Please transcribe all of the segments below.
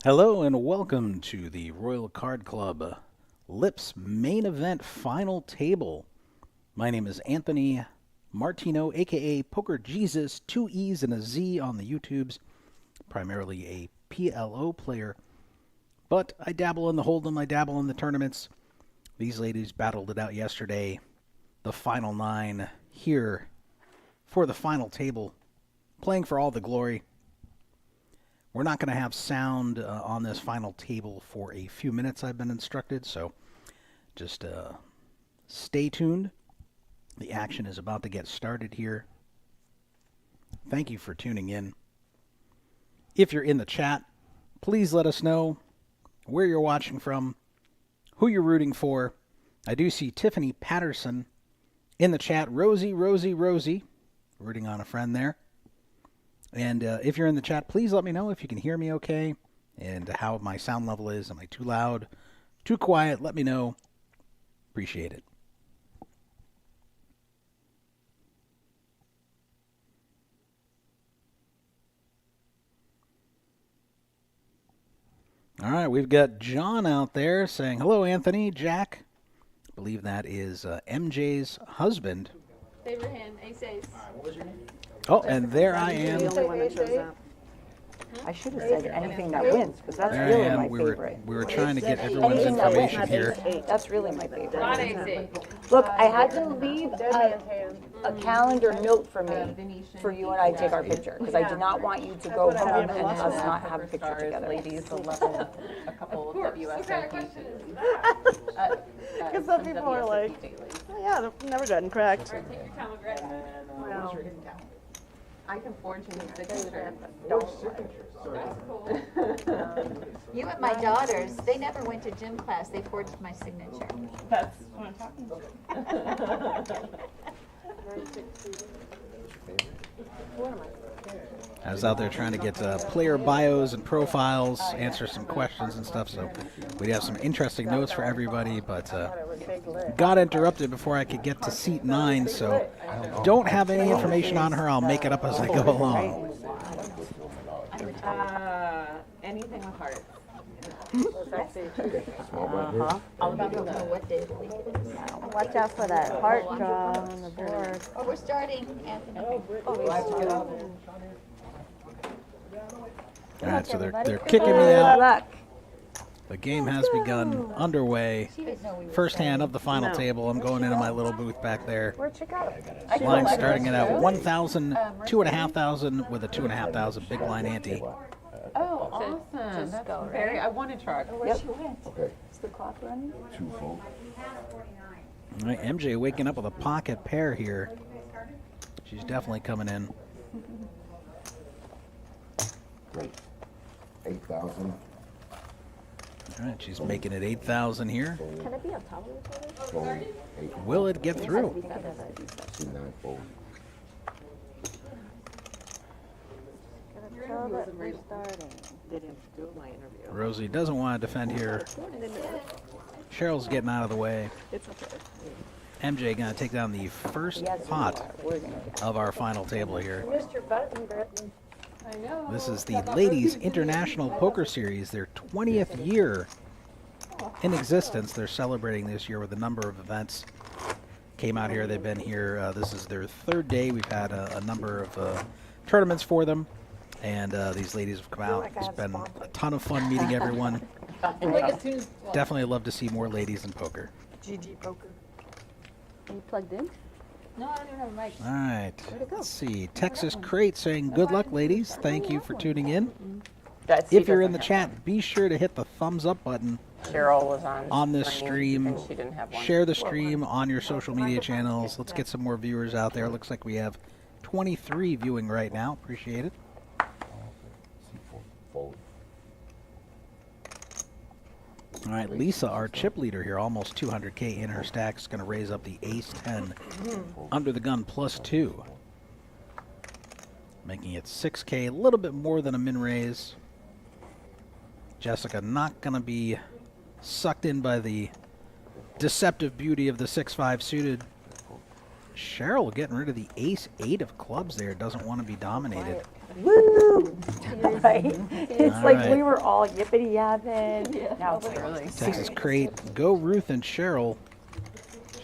Hello and welcome to the Royal Card Club Lips main event final table. My name is Anthony Martino, aka Poker Jesus, 2 E's and a Z on the YouTubes, primarily a PLO player, but I dabble in the hold'em, I dabble in the tournaments. These ladies battled it out yesterday. The final 9 here for the final table, playing for all the glory. We're not going to have sound on this final table for a few minutes, I've been instructed, so just stay tuned. The action is about to get started here. Thank you for tuning in. If you're in the chat, please let us know where you're watching from, who you're rooting for. I do see Tiffany Patterson in the chat. Rosie, rooting on a friend there. And if you're in the chat, please let me know if you can hear me okay and how my sound level is. Am I too loud, too quiet? Let me know. Appreciate it. All right, we've got John out there saying, hello, Anthony, Jack. I believe that is MJ's husband. Favorite hand, ace. What was your name? Oh, and there I am. The only one that shows up. I should have said anything that wins, because that's really my favorite. We were trying to get everyone's Anything that wins, information here. that's really my favorite. Not ace. Look, I had to leave a calendar note for me, for you and I to take our picture, because I did not want you to go home and us not have a picture together. Ladies will level a couple of WSOP. Because some people are like, oh yeah, they've never gotten cracked. Take your time, Greg. Wow. I can forge you a signature. That's cool. You and my daughters, they never went to gym class. They forged my signature. That's what I'm talking about. I was out there trying to get player bios and profiles, answer some questions and stuff, so we'd have some interesting notes for everybody, but got interrupted before I could get to seat 9, so don't have any information on her. I'll make it up as I go along. Anything with hearts. All about don't know what day of the week it is. Watch out for that heart draw on the board. Oh, we're starting, Anthony. All right, so they're kicking me out. The game has begun, underway. She didn't know we were First hand of the final table. I'm going into my little booth back there. Where'd you go? Line starting at 1,000, 2,500 with a 2,500 big line ante. Oh, awesome. That's very, I want to try. Where she went. Is the clock running? All right, MJ waking up with a pocket pair here. She's definitely coming in. Great. 8,000. All right, she's making it 8,000 here. Can it be on top of the table? Fold. 8. Will it get through? C9 fold. Tell that we're starting. Didn't do my interview. Rosie doesn't want to defend here. Cheryl's getting out of the way. It's okay. MJ gonna take down the first pot of our final table here. I know. This is the Ladies International Poker Series, their 20th year in existence. They're celebrating this year with a number of events. Came out here, they've been here. This is their 3rd day. We've had a number of tournaments for them, and these ladies have come out. It's been a ton of fun meeting everyone. Definitely love to see more ladies in poker. GG poker. Are you plugged in? No, I don't even have a mic. All right, let's see. Texas Crate saying, good luck, ladies. Thank you for tuning in. If you're in the chat, be sure to hit the thumbs up button Cheryl was on this stream. and she didn't have one. Share the stream on your social media channels. Let's get some more viewers out there. Looks like we have 23 viewing right now. Appreciate it. C4 fold. All right, Lisa, our chip leader here, almost 200K in her stack, is going to raise up the ace 10 under the gun +2, making it 6K, a little bit more than a min raise. Jessica not going to be sucked in by the deceptive beauty of the 6-5 suited. Cheryl getting rid of the ace 8 of clubs there, doesn't want to be dominated. Woo! Right? It's All like right. we were all yippity yapping. Now it's Really? Texas Crate, go Ruth and Cheryl.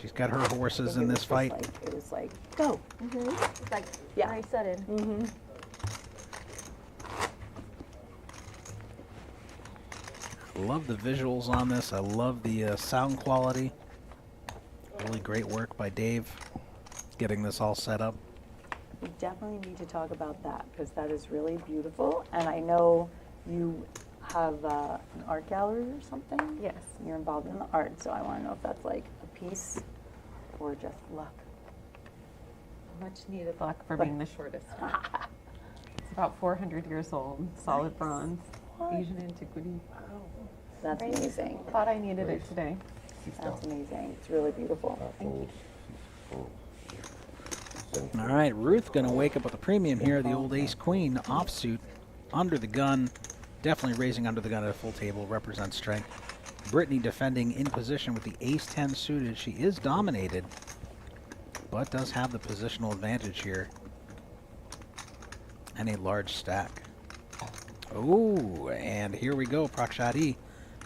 She's got her horses in this fight. It was like, go. It's like, Yeah. very sudden. Love the visuals on this. I love the sound quality. Really great work by Dave getting this all set up. We definitely need to talk about that because that is really beautiful. And I know you have an art gallery or something? Yes. You're involved in the art, so I want to know if that's like a piece or just luck. Much needed luck for being the shortest one. It's about 400 years old, solid bronze, Asian antiquity. That's amazing. Thought I needed it today. That's amazing. It's really beautiful. Five folds, 6 folds. All right, Ruth going to wake up with a premium here. The old ace-queen offsuit under the gun. Definitely raising under the gun at a full table. Represents strength. Brittany defending in position with the ace-10 suited. She is dominated, but does have the positional advantage here. And a large stack. Oh, and here we go. Prakshadi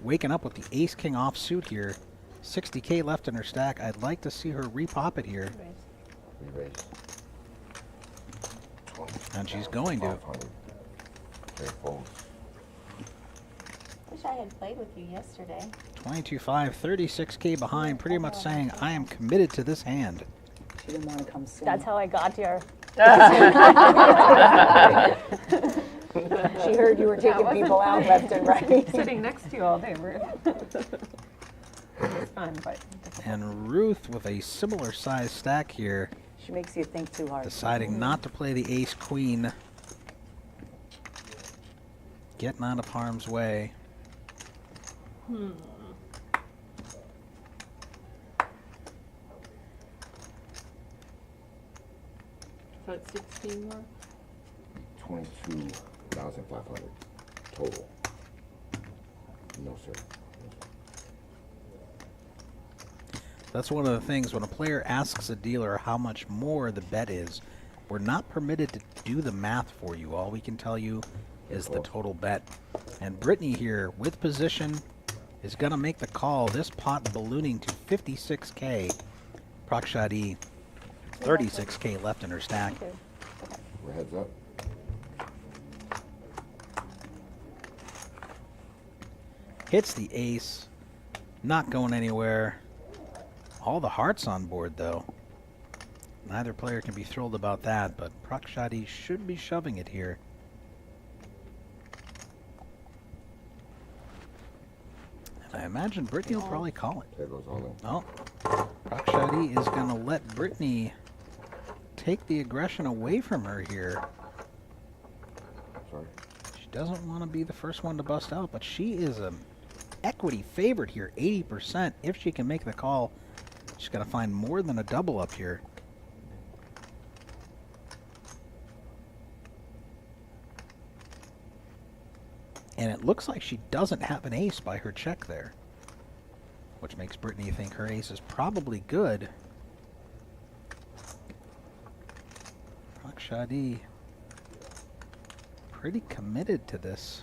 waking up with the ace-king offsuit here. 60K left in her stack. I'd like to see her repop it here. Re-raise. And she's going to. 500. 10 folds. Wish I had played with you yesterday. 22.5, 36K behind, pretty much saying, I am committed to this hand. She didn't want to come soon. That's how I got here. She heard you were taking people out left and right. Sitting next to you all day, Ruth. It's fun, but difficult. And Ruth with a similar size stack here, She makes you think too hard. deciding not to play the ace-queen. Getting out of harm's way. So it's 16 more? 22,500 total. No, sir. That's one of the things when a player asks a dealer how much more the bet is, we're not permitted to do the math for you. All we can tell you is the total bet. And Brittany here with position is going to make the call. This pot ballooning to 56K. Prakshadi 36K left in her stack. We're heads up. Hits the ace. Not going anywhere. All the hearts on board, though. Neither player can be thrilled about that, but Prakshadi should be shoving it here. And I imagine Brittany will probably call it. There goes all in. Oh, Prakshadi is going to let Brittany take the aggression away from her here. Sorry. She doesn't want to be the first one to bust out, but she is an equity favorite here, 80%. If she can make the call, she's got to find more than a double up here. And it looks like she doesn't have an ace by her check there, which makes Brittany think her ace is probably good. Prakshadi pretty committed to this.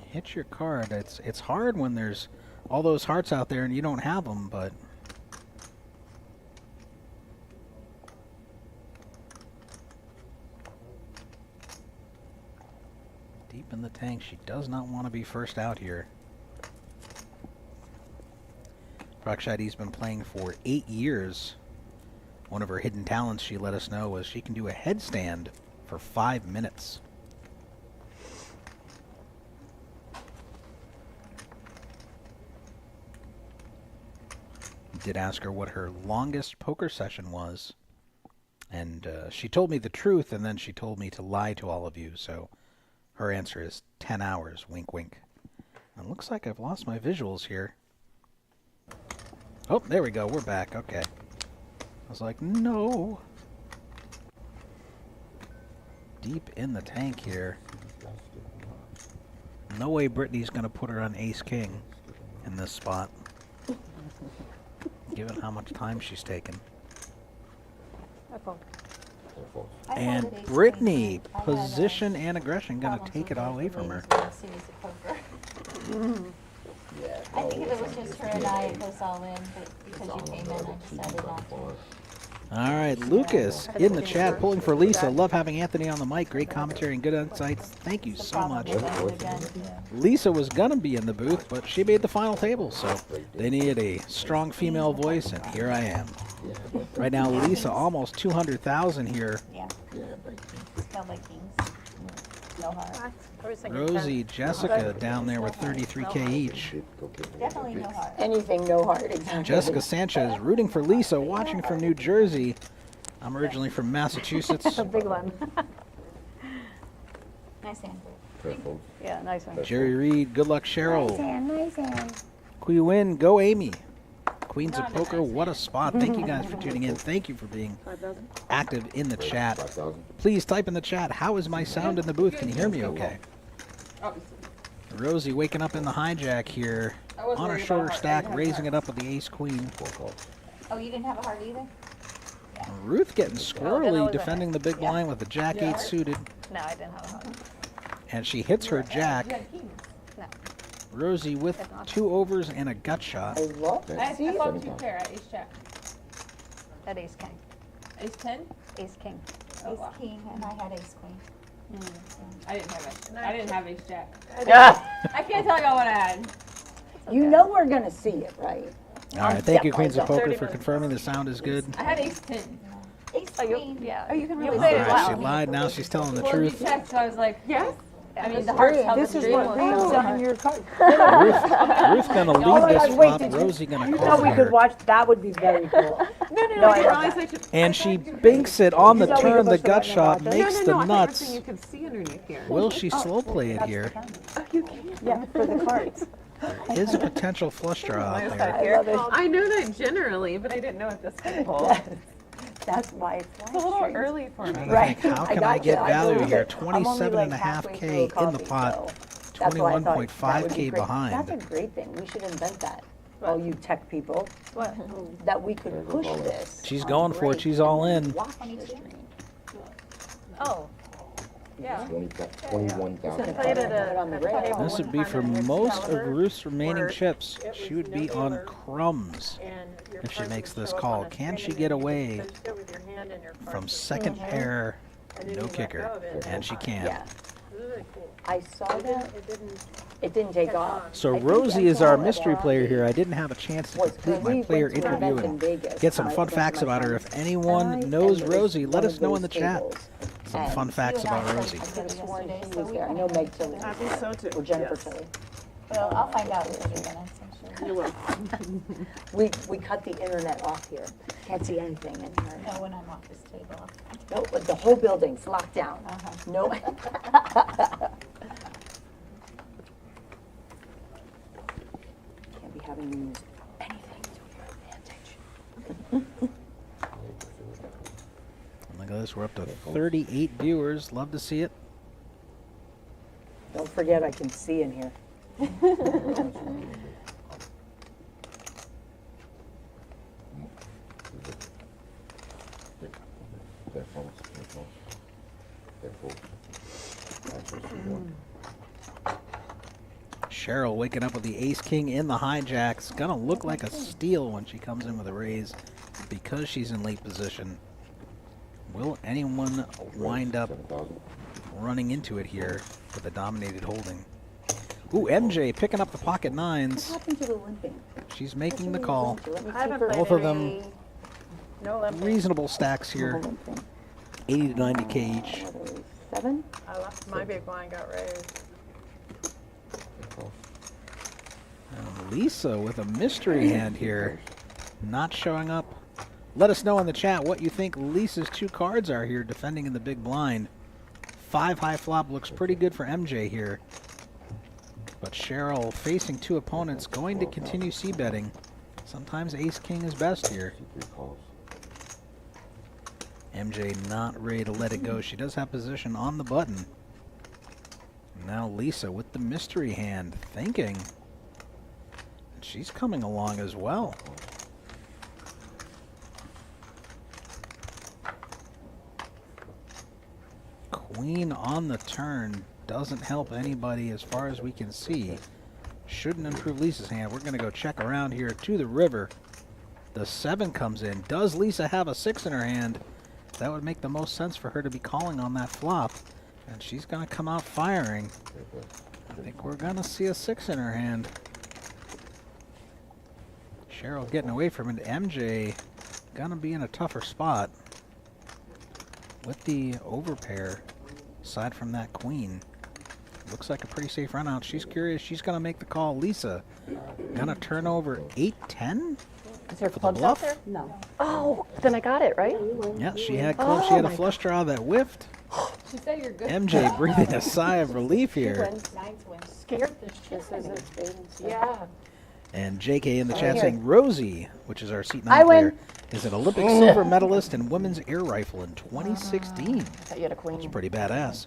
Hit your card. It's hard when there's all those hearts out there and you don't have them, but deep in the tank, she does not want to be first out here. Prakshadi's been playing for 8 years. One of her hidden talents, she let us know, was she can do a headstand for 5 minutes. Did ask her what her longest poker session was, and she told me the truth, and then she told me to lie to all of you, so her answer is 10 hours, wink wink. And it looks like I've lost my visuals here. Oh, there we go, we're back, okay. I was like, no. Deep in the tank here. No way Brittany's gonna put her on ace-king in this spot, given how much time she's taken. Pair of folds. And Brittany, position and aggression, gonna take it all away from her. Yeah. I think if it was just her and I, it goes all in, but because you came in, I decided not to. All right, Lucas in the chat pulling for Lisa. Love having Anthony on the mic. Great commentary and good insights. Thank you so much. Lisa was gonna be in the booth, but she made the final table, so they needed a strong female voice, and here I am. Right now, Lisa almost 200,000 here. Yeah. No Vikings. No heart. Rosie, Jessica down there with 33K each. Definitely no heart. Anything, no heart, exactly. Jessica Sanchez rooting for Lisa, watching from New Jersey. I'm originally from Massachusetts. A big one. Nice hand. Pair of folds. Yeah, nice one. Jerry Reed, good luck, Cheryl. Nice hand. Queen, go Amy. Queens of Poker, what a spot. Thank you guys for tuning in. Thank you for being active in the chat. 5,000. Please type in the chat, how is my sound in the booth? Can you hear me okay? Obviously. Rosie waking up in the hijack here. I was On a worried about shorter heart. I stack, didn't have raising heart. it up with the ace queen. 4 calls. Oh, you didn't have a heart either? Ruth getting squirrely, defending the big blind with the jack 8 suited. No, I didn't have a heart. And she hits her You jack. had kings. Rosie with 2 overs and a gut shot. I love I that. thought you pair at ace jack. That ace king. Ace 10? Ace king. Oh, Ace wow. king, and I had ace queen. I didn't have ace. I didn't have ace jack. Yeah. I can't tell y'all what I had. You know we're gonna see it, right? All right, thank you, Queens of Poker, for confirming the sound is good. I had ace 10. Ace queen. Yeah. Oh, you can really All say it right, she loud. lied, now she's telling the Well, you truth. checked, so I was like, yes. I mean, the This heart is tells This the is dream what was Ruth's not. on your card. Ruth gonna lead this God, wait, flop, did you- Rosie gonna You know call we could her. watch, that would be very cool. No, No, I I love realized that. I should. And she binks it on the You know we turn, could the push gut it right shot now, makes no, the I thought nuts. you could see underneath here. Will she slow play it here? Oh, you can. Yeah, for the cards. Is a potential flush draw out there. I love it. I know that generally, but I didn't know at this table. That's why it's It's a little early for me. Right. How can I gotcha. get value believe here? it. I'm only, like, 27.5K halfway in the through a pot, coffee, so that's why I thought that would be 21.5K great. behind. That's a great thing. We should invent that. All you tech people. What? That we could push this. She's on going for it. break She's all in. and watch the stream. Oh, yeah. 21,000. Put it on the rail. This would be for most of Ruth's remaining chips. She would be on crumbs if she makes this call. Can she get away from second pair, no kicker? And she can. Yeah. I saw that. It didn't take off. So I think Rosie I is saw our it mystery on player the- here. I didn't have a chance to was complete when my we player went to an interview event in and Vegas, get some I fun went facts with my about her. friends. If anyone And knows it was Rosie, let one us of know in those the chat. tables. Some And fun facts about Rosie. I could have sworn she was there. I know Meg Tilly. I think so too. Or Jennifer Yes. Tilly. Well, I'll find out in a few minutes, I'm sure. You will. We cut the internet off here. Can't see anything in here. No, when I'm off this table. No, but the whole building's locked down. No. Can't be having me use anything to your advantage. Look at this. We're up to 38 viewers. Love to see it. Don't forget I can see in here. Pair of folds. Pair of folds. Pair of folds. Actually, she's won. Cheryl waking up with the ace king in the hijacks. Gonna look like a steal when she comes in with a raise because she's in late position. Will anyone wind up 7,000. running into it here with a dominated holding? Ooh, MJ picking up the pocket What nines. happened to the limping? She's making the call. Let me I haven't keep her- played Both of any- them No limping. reasonable stacks here. limping. 80 to 90K each. What are we, 7? I left, my big blind got raised. Pair of folds. And Lisa with a mystery hand here. Not showing up. Let us know in the chat what you think Lisa's 2 cards are here defending in the big blind. 5 high flop looks pretty good for MJ here. But Cheryl facing 2 opponents going to continue c-betting. Sometimes ace king is best here. See 3 calls. MJ not ready to let it go. She does have position on the button. Now Lisa with the mystery hand thinking. And she's coming along as well. Queen on the turn doesn't help anybody as far as we can see. Shouldn't improve Lisa's hand. We're going to go check around here to the river. The 7 comes in. Does Lisa have a 6 in her hand? That would make the most sense for her to be calling on that flop. And she's going to come out firing. I think we're going to see a 6 in her hand. Cheryl getting away from it. MJ going to be in a tougher spot with the overpair aside from that queen. Looks like a pretty safe run out. She's curious. She's going to make the call. Lisa going to turn over 8-10? Is there For the clubs out bluff? there? No. Oh, then I got it, right? Yeah, she had clubs. She had a flush draw that whiffed. She said you're good. MJ breathing a sigh of relief here. Scared this is yeah. And JK in the chat Here. saying Rosie, which is our seat I 9 win. player, is an Olympic silver medalist in women's air rifle in 2016. I thought you had a queen. It's pretty badass.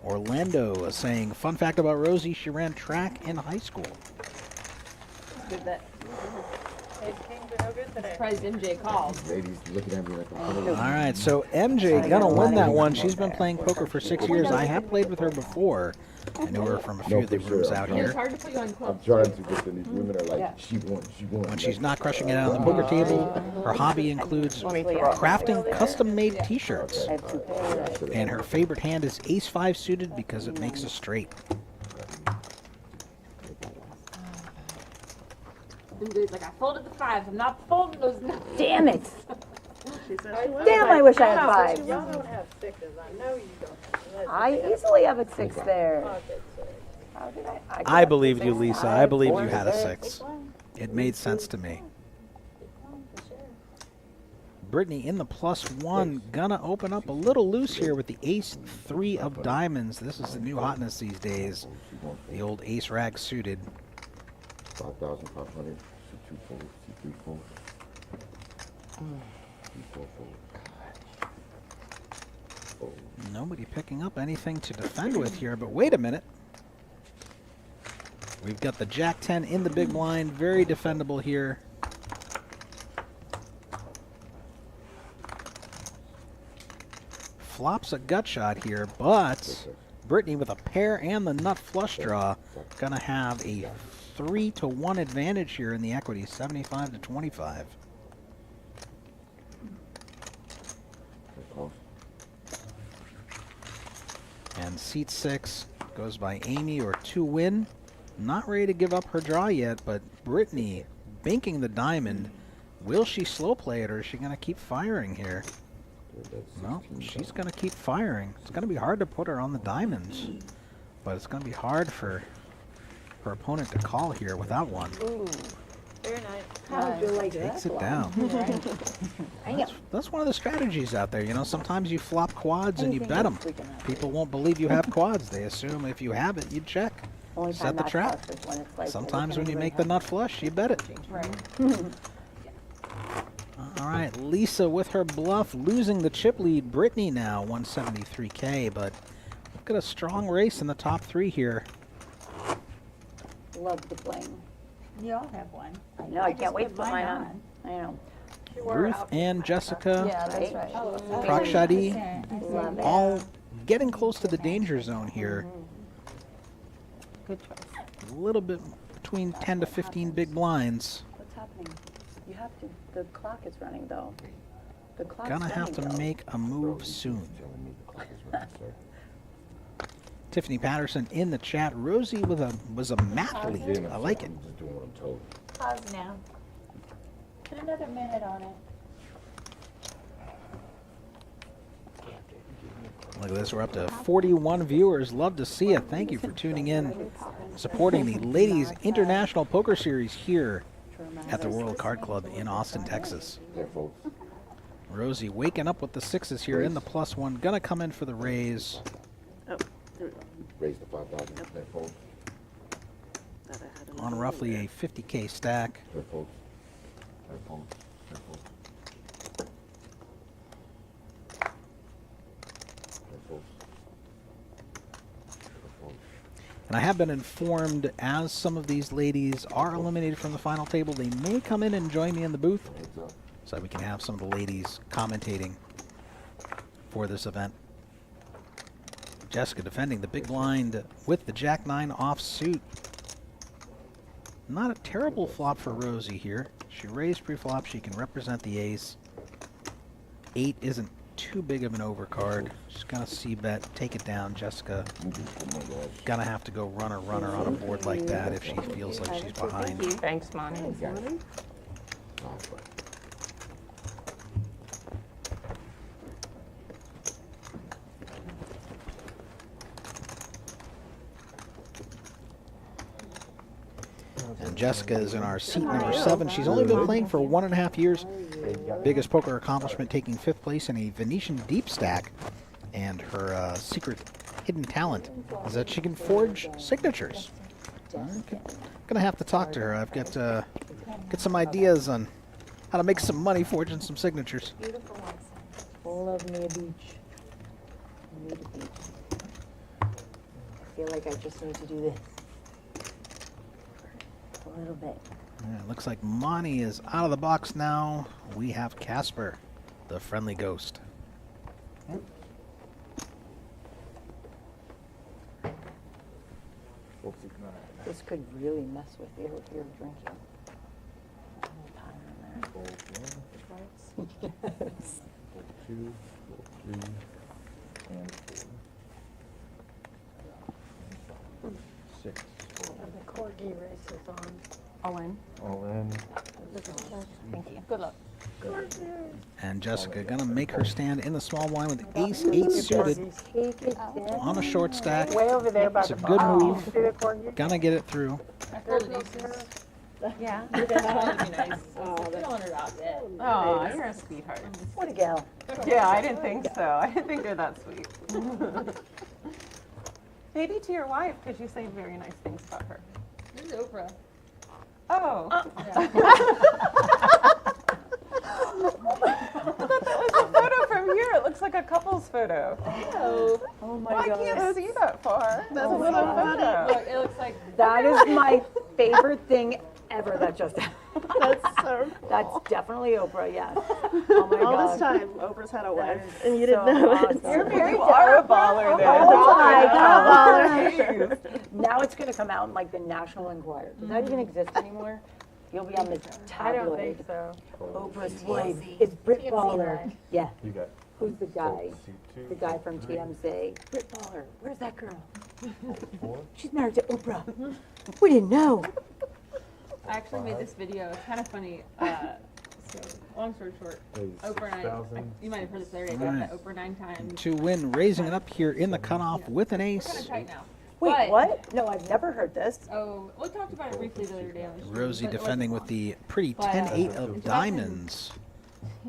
Orlando is saying, fun fact about Rosie, she ran track in high school. Good that. Ace kings are no good today. Surprised MJ called. Ladies looking at me like I'm All right, so MJ gonna win that one. She's been playing poker for 6 years. I have played with her before. I know her from a few of the for sure. rooms out I'm It's here. hard to put you on I'm club. trying to get these women are like, she won. When she's not crushing it out on the poker table, her hobby includes crafting custom-made t-shirts. I have 2 pairs. And her favorite hand is ace-5 suited because it makes a straight. MJ's like, I folded the 5s. I'm not folding those now. Damn it. She said she won. Damn, I wish I had Wow, 5. Y'all don't have 6s. I know you don't. I easily have a 6 there. Pocket 6. How did I I got believed the you, 6. Lisa. I believed you had a 6. It made sense to me. Brittany in the +1, gonna open up a little loose here with the ace-3 of diamonds. This is the new hotness these days. The old ace rag suited. 5,500. C2 fold. C3 fold. C4 fold. Nobody picking up anything to defend with here, but wait a minute. We've got the Jack-10 in the big blind, very defendable here. Flops a gut shot here, but Brittany with a pair and the nut flush draw gonna have a 3-1 advantage here in the equity, 75 to 25. And seat 6 goes by Amy or 2-win. Not ready to give up her draw yet, but Brittany banking the diamond. Will she slow play it or is she going to keep firing here? No, she's going to keep firing. It's going to be hard to put her on the diamonds, but it's going to be hard for her opponent to call here without one. Very nice. How would you like Takes it down. Damn. That's one of the strategies out there. You know, sometimes you flop quads and you Anything bet them. else we can have? People won't believe you have quads. They assume if you have it, you check. Only Set time the not trap. flush is when it's like Sometimes when you everything make the really nut flush, you bet it. All right, Lisa with her bluff, losing the chip lead. Brittany now 173K, but we've got a strong race in the top 3 here. happens. Love the bling. You all have one. I know, I can't wait to put mine on. I know. Ruth and Jessica, Yeah, that's right. Prakshadi, Love it. all getting close to the danger zone here. Good choice. A little bit between 10 to 15 big blinds. What's happening? You have to. The clock is running though. The clock's Gonna have running, to though. make a move soon. Telling me the clock is running, sir. Tiffany Patterson in the chat. Rosie was a mathlete. I like it. I'm just doing what I'm told. Pause now. Put another minute on it. Look at this. We're up to 41 viewers. Love to see it. Thank you for tuning in, supporting the Ladies International Poker Series here at the Royal Card Club in Austin, Texas. There, folks. Rosie waking up with the 6s here in the +1. Gonna come in for the raise. Raise the 5,000. There, folks. On roughly a 50K stack. There, folks. There, folks. There, folks. There, folks. There, folks. And I have been informed as some of these ladies are eliminated from the final table, they may come in and join me in the booth Heads up. so that we can have some of the ladies commentating for this event. Jessica defending the big blind with the Jack-9 offsuit. Not a terrible flop for Rosie here. She raised pre-flop. She can represent the ace. 8 isn't too big of an overcard. She's gonna c-bet, take it down. Jessica gonna have to go runner on a board like that if she feels like she's behind. Thanks, Monty. And Jessica is in our seat number 7. She's only been playing for 1.5 years. Biggest poker accomplishment, taking 5th place in a Venetian deep stack. And her secret hidden talent is that she can forge signatures. I'm gonna have to talk to her. I've got get some ideas on how to make some money forging some signatures. Full of me a beach. I need a beach. I feel like I just need to do this. A little bit. Yeah, it looks like Monty is out of the box now. We have Casper, the friendly ghost. This could really mess with you if you're drinking. A little time in there. Yes. 2, 3, and 4. 6. The corgi race is on. All in. All in. Thank you. Good luck. And Jessica gonna make her stand in the small blind with ace-8 suited Take it down. on a short stack. Way over there by It's a the good bar. move. See the corgi? Gonna get it through. Yeah. Oh, you're a sweetheart. What a gal. Yeah, I didn't think so. I didn't think you're that sweet. Maybe to your wife, because you say very nice things about her. This is Oprah. Oh. I thought that was a photo from here. It looks like a couple's photo. Oh my Well, I god. can't see that far. That's a my little God. photo. Look, it looks like That is my favorite thing ever that just happened. That's so That's definitely Oprah, yes. Oh my all god. this time, Oprah's had a That wife, is and you didn't so know it. awesome. You're married to a baller then. Oh my God. god. Now it's gonna come out in like the National Enquirer. Does that even exist anymore? You'll be on the I don't tabloid. think so. Oprah's wife is Brit Baller. Yeah. You got Who's the guy? C2. The guy from TMZ. Brit Baller. Where's that girl? 4. She's married to Oprah. We didn't know. I actually made this video. It's kind of funny. So, long story short, Oprah and I, you might have heard this the other day, but I've met Oprah 9 times. To win, raising it up here in the cutoff with an Kind ace. of tight now. Wait, But- what? No, I've never heard this. Oh, we talked about it briefly the other day on the stream, Rosie but it defending with wasn't the pretty But, 10-8 in of diamonds. 10.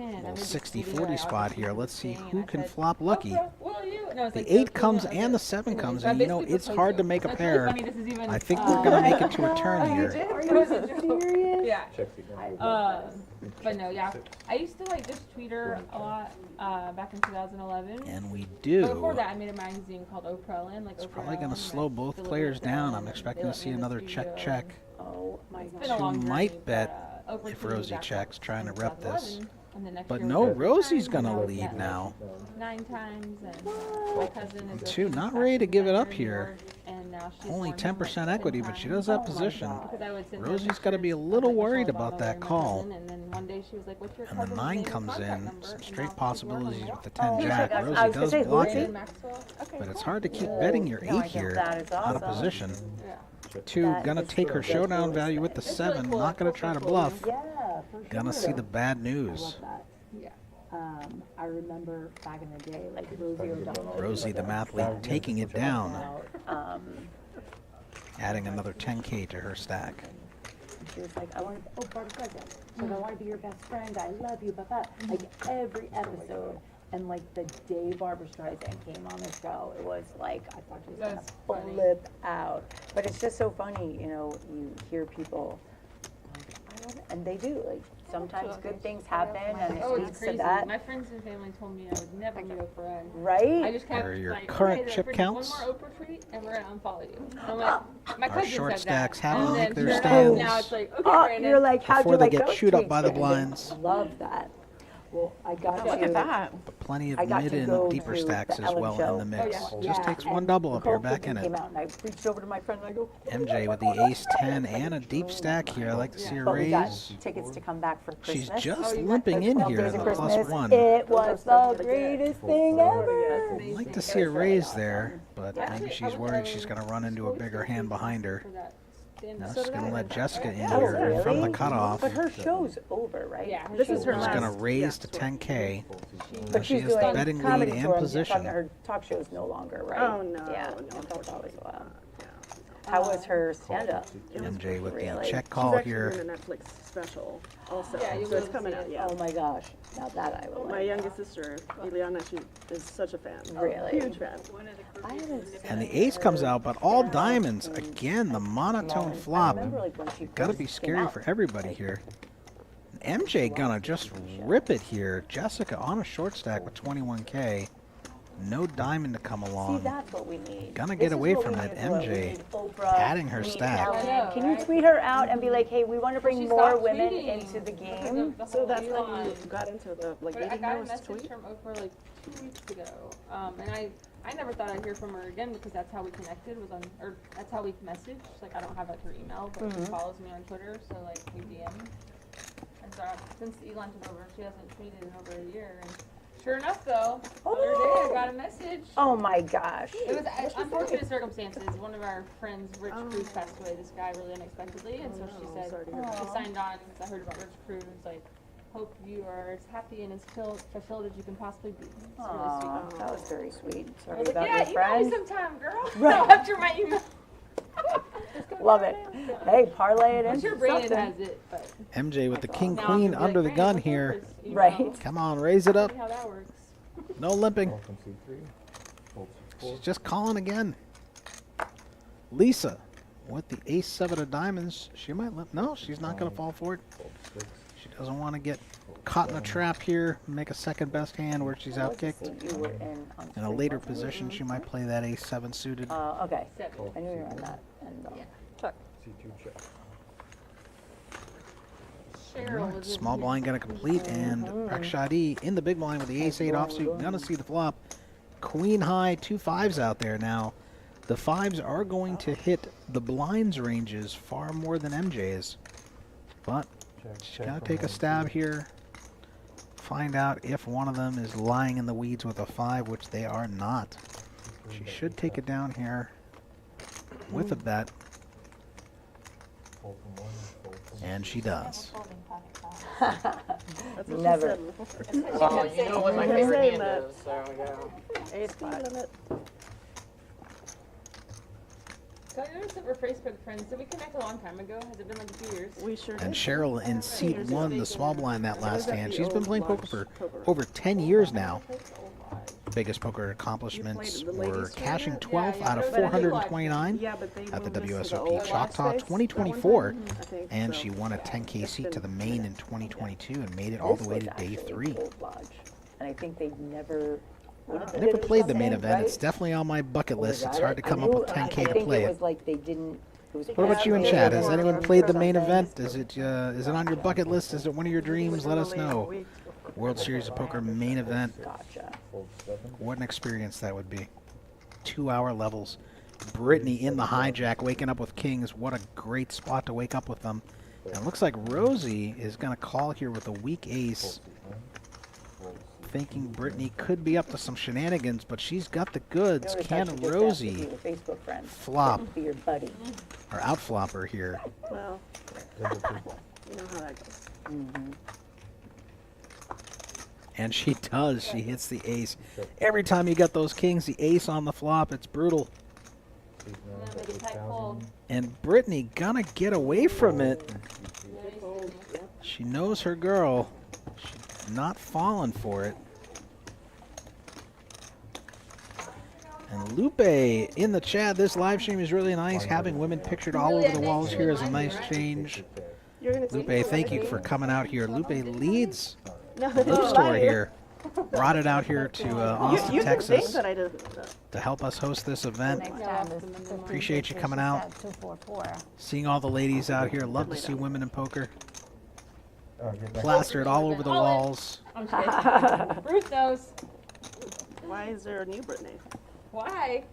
I made Little this 60-40 video, I spot was here. Let's see saying, who I can said, flop lucky. "Oprah, will you?" No, it's The like, 8 "Oprah, comes will you?" and the 7 Anyways, comes, I and you know basically it's proposed hard to it. make a That's pair. really funny. This is even, I think we're gonna make it to a turn here. It was a joke. Yeah. Check the But no, yeah. I used to like just tweet her a lot back in 2011. And we But before do. that, I made a magazine called Oprah Ellen. Like It's Oprah probably Ellen, gonna and I slow both delivered players it down. them, I'm and expecting they to let see me in the another check studio. check. Oh my It's god. been a long Two journey, might bet but, Oprah if took me Rosie back checks, up trying to in rep this. 2011, and the next But year no, was like Rosie's 9 gonna times, lead yeah, now. 9 times, and my cousin is a Two, famous not ready to fashion give it up designer in New here. York, and now she's Only worn him, like, 10% 10 equity, but she does times. have position. Because I would send her Rosie's gotta be a pictures little of Michelle worried Obama about that wearing my call. cousin, and then one day she was like, "What's your And the cousin's 9 name and comes contact in. number?" Some And straight now she's working possibilities with with the me. 10 jack. I Rosie was gonna does say, block Rosie. it, Maxwell. Okay, but it's cool. hard to keep betting your No, I 8 think here that is out of awesome. position. Yeah. 2, That gonna is take her cool. showdown value with the It's really 7. cool. Not gonna Cool try to portfolio. bluff. Yeah, for sure. Gonna see the bad I news. love that. Yeah. I remember back in the day, like Rosie O'Donnell. Rosie, the mathlete, taking it down, Um, adding another 10K to her stack. And she was like, I want to, oh, Barbara Streisand. She's like, I want to be your best friend. I love you, blah. Like every episode. And like the day Barbara Streisand came on the show, it was like, I thought she was That's gonna funny. flip out. but it's just so funny, you know, you hear people, like, I love it, and they do, like, sometimes good things happen and it Oh, leads it's to crazy. that, My friends and family told me I would never meet Oprah. And I right? just kept What are your like, current okay, chip there's counts? One more Oprah treat, and we're gonna unfollow you. And I'm like, my Our cousin short said stacks that. haven't And make then their sure enough, stands. Now it's like, okay, Oh, Brandon. you're like, how'd Before you they like get those chewed up treats, by the Brandon? blinds. Love that. Well, I got Look to, at that. But plenty of I got mid to and go deeper to stacks the as Ellen well show. in the mix. Oh, Just Yeah, takes one and double up here, Coke back in came it. out, and I reached over to my friend and I go, MJ with the ace 10 and a deep stack here. I like to see her but we got raise. tickets to come back for She's Christmas. just limping in 12 here days in of the Christmas. +1. It was the greatest thing ever. I'd like to see a raise there, but maybe she's worried she's going to run into a bigger hand behind her. For that stand Now up. she's going to let Jessica in Oh, here from the really? cutoff. But her show's over, right? Yeah, This is her She's going to last. raise to 10K. But She she's has the doing betting lead comedy and tour. position. Her talk show's no longer, right? Oh, no, Yeah, no, I thought that was wild. Yeah. How was her stand-up? MJ with the Really? check She's call actually here. doing a Netflix special also, Yeah, you'll so be it's able to coming see out, it. yeah. Oh my gosh, now that I will My like. youngest sister, Ileana, she is such a fan. Really? Huge fan. I haven't seen And the ace comes out, but all diamonds. Again, the monotone I flop. remember, like, when she Gotta first be came scary out. for everybody here. MJ gonna just rip it here. Jessica on a short stack with 21K. No diamond to come See, along. that's what we need. Gonna This get is away what from we it. need, Will. We MJ need Oprah, adding her we need stack. Ellen. I know, Can you right? tweet her out and be like, hey, we want to bring She more stopped women tweeting into the because game? of the So whole that's how Elon. you got into the, like, But I dating got a house message tweet? from Oprah like 2 weeks ago, and I never thought I'd hear from her again because that's how we connected was on, or that's how we messaged. Like I don't have like her email, but she follows me on Twitter, so like we DM. And so since Elon took over, she hasn't tweeted in over a year. And sure enough, though, the other day I got a message. Oh my gosh. It was unfortunate circumstances. One of our friends, Rich Cruz, passed away. This guy really unexpectedly, and so she said sorry to hear she signed on because I heard about Rich Cruz. Like, hope you are as happy and as fulfilled as you can possibly be. It's really Aw, sweet. that was very sweet. I Sorry was like, about yeah, your email me friend. sometime, girl. Right. No, after my email. Love it. Hey, parlay it I'm into sure Brandon something. has it, but MJ with the king now queen I'm gonna be under the like, gun Brandon, here. what's Oprah's email? Right. Come on, raise it up. Funny how that works. No limping. Welcome C3. Fold She's C4. just calling again. Lisa with the ace 7 of diamonds. She might limp. No, she's not going to fall for it. Fold 6. She doesn't want to get caught in a trap here, make a second best hand where she's What was the outkicked. scene you were in on In a stream, later wasn't it? position, she might play that ace 7 suited. Okay. Seven. I knew you were on that. And, C2 check. Cheryl was Small blind gonna complete, and Prakshadi in the big blind with the ace 8 offsuit. Gonna see the flop. Queen high, 2 5s out there now. The 5s are going to hit the blinds ranges far more than MJ's. But Check. she's check gotta from take a 1, stab here. Find out if one of them is lying in the weeds with a 5, which they are not. She should take it down here with a bet, Fold from 1. Fold from and she does. That's what Never. she said. Well, you know what my You're favorite saying hand that. is, so yeah. Ace limit. So I noticed that we're Facebook friends. Did we connect a long time ago? Has it been like a few years? We sure And did. Cheryl in seat 1, the small blind that last at hand. the She's been old playing poker lodge for poker. over 10 years now. That's a lot. Biggest poker accomplishments You played the were ladies' cashing tournament? 12 Yeah, out of but I did watch 429 Yeah, but they at the moved us to WSOP old Choctaw lodge space 2024, that one time, I think, and so. she won a 10K seat to the main in 2022 and made it all the This way was to day actually 3. Old Lodge. And I think they've never. I never played the main event. It's definitely on my bucket list. It's hard to come up with 10K to play It it. was like they didn't. It was What about you in past chat? the Has war anyone or played the main something. event? Is it on your bucket list? Is it one of your dreams? Let us know. World Series of Poker main event. Gotcha. Fold 7. What an experience that would be. 2-hour levels. Brittany in the hijack, waking up with kings. What a great spot to wake up with them. And it looks like Rosie is going to call here with a weak ace, Fold C1. Fold C2. thinking Brittany could be up to some shenanigans, but she's got the goods. You know, Can it's actually just Rosie asked if you were Facebook friends. flop Be your buddy. or outflopper here? Well, There's a 2 ball. you know how that goes. And she does. She hits the ace. Every time you get those kings, the ace on the flop, it's brutal. C9. Yeah, That's make it tight 8,000. fold. And Brittany gonna get away from it. Fold, yep. She knows her girl. She's not falling for it. And Lupe in the chat. This live stream is really nice. Having women pictured all over the walls here is a nice change. You're gonna Lupe, thank you for coming out here. Lupe leads No, the it's bookstore fine. here. Brought it out here to Austin, You can think Texas that I didn't. to help us host this event. Next time is Appreciate you coming out. 244. Seeing all the ladies out here. Love to see women in poker. get back. plastered all over the walls. I'm just kidding. Bruce knows. Why is there a new Brittany? Why?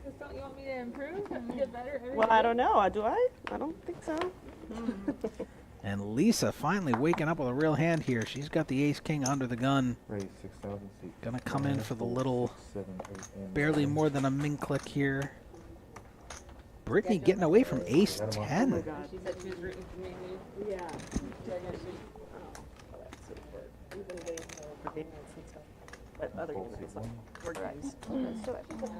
'Cause don't you want me to improve and get better every Well, day? I don't know. Do I? I don't think so. And Lisa finally waking up with a real hand here. She's got the ace-king under the gun. Raise 6,000 seat. Gonna come in for the 4, little 6, 7, 8, and barely 9. more than a min click here. Brittany getting away from ace Oh my 10. God. She said she was rooting for me and you. Yeah. So I guess she- Oh, that's super. We've been getting for games and stuff. But other Fold games, seat like 1. board games.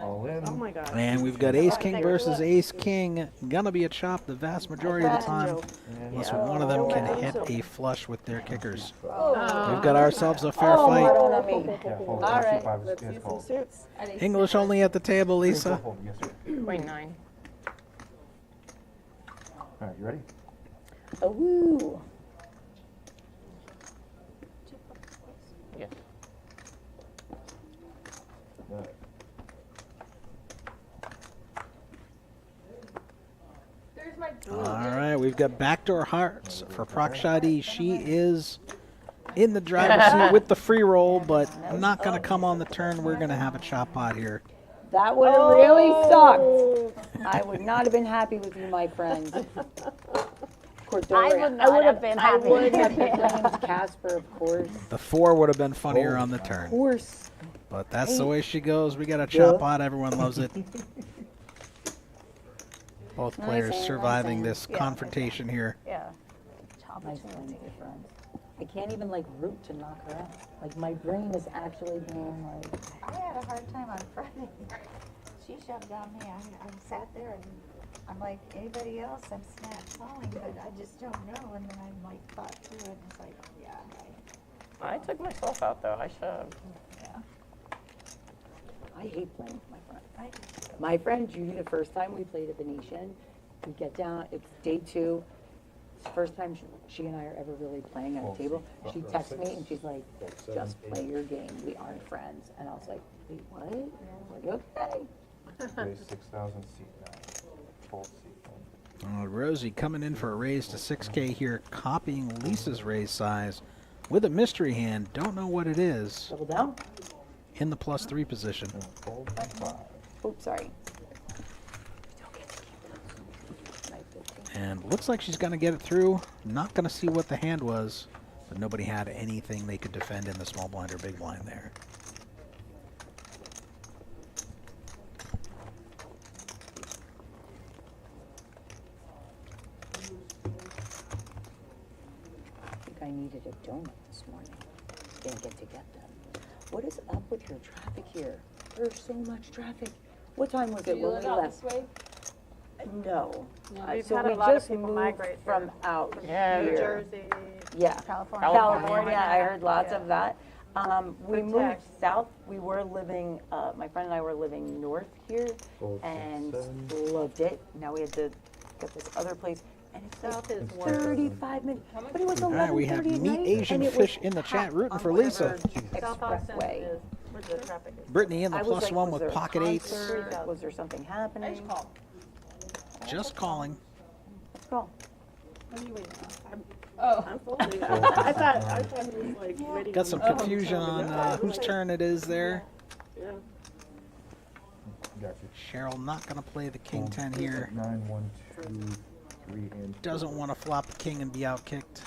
All in. Oh my God. And we've got ace-king versus ace-king. Gonna be a chop the vast majority of the time. And Unless Yeah. one of them can Yeah. hit a flush with their kickers. Oh. We've got ourselves a fair Oh, fight. not on me. yeah, fold. All Seat right. 5 Let's is use some called. suits. I think English only at the table, Lisa. Fold. Yes, sir. Wait, 9. All right, you ready? Oh, woo. Yes. All right. there's my All right, we've got backdoor hearts for Prakshadi. She is in the driver's seat with the free roll, but not going to come on the turn. We're going to have a chop pot here. That would have really sucked. I would not have been happy with you, my friend. Cordoria. I would have been happy. I would have blamed Casper, of course. The 4 would have been funnier on the turn. Of course. But that's the way she goes. We got a chop pot. Everyone loves it. Both players hand, nice surviving hand. this confrontation here. Yeah. Nice playing with your friends. I can't even like root to knock her out. Like my brain is actually being like. I had a hard time on Friday. She shoved on me. I sat there and I'm like, anybody else, I'm snap falling, but I just don't know. And then I like thought through it and it's like, yeah, I took myself out though. I shoved. I hate playing with my friend. My friend Judy, the first time we played at Venetian, we get down, it's day 2. It's the first time she and I are ever really playing at a table. She texts me and she's like, just play your game. We aren't friends. And I was like, wait, what? I was like, okay. Raise 6,000 seat 9. Fold seat 1. Rosie coming in for a raise to 6K here, copying Lisa's raise size with a mystery hand. Don't know what it is. Double down. In the +3 position. And fold and 5. Oops, sorry. And looks like she's going to get it through. Not going to see what the hand was, but nobody had anything they could defend in the small blind or big blind there. I think I needed a donut this morning. Didn't get to get them. What is up with your traffic here? There's so much traffic. What time was Do it you when live we out left? this way? No. We've So had we a lot of just people moved migrate from out Yeah. New here. Jersey. Yeah. California. California, I heard lots of that. We Good moved text. south. We were living, my friend and I were living north here Fold seat and 7. loved it. Now we had to get this other place. And it's like South is worse. 35 minutes, but it was All right, we 11:30 have at Meat night, Asian and it Fish was in the chat packed rooting on for whatever Lisa. South Austin expressway. is where the traffic is. Brittany in the I was like, +1 was with there a pocket 8s. concert? Was there something I happening? just called. Just calling. Let's go. What are you waiting on? Oh. I'm folding. I thought he was like waiting. Got some on- confusion on whose turn it is there. Yeah. Got you. Cheryl not going to play the king Fold 10 seat here. 9, 1, 2, 3, and Doesn't want to flop the king and be outkicked.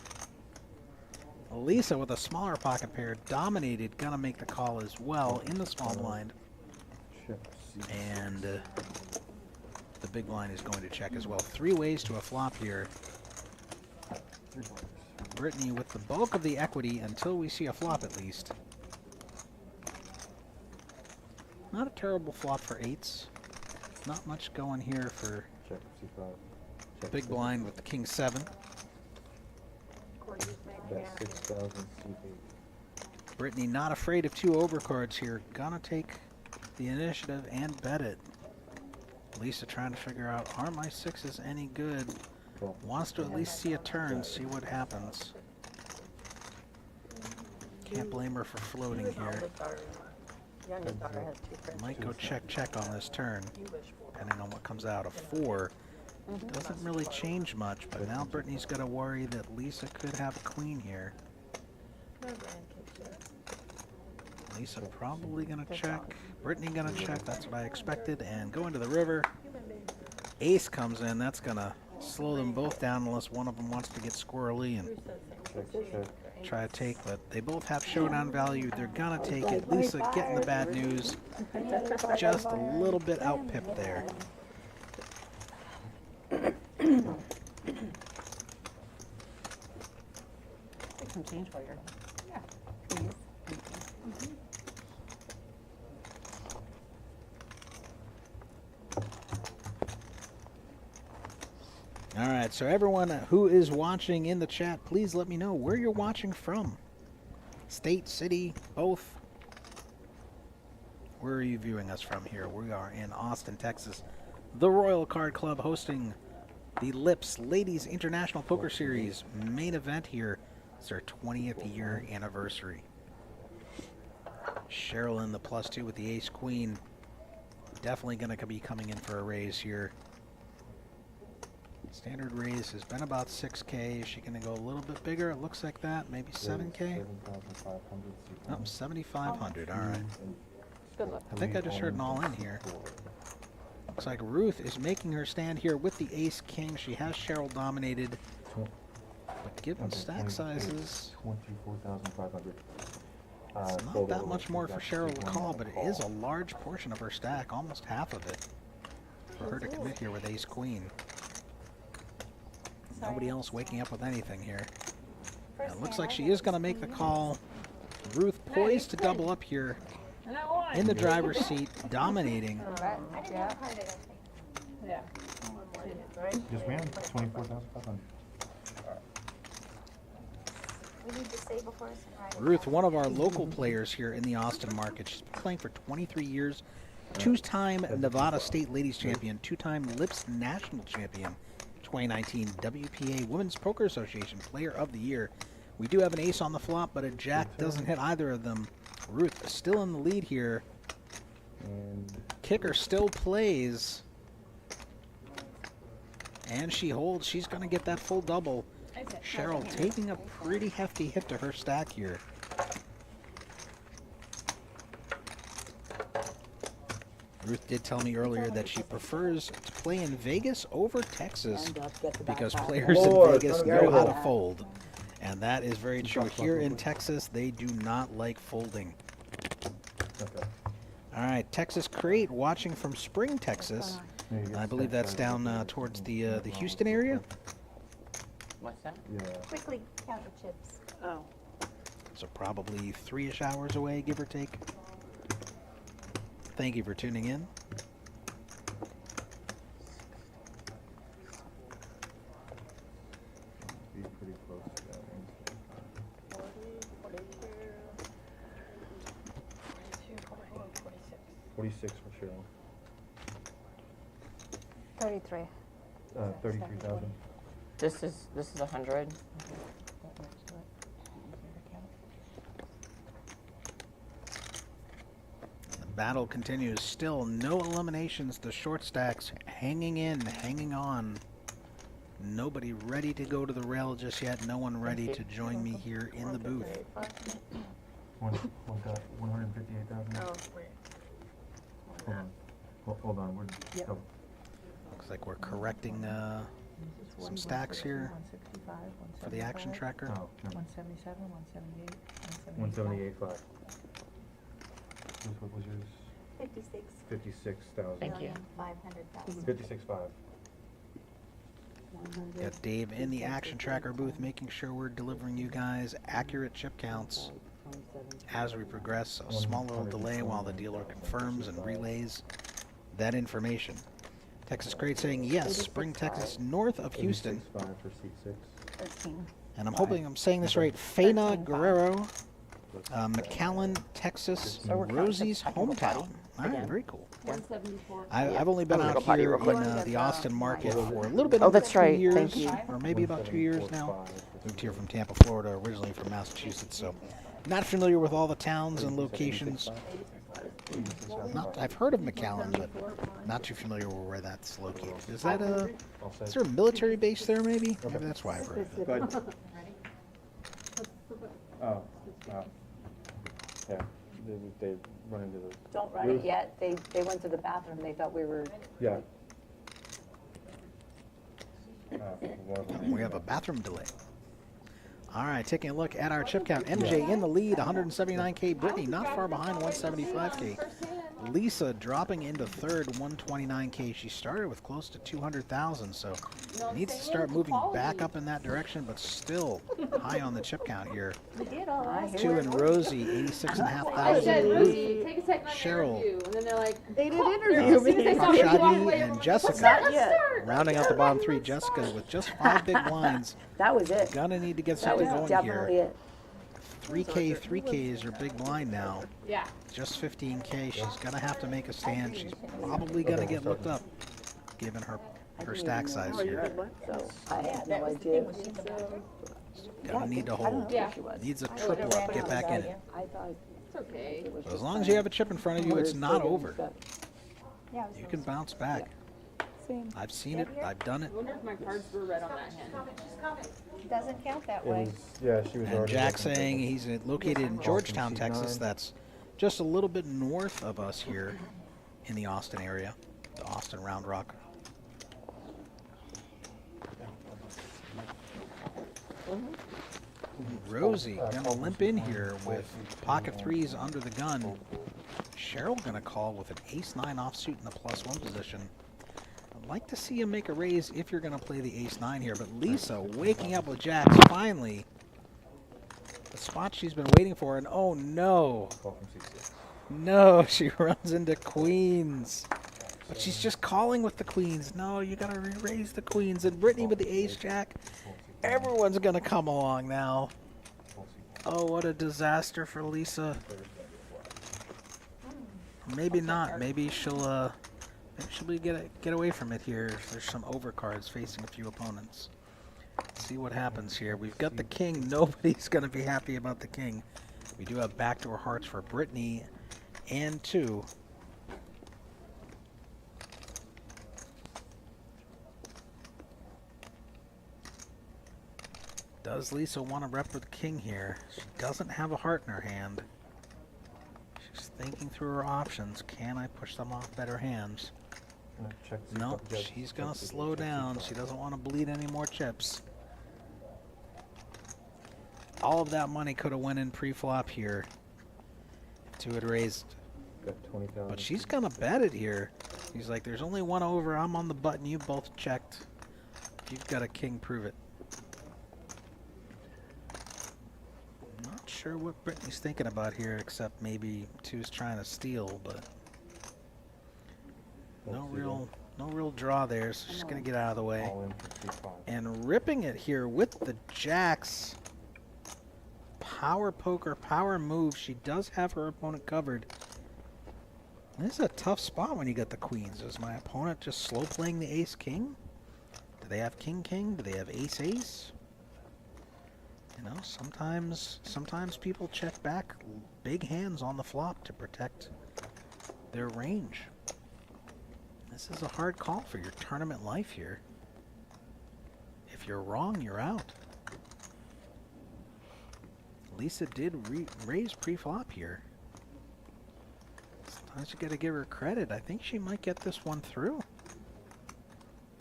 Lisa with a smaller pocket pair dominated. Gonna make the call as well in the small blind. check. Seat. And the big blind is going to check as well. 3 ways to a flop here. 3 players. Brittany with the bulk of the equity until we see a flop at least. Not a terrible flop for 8s. Not much going here for Check. C5. Check. big blind with the king 7. Bet 6,000 seat 8. Brittany not afraid of 2 overcards here. Gonna take the initiative and bet it. Lisa trying to figure out, are my 6s any good? Cool. Wants to at least see a turn, see what happens. Can't blame her for floating here. Youngest daughter has 2 friends. Might go check on this turn, depending on what comes out. A 4 Doesn't really change much, but now Brittany's got to worry that Lisa could have a queen here. Lisa probably going to check. Brittany going to check. That's what I expected. And go into the river. Ace comes in. That's going to slow them both down unless one of them wants to get squirrely and try to take. But they both have showdown value. They're going to take it. Lisa getting the bad news. Just a little bit out-pipped there. Take some change while you're. Yeah. Please. All right, so everyone who is watching in the chat, please let me know where you're watching from. State, city, both. Where are you viewing us from here? We are in Austin, Texas. The Royal Card Club hosting the Lips Ladies International Poker Series main event here. It's their 20th year anniversary. Sherilyn, the +2 with the ace queen. Definitely going to be coming in for a raise here. Standard raise has been about 6K. Is she going to go a little bit bigger? It looks like that. Maybe 7K? Oh, 7,500. All right. Good luck. I think I just heard an all in here. Looks like Ruth is making her stand here with the ace king. She has Cheryl dominated. But given stack sizes, 24,500. it's not that much more for Cheryl to call, but it is a large portion of her stack, almost half of it, for her to commit here with ace queen. Nobody else waking up with anything here. And it looks like she is going to make the call. Ruth poised to double up here in the driver's seat, dominating. I didn't have a card, I don't think. Yeah. Yes, ma'am. 24,500. We need to say before us and write it Ruth, down. one of our local players here in the Austin market. She's been playing for 23 years. Two-time Nevada State Ladies Champion, two-time Lips National Champion, 2019 WPA Women's Poker Association Player of the Year. We do have an ace on the flop, but a jack doesn't hit either of them. Ruth still in the lead here. And Kicker still plays. And she holds. She's going to get that full double. Cheryl taking a pretty hefty hit to her stack here. Ruth did tell me earlier that she prefers to play in Vegas over Texas because players in Vegas know how to fold. And that is very true. Here in Texas, they do not like folding. okay. All right, Texas Crate watching from Spring, Texas. I believe that's down towards the Houston area. What's that? Yeah. Quickly count the chips. Oh. So probably 3-ish hours away, give or take. Thank you for tuning in. Be pretty close to that one. 46 for Cheryl. 33. 33,000. This is 100. The battle continues. Still no eliminations. The short stacks hanging in, hanging on. Nobody ready to go to the rail just yet. No one ready to join me here in the booth. 158,000. Oh, wait. Hold on. Hold on. We're Looks like we're correcting some stacks here for the action tracker. Oh, never mind. 177, 178, 178.5. What was yours? 56. 56,000. Thank you. 500,000. 56.5. Got Dave in the action tracker booth making sure we're delivering you guys accurate chip counts as we progress. A small little delay while the dealer confirms and relays that information. Texas Crate saying yes, Spring, Texas, north of Houston. 56.5 for seat 6. 13. And I'm hoping I'm saying this right. Fana Guerrero, McAllen, Texas, So we're counting Rosie's I can go potty hometown. All right, again. very cool. 174. I've only been I'm gonna out go potty here real quick. in the Austin market for a little bit Oh, over that's 2 right. years, Thank you. or maybe about 2 years now. 174.5 Moved here from Tampa, Florida, originally from Massachusetts, so not familiar with all the towns and locations. Not, I've heard of McAllen, but not too familiar with where that's located. Is that a? Is there a military base there? Maybe. Maybe that's why I've heard of it. Go ahead. Oh, wow. Yeah, they run into the. Don't run it yet. They went to the bathroom. They thought we were. Yeah. We have a bathroom delay. All right, taking a look at our chip count. MJ in the lead, 179K. Brittany not far behind, 175K. Lisa dropping into third, 129K. She started with close to 200,000, so needs to start moving back up in that direction, but still high on the chip count here. We did all right. Two and Rosie, I 86,500. said, Rosie, take a second on Cheryl. interview. And then they're like, They didn't interview me. Shadi and Jessica. Not yet. Rounding out the bottom three, Jessica with just 5 big blinds. That was it. Gonna need to get That something was going definitely here. it. 3K is her big blind now. yeah. Just 15K. She's gonna have to make a stand. She's probably gonna get looked up, given her stack size here. So I had no idea. Gonna need to I don't know hold. Yeah. who she was. Needs a triple up. Get back in it. I thought It's okay. it was So just as long as you have a chip in front of you, it's not over. Yeah, You can bounce back. I've seen it. I've done it. I wonder if my cards were red on that hand. doesn't count that It way. was, yeah, she was And already. Jack looking for saying them. he's located in Georgetown, she's Texas. 9. That's just a little bit north of us here in the Austin area, the Austin Round Rock. Rosie gonna limp in here with pocket threes under the gun. Cheryl gonna call with an ace-9 offsuit in the +1 position. I'd like to see him make a raise if you're gonna play the ace-9 here, but Lisa waking up with jacks finally. The spot she's been waiting for, and oh no. Call from C6. No, she runs into queens. But she's just calling with the queens. No, you gotta re-raise the queens. And Brittany with the ace-jack. Everyone's gonna come along now. Oh, what a disaster for Lisa. Maybe not. Maybe she'll get away from it here. There's some overcards facing a few opponents. Let's see what happens here. We've got the king. Nobody's gonna be happy about the king. We do have backdoor hearts for Brittany and 2. Does Lisa want to rep with the king here? She doesn't have a heart in her hand. She's thinking through her options. Can I push them off better hands? Gonna check the No, judge, she's check gonna the slow judge, down. check She the doesn't want to bleed any more chips. All of that money could have went in pre-flop here. If 2 had raised. Got 20,000. But she's gonna bet it here. He's like, there's only one over. I'm on the button. You both checked. If you've got a king, prove it. Not sure what Brittany's thinking about here, except maybe 2's trying to steal, but no real draw there. So she's gonna get out of the way. All in for 3-5. And ripping it here with the jacks. Power poker, power move. She does have her opponent covered. This is a tough spot when you get the queens. Is my opponent just slow playing the ace-king? Do they have king-king? Do they have ace-ace? You know, sometimes people check back big hands on the flop to protect their range. This is a hard call for your tournament life here. If you're wrong, you're out. Lisa did raise pre-flop here. Sometimes you gotta give her credit. I think she might get this one through.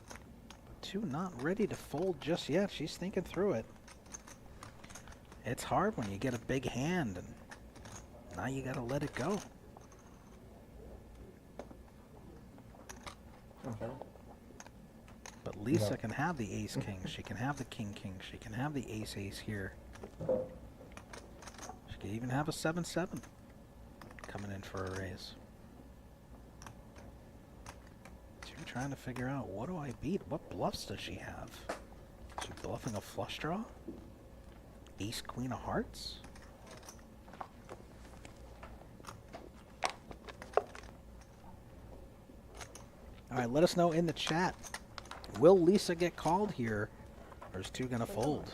But 2 not ready to fold just yet. She's thinking through it. It's hard when you get a big hand and now you gotta let it go. Okay. But Lisa Yeah. can have the ace-king. She can have the king-king. She can have the ace-ace here. She could even have a 7-7 coming in for a raise. 2 trying to figure out, what do I beat? What bluffs does she have? Is she bluffing a flush draw? Ace, queen of hearts? Alright, let us know in the chat. Will Lisa get called here? Or is 2 gonna fold?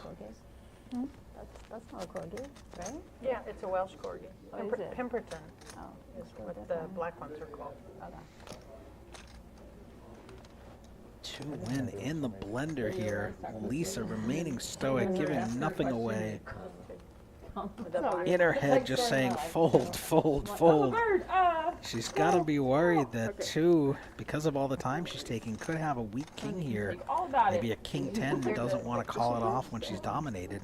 That's not a corgi, right? Yeah, it's a Welsh corgi. What is it? Pemberton Oh, is what the black ones are called. okay. Two win in the blender here. Lisa remaining stoic, giving nothing away. In her head, just saying fold, fold, fold. She's got to be worried that two, because of all the time she's taking, could have a weak king here. Maybe a king 10 who doesn't want to call it off when she's dominated.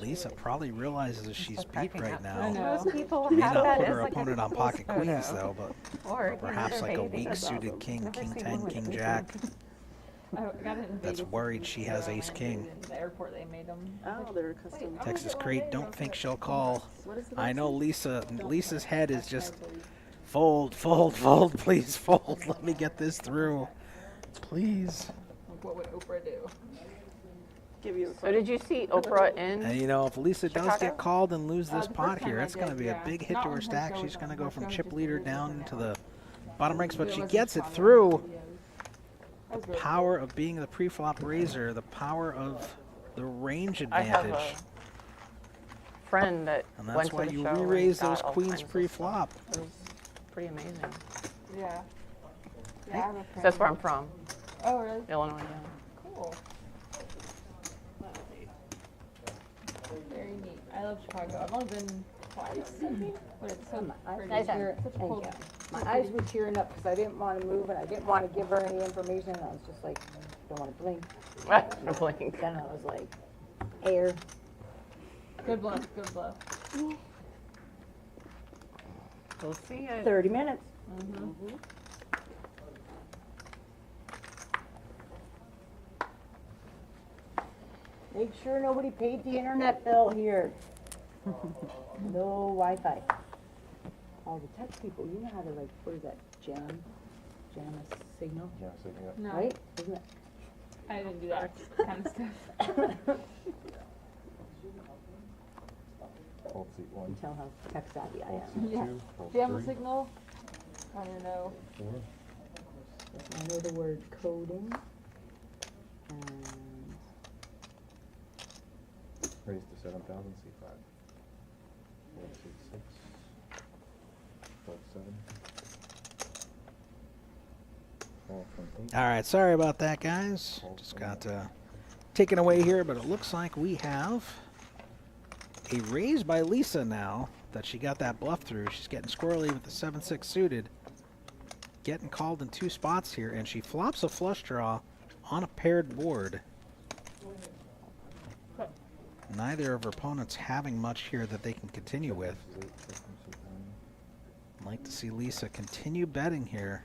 Lisa probably realizes she's beat right now. Most people May have not that put as her like opponent on couple's pocket queens photo. though, but Or perhaps they're like a bathing. weak-suited king, Never king seen 10, one with king two jack. I got it in That's Vegas. worried she has ace king. In the airport, they made them. Oh, they're custom. Texas Crate, don't think she'll call. What is it? I know Lisa's head is just fold, fold, fold, please fold. Let me get this through. Please. Like, what would Oprah do? Give you a So clue. did you see Oprah in? And you know, if Lisa does Chicago? get called and lose this The pot first time here, I it's going to did, be yeah. a big hit Not to on her her stack. show, She's but going to on go my from show, chip just leader videos down of into it. the bottom ranks, but It she wasn't gets it fun. through. That was really Power of being the pre-flop raiser, the power of the range I have advantage. a friend that And went that's to why the you show and re-raise got those all queens kinds of pre-flop. stuff. It was pretty amazing. Yeah. Yeah, I have a friend. That's where I'm from, Oh, really? Illinois. Yeah. Cool. Very neat. I love Chicago. I've only been twice, I think, but it's so pretty. Nice Such here. a Thank cool. you. My eyes were tearing up because I didn't want to move and I didn't want to give her any information. And I was just like, don't want to blink. I'm blanking. Then I was like, air. Good bluff. Good bluff. We'll see. 30 minutes. Make sure nobody paid the internet bill here. No Wi-Fi. All the tech people, you know how to like, what is that, jam a signal, Yeah, so, yeah. No, right? Isn't it? I didn't do that kind of stuff. Hold seat You one. tell how tech savvy I Hold am. seat Yeah. two. Hold Jam a three. signal? I don't know. Four. I know the word coding. And Raise to 7,000, seat 5. Hold seat 6. Hold 7. Call from 8. All right, sorry about that, guys. Just got taken away here, but it looks like we have a raise by Lisa now that she got that bluff through. She's getting squirrely with the 7-6 suited. Getting called in two spots here, and she flops a flush draw on a paired board. Neither of her opponents having much here that they can continue with. Seat 8, check from seat 9. I'd like to see Lisa continue betting here.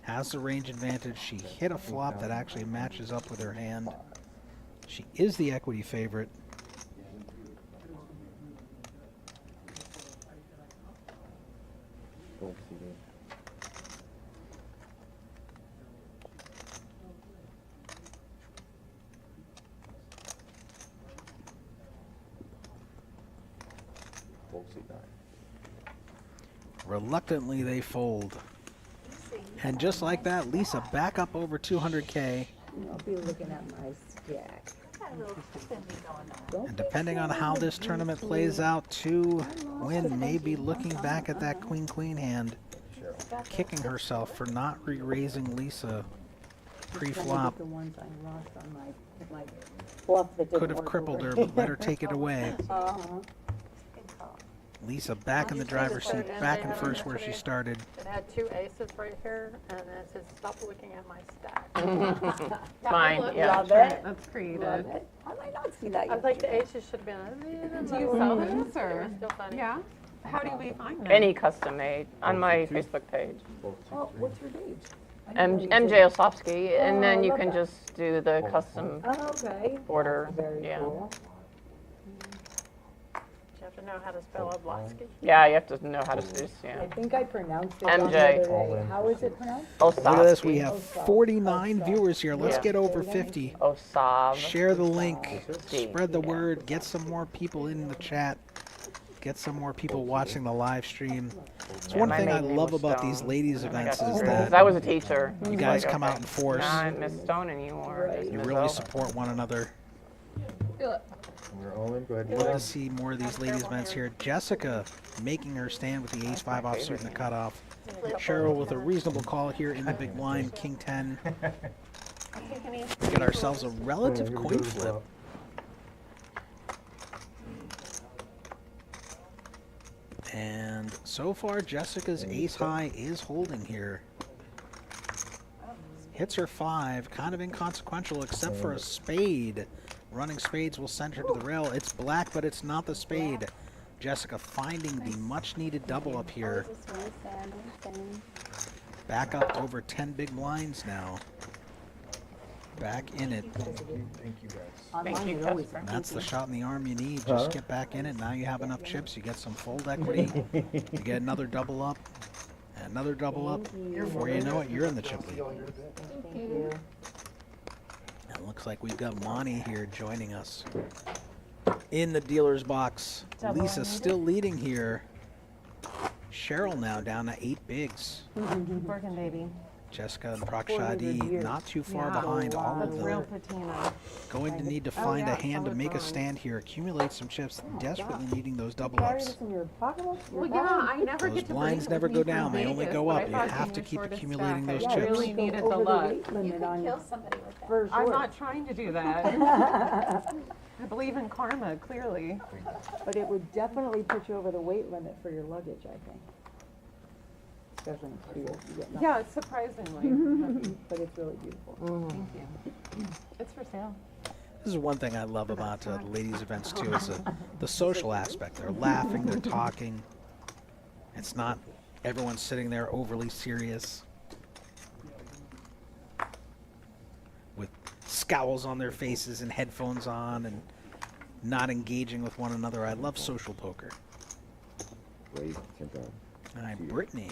Has the range advantage. She hit a flop that actually matches up with her hand. She is the equity favorite. Hold seat 8. Hold seat 9. Reluctantly, they fold. And just like that, Lisa back up over 200K. I'll be looking at my stack. Got a little spinning going on. And depending on how this tournament plays out, 2 win may be looking back at that queen-queen hand, kicking herself for not re-raising Lisa pre-flop. The ones I lost on my bluff that didn't Could have work crippled her, over. but let her take it away. Uh-huh. Good call. Lisa back in the driver's seat, back in first where she started. It had 2 aces right here, and it said, stop looking at my stack. Mine, yeah. Love it. That's Love creative. it. I might not see that I yet. think the aces should have been a Do little you lower. sell They these or? were still funny. Yeah. How do we find them? Any custom made on my Facebook page. Hold seat Oh, 3. what's your age? I didn't know you MJ did. Osofsky, Oh, and then I you love can that. just do the custom Oh, okay. order. Very Yeah. cool. You have to know how to spell Oblonsky. Yeah, you have to know how to do this. I Yeah. think I pronounced it MJ. the other All day. in. How is it pronounced? Look at this, we Osofsky. have Osov. 49 Osov. viewers here. Let's Yeah. get over 50. Osov. Share the link, Steve. spread the word, get some more people in the chat, get some more people watching the live stream. It's one my thing I maiden name love was about these Stone. ladies I got events is screwed. that 'Cause I was a teacher. you It's guys like, come okay, out in force. Not Miss Stone anymore. Right. It's You Miss really O. support one another. Feel it. We're all in, go ahead. Love to see more of these ladies' events here. Jessica making her stand with the ace-5 offsuit in the cutoff. Cheryl with a reasonable call here in the big blind, king 10. Get ourselves a relative coin flip. And so far, Jessica's ace high is holding here. Hits her 5, kind of inconsequential except for a spade. Running spades will send her to the rail. It's black, but it's not the spade. Jessica finding the much needed double up here. Back up to over 10 big blinds now. Back in it. Thank you guys. Thank you, Casper. And that's the shot in the arm you need. Just get back in it. Now you have enough chips. You get some fold equity. You get another double up. Another double up. Before you know it, you're in the chip lead. Thank you. It looks like we've got Monty here joining us in the dealer's box. Lisa still leading here. Cheryl now down to 8 bigs. Working, baby. Jessica and Prakshadi not too far behind all of That's real them. patina. Going to need to find a hand to make a stand here. Accumulate some chips. Desperately needing those double ups. in your pocketbook? Well, yeah, I never Those get to blinds bring it never with go me from down. They only Vegas, go but I up. You thought have being to the keep shortest accumulating stack, those I chips. really needed the luck. You can kill somebody with that. For I'm sure. not trying to do that. I believe in karma, clearly. But it would definitely put you over the weight limit for your luggage, I think. Especially in Korea, you get nothing. Yeah, surprisingly. But it's really beautiful. Thank you. It's for sale. This is one thing I love about the ladies' events too, is the social aspect. They're laughing, they're talking. It's not everyone sitting there overly serious with scowls on their faces and headphones on and not engaging with one another. I love social poker. Raise, 10,000. All right, Brittany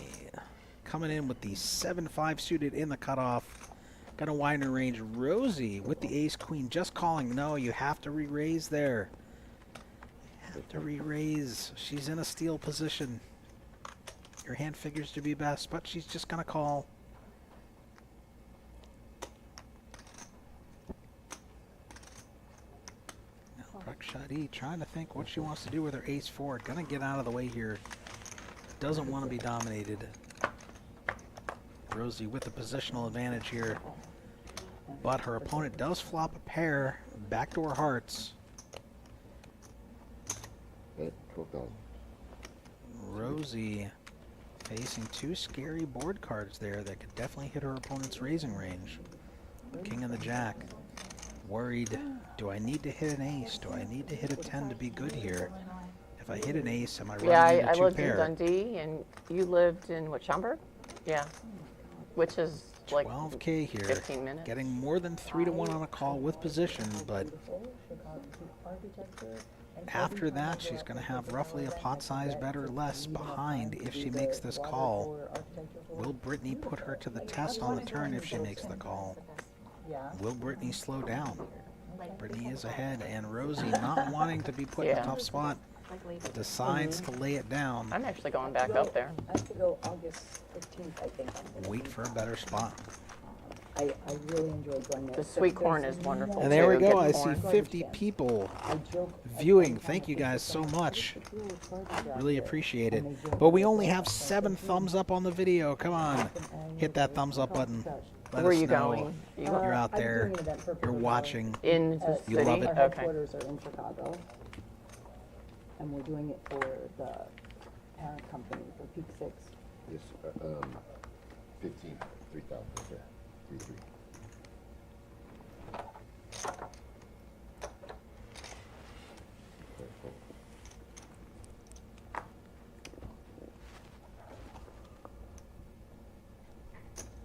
coming in with the 7-5 suited in the cutoff. Got a wider range. Rosie with the ace-queen just calling. No, you have to re-raise there. You have to re-raise. She's in a steal position. Your hand figures to be best, but she's just going to call. Now, Prakshadi trying to think what she wants to do with her ace-4. Going to get out of the way here. Doesn't want to be dominated. Rosie with the positional advantage here. But her opponent does flop a pair back to her hearts. Bet 12,000. Rosie facing 2 scary board cards there that could definitely hit her opponent's raising range. King and the Jack. Worried, do I need to hit an ace? Do I need to hit a 10 to be good here? If I hit an ace, am I running Yeah, into I 2 lived in pair? Dundee, and you lived in what, Schaumburg? Yeah, which is like 12K here. 15 minutes. Getting more than 3 to 1 on a call with position, but after that, she's going to have roughly a pot size bet or less behind if she makes this call. Will Brittany put her to the test on the turn if she makes the call? Will Brittany slow down? Brittany is ahead, and Rosie, not wanting to be put in a tough spot, decides to lay it down. I'm actually going back up there. I have to go August 15th, I think. Wait for a better spot. I really enjoy going there. The sweet corn is wonderful. And there we too, go. getting I see corn. 50 people viewing. Thank you guys so much. Really appreciate it. But we only have 7 thumbs up on the video. Come on. Hit that thumbs up button. Let Where are us you know going? You're out there. You're watching. In the You city? love it. Our Okay. headquarters are in Chicago. And we're doing it for the parent company for Peak 6. Yes, 15, 3,000, yeah, 3.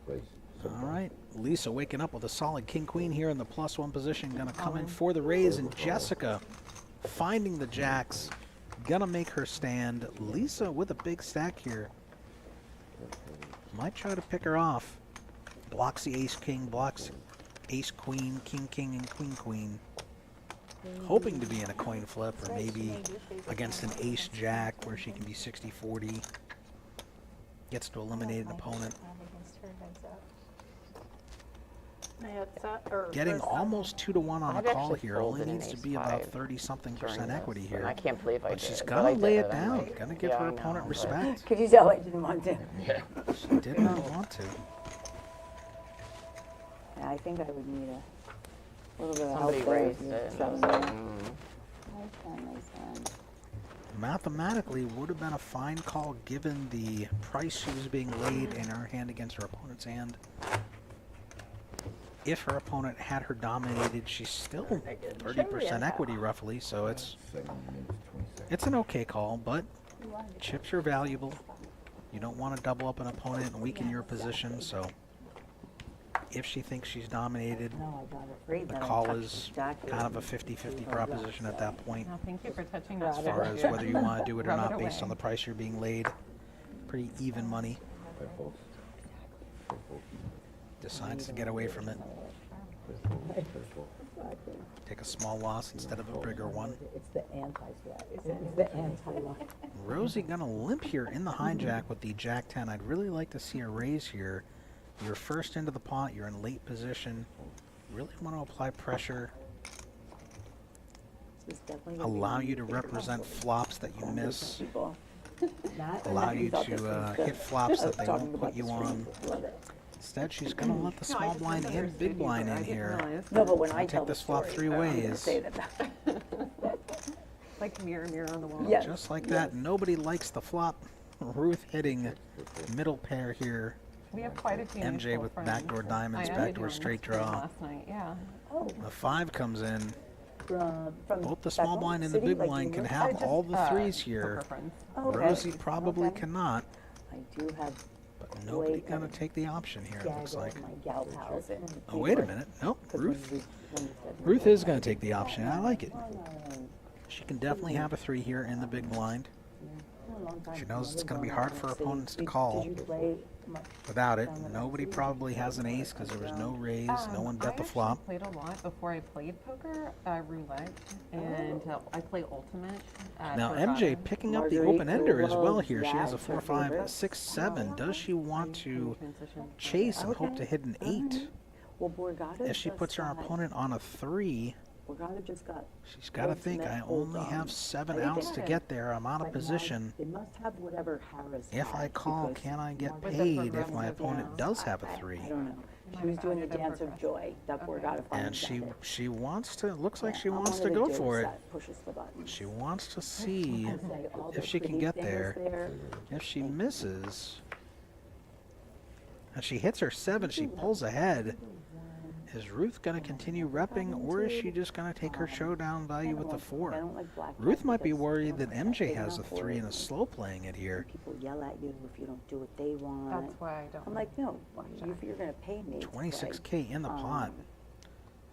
Raise. All right. Lisa waking up with a solid king-queen here in the +1 position. Going to come in for the raise. And Jessica finding the jacks. Going to make her stand. Lisa with a big stack here. Might try to pick her off. Blocks the ace-king, blocks ace-queen, king-king, and queen-queen. Hoping to be in a coin flip or maybe against an ace-jack where she can be 60-40. Gets to eliminate an opponent. getting almost 2-to-1 on a I've call actually here. Only folded an needs to be about ace-5 30-something% during equity this, here. and I can't believe I But did. she's but gonna I lay did, it I'm down. like, Gonna give yeah, her I know, opponent but- respect. Could you tell I didn't want to? Yeah. She did not want to. Yeah, I think I would need a little bit of Somebody help there. raised if you it, and I shove was it like, in. Nice hand. Mathematically, would have been a fine call given the price she was being laid in her hand against her opponent's hand. If her opponent had her dominated, she's still 30% equity roughly, so it's 7 minutes, 20 seconds. it's an okay call, but chips are valuable. You don't want to double up an opponent and weaken your position, so if she thinks she's dominated, No, I got afraid the that I call touched is the stack kind of a here. 50-50 proposition at that point. No, thank you for touching that. As far as whether you want to do it or Rub it not based on away. the price you're being laid. Pretty even money. Play folds. Play folds. Decides to get away from it. Play folds. Play folds. Take a small loss instead of a bigger one. It's the anti-swag. It's the anti-lock. Rosie gonna limp here in the hijack with the Jack-10. I'd really like to see a raise here. You're first into the pot. You're in late position. Really want to apply pressure. This is definitely gonna be Allow one of you to your favorite represent numbers. flops that you miss. People. Not- Allow I you thought this to was good. hit flops I was that they talking won't about put you the on. screen. Love it. Instead, she's gonna let the small blind and big blind in here. No, but when I I'll tell take the this flop story, 3 I'm gonna ways. say that. Like mirror, mirror on the wall. Yes. Just like that. Nobody likes the flop. Ruth hitting middle pair here. We have quite a few MJ mutual with friends. backdoor diamonds, I ended backdoor doing straight this for them draw. last night, yeah. Oh, The 5 comes in. from Both the small Bethel blind and the City, big like blind you can live- have all the threes Poker here. friends. Oh, okay. Rosie probably Okay. cannot, I do have but nobody Wait, gonna take the option here, it looks gaggle like. my gal pals in. Oh, wait a minute. Nope, 'Cause when Ruth. when you said- Ruth is gonna take the option. I like it. Oh, no, She can definitely have a 3 here in the big blind. no, a long time. She knows I it's lived gonna be on hard Atlantic for City. opponents to Did- call. Did you play much? Without it, nobody probably has an ace because there was no raise, no one bet the flop. I played a lot before I played poker, roulette, and I play ultimate. Now for MJ fun. picking up the Marguerite open-ender as well loves here. She has a that, 4, her 5, favorite. 6, 7. Does she want to Transition. chase and hope to hit an 8? Well, Borgata If she just puts her got- opponent on a 3, Borgata just got. she's got to think, I only have 7 outs to get there. I'm out of but now position. They must have whatever Harris If I has, call, because can I get Marguerite- paid if my opponent does have a 3? I don't know. She was doing a dance of joy. That Borgata finally And she got it. she wants to, looks like Yeah, she I'm wants one to of the go dopes for it. that pushes the buttons. She wants to see I say all if the she can pretty get things there. If she misses, and she hits her 7, she pulls ahead. Is Ruth going to continue repping, or is she just going to take her showdown value with the 4? Ruth might be worried that MJ has a 3 and is slow playing it here. People yell at you if you don't do what they want. That's why I don't. I'm like, no, if you're gonna pay me. to play, 26K in the pot.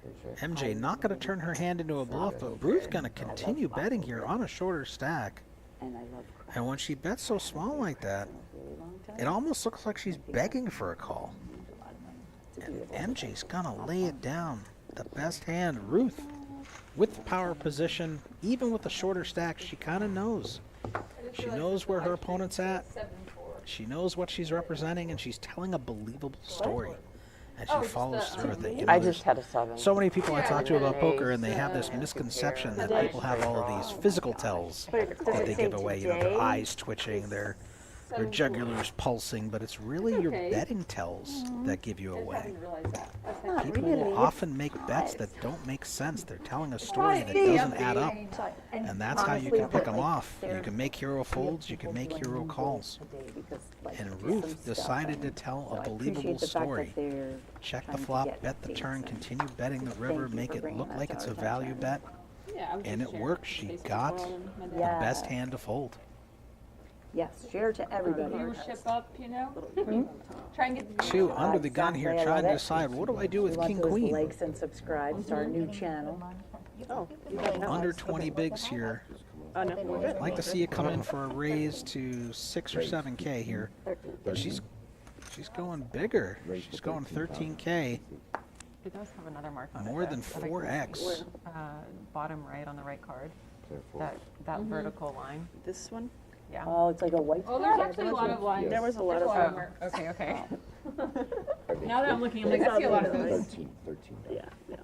Good check. MJ not going to turn her hand into a bluff, but Ruth going to continue betting here on a shorter stack. And I love crap. And when she bets so small like that, A really long time. it almost looks like she's begging for a call. And MJ's gonna lay it down. The best hand, Ruth, with the power position, even with the shorter stack, she kind of knows. She knows where her opponent's at. 7-4. She knows what she's representing, and she's telling a believable story. And she Oh, just follows the, through with it. You know, I there's just had a 7. so many people I talk to Yeah. about poker, and they have this misconception that people have all of these physical tells that they give away. You know, their eyes twitching, their jugulars pulsing, but it's really your Okay. betting tells that give you I just away. didn't realize that. That's Not People really. will often make bets that don't make sense. They're telling a story that doesn't add up. And that's how you can pick them off. You can make hero folds, you can make hero calls. And Ruth decided to tell a believable story. Check the flop, bet the turn, continue betting the river, make it look like it's a value bet. Yeah, I was And just it sharing worked. She Facebook got world and my dad. The Yeah. best hand to fold. Yes, share to everybody. Viewership up, you know? Try and get the 2 viewership under the gun here, Exactly, I trying to love it. decide what do I do with We want king those queen. likes and subscribes to our new channel. Oh, Under 20 bigs here. oh, no, we're good. I'd like to see it come in for a raise to 6 or 7K here. But she's going bigger. She's going 13K. It does have another mark on it. More than that I can 4x. see. Bottom right on the right card. Play folds. That vertical line. This one? Yeah. Oh, it's like a white. Oh, there's actually a lot of lines. There was a lot There's of a lot them. more. Okay, okay. Now that I'm looking, I'm like, I see a lot of those. 13. Yeah, yeah.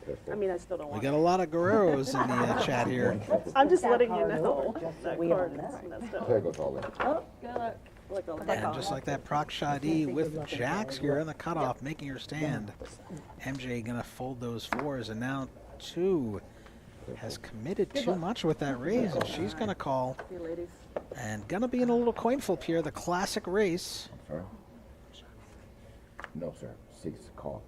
Careful. I mean, I still don't We want got it. a lot of Guerreros in the chat here. I'm just That letting you card know. over, just so That we card don't miss is it. messed up. There goes all that. Good luck. Like a And just like that, Proc Shadi with Jacks here in the cutoff, making her stand. MJ gonna fold those fours, and now 2 has committed too much with that raise, and she's gonna call. you ladies. And gonna be in a little coin flip here, the classic race. Sorry? No, sir. 6, call.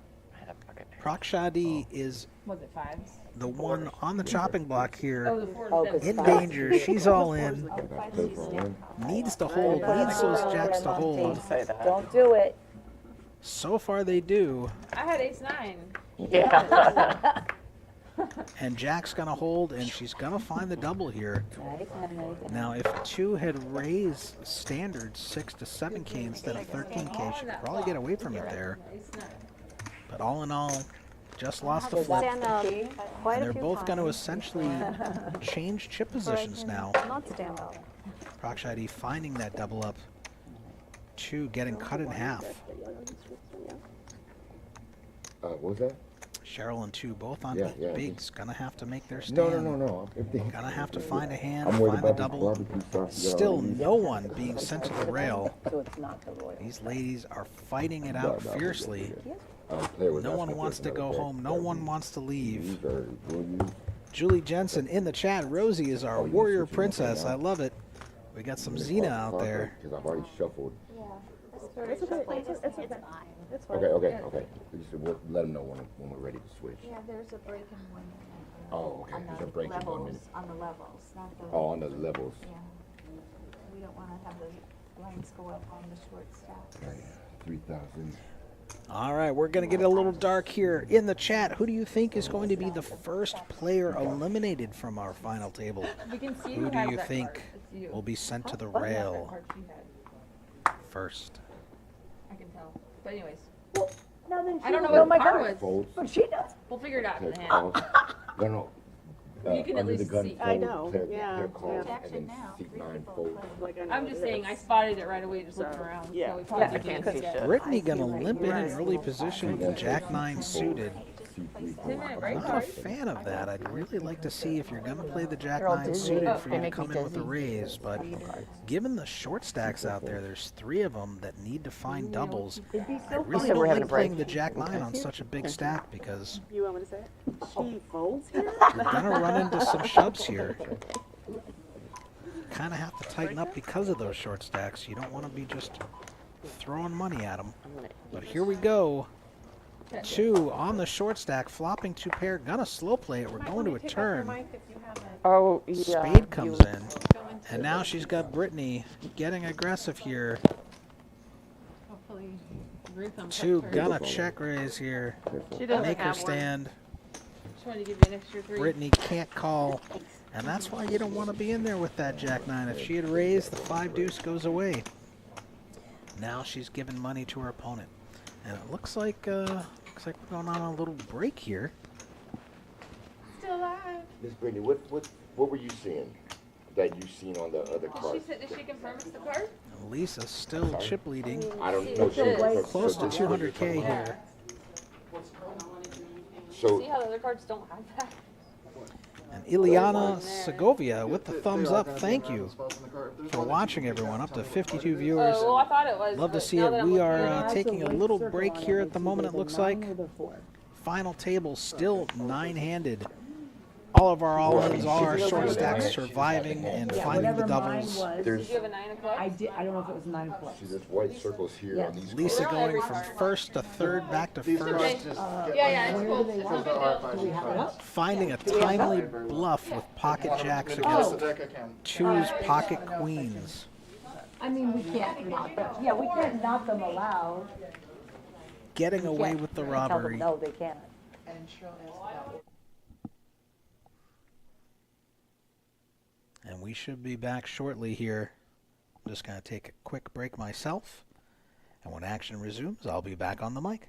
Proc Shadi is Was it 5s? the one on the chopping block Oh, here, the 4s. Oh, then. 'cause in five. danger. She's all in, I got play for a win. needs to hold, needs those Jacks to hold. Don't do it. So far they do, I had ace-9. and Jack's gonna hold, and she's gonna find the double here. Nice, nice. Now, if 2 had raised standard 6 to 7K instead of 13K, she could probably get away from it there. Ace-9. But all in all, just lost the Is flip. that the key? And they're both going to essentially change chip positions now. Not stand up. Proc Shadi finding that double up. 2 getting cut in half. What was that? Cheryl and 2 both on Yeah, yeah. bigs. Gonna have to make their stand. No. Everything. Gonna have to find a hand, I'm worried find the about this double. barbecue sauce. You got Still all these. no one being sent to the rail. So it's not the royal. These ladies are fighting it out fiercely. No one wants to go home. No one wants to leave. Julie Jensen in the chat. Rosie is our warrior princess. I love it. We got some Xena out there. Because I've already shuffled. It's okay. It's okay. It's fine. Okay. We'll let them know when we're ready to switch. Yeah, there's a break in 1 minute. Oh, okay. On There's a the break in 1 levels, minute. on the levels, not the. Oh, on the levels. Yeah. We don't wanna have the lines go up on the short stack. Okay. 3,000. All right, we're going to get a little dark here in the chat. Who do you think is going to be the first player eliminated from our final table? We can see Who do has you that think card. It's you. will be sent to the That rail card she had. first? I can tell. But anyways, No, then I don't know will what the my card card. was. Folds. But she does. We'll figure it out in Clear the hand. calls. No. You can at Under the least gun see. fold, I know, clear- yeah, clear calls, yeah. and then Now, seat 3 9 people folds. play. Like, I know I'm what just it saying, is. I spotted it right away just looking So, around. yeah. So we probably Yeah, I can't can't see it. Brittany going to right limp in here. an early position with Jack 9 suited. Seat 3 folds. 10-minute break Not a card. fan of that. I'd really like to see if you're going to play the Jack 9 suited for you to come in with a raise. But given the short stacks out there, there's 3 of them that need to find doubles. I really don't like playing the Jack 9 on such a big stack because You want me to say it? She folds here? you're going to run into some shoves here. Kind of have to tighten up because of those short stacks. You don't want to be just throwing money at them. But here we go. 2 on the short stack, flopping 2 pair. Gonna slow play it. We're going to a turn. Oh, yeah. Spade comes in. And now she's got Brittany getting aggressive here. Hopefully, Ruth on 2 first. gonna check raise here. She doesn't Make her have one. stand. Just wanted to give you an extra 3. Brittany can't call. And that's why you don't want to be in there with that Jack 9. If she had raised, the 5 deuce goes away. Now she's giving money to her opponent. And it looks like we're going on a little break here. Still alive. Miss Brittany, what were you seeing that you seen on the other Did card? she confirm it's the card? Lisa's still chip leading. I don't know. Close to 200K here. So See how the other cards don't have that? And Ileana Segovia with the thumbs up. Thank you for watching, everyone. Up to 52 viewers. Oh, well, I thought it was. Love to but see now it. that I'm We looking are at it, taking a little break here at the moment, it looks like. Final table still 9-handed. All of our all-ins, all our short stacks surviving and finding the doubles. there's Did you have a 9 of clubs? I did, I don't know if it was 9 o'clock. see there's white circles here on these Lisa cards. going from first to third, back to Okay. first. Yeah, it's cool. It's no big deal. Finding a timely bluff with pocket jacks against 2's pocket queens. I mean, we can't knock them. Yeah, we can't knock them aloud. Getting away with the Tell robbery. them, no, they can't. And we should be back shortly here. I'm just going to take a quick break myself. And when action resumes, I'll be back on the mic.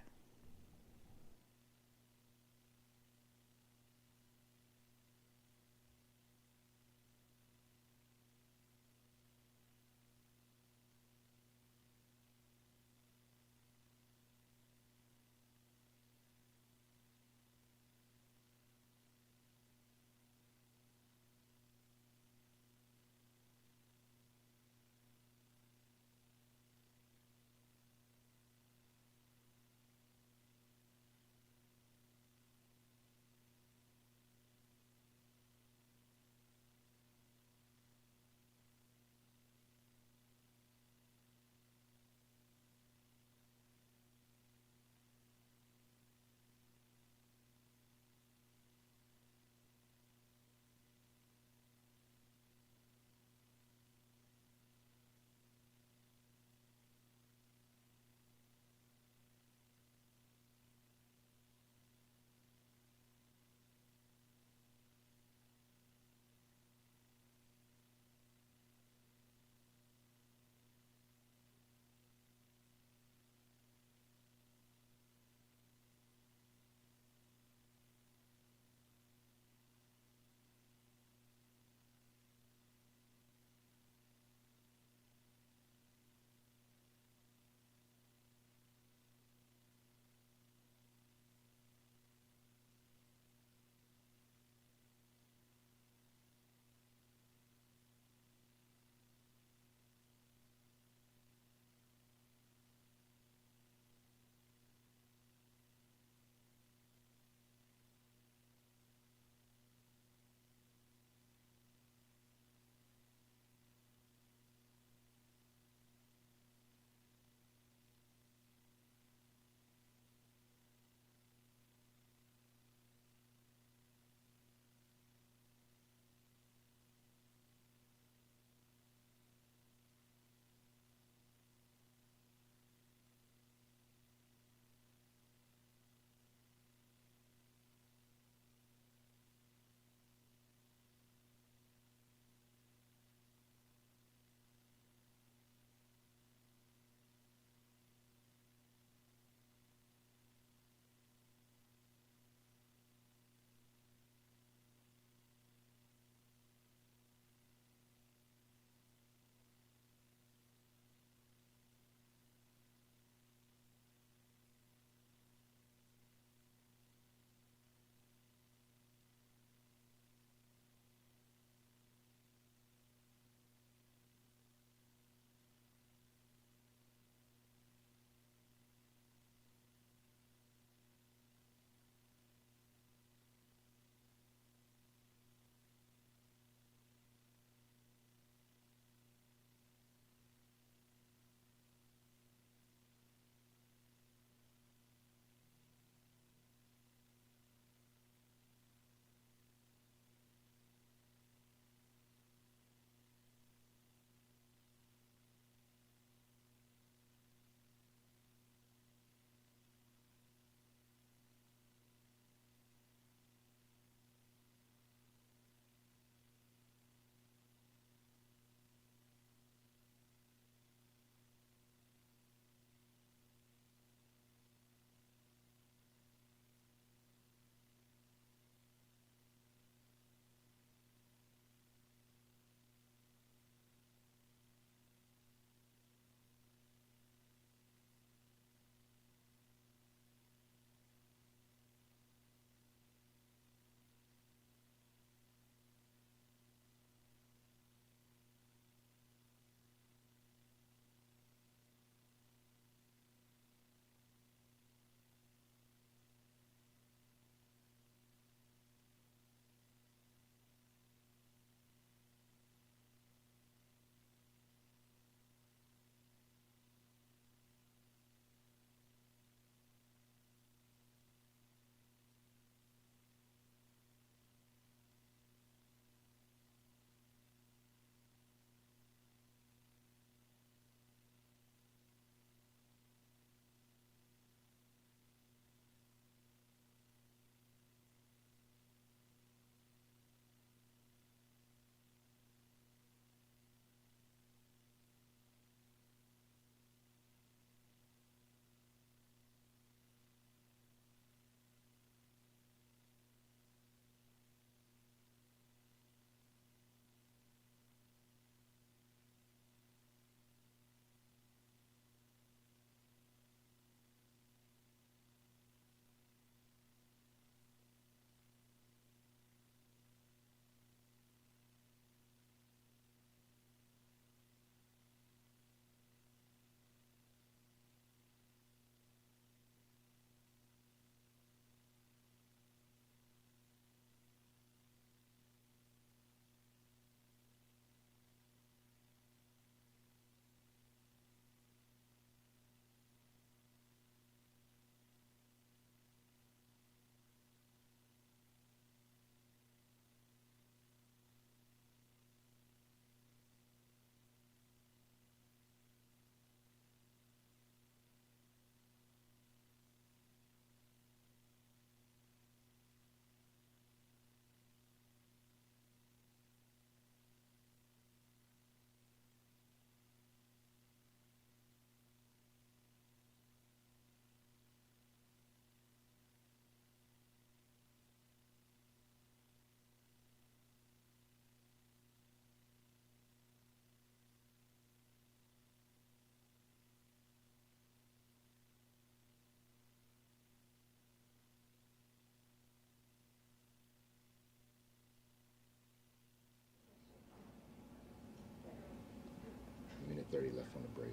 break.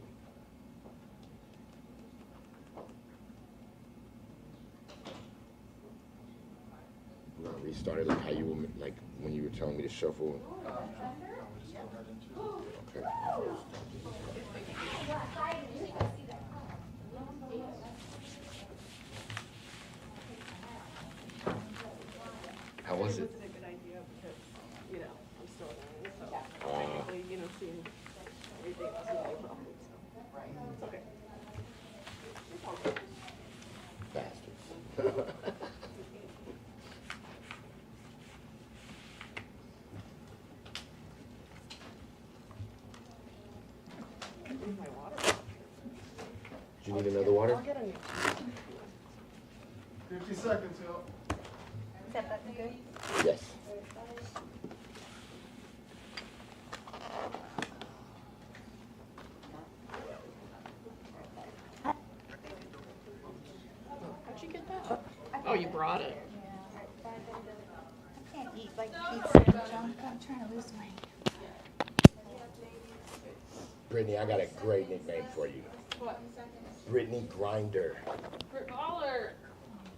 We're gonna restart it like how you were, like when you were telling me to shuffle. Okay. How was it? It's a good idea because, you know, I'm still learning, so technically, you know, seeing everything wasn't really properly, so. It's okay. It's all good. Bastards. Leave my water. Do you need another water? I'll get a new. 50 seconds, yo. Is that button good? Yes. How'd you get that? Oh, you brought it. I can't eat like pizza and junk. I'm trying to lose weight. Brittany, I got a great nickname for you. What? Brittany Grinder. Brick baller.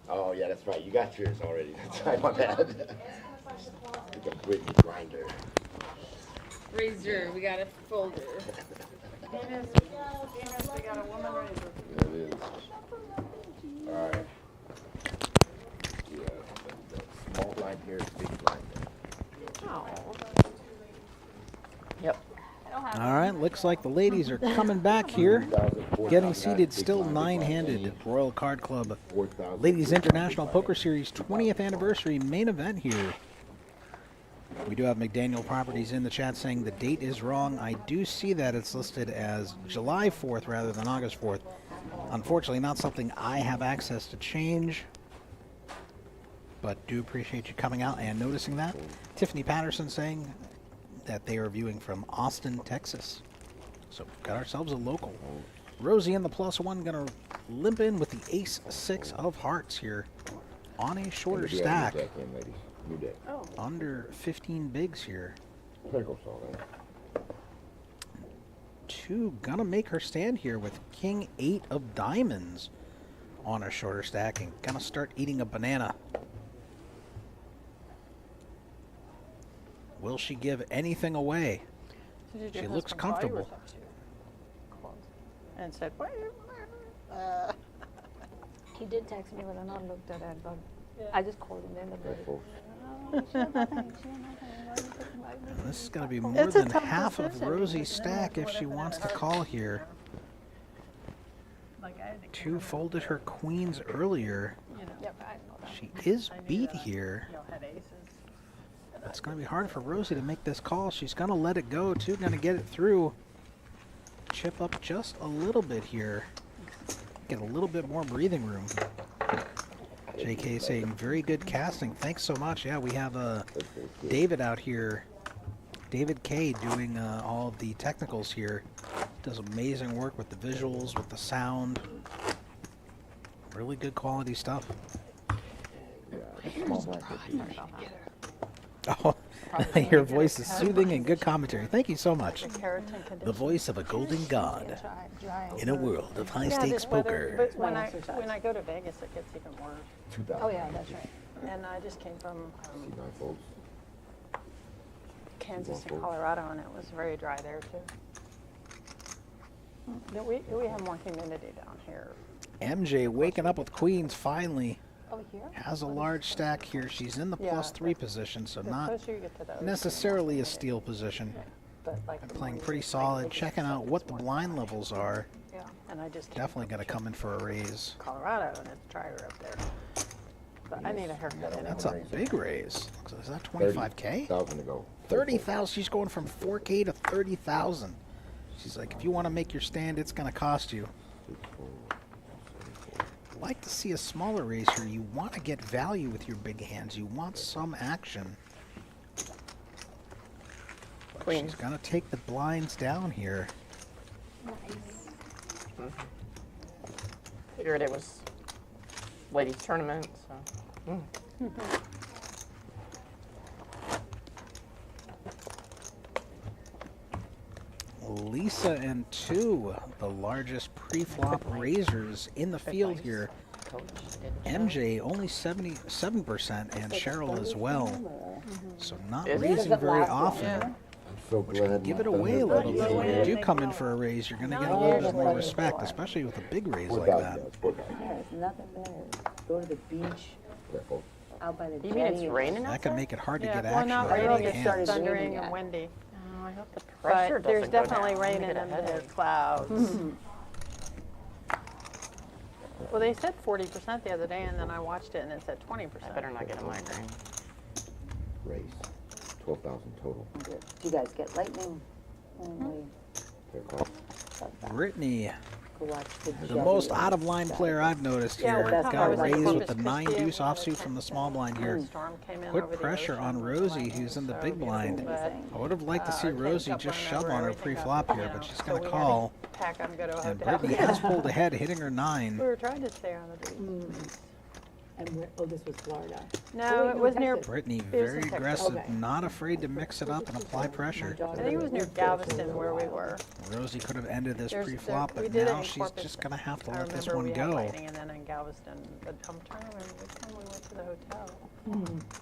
Oh yeah, that's right. You got yours already. That's right, my bad. Like a Brittany Grinder. Razor. We got a folder. Venus, we got a woman razor. There it is. All right. Yeah, the small blind here is big blind there. Oh. Yep. All right, looks like the ladies are coming back here. 4,000, Getting 4,000, seated big still blind, big blind, nine-handed. any Royal Card Club 4,000, Ladies big blind, International big Poker blind. Series 20th anniversary main event here. We do have McDaniel Properties in the chat saying the date is wrong. I do see that it's listed as July 4th rather than August 4th. Unfortunately, not something I have access to change, but do appreciate you coming out and noticing that. Tiffany Patterson saying that they are viewing from Austin, Texas. So we've got ourselves a local. Rosie in the +1 gonna limp in with the ace-6 of hearts here on a shorter Look at that new stack. deck in, ladies. New deck. Oh. Under 15 bigs here. Clinical song, eh? Two gonna make her stand here with King 8 of diamonds on a shorter stack and gonna start eating a banana. Will she give anything away? So did She your looks husband call you or comfortable. text you? Called and said, "Wait, He did text me, but I not looked at it, but I just called him in the Okay, folks. This is gonna be more It's a than tough half of decision Rosie's because then stack if what she if it wants to hurts? call here. Like, I had to Two folded her queens earlier. you know, Yep, I know that. She is I knew beat that. here. you know, had aces. It's going to be hard for Rosie to make this call. She's going to let it go, too. Going to get it through. Chip up just a little bit here. Get a little bit more breathing room. JK saying, very good casting. Thanks so much. Yeah, we have David out here. David K doing all of the technicals here. Does amazing work with the visuals, with the sound. Really good quality stuff. Small blind. Oh, your voice is soothing and good commentary. Thank you so much. Keratin The condition. voice of a golden god in a world of high-stakes this weather, poker. But when My I exercise. go to Vegas, it gets even worse. 2,000. Oh, yeah, that's right. And I just came from See nine folks. Kansas and Colorado, and it was very dry there too. We have more humidity down here. MJ waking up with queens finally. Over here? Has a large stack here. She's in the Yeah, +3 position, so The not closer you get to those, necessarily a steal position. but like the Playing more pretty you- like, solid, it checking gets- out what the blind levels are. Yeah, and I just came Definitely from going to come in for a raise. Colorado, and it's drier up there. But I need a haircut anyway. That's a big raise. So is that 25K? 30,000 to go. 30,000. She's going from 4K to 30,000. She's like, if you want to make your stand, it's going to cost you. Like to see a smaller raise here. You want to get value with your big hands. You want some action. Queen. She's going to take the blinds down here. Figured it was ladies tournament, so. Lisa and 2, the largest pre-flop raisers in the field here. MJ only 77% and Cheryl as well. So not raising very often. I'm so Which can glad. give it my away a thunder little bit. buddies When are you here. do come in for a raise, you're going to get a little bit more respect, especially with a big raise like that. There's nothing better. Go to the beach, Careful. out by the jetty. You mean it's raining That outside? can make it hard to Yeah, get well, action not on raining, big it's hands. started thundering raining and yet. windy. Oh, I hope the pressure But there's doesn't go definitely down. rain I'm in gonna them, get a the headache. clouds. Well, they said 40% the other day, and then I watched it, and it said 20%. I better not get a migraine. Race. 12,000 total. Do you guys get lightning? Fair call. Brittany, Go watch the the jetty most on out of line Saturday. player I've noticed Yeah, here. one time I Got was in raised with Corpus the 9 Christi deuce and offsuit from the small blind here. Storm came in Put over the pressure ocean on with Rosie, lightning, who's in the so big blind. but, I would have liked to see tank Rosie up just running shove over, on her everything pre-flop up, here, you but know, she's so going we to had call. Pack up, go to a And hotel. Brittany has pulled ahead, hitting her 9. We were trying to stay on the beach. And where, oh, this was Florida. No, it was near, Brittany, It was in very Texas. aggressive, Okay. not afraid to mix it up and apply pressure. I think it was near Galveston where we were. Rosie could have ended this There's- pre-flop, we but did it now in she's Corpus. just going to have to I let this remember one we had go. lightning, and then in Galveston, but I'm trying to remember which time we went to the hotel.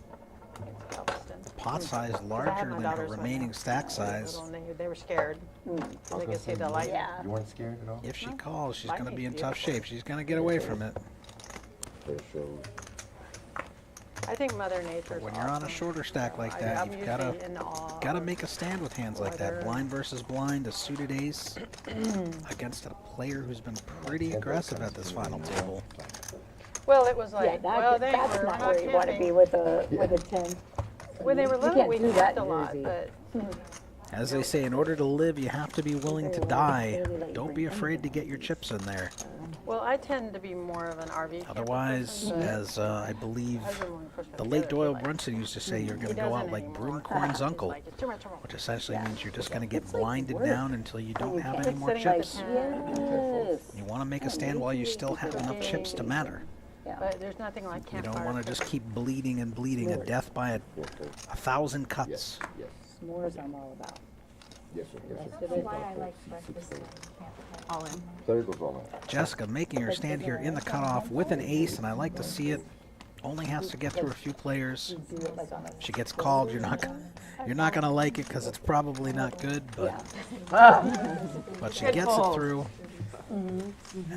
Galveston. Pot size I had larger my than her daughters with remaining me. stack size. Little, and they were scared. So they could see the lightning. You weren't scared at all? If she calls, she's going to be in Lightning's tough shape. She's going to get away from it. Fair show. I think Mother Nature's When you're on a awesome. shorter stack like I'm that, you've got usually to in awe got to of- make a stand with hands like that. Weather. Blind versus blind, a suited ace against a player who's been pretty aggressive at this final table. Well, it was like, Yeah, well, they that's were not not where you want to be camping. with a 10. When they were You little, can't we do that camped a in lot, Jersey. but As they say, in order to live, you have to be willing to die. Don't be afraid to get your chips in there. well, I tend to be more of an RV camper Otherwise, person, but as I believe husband wouldn't push me the to late do it, Doyle like, Brunson used to say, you're going he to go out doesn't like anymore. Broomcorn's He's uncle, like, it's too much work. which essentially means you're just going to get It's like blinded work. down until you don't have can't any more sitting at the chips. tent. Yes. You want to make a stand while you still have enough chips to matter. But there's nothing like You campfire. don't want to just cooking. keep bleeding and bleeding a death by a 1,000 cuts. Yes, yes, S'mores I'm all about. yes, sir, yes, sir. That's why I like breakfast. All in. There goes all that. Jessica making her stand here in the cutoff with an ace, and I like to see it. Only has to get through a few players. Do it like on a She gets called. You're not gonna like it because it's probably not good, but she gets it through. And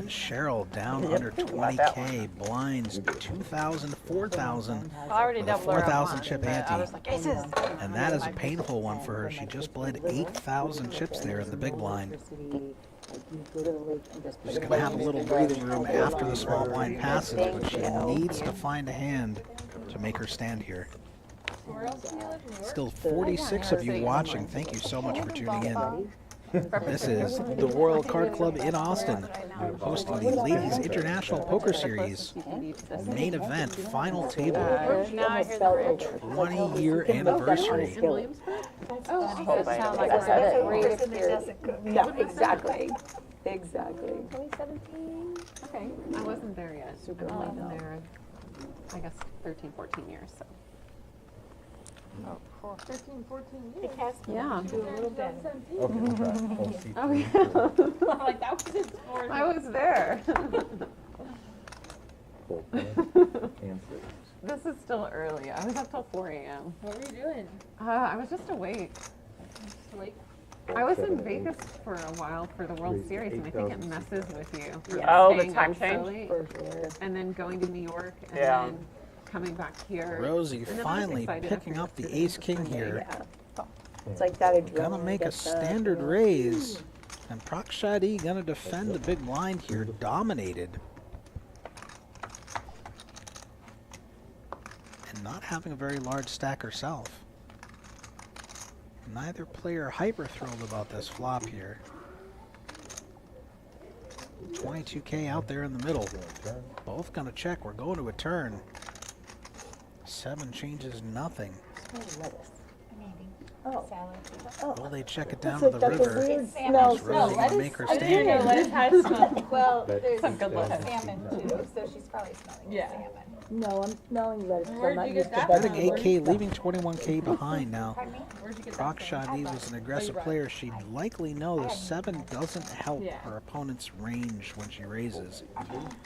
Cheryl down under 20K, blinds 2,000, 4,000, I already with a doubled her on 4,000 one, chip but I ante. was like, aces. And that is a painful one for her. She just bled 8,000 chips there in the big blind. electricity, like you go to the lake and just put She's it going to in have a the little bed. breathing room after the small blind passes, but she needs to find a hand to make her stand here. Where else do you live? New York? Still 46 of you watching. Thank you so much for tuning in. This is the Royal Card Club in Austin, hosting the Ladies International Poker Series main event, final table, Now I hear the rain. 20-year anniversary. Oh, that sounds like That's a a great Person that experience. doesn't cook. No, exactly. Exactly. 2017. Okay, I wasn't there yet. Super I've only fun, been though. there, I guess, 13, 14 years, so. Oh, cool. 13, 14 It years. has to Yeah. do a little bit. 2017. Oh, yeah. I'm like, that was his fourth. I was there. This is still early. I was up till 4 a.m. What were you doing? I was just awake. Just awake? I was in Vegas for a while for the World Series, and I think it messes with you. Oh, the Staying time up so change? late, For sure. and then going to New York, and Yeah. then coming back here. Rosie And then I was finally excited picking after up the yesterday ace for king Sunday. here. Yeah. It's like that adrenaline. Gonna make a gets the, standard you know, raise. And Prakshadi gonna defend the big blind here, dominated. And not having a very large stack herself. Neither player hyper thrilled about this flop here. 22K out there in the middle. Both gonna check. We're going to a turn. 7 changes nothing. Maybe. Oh. Salad. Will they check it down It's to like the that's a river? weird Is smell. Rosie gonna make her I didn't know stand? lettuce had smell. Well, there's Some good lettuce. salmon too, so she's probably smelling the Yeah. salmon. No, I'm smelling lettuce. 'cause Where'd I'm not you used get to that vegetables. Betting 8K, leaving 21K behind now. Pardon me? Where'd you get Proc that from? Shadi was an aggressive brought it. player. She'd likely know the 7 doesn't help Yeah. her opponent's range when she raises.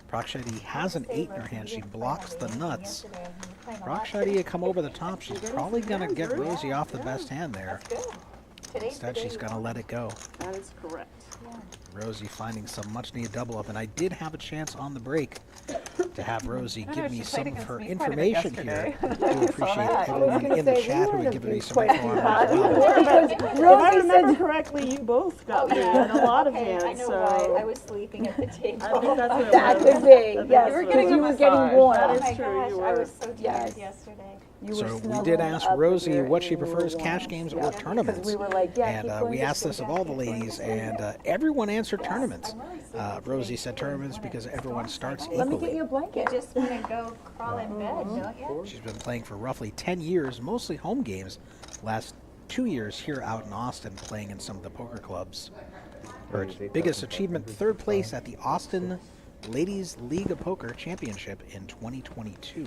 Proc Shadi has an 8 in her hand. She blocks the nuts. Proc Shadi come over the top. She's probably going to get Rosie off the best hand there. Instead, she's going to let it go. That is correct. Rosie finding some much-needed double up, and I did have a chance on the break to have Rosie I know, give she me played some of against her me quite a bit information here. yesterday. I do appreciate that. everyone in the chat who had given me some info on her as well. If I remember correctly, you both got me in a lot of hands, I know so. why, I was sleeping at the table. I think that's what it That was. could be, I think yes. that's You were what getting it a was. massage. That Oh is my true, gosh, you I were. was so Yes. tired yesterday. You were So we snuggling did ask up with Rosie your what she little prefers, one. cash games Yeah. or 'Cause tournaments. we were like, yeah, And keep going we to asked this sleep, of all the keep going to ladies, sleep. and everyone answered Yes, tournaments. I'm really sleeping Rosie today, said too. tournaments When because it everyone storms, starts like, Let me get equally. you a You blanket. just wanna go crawl in bed, don't you? She's been playing for roughly 10 years, mostly home games. Last 2 years here out in Austin, playing in some of the poker clubs. Her biggest achievement, 3rd place at the Austin Ladies League of Poker Championship in 2022.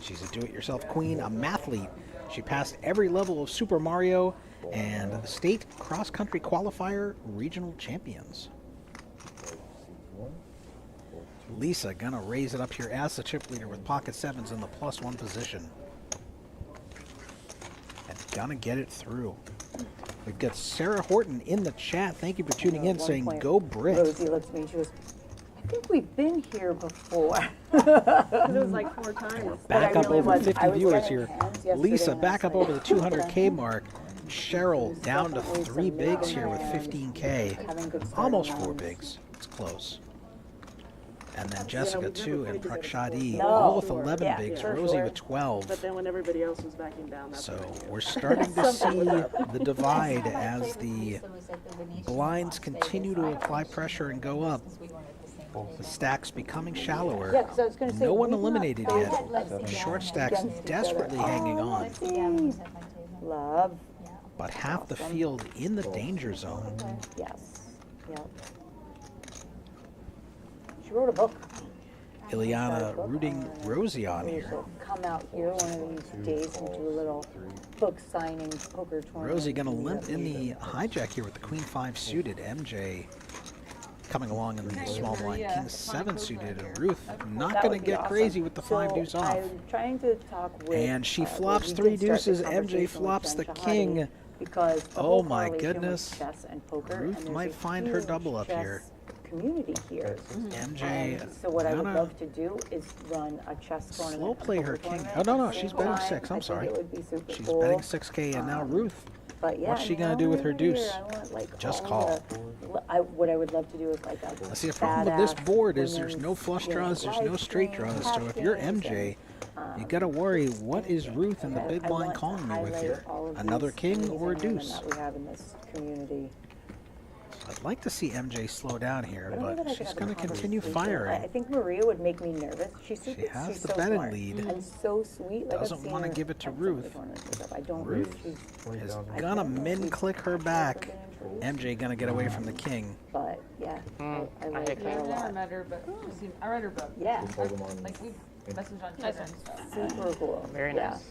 She's a do-it-yourself queen, a mathlete. She passed every level of Super Mario and state cross-country qualifier regional champions. Lisa gonna raise it up here as the chip leader with pocket 7s in the +1 position. And gonna get it through. We've got Sarah Horton in the chat. Thank you for tuning in, At one saying point, go Brit. Rosie looks at me, she goes, I think we've been here before. It was like 4 times. Back I up really over was. 50 I was viewers getting here. hands yesterday Lisa and I back was up like, over the 200K mark. Cheryl down to definitely 3 some bigs here with hands. 15K. Having good starting Almost 4 lines. bigs. It's close. And then Jessica we've never 2 and played together Prakshadi before. all with No. 11 Yeah, bigs. for Rosie sure. with 12. But then when everybody else was backing down, that's So what I did. we're starting to see the divide My as favorite the pizza was at the Venetian blinds in Las continue Vegas. to apply pressure and go up. We went at the same The place. stacks becoming shallower. Yeah, 'cause I was gonna say, No one we've not eliminated played yet. Let's see The down short at stacks the Against each desperately other. hanging Oh, on. Let's see down at my table. Love, Yeah. But half the field in the danger zone. yes, yep. She wrote a book. Ileana rooting Rosie on We here. shall come out here one of these days and do a little book signing poker tournament. Rosie gonna limp in the hijack here with the Queen 5 suited. MJ coming along in the small blind King 7 suited. And Ruth not That gonna would be get awesome. crazy with the 5 So deuce off. I'm trying to talk with. And she well, flops we 3 did start the deuces. MJ conversation with flops the Jen Shahadi king. Because the Oh whole my correlation with goodness. chess and poker, Ruth and there's might a find her huge double up chess here. Community here. MJ And so what I would gonna love to do is run a chess tournament. slow a play poker her king. tournament Oh, no, at no, the she's same betting time. 6. I'm I think sorry. it would be super She's cool. betting 6K, and now Ruth. But yeah, What's she gonna now do with her over here, deuce? I want, like, Just all call. what I would love to do is like a Now, see, the problem with this badass board is there's women's, no flush you know, draws, there's no live straight stream, draws. So if you're cash games, MJ, and, you gotta worry, what is Ruth in the I- big I blind want to calling me with highlight here? all of Another these king or a amazing women deuce? that we have in this community. I'd like to see MJ slow down here, I don't know but that I could she's have a gonna continue conversation. I firing. think Maria would make me nervous. She's so, She has she's the so betting smart lead. and so sweet. Like, I've Doesn't seen wanna her give it to at some of the Ruth. tournaments and stuff. I don't Ruth she's, is I gonna don't know if min she's click her ever back. been introduced, MJ gonna get away from the king. But yeah, I like hate her a I've never lot. met her, but I read her book. Yeah, Like we've messaged on Twitter and stuff. super cool. Very Yeah. nice.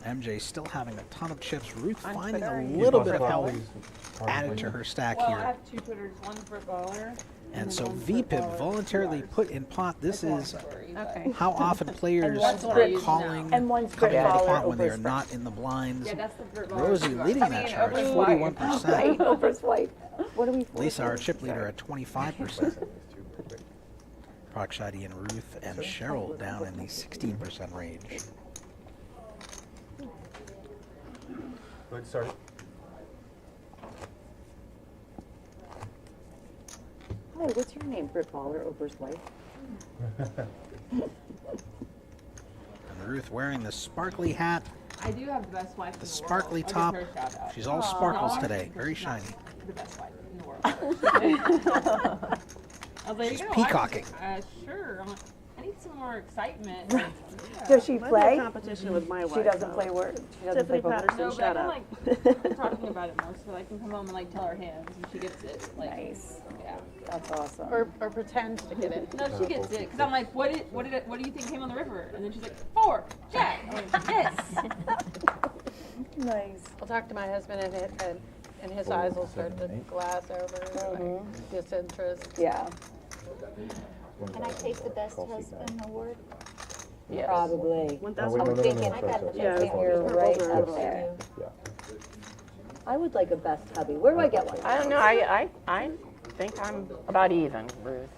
MJ still having a ton of chips. Ruth On finding Twitter, a you little can bit of follow help added to her stack Well, I here. have 2 Twitters, one for baller. And so one for VPIP baller, voluntarily 2 put in pot. This That's a long is story, but- Okay. how often players one's are Brit calling, And one's coming Brit into baller pot when they over are not in the blinds. Yeah, that's the Brit baller. Rosie too. leading I that mean, charge, over 41%. Right, over swipe. What are we? Lisa, our chip leader, at 25%. Prakshadi and Ruth and Cheryl down in the 16% range. Good start. Hi, what's your name? Brit Baller, Oprah's wife. And Ruth wearing the sparkly hat, I do have the best wife in the the sparkly world. top. I'll give her a shout out. She's all sparkles today, very shiny. The best wife in the world. I was like, She's "You gonna watch peacocking. it?" Sure. I'm like, I need some more excitement. Like, yeah. Does she Might be play? a competition with my wife. She doesn't though. play word. She doesn't play Tiffany poker. Patterson, No, but shut I'm up. like talking about it most, so I can come home and like tell her hands, and she gets it. Like, Nice. yeah. That's awesome. Or pretend to get it. No, she gets it because I'm like, what do you think came on the river? And then she's like, 4, Jack. I'm like, yes. Nice. I'll talk to my husband and his eyes will start to glass over, like disinterest. Yeah, Can I take the best husband award? Yes. probably. When Oh, that's wait, I'm no, no, no, thinking no, I sorry, got sorry, the sorry, best. sorry. You're right Over up to there. you. Yeah. I would like a best hubby. Where do I get one? I don't know, I think I'm about even, Ruth.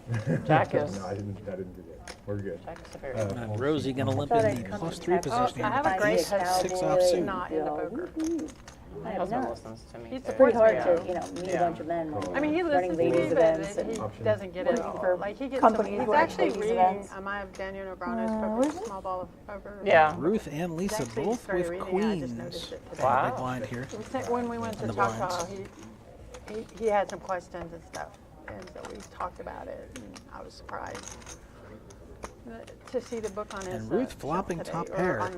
Jack is, No, I didn't do that. We're good. Jack's a very, And Rosie gonna limp thought in I'd the come plus to 3 Texas. position I here have with a the great ace 6 cowboy, offsuit. not in the poker. I my have husband not. listens to me. It's too. pretty hard Yeah. to, meet a Yeah. bunch of men. I mean, he running listens to me, ladies but events he and doesn't get it working all. for Like, he gets companies some, he's running actually ladies reading, events. I have Daniel Negreanu's Oh, poker, is it? small ball of poker. Yeah. Ruth and He's Lisa actually both started with reading it, I just queens. noticed it today. On the Wow. big blind here. When we went to And the Choctaw, blinds. he had some questions and stuff, and so we talked about it, and I was surprised to see the book on his And Ruth shelf flopping today, top or pair. on,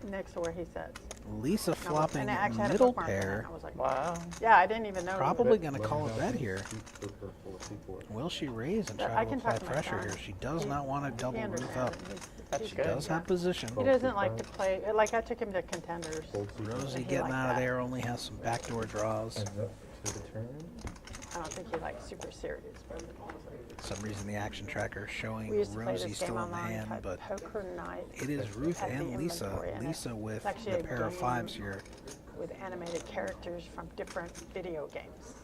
next to where he sits. Lisa flopping And it actually had a middle bookmark in it, pair. and I was like, wow. Yeah, I didn't even know. Probably going to call it bet here. C4. Will she raise and I try to can apply talk to my pressure son. here? She does He- not want to He double Ruth understands up. it. She does have position. He doesn't like to play, like I took him to contenders. Rosie He getting liked out of that. there only has some backdoor draws. Heads up to the turn. I don't think he likes super serious. But For some reason the action tracker showing we used to play Rosie this game still in the online hand, called but Poker Night. it is Ruth Had the and Lisa. inventory in it. Lisa with It's actually the a pair of game fives here. with animated characters from different video games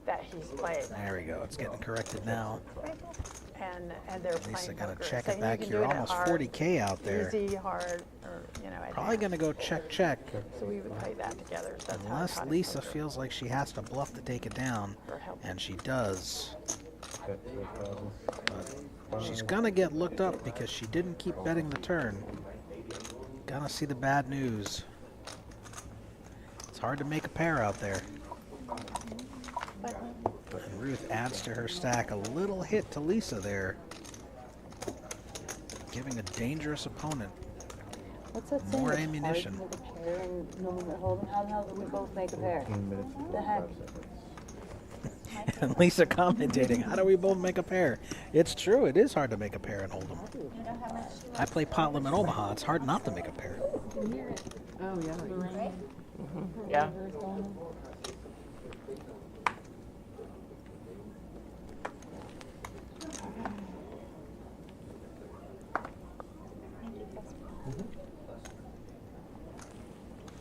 that he's played. There we go. It's getting corrected now. And they're Lisa playing gonna poker. check So it you back can here. do it at Almost hard, 40K out there. Easy, hard, or, Probably advanced. going to go check, check. So we would play that together. So that's how I Unless taught him Lisa poker feels like she has to bluff to take it down. for help. And she does. Bet 4,000. But she's going to get looked up because she didn't keep betting the turn. Gonna see the bad news. It's hard to make a pair out there. And Ruth adds to her stack. A little hit to Lisa there. Giving a dangerous opponent What's that saying? more It's hard ammunition. to make a pair and no one holding. How the hell do we both make a pair? 15 minutes and The heck? 45 seconds. And Lisa commentating, how do we both make a pair? It's true, it is hard to make a pair and hold them. You know how much you I play pot limit Omaha. It's hard not to make a pair. Oh, yeah. right? Yeah.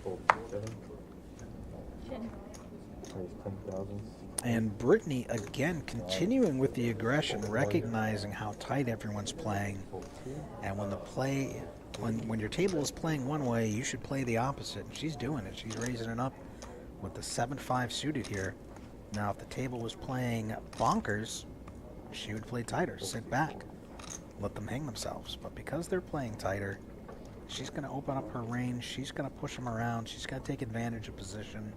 Fold 7. Raise 10,000. And Brittany, again, continuing with the aggression, recognizing how tight everyone's playing. And when the play, when your table is playing one way, you should play the opposite. And she's doing it. She's raising it up with the 7-5 suited here. Now, if the table was playing bonkers, she would play tighter, sit back, let them hang themselves. But because they're playing tighter, she's going to open up her range. She's going to push them around. She's going to take advantage of position.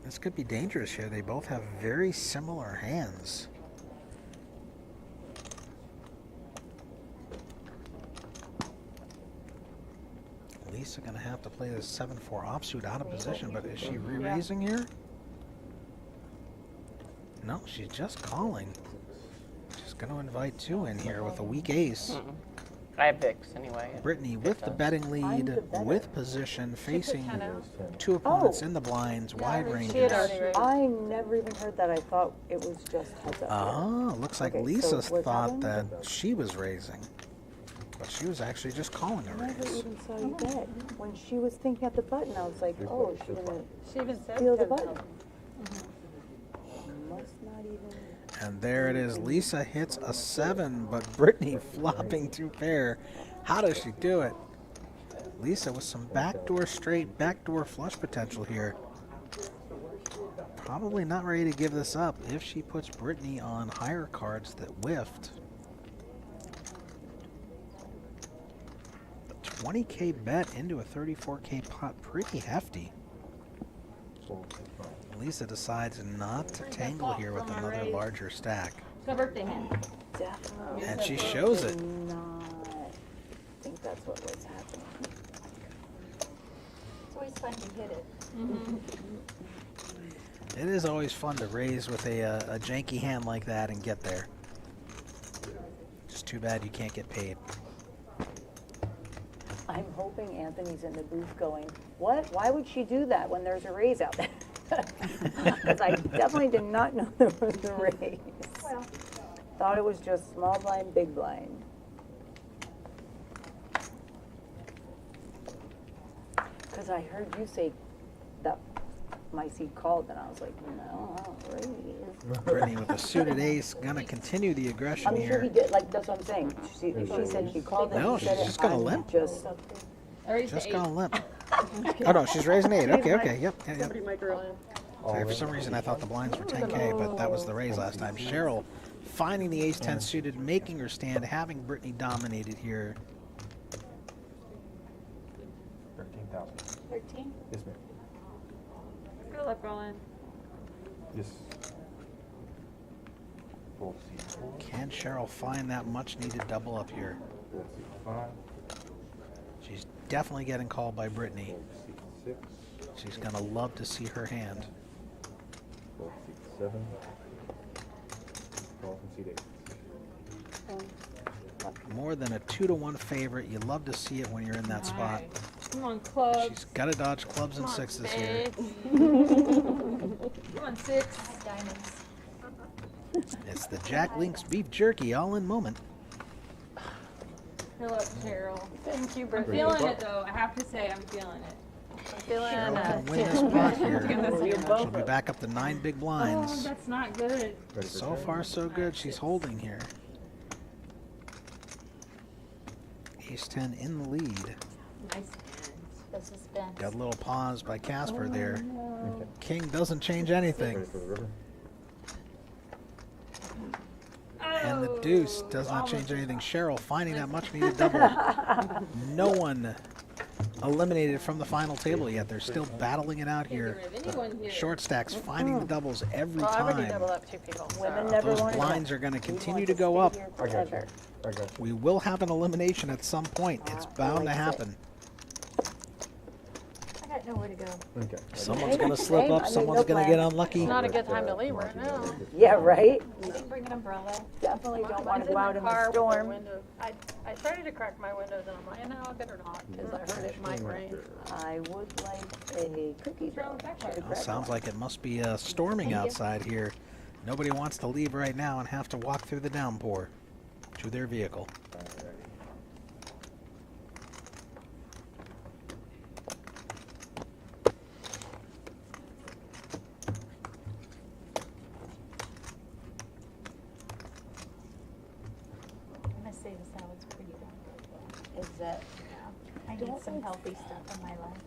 This could be dangerous here. They both have very similar hands. Lisa going to have to play this 7-4 offsuit out of position, but is she re-raising here? No, she's just calling. She's going to invite 2 in here with a weak ace. I have VIX anyway. Brittany with the betting lead, the better. with position, facing 10 out. 2 opponents in the blinds, wide She had ranges. already raised. I never even heard that. I thought it was just heads up. Ah, looks like Okay, so Lisa what's thought happening? that she was raising, but she was actually just calling a I never raise. even saw you bet. When she was thinking at the button, I was like, oh, is she gonna She even said steal the 10,000. button? Must not even. And there it is. Lisa hits a 7, but Brittany flopping 2 pair. How does she do it? Lisa with some backdoor straight, backdoor flush potential here. Probably not ready to give this up if she puts Brittany on higher cards that whiffed. A 20K bet into a 34K pot, pretty hefty. Fold 5. Lisa decides not to tangle here with another larger stack. It's my birthday hand. Definitely. And she shows it. did not think that's what was happening. It's always fun to hit it. It is always fun to raise with a janky hand like that and get there. Just too bad you can't get paid. I'm hoping Anthony's in the booth going, what? Why would she do that when there's a raise out there? Because I definitely did not know there was a raise. Well, Thought it was just small blind, big blind. Because I heard you say that my seat called, and I was like, no, raise. Brittany with a suited ace, gonna continue the aggression I'm sure he here. did, like, that's what I'm saying. She said she called it. No, she said she's it, just gonna I'm limp. Just, I raised Just the 8. gonna limp. Oh no, she's raising 8. Okay, okay, yep, yep. Somebody might girl in. Sorry, for some reason I thought the blinds were 10K, but that was the raise last time. Cheryl finding the ace-10 suited, making her stand, having Brittany dominated here. 13,000. 13? Yes, ma'am. Good luck, Roland. Yes. Full seat 4. Can Cheryl find that much-needed double up here? Full seat 5. She's definitely getting called by Brittany. Full seat 6. She's gonna love to see her hand. Full seat 7. Call from seat 8. More than a 2-to-1 favorite. You love to see it when you're in that spot. Come on, clubs. She's got to dodge clubs and sixes here. Come on, 6. Diamonds. It's the Jack Link's beef jerky all in moment. Good luck, Cheryl. Thank you, I'm Brittany. feeling it, though. I have to say, I'm feeling it. I'm feeling Cheryl it. can win this spot here. You're both She'll be back up to 9 big Oh, blinds. that's not good. Ready for So turn? far, so good. She's holding here. Ace-10 in the lead. Nice hand. The suspense. Got a little pause by Casper there. Okay. King doesn't change anything. Ready for the river? And the Oh, deuce does not change almost. anything. Cheryl finding that much needed double. No one eliminated from the final table yet. They're still battling it out Can't here. get rid of anyone here. Short stacks finding the doubles every Well, I already time. doubled up 2 people. Women So. never Those want blinds are going to continue to go up. I got you. Forever. I got you. We will have an elimination at some point. It's bound to happen. I got nowhere to go. Okay. Someone's going to slip Same. I up. made Someone's no going to get plans. unlucky. It's not a good time to leave right now. Yeah, right? I didn't bring an umbrella. Definitely don't want Mine's to go out in the car with storm. window. I started to crack my windows and I'm like, no, I better not, because I heard it might rain. I would like a cookie What's wrong though. with that Should have card? Well, grabbed sounds one. like it must be storming outside here. Nobody wants to leave right now and have to walk through the downpour to their vehicle. I'm gonna say the salad's pretty good. Is that I need some healthy stuff in my life.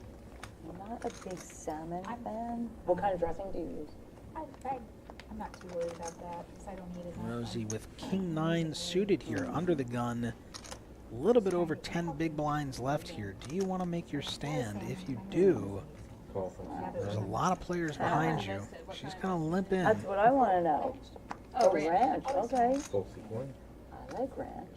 not a big salmon I'm- fan? What kind of dressing do you use? I'm not too worried about that, because I don't need enough. Rosie with King 9 suited here under the gun. A little bit over 10 big blinds left here. Do you want to make your stand? If you do, Call from seat there's a lot of players behind you. She's going to limp in. That's what I want to know. Oh, Oh, ranch, okay. Full seat 1. I like ranch.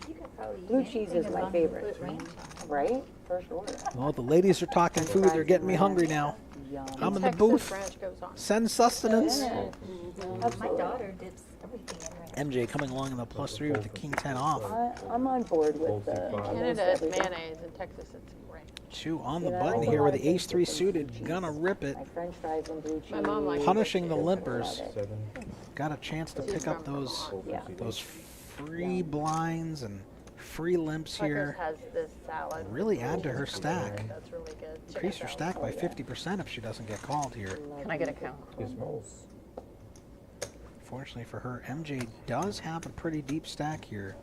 You could probably Blue eat cheese anything is as my long as you favorite. put ranch on it. Right? First order. Well, the ladies are talking food. They're getting me hungry now. Yum. I'm in the Texas booth. ranch goes on. Send sustenance. Yeah. My Absolutely. daughter dips everything in ranch. MJ coming along in the +3 with the King 10 off. I'm on board with the. Canada almost it's everything. mayonnaise, in Texas it's ranch. 2 on the You know, I button like a here lot with of the things Ace-3 with blue suited. cheese. Gonna rip it. My french fries and blue cheese. My mom likes Punishing the Love limpers. it. 7. Got a chance to She's pick up from those Vermont. Yeah. those free blinds and free limps Tucker's here. has this salad. Really add to her stack. That's really good. Increase her stack by 50% if she doesn't get called here. Can I get a count? Yes, ma'am. Fortunately for her, MJ does have a pretty deep stack here.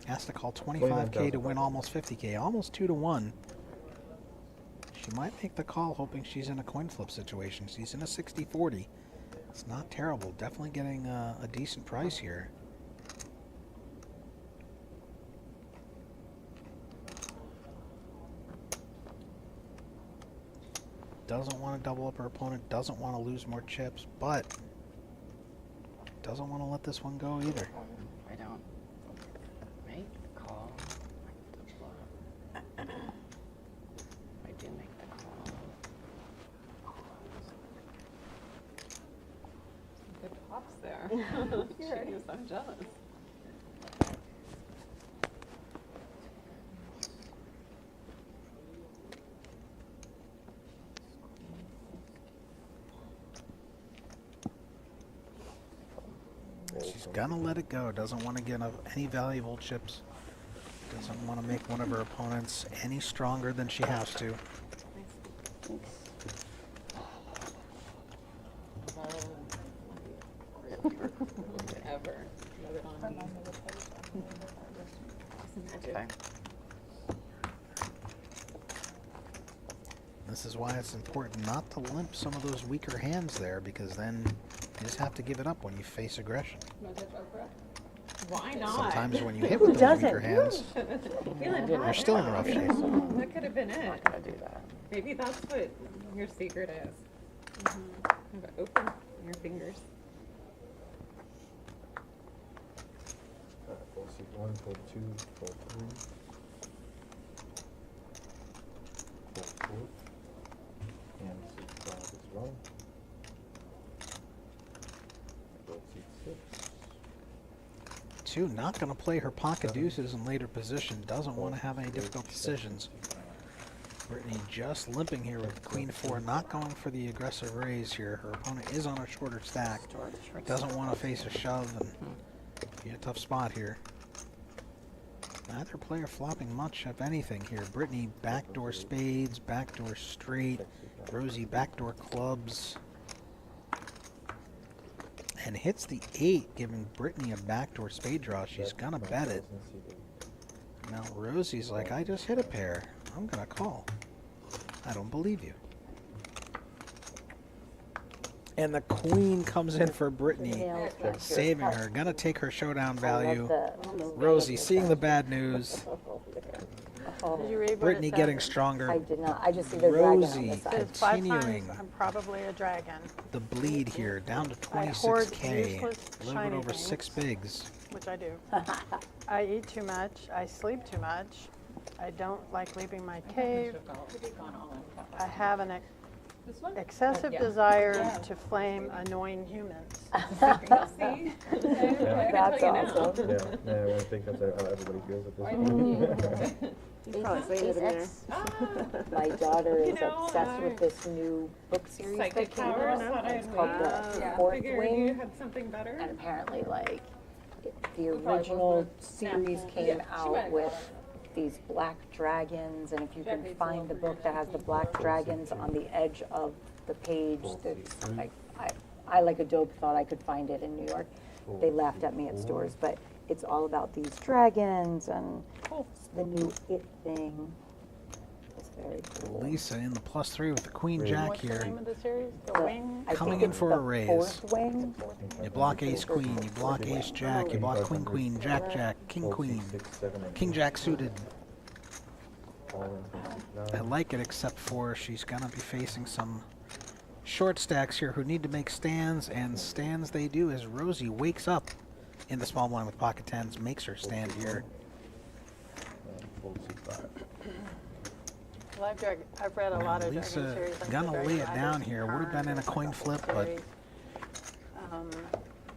Has to call 25K to win almost 50K, almost 2-to-1. She might make the call hoping she's in a coin flip situation. She's in a 60-40. It's not terrible. Definitely getting a decent price here. Doesn't want to double up her opponent, doesn't want to lose more chips, but doesn't want to let this one go either. I don't make the call. I do make the call. Good pops there. Jeez, I'm jealous. gonna let it go. Doesn't want to get any valuable chips. Doesn't want to make one of her opponents any stronger than she has to. Ever. Okay. This is why it's important not to limp some of those weaker hands there, because then you just have to give it up when you face aggression. Why not? Sometimes when you hit with those weaker hands, Feeling you're hot. still in rough shape. That could have been it. Not gonna do that. Maybe that's what your secret is. Open your fingers. Fold C1, fold 2, fold 3. Fold 4. And C5 as well. Fold C6. 2 not going to play her pocket deuces in later position. Doesn't want to have any difficult decisions. Brittany just limping here with Queen 4, not going for the aggressive raise here. Her opponent is on a shorter stack. Doesn't want to face a shove and be a tough spot here. Neither player flopping much of anything here. Brittany backdoor spades, backdoor straight, Rosie backdoor clubs. And hits the 8, giving Brittany a backdoor spade draw. She's gonna bet it. Now Rosie's like, I just hit a pair. I'm gonna call. I don't believe you. And the queen comes in for Brittany, saving her. Gonna take her showdown value. Rosie seeing the bad news. Did you read what Brittany it said? getting stronger. I did not. I just see the dragon on Rosie the side. It says 5 continuing times I'm probably a dragon, the bleed here, down to I hoard 26K. useless, A little bit shiny over things. 6 bigs. which I do. I eat too much. I sleep too much. I don't like leaving my cave. I have an excessive desire to flame annoying humans. That's awesome. Yeah, I think that's how everybody feels at this point. He's probably saying it in there. My daughter is know, obsessed with this new book series that Psychic came powers. out. Thought It's I'd called wait. The Fourth Figured you Wing. had something better. And apparently, like, the original series came out with these black dragons, and if you can find the book that has the black dragons on the edge of the page, that's, like, I like a dope thought I could find it in New York. They laughed at me at stores, but it's all about these dragons and the new It thing. It's very cool. Lisa in the +3 with the Queen Jack What's the here. name of the series? The Wing? I Coming think in it's for the a raise. Fourth Wing. You block Ace Queen, you block Ace Jack, you block Queen Queen, Jack Jack, King Queen, King Jack suited. I like it, except for she's gonna be facing some short stacks here who need to make stands, and stands they do as Rosie wakes up in the small blind with pocket tens, makes her stand here. Fold C5. Well, I've read a lot of dragon Lisa series. like gonna the lay it Dragon down Riders, here. Would have been in a Khan, coin like the flip, whole but series.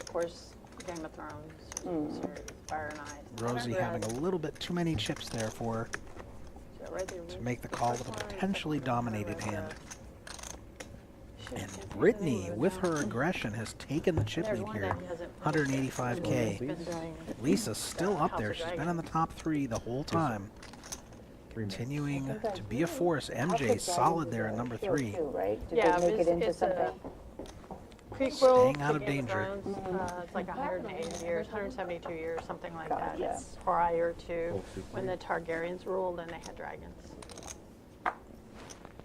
Of course, Game of Thrones series, Fire and Ice. Rosie having a little bit too many chips there for her to make the call with a potentially dominated hand. And Brittany, with her aggression, has taken the chip lead here, 185K. Lisa's still up there. She's been in the top 3 the whole time. Continuing to be a force. MJ solid there at number 3. Too, right? Did Yeah, they make it into it's something? prequel Staying out to of Game danger. Thrones. It's like 180 years, 172 years, something like that. Gotcha. It's prior to when the Targaryens ruled and they had dragons.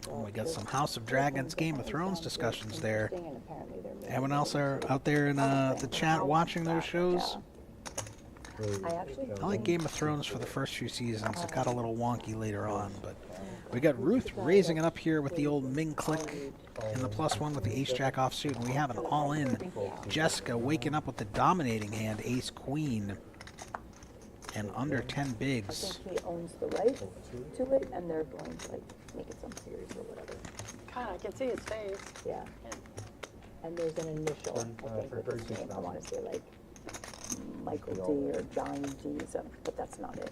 Oh, we got some House of Dragons, Game of Thrones discussions there. And apparently they're making Anyone else out there in the chat watching those shows? I actually I like Game of Thrones for the first few seasons. It got a little wonky later on, but we got Ruth raising it up here with the old Ming click in the +1 with the Ace Jack offsuit, and we have an all-in Jessica waking up with the dominating hand, Ace Queen, and under 10 I bigs. think he owns the rights to it, and they're going to like make it some series or whatever. God, I can see his face. Yeah. And there's an initial, I think, for with his 36 name. I want to say like Michael D or Johnny D, but that's not it.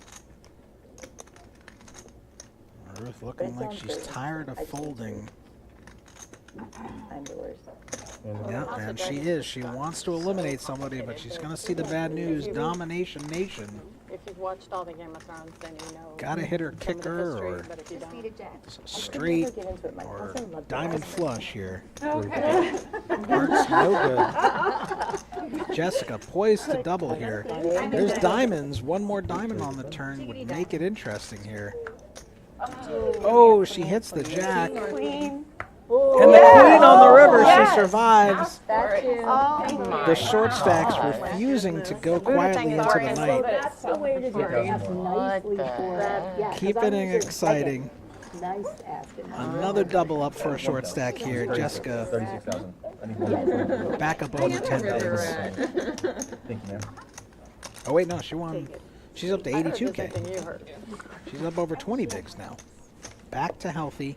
Ruth looking like she's tired of folding. I'm the worst. Yeah, and she is. She wants to eliminate somebody, but she's going to see the bad news. Domination Nation. If you've watched all the Game of Thrones, then you know. Gotta hit her some of the kicker history, or but if you Just don't, need a jack. straight Get into it. My or cousin loved diamond it. flush here. Okay. Hearts no good. Jessica poised to double here. There's diamonds. One more diamond on the turn would make it interesting here. Oh, she hits the jack. Queen. And the queen on the river, Yes. she survives. That too. Oh, The short stacks refusing to go quietly into the night. That's the way to do it. That's nicely for yeah, 'cause Keeping I'm it usually exciting. Nice asking. Another double up for a short stack here. Jessica 36,000. I need one. back up over 10 bigs. Thank you, ma'am. Oh wait, no, she won. She's up to I heard the 82K. same thing you heard. She's up over 20 bigs now. Back to healthy.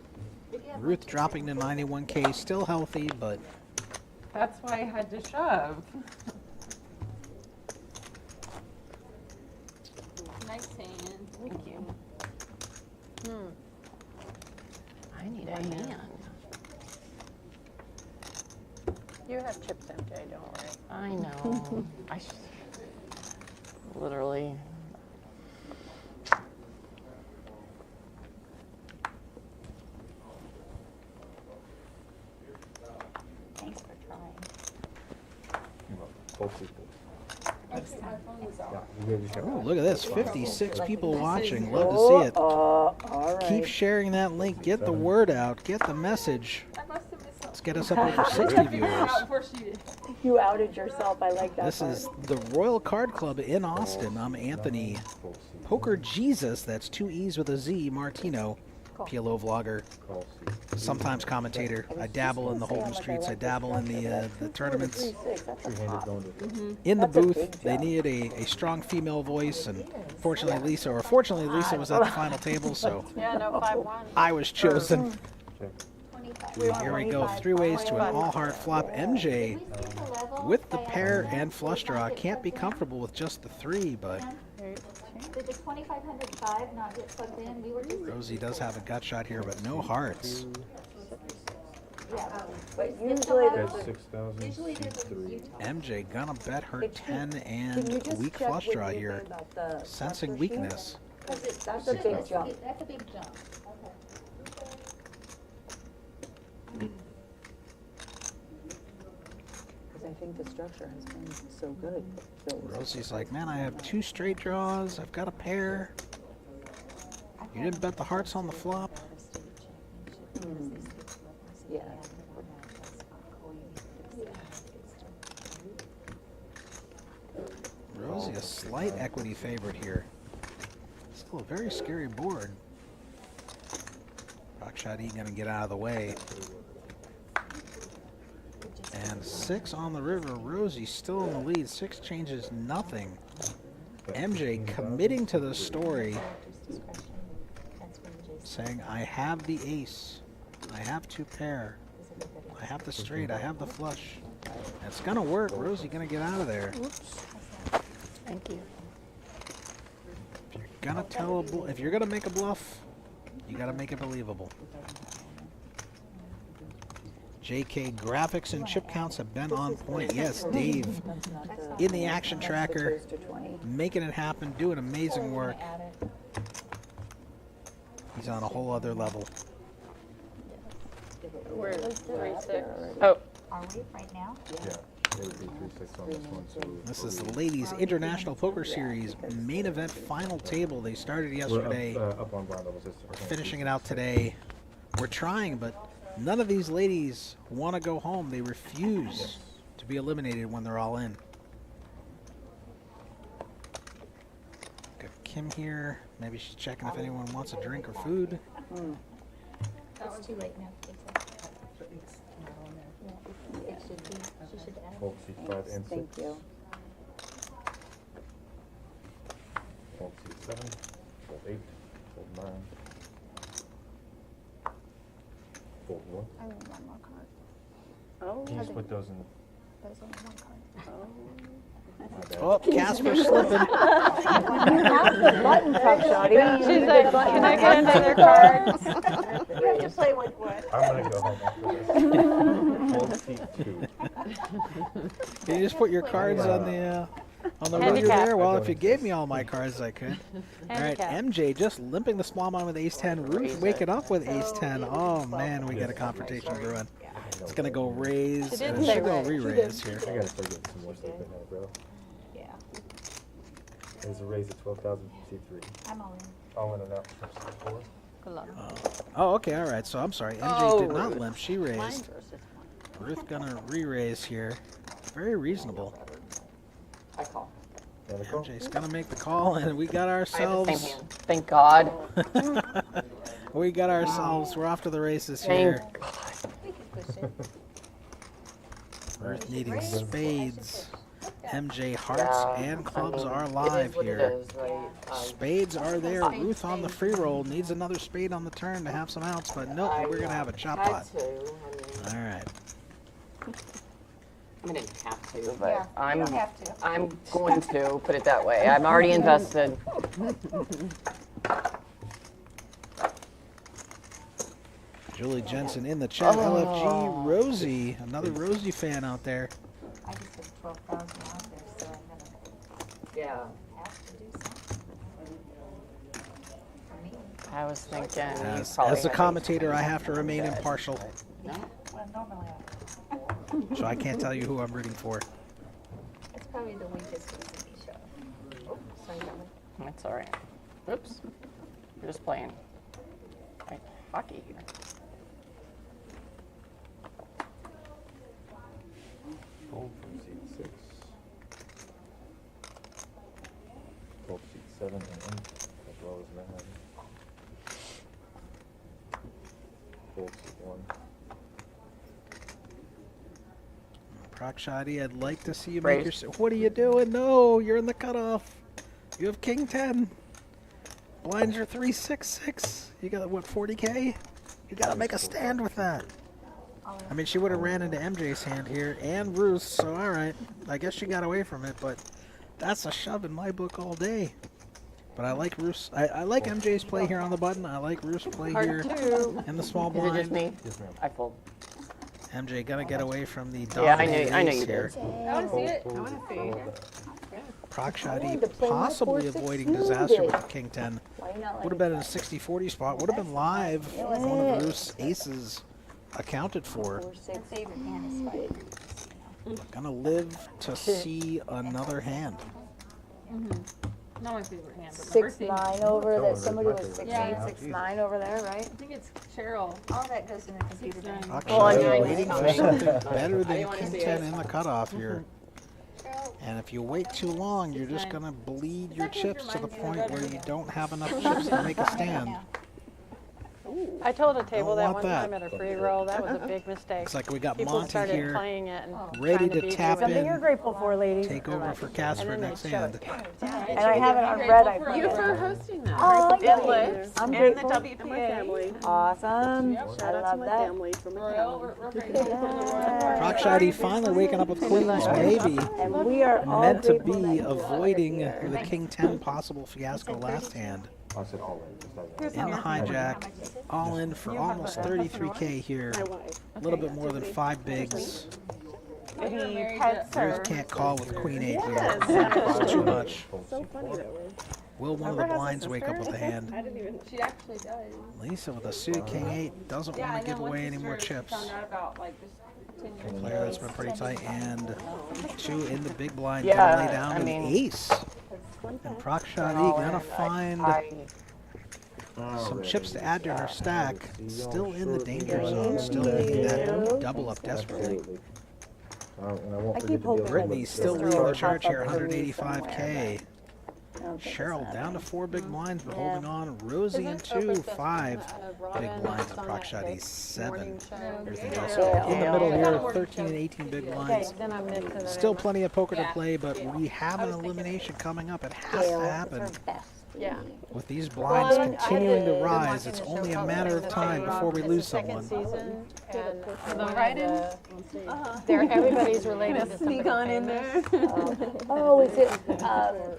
Ruth dropping to 91K, still healthy, but That's why I had to shove. Nice hand. Thank you. I need a hand. You have chips, MJ, don't worry. I know. Literally. Thanks for trying. You're welcome. Both people. Next time. oh, look at this. 56 people watching. Love to see it. All right. Keep sharing that link. Get the word out. Get the message. I must have missed Let's something. get us up over 60 Figured it viewers. out before she did. You outed yourself. I like that This part. is the Royal Card Club in Austin. I'm Anthony. Poker Jesus, that's 2 E's with a Z, Martino. PLO vlogger, sometimes commentator. I dabble in the Holden Streets. I dabble in the tournaments. 3-6, that's a pop. In the That's a booth, big they jump. needed a strong female voice, and fortunately Lisa was at the final table, so Yeah, no, 5-1. I was chosen. 25. Here we go, 3 ways to an all-heart flop. MJ with the pair and flush draw. Can't be comfortable with just the 3, but Did the 2505 not get plugged in? We were just, Rosie does have a gut shot here, but no hearts. yeah. But usually there's That's a 6,000. Usually there's a MJ gonna bet her If you- 10 Can and you a just weak check flush with draw Ethan here. about the Sensing cluster weakness. Because it That's a big jump. That's a big jump. Okay. Because I think the structure has been so good. So Rosie's like, man, I have 2 straight draws. I've got a pair. You didn't bet the hearts on the flop. yeah. Rosie, a slight equity favorite here. Still a very scary board. Rockshot E gonna get out of the way. And 6 on the river. Rosie still in the lead. 6 changes nothing. MJ committing to the story, saying, I have the ace. I have 2 pair. I have the straight. I have the flush. It's gonna work. Rosie gonna get out of there. Thank you. If you're gonna tell a if you're gonna make a bluff, you gotta make it believable. JK graphics and chip counts have been on point. Yes, Dave in the action tracker, Close to 20. making it happen, doing amazing work. He's on a whole other level. We're 3-6. Oh, Are we right now? Yeah. It would be 3-6 on this one, so. This is the Ladies International Poker Series main event final table. They started yesterday. We're up on blind levels. We're finishing it out today. We're trying, but none of these ladies want to go home. They refuse to be eliminated when they're all in. Got Kim here. Maybe she's checking if anyone wants a drink or food. It's too late now. It should be, she should add. Hold C5 and 6. Thank you. Hold C7. Hold 8. Hold 9. Hold 1. I need one more card. Oh, Can you split those in? There's only one card. My bad. Oh, Casper slipping. You have the button, Tough Shotty. she's like, can I get another card? to play with what? I'm gonna go home after this. Hold seat 2. Can you just put your cards on the roller Handicap. there? Well, if you gave me all my cards, I could. All right, Handicap. MJ just limping the small blind with ace 10. Ruth waking up with ace 10. Oh man, we got a confrontation brewing. It's gonna go raise, and it should go re-raise here. I gotta start getting some more sleep at night, bro. Yeah, There's a raise of 12,000 C3. I'm all in. All in and out. 4. Good luck. Oh, okay, all right. So I'm sorry, MJ Oh, did not Ruth. limp. She Mine raised. versus mine. Ruth gonna re-raise here. Very reasonable. I call. And a call. MJ's gonna make the call, and we got I have the same ourselves. hand. Thank God. We got ourselves. We're off to the races Thank here. We can push it. Ruth needing Raise. spades. MJ hearts Yeah, and clubs I mean, are it is live what it here. is, right? Spades are there. Ruth on the free roll needs another spade on the turn to have some outs, but nope, we're gonna have a chop had pot. to. I mean, All right. I didn't have to, but Yeah, I'm you don't have to. I'm going to put it that way. I'm already invested. Julie Jensen in the chat. LFG Rosie, another Rosie fan out there. I just put 12,000 out there, so I'm gonna Yeah. have to do something. For me, I was thinking. As the commentator, I have to remain impartial, No, well, normally so I can't tell you who I'm rooting for. it's probably the weakest TV show. Oh, sorry, that one. that's all right. Oops. We're just playing like hockey here. Hold from seat 6. Hold seat 7 and in, as well as 9. Hold seat 1. Proc Shoddy, I'd like to see you Raise. make your. What are you doing? No, you're in the cutoff. You have King 10. Blinds are 366. You got what, 40K? You gotta make a stand with that. I mean, she would have ran into MJ's hand here and Ruth's, so all right. I guess she got away from it, but that's a shove in my book all day. But I like Ruth's. I like MJ's play here on the button. I like Ruth's play here in the small Is it just blind. me? Yes, ma'am. I fold. MJ gonna get away from the Yeah, dominant I knew ace you here. did. I want to see it. I want to see. Proc Shoddy possibly avoiding disaster with the King 10. Would have been in a 60-40 spot. Would have been live. One of Ruth's aces accounted for. My favorite hand is spades. Gonna live to see another hand. Not my favorite hand, but my birthday. 6-9 over Oh, that, that's somebody my was favorite. 6-8, Yeah. 6-9 over there, right? I think it's Cheryl. All that goes in the computer. 6-9. down. Proc Well, I Shoddy knew it waiting was for coming. something better I than didn't wanna King see 10 it. in the cutoff here. And if you wait too long, you're just 6-9. gonna bleed your Exactly chips to the reminds me of point Red where you Ribbon. don't have enough chips to make a stand. I told a table Don't that want one that. time at a free roll. That was a big mistake. Looks like we got People Monty started here, playing it and ready trying to beat tap you. in. Something you're grateful for, ladies. Take over for Casper And then next they hand. And I have it on red, I Grateful promise. for hosting that. Oh, And yay. Lips, I'm and grateful. the WPA. Awesome. Yep. I Shout out to love my that. family for my Royal, family. we're grateful for the Royal. Proc Shoddy finally waking up with queens, maybe. And we are all Meant to grateful that be you are avoiding here. the King 10 possible fiasco last hand. I said all in, just like In the hijack, all in for almost 33K here. My wife. A little bit more than 5 bigs. Maybe you're Any married pets to- or? Ruth can't call with Queen 8 here. Yes. It's too much. hold So seat funny 4. that way. Will one of the Amber has a blinds wake up with a sister? hand? I didn't even. She actually does. Lisa with a suited King 8 doesn't Yeah, I want to know. give One away any more sister chips. found out about like this 10 years Player ago. that's been pretty tight, and 2 in the big blind Yeah, gonna lay down I an mean- ace. And Proc Shoddy gonna find some chips to add to her stack. Still in the danger zone, still needing that double up desperately. Absolutely. And I won't I forget keep to hoping give Brittany's that still sister leading will the charge pop here, up for me 185K. I don't think it's Cheryl down happening. to 4 big blinds, but Yeah. holding on. Rosie and 2, 5 big blinds. And Proc Morning Shoddy's 7. show. Everything else Yeah. in the middle Yeah. here, 13 and 18 big Okay, blinds. then I'm missing it. Still plenty of poker to Yeah. play, but we have an was thinking elimination coming up. It has to happen. Yeah. With these blinds I continuing to had rise, watching it's the show only a called matter of It's time before we the lose second someone. season, and The one write-in? of everybody's related to somebody Sneak on in famous. there. Oh, is it,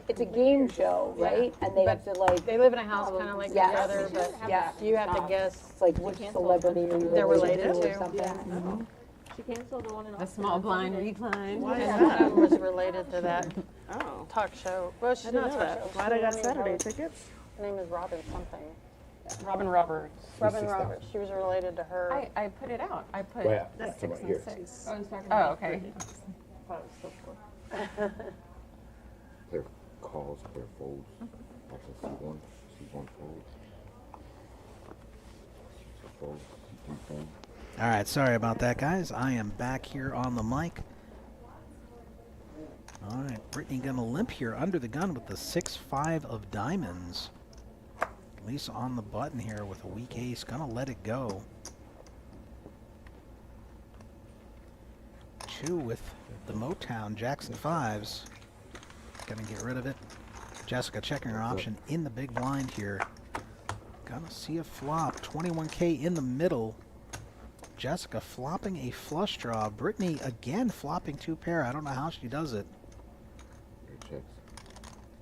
it's a game show, right? And they have to like, They live in a house kind of like each Yes. other, but yeah, you have to guess it's like which celebrity are you they're related related to or to. something. She canceled the one in The Austin. small blind recline. Why is that? One was related to that Oh. talk show. Well, she's I didn't not know talk that. show. Why'd I got Saturday tickets? Her name is Robin something. Robin Roberts. Robin Roberts. She was related to her. I put it out. I put Where? the 6 Right and here. 6. I was talking Oh, about okay. Clear calls, clear folds. Option C1, C1 folds. C2 folds, C3 folds. All right, sorry about that, guys. I am back here on the mic. All right, Brittany gonna limp here under the gun with the 6-5 of diamonds. Lisa on the button here with a weak ace, gonna let it go. 2 with the Motown Jackson 5s. Gonna get rid of it. Jessica checking her option in the big blind here. Gonna see a flop. 21K in the middle. Jessica flopping a flush draw. Brittany again flopping 2 pair. I don't know how she does it. Your checks.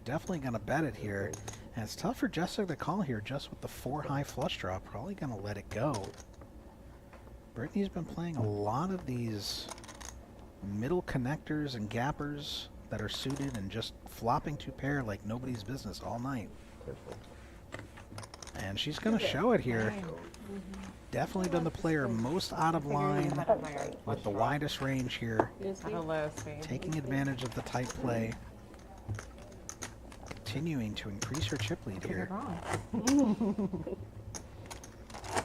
Definitely gonna bet it here. And it's tough for Jessica to call here just with the 4 high flush draw. Probably gonna let it go. Brittany's been playing a lot of these middle connectors and gappers that are suited and just flopping 2 pair like nobody's business all night. Clear folds. And she's gonna show it here. Definitely been the player most out of line with the widest range here. Hello, sweet. Taking advantage of the tight play. Continuing to increase her chip lead here.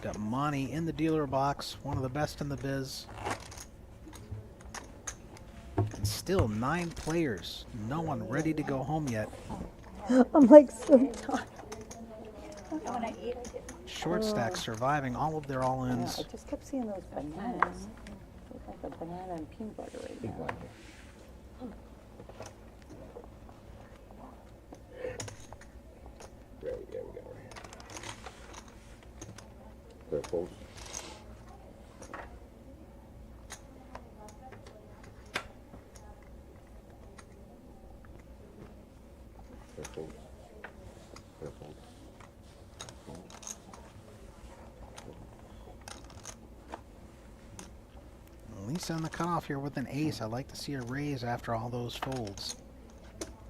Got Monty in the dealer box, one of the best in the biz. And still 9 players, no one ready to go home yet. I'm like so tired. Short stack surviving all of their Yeah, all-ins. I just kept seeing those bananas. Look like a banana and peanut butter right Big now. blind here. Right, yeah, we got it right here. Clear folds. Clear folds. Clear folds. Lisa on the cutoff here with an ace. I'd like to see her raise after all those folds.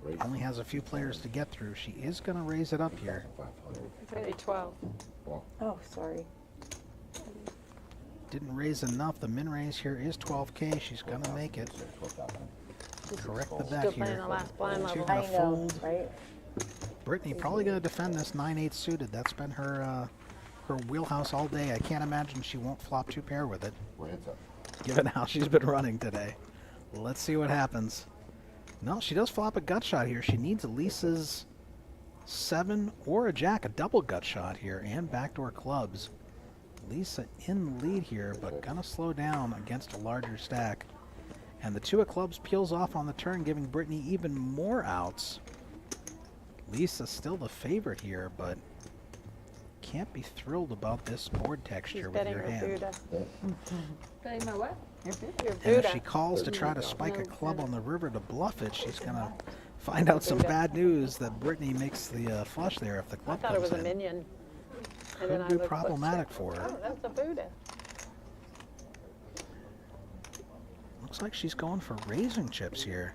Raise. Only has a few players to get through. She is going to raise it up here. 500. Say 12. Oh, sorry. Didn't raise enough. The min raise here is 12K. She's going to make it. 12,000. Correct the bet Still playing here. the last blind She's level. gonna I know, fold. right? Brittany probably going to defend this 9-8 suited. That's been her her wheelhouse all day. I can't imagine she won't flop 2 pair with it, We're heads up. given how she's been running today. Let's see what happens. No, she does flop a gut shot here. She needs Lisa's 7 or a jack, a double gut shot here, and backdoor clubs. Lisa in the lead here, but gonna slow down against a larger stack. And the 2 of clubs peels off on the turn, giving Brittany even more outs. Lisa's still the favorite here, but can't be thrilled about this board texture She's with betting your her hand. Buddha. Betting my what? Your And if Buddha. she calls to try to spike a club on the river to bluff it, she's gonna find out some bad news that Brittany makes the flush there if the I club thought it comes was a in. minion. And Could then be I looked, problematic for her. oh, that's a Buddha. Looks like she's going for raising chips here.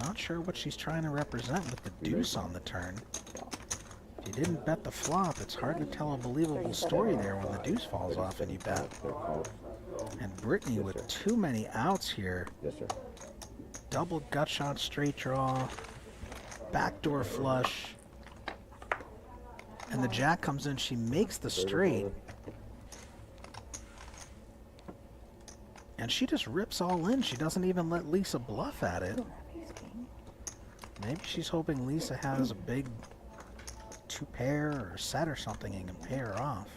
Not sure what she's trying to represent with the deuce on the turn. If you didn't bet the flop, it's hard to tell a believable story there when the deuce falls off and you bet. Clear calls. And Brittany with too many outs here. Yes, sir. Double gut shot straight draw. Backdoor flush. And the jack comes in, she makes the straight. And she just rips all in. She doesn't even let Lisa bluff at it. Maybe she's hoping Lisa has a big 2 pair or set or something and can pay her off.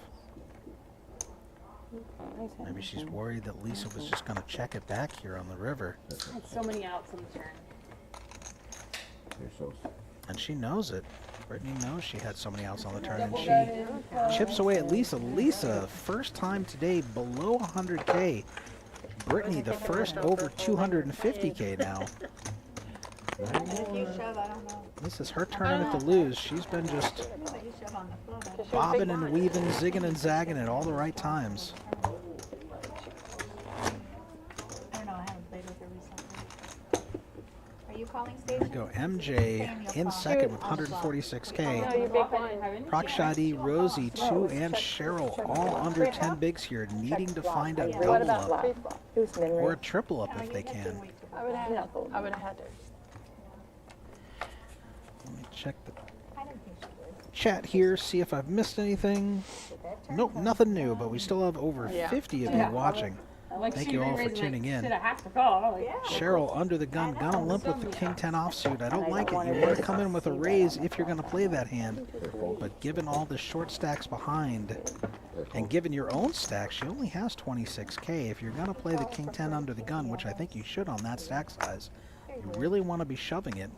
Maybe she's worried that Lisa was just going to check it back here on the river. I had so many outs on the turn. Clear shows. And she knows it. Brittany knows she had so many outs on the turn, and Double she gutted. chips away at Lisa. Lisa, first time today below 100K. Brittany, the first over 250K now. And if you shove, I don't know. This is her tournament to lose. She's been just But you shove on the floor, but bobbing and weaving, zigging and zagging at all the right times. I don't know, I haven't played with her recently. Are you calling There station? we go. MJ in second with 146K. No, you big blind. Prakshadi, Rosie, 2, and Cheryl all under 10 bigs here, needing to find a double up or a triple up if they can. I would have had to. Let me check the I don't think she would. chat here, see if I've missed anything. Nope, nothing new, but we still have over 50 of you watching. Like Thank she you all for re-raised, tuning in. Shit, I have to call. Like, Cheryl under the gun, gonna limp with the King 10 offsuit. I don't like it. You want to come in with a raise if you're going to play that hand. But given all the short stacks behind, and given your own stack, she only has 26K. If you're going to play the King 10 under the gun, which I think you should on that stack size, you really want to be shoving it.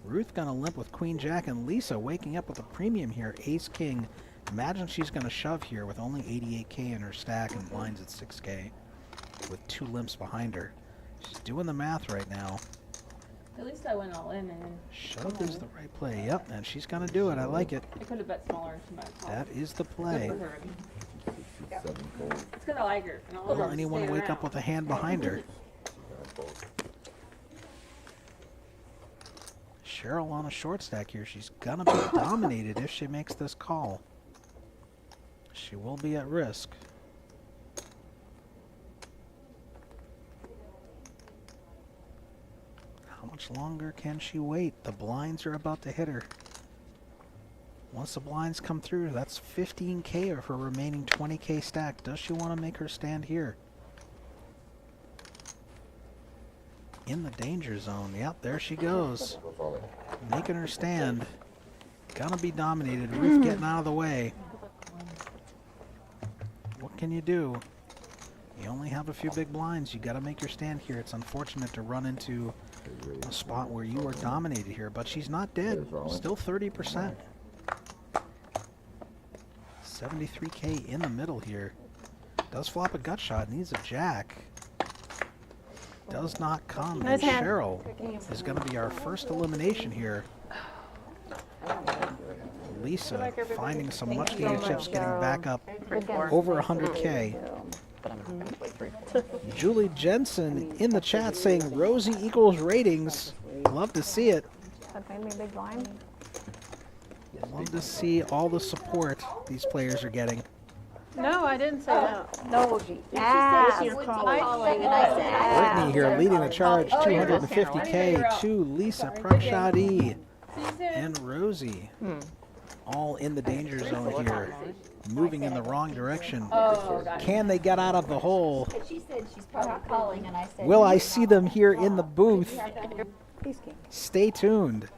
Ruth going to limp with Queen Jack, and Lisa waking up with a premium here. Ace King. Imagine she's going to shove here with only 88K in her stack and blinds at 6K. With 2 limps behind her. She's doing the math right now. at least I went all in and Shove is the right play. Yep, and she's going to do it. I like it. I could have bet smaller. She might have called. That is the Good play. for her. 7 fold. It's because I like her. And I'll Will let her anyone stay wake up around. with a hand behind her? 9 fold. Cheryl on a short stack here. She's going to be dominated if she makes this call. She will be at risk. How much longer can she wait? The blinds are about to hit her. Once the blinds come through, that's 15K of her remaining 20K stack. Does she want to make her stand here? In the danger zone. Yep, there she goes. We're falling. Making her stand. Gonna be dominated. Ruth getting out of the way. What can you do? You only have a few big blinds. You gotta make your stand here. It's unfortunate to run into a spot where you are dominated here, but she's not dead. Still 30%. 73K in the middle here. Does flop a gut shot. Needs a jack. Does not come. And Nice hand. Cheryl is going to be our first elimination here. Lisa finding some much needed chips, getting back up over 100K. Julie Jensen in the chat saying Rosie equals ratings. Love to see it. That made me a big blind. Love to see all the support these players are getting. No, I didn't say that. No, she She was calling, and I said, ah. Brittany here leading the charge, 250K to Lisa Prakshadi and Rosie. All in the danger zone here, moving in the wrong direction. Oh, God. Can they get out of the hole? But she said she's probably calling, and I said. Will I see them here in the booth? Peace King. Stay tuned.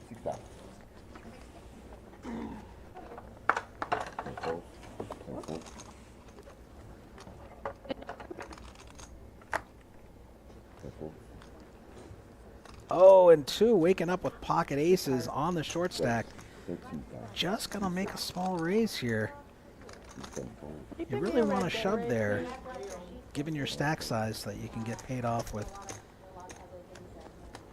6 down. 10 fold. 10 fold. 10 fold. Oh, and 2 waking up with pocket aces on the short stack. 13 down. Just gonna make a small raise here. 10 fold. You really want to shove there, given your stack size, so that you can get paid off with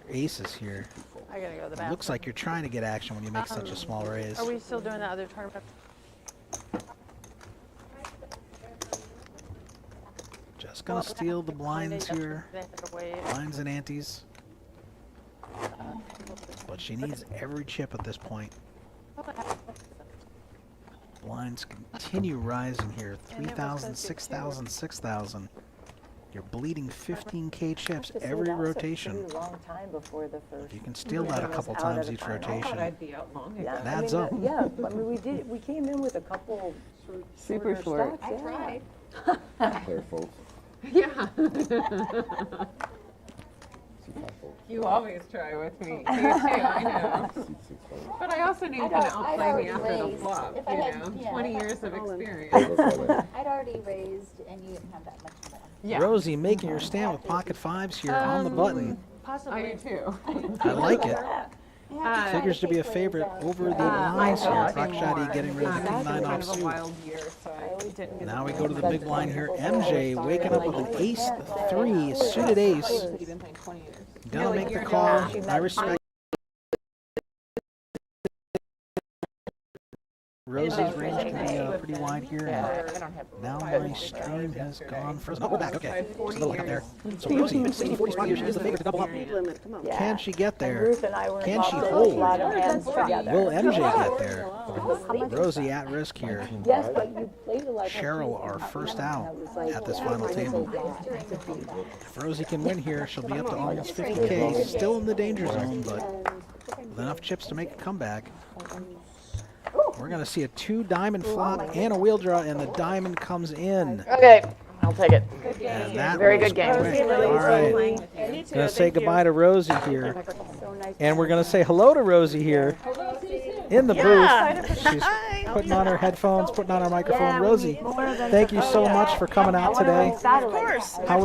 aces here. I gotta go to the It bathroom. looks like you're trying to get action when you make such a small raise. Are we still doing that other tournament? Just gonna steal the blinds here. They have to wait. Blinds and antes. But she needs every chip at this point. Blinds continue rising here. 3,000, 6,000, 6,000. You're bleeding 15K chips every rotation. Long time before the first. You can steal that a couple out times at a each time. rotation. I'd be out long ago. Yeah, It adds up. Yeah, I mean, we came in with a couple Super shorter short. stacks, I yeah. tried. Player folds. Yeah. 6 fold. You always try with me. You too, I know. 6 fold. But I also need you to I'd outplay me already after the raised. flop, If I you had- know, yeah, 20 if I- years of experience. We're falling. I'd already raised, and you didn't have that much more. Yeah, Rosie making your stand with pocket fives here on the button. I do too. I like it. Figures to be a favorite over the lines here. Rockshotty getting rid of the king nine kind of a offsuit. wild year, so I didn't get Now we go to the big blind here. MJ waking up with an ace three, suited ace. You've been playing 20 years. Gonna make the call. I respect Rosie's range can be pretty wide here. And now my stream has gone frozen. Oh, we're back. Okay. Just a little hiccup there. So Rosie, 60-40 spot here. She is the favorite to double up. Can she get there? Ruth and I were Can she involved in a hold? lot of hands together. Will MJ get there? Rosie at risk here. Yes, but you played a lot of Cheryl, our first out at this final table. If Rosie can win here, she'll be up to almost 50K. Still in the danger zone, but with enough chips to make a comeback. We're going to see a 2 diamond flop and a wheel draw, and the diamond comes in. Okay, I'll take it. And that Very was good game. quick. All right. Going to say goodbye to Rosie here. And we're going to say hello to Rosie here in the booth. She's putting on her headphones, putting on her microphone. Rosie, thank you so much for coming out today. Of course. How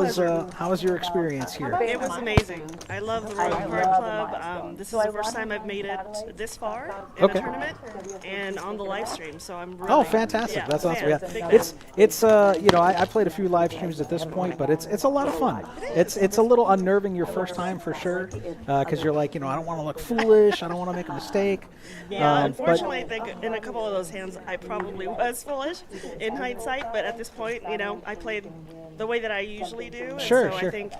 was your experience here? It was amazing. I love the Royal Card Club. This is the first time I've made it this far in a tournament and on the live stream, so I'm really fantastic! Yeah, That's awesome. fan, Yeah, big it's you know I played a few live streams at this point, but it's a lot of fun. It's a little unnerving your first time for sure, because you're like, I don't want to look foolish, I don't want to make a mistake. Yeah, unfortunately, I think in a couple of those hands, I probably was foolish in hindsight, but at this point, I played the way that I usually do. And Sure, so sure. I think,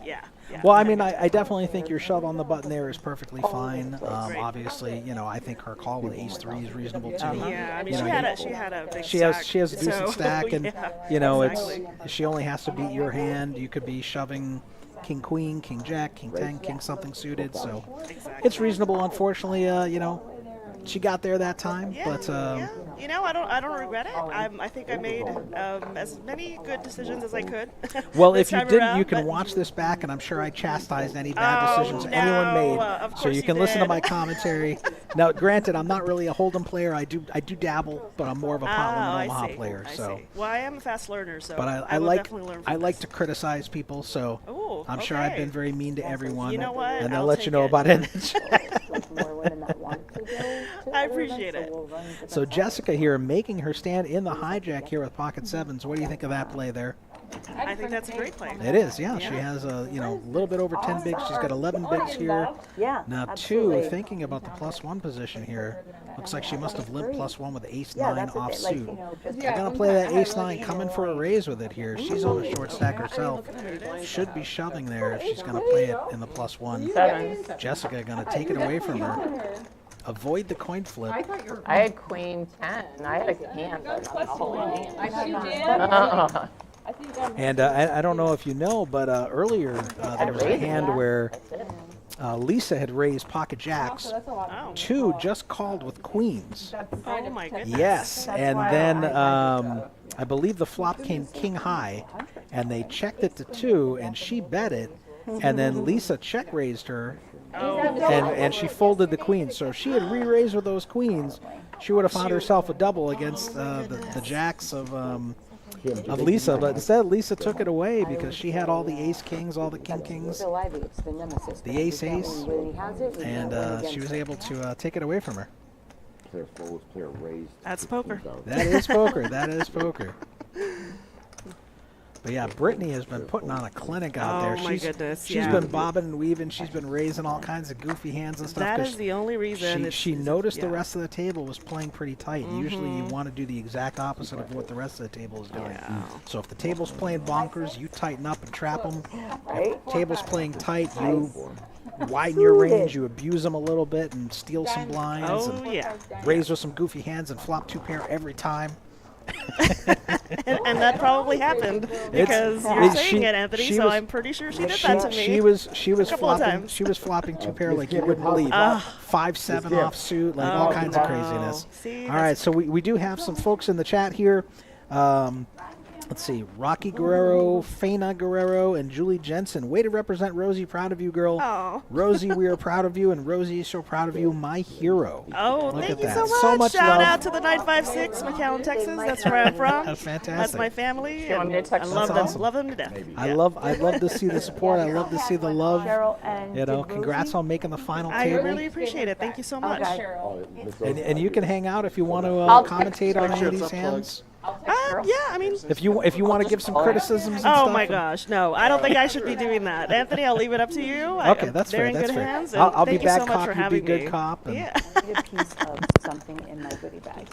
Well, I mean, I definitely think your shove on the button there is perfectly fine. Obviously, I think her call with ace three is reasonable too. Yeah, I mean, she had a big She stack. has a decent so, stack, and exactly. she only has to beat your hand. You could be shoving king queen, king jack, king 10, king something suited. So it's reasonable. Unfortunately, she got there that time, but I don't regret it. I think I made as many good decisions as I could. well, this if you time didn't, around, you can but- watch this back, and I'm sure I chastised any bad decisions no, anyone made. of So course you you can listen to did. my commentary. Now, granted, I'm not really a Hold'em player. I do dabble, but I'm more of a Potland I and Omaha see, player. I So. see. Well, I am a fast learner, so But I will like definitely learn from I like this. to criticize people, so Ooh, I'm sure I've okay. been very mean to everyone. You know what? And they'll I'll let you take know it. about it. I appreciate it. So Jessica here making her stand in the hijack here with pocket sevens. What do you think of that play there? I think that's a great play. It is, yeah. She has a little bit over 10 bigs. She's got 11 bigs here. Yeah, Now absolutely. thinking about the +1 position here. Looks like she must have limped +1 with ace Yeah, 9 that's the off thing, like, suit. just They're gonna play that ace 9 coming for a raise with it here. She's on a short stack herself. Should be shoving there if she's gonna play it in the +1. Jessica gonna take it away from her. Avoid the coin flip. I had queen 10. I had a hand, but not a whole hand. I think And I don't know if you know, but earlier there was a hand where Lisa had raised pocket jacks. Oh. 2 just called with queens. Oh my goodness. Yes, and then I believe the flop came king high, and they checked it to 2, and she bet it, and then Lisa check raised her, and she folded the queens. So if she had re-raised with those queens, she would have found herself a double against the jacks of Lisa. But instead, Lisa took it away because she had all the ace kings, all the king kings, the ace ace, and she was able to take it away from her. Player folds, player raised. That's poker. That is poker. That is poker. But yeah, Brittany has been putting on a clinic out there. Oh my goodness, She's yeah. been bobbing and weaving. She's been raising all kinds of goofy hands and stuff. That 'cause is the only reason. she noticed the rest of the table was playing pretty tight. Usually you want to do the exact opposite of what the rest of the table is doing. So if the table's playing bonkers, you tighten up and trap them. If the table's playing tight, you widen your range, you abuse them a little bit and steal some blinds. Oh, and yeah. raise with some goofy hands and flop 2 pair every time. and that probably happened because you're saying it, Anthony. So I'm pretty sure she did that to me. She was a couple of flopping. times. She was flopping 2 pair like you wouldn't believe. 5-7 off suit, like all kinds of craziness. See, all right, so we do have some folks in the chat here. Let's see, Rocky Guerrero, Faina Guerrero, and Julie Jensen. Way to represent Rosie. Proud of you, girl. Oh. Rosie, we are proud of you, and Rosie is so proud of you, my hero. Oh, Look thank at you that. so much. Shout love. out to the 956, McAllen, Texas. That's where I'm from. That's fantastic. That's my family. want me to And text I them? love That's them. awesome. Love them to death. I Yeah. love to see the support. I love to see the love. Cheryl and You know, did congrats Rosie? on making the final I table. really appreciate it. Thank you so much. Okay. And you can hang out if you want to I'll commentate on any of these hands. Yeah, I mean, If you want to give some criticisms and oh stuff. my gosh, no, I don't think I should be doing that. Anthony, I'll leave it up to you. Okay, that's They're fair. in That's good fair. hands. and I'll be thank you bad so much cop. for You be having good me. cop. And Yeah. Need a piece of something in my goodie bag.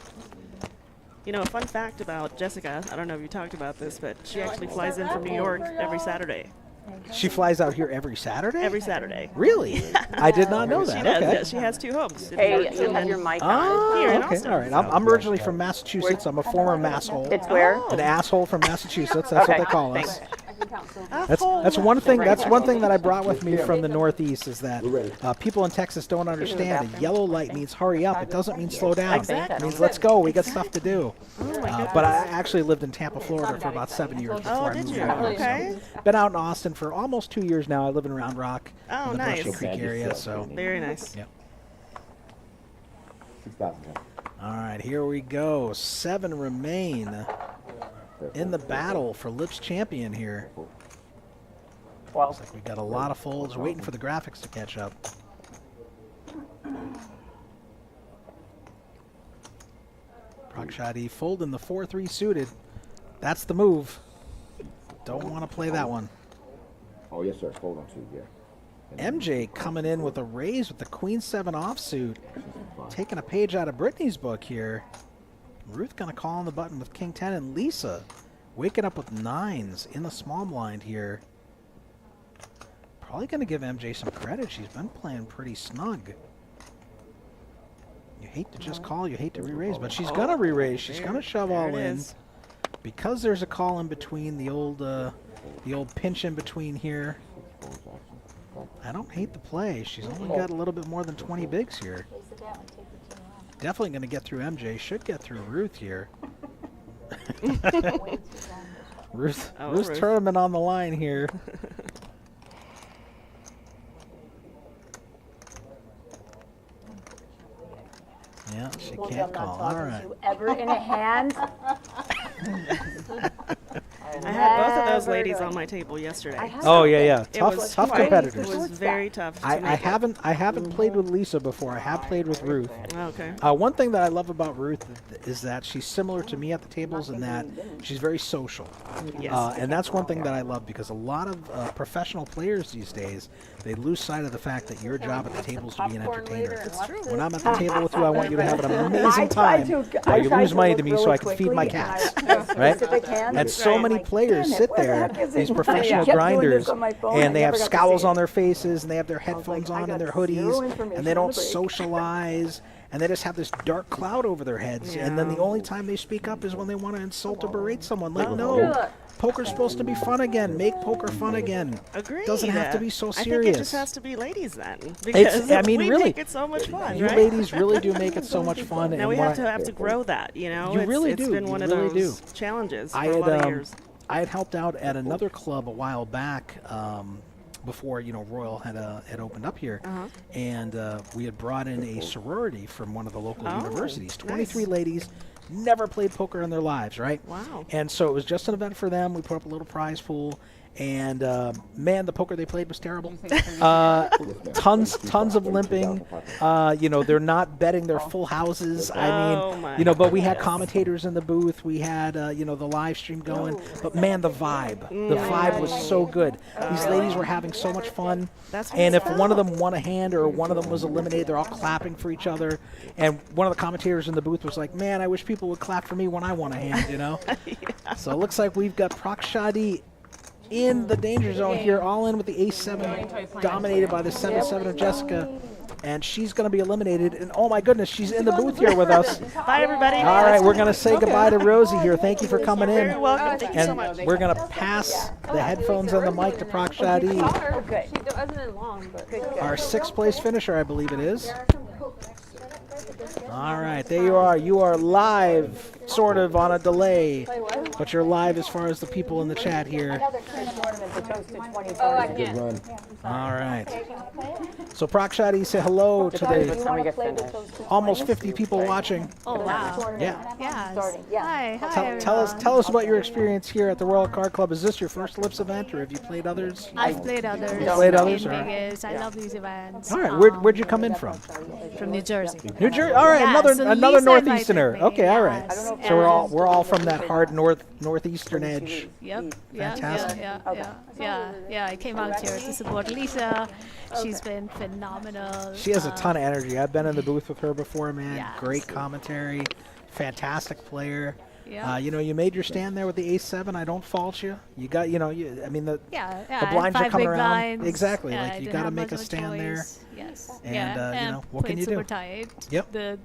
You know, a fun fact about Jessica, I don't know if you talked about this, but she actually flies in from New York every Saturday. She flies out here every Saturday? Every Saturday. Really? I did not know that. She does, Okay. yeah. She has 2 homes. in New Hey, York you and have then your mic on. Oh, Here in okay. Austin, All right. so. I'm originally from Massachusetts. I'm a former masshole. It's where? An asshole from Massachusetts. That's what they call us. I can count so. That's one thing. That's one thing that I brought with me from the Northeast is that people in Texas don't understand. A yellow light means hurry up. It doesn't mean slow down. Exactly. It means let's go. We got stuff to do. Oh my goodness. But I actually lived in Tampa, Florida for about 7 years before Oh, I did moved you? out here. Okay. So been out in Austin for almost 2 years now. I live in Round Rock Oh, in the Brushy nice. Creek area. So Very nice. Yep. 6,000. All right, here we go. 7 remain in the battle for Lips champion here. Looks like we got a lot of folds waiting for the graphics to catch up. Prakshadi folding the 4-3 suited. That's the move. Don't want to play that one. Oh, yes, sir. Hold on to, yeah. MJ coming in with a raise with the Queen 7 offsuit. Taking a page out of Brittany's book here. Ruth gonna call on the button with King 10 and Lisa waking up with 9s in the small blind here. Probably gonna give MJ some credit. She's been playing pretty snug. You hate to just call, you hate to re-raise, but she's gonna re-raise. She's gonna shove There all it in. is. Because there's a call in between, the old pinch in between here. I don't hate the play. She's only got a little bit more than 20 bigs here. Definitely going to get through MJ. Should get through Ruth here. Ruth's Ruth. tournament on the line here. Yeah, she can't call. All right. Ever in a hand? I had both of those ladies on my table yesterday. Oh yeah, yeah. It Tough, was tough quite- competitors. It was very tough. to I make it. haven't played with Lisa before. I have played with Ruth. Okay. One thing that I love about Ruth is that she's similar to me at the tables in that she's very social. Yes. And that's one thing that I love because a lot of professional players these days, they lose sight of the fact that your job at the table is to be an entertainer. That's true. When I'm at the table with you, I want you to have an amazing time while you lose money to me so I can feed my cats. Right? And so many players sit there, these professional grinders, and they have scowls on their faces, and they have their headphones on and their hoodies, and they don't socialize, and they just have this dark cloud over their heads. And then the only time they speak up is when they want to insult or berate someone. Like, no, poker's supposed to be fun again. Make poker fun again. Agreed. Doesn't have to be so I think serious. it just has to be ladies then. Because I mean, we really, make it so much fun, you right? ladies really do make it so much fun. Now and we what have to grow that, you know? You It's- really it's do. been You one of really those do. challenges for I a lot of had years. I had helped out at another club a while back before Royal had opened up here, and we had brought in a sorority from one of the local universities. 23 ladies, never played poker in their lives, right? Wow. And so it was just an event for them. We put up a little prize pool. And man, the poker they played was terrible. Tons of limping. They're not betting their full houses. I mean, but we had commentators in the booth. We had the live stream going. But man, the vibe was so good. These ladies were having so much fun. And if one of them won a hand or one of them was eliminated, they're all clapping for each other. And one of the commentators in the booth was like, "Man, I wish people would clap for me when I won a hand." So it looks like we've got Prakshadi in the danger zone here, all in with the ace-7, dominated by the 7-7 of Jessica, and she's going to be eliminated. And oh my goodness, she's in the booth here with us. Bye, everybody. All right, we're going to say goodbye to Rosie here. Thank you for coming in. You're welcome. Thank you so And much. we're going to pass the headphones and the mic to Prakshadi, Good. She wasn't in long, but our 6th place finisher, I believe it is. All right, there you are. You are live, sort of on a delay, but you're live as far as the people in the chat here. Another tournament, the Toast to 2030. Oh, I Good can't. run. All right. So Prakshadi, say hello to Sorry, do the you want to play the Toast to almost 20? 50 people watching. Oh, wow. Yeah. Yes. Starting, yeah. Hi, hi, Tell us about your experience here at the Royal Card Club. Is this your first Lips event, or have you played others? I've played others. Played others, in all right. Vegas. I love these events. All right. Where'd you come in from? From New Jersey. New Jersey. All right. Yeah, another so another Lisa invited northeasterner. me, Okay. All right. yes. So we're all from that hard northeastern edge. Yep. Yeah, Fantastic. yeah. I came out here to support Lisa. She's been phenomenal. She has a ton of energy. I've been in the booth with her before, man. Yes. Great commentary. Fantastic player. Yeah. You made your stand there with the ace-7. I don't fault you. You got, the Yeah, the blinds are five coming big around. blinds. Exactly. Yeah, like I you didn't got to have make much a of a stand there. choice. Yes. And, what can played you do? super tight. Yep. The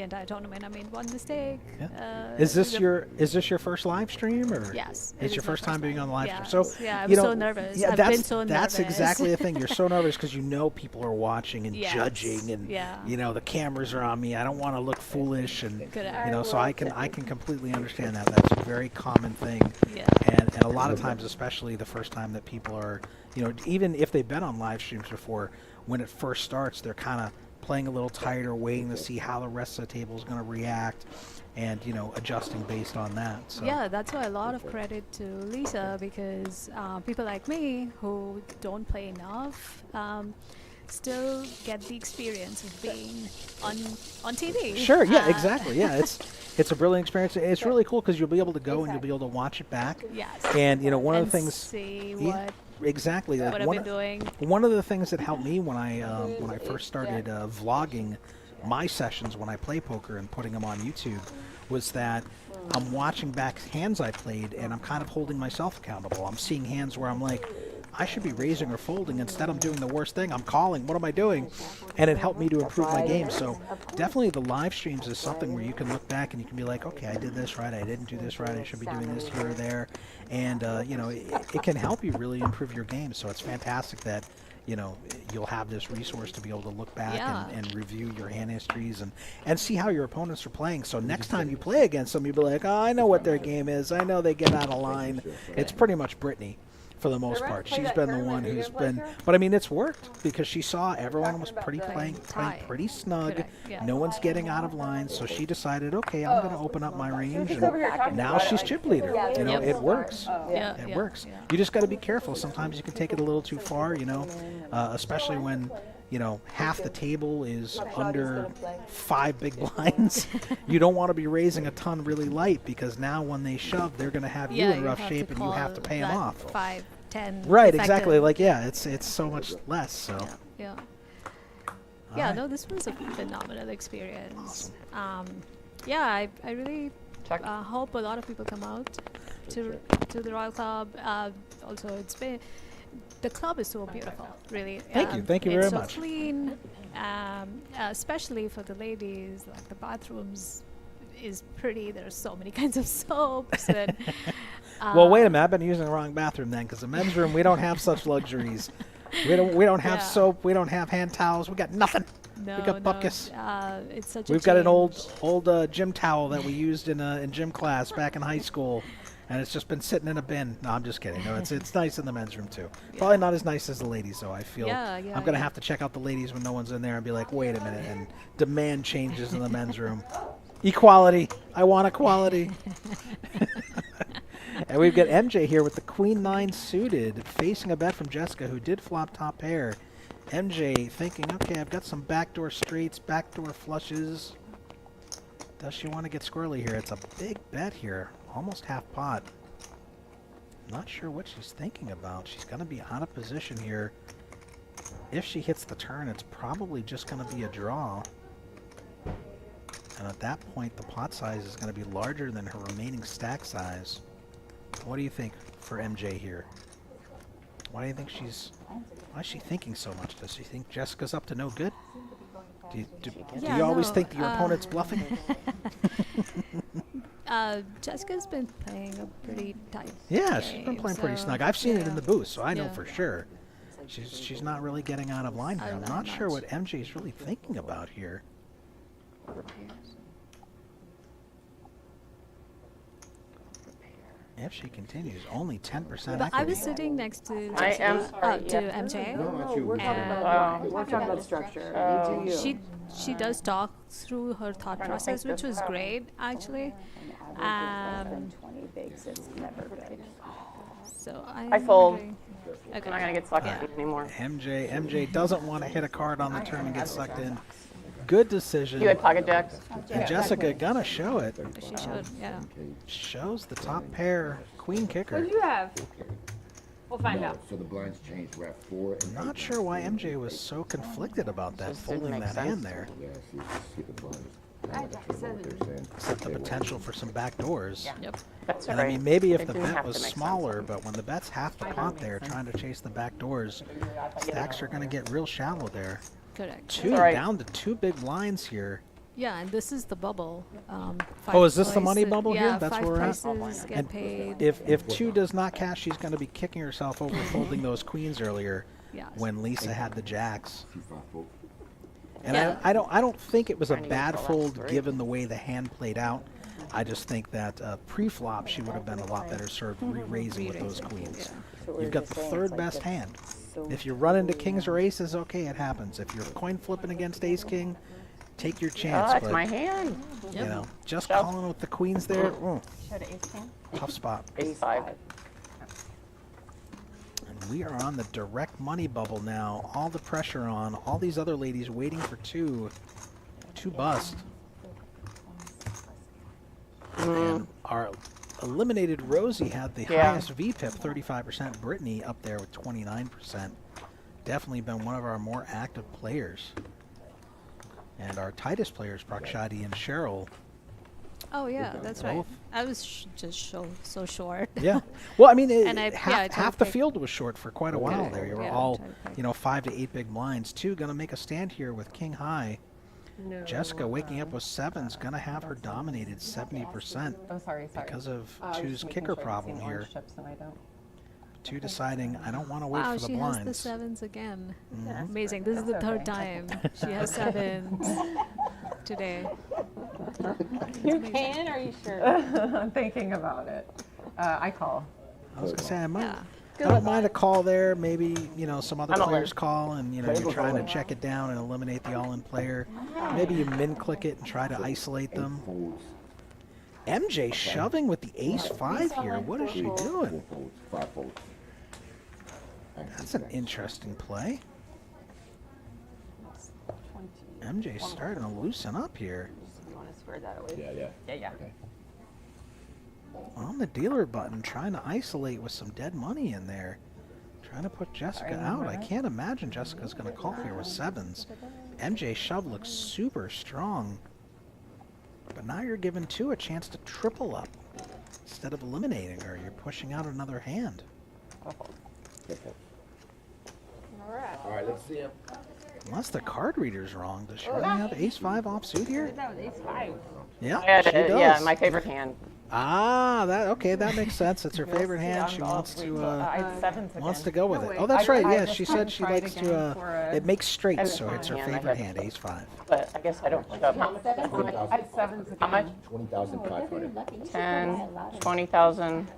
entire tournament. I made one mistake. Is this your first live stream, or Yes, it it's is your my first time being on the live Yes. stream? So Yeah, I was so nervous. Yeah, I've that's been so that's nervous. exactly the thing. You're so nervous because people are watching and Yes. judging, and Yeah. the cameras are on me. I don't want to look foolish, and Correct. so I can completely understand that. That's a very common thing. Yeah. And a lot of times, especially the first time that people are, even if they've been on live streams before, when it first starts, they're kind of playing a little tighter, waiting to see how the rest of the table is going to react, and adjusting based on that. So. Yeah, that's why a lot of credit to Lisa, because people like me who don't play enough still get the experience of being on TV. Sure. Yeah. Exactly. Yeah. It's a brilliant experience. It's really cool because you'll be able to go and you'll be able to watch it back. Yes. And one of And the things. see Yeah, exactly. Like what I've been doing. One of the things that helped me when I first started vlogging my sessions when I play poker and putting them on YouTube was that I'm watching back hands I played and I'm kind of holding myself accountable. I'm seeing hands where I'm like, I should be raising or folding. Instead, I'm doing the worst thing. I'm calling. What am I doing? And it helped me to improve my game. So definitely the live streams is something where you can look back and you can be like, okay, I did this right. I didn't do this right. I should be doing this here or there. And, it can help you really improve your game. So it's fantastic that, you'll have this resource to be able to look back and review your hand histories and see how your opponents are playing. So next time you play against them, you'll be like, oh, I know what their game is. I know they get out of line. It's pretty much Brittany. For the most part, she's been the one who's been. But I mean, it's worked because she saw everyone was playing pretty snug. No one's getting out of line, so she decided, okay, I'm going to open up my range. And now she's chip leader. It works. It works. You just got to be careful. Sometimes you can take it a little too far. Especially when half the table is under 5 big blinds. You don't want to be raising a ton really light because now when they shove, they're going to have you in rough shape and you have to pay them off. 5, 10. Right, effective. exactly. Like, it's so much less. So. Yeah. Right. No, this was a phenomenal experience. I really hope a lot of people come out to the Royal Club. Also, the club is so beautiful, really. Thank you very much. It's so clean, especially for the ladies. Like the bathrooms is pretty. There's so many kinds of soaps. And, well, wait a minute. I've been using the wrong bathroom then, because the men's room we don't have such luxuries. We don't have soap. We don't have hand towels. We got nothing. No, we got buckets. It's such We've got an old gym towel that we used in gym class back in high school. And it's just been sitting in a bin. No, I'm just kidding. No, it's nice in the men's room too. Probably not as nice as the ladies, though. I feel I'm gonna have to check out the ladies when no one's in there and be like, wait a minute, and demand changes in the men's room. Equality. I want equality. And we've got MJ here with the Queen 9 suited, facing a bet from Jessica, who did flop top pair. MJ thinking, okay, I've got some backdoor straights, backdoor flushes. Does she want to get squirrely here? It's a big bet here. Almost half pot. Not sure what she's thinking about. She's going to be out of position here. If she hits the turn, it's probably just going to be a draw. And at that point, the pot size is going to be larger than her remaining stack size. What do you think for MJ here? Why do you think why is she thinking so much? Does she think Jessica's up to no good? Do you always think that your opponent's bluffing? Jessica's been playing a pretty tight Yeah, she's been game, playing pretty so, snug. I've seen it in the booth, so I know Yeah. for sure. She's not really getting out of line here. I'm not sure what MJ's really thinking about here. If she continues, only 10% But I equity. was sitting next to I am to MJ. We're talking And about, we're talking about structure. You do you. She does talk through her thought process, which was great actually. Less than 20 bigs, it's never good. So I fold. wondering- I'm not gonna get sucked in anymore. MJ doesn't want to hit a card on the turn and get sucked in. Good decision. You had pocket jacks. And Jessica gonna show it. She should, yeah. Shows the top pair, queen kicker. What do you have? We'll find No, out. so the blinds changed. We're at 4 and Not sure why MJ was so conflicted about that, Just didn't folding make that sense. hand there. yeah, see the blinds. I'm not sure what they're saying. Except the potential for some back doors. Yep. That's And right. I mean, maybe if It the didn't bet have was to make sense. smaller, but when the bet's half the pot there, trying to chase the back doors, stacks are going to get real shallow there. Correct. Two Sorry. down to 2 big blinds here. Yeah, and this is the bubble. Oh, is this the money prices- bubble here? yeah, That's 5 where we're at? prices get And paid. if 2 does not cash, she's going to be kicking herself over folding those queens earlier Yes. when Lisa had the jacks. 2-5 fold. And Yeah. I don't think it was a Trying to get bad the last fold 3. given the way the hand played out. I just think that pre-flop she would have been a lot better served re-raising with those queens. So we're You've got just the saying third it's like best the- hand. so If you run into kings or aces, okay, it happens. If you're coin flipping against ace king, take your Oh, chance. that's but my hand. you know, just Shove. calling with the queens there, Showed ace king. tough spot. Ace 5. And we are on the direct money bubble now. All the pressure on. All these other ladies waiting for two bust. And our eliminated Rosie had the Yeah. highest VPIP, 35%. Brittany up there with 29%. Definitely been one of our more active players. And our tightest players, Prakshati and Cheryl. Oh yeah, that's right. Both. I was just so short. Yeah. Well, I mean, And I half, tried half to the pick- field was short for quite a while Okay. there. You were Yeah, all, tried to pick. 5 to 8 big blinds. 2 going to make a stand here with king high. No. Jessica waking up with 7's going to have her dominated 70% Oh, sorry. because of I was 2's just making kicker sure I could see problem the here. orange chips and I don't. 2 deciding, I don't want to wait Wow, for the she has the blinds. 7s again. Mhm. Amazing. This is the third time she has 7s today. You can? Are you sure? I'm thinking about it. I call. I was going to say, I might. Yeah. I don't mind a call there. Maybe, some other I'm a players left. call and, you're trying to check it down and eliminate the all-in player. Maybe you min-click it and try to isolate them. Folds. MJ shoving with the ace-5 here. What is she 4 doing? folds. 5 folds. That's an interesting play. MJ's starting to loosen up here. You want to square that away? Yeah. Yeah. Okay. On the dealer button, trying to isolate with some dead money in there. Trying to put Jessica out. I can't imagine Jessica's going to call here with 7s. MJ's shove looks super strong. But now you're giving 2 a chance to triple up. Instead of eliminating her, you're pushing out another hand. Good fold. All right. All right, let's see him. Unless the card reader's wrong. Does she really have ace-5 offsuit here? That was ace 5. Yeah, I had she it, does. yeah, my favorite hand. That makes sense. It's her favorite hand. She wants to I had 7s again. wants to go with No, it. wait. Oh, that's I- right. I Yeah, just she haven't said she tried likes again to. for a- It makes straight, And so it's her hand, I favorite had- hand, ace-5. But I guess I don't shove. How much? I had 7s again. How much? 20,500. 10, 20,000.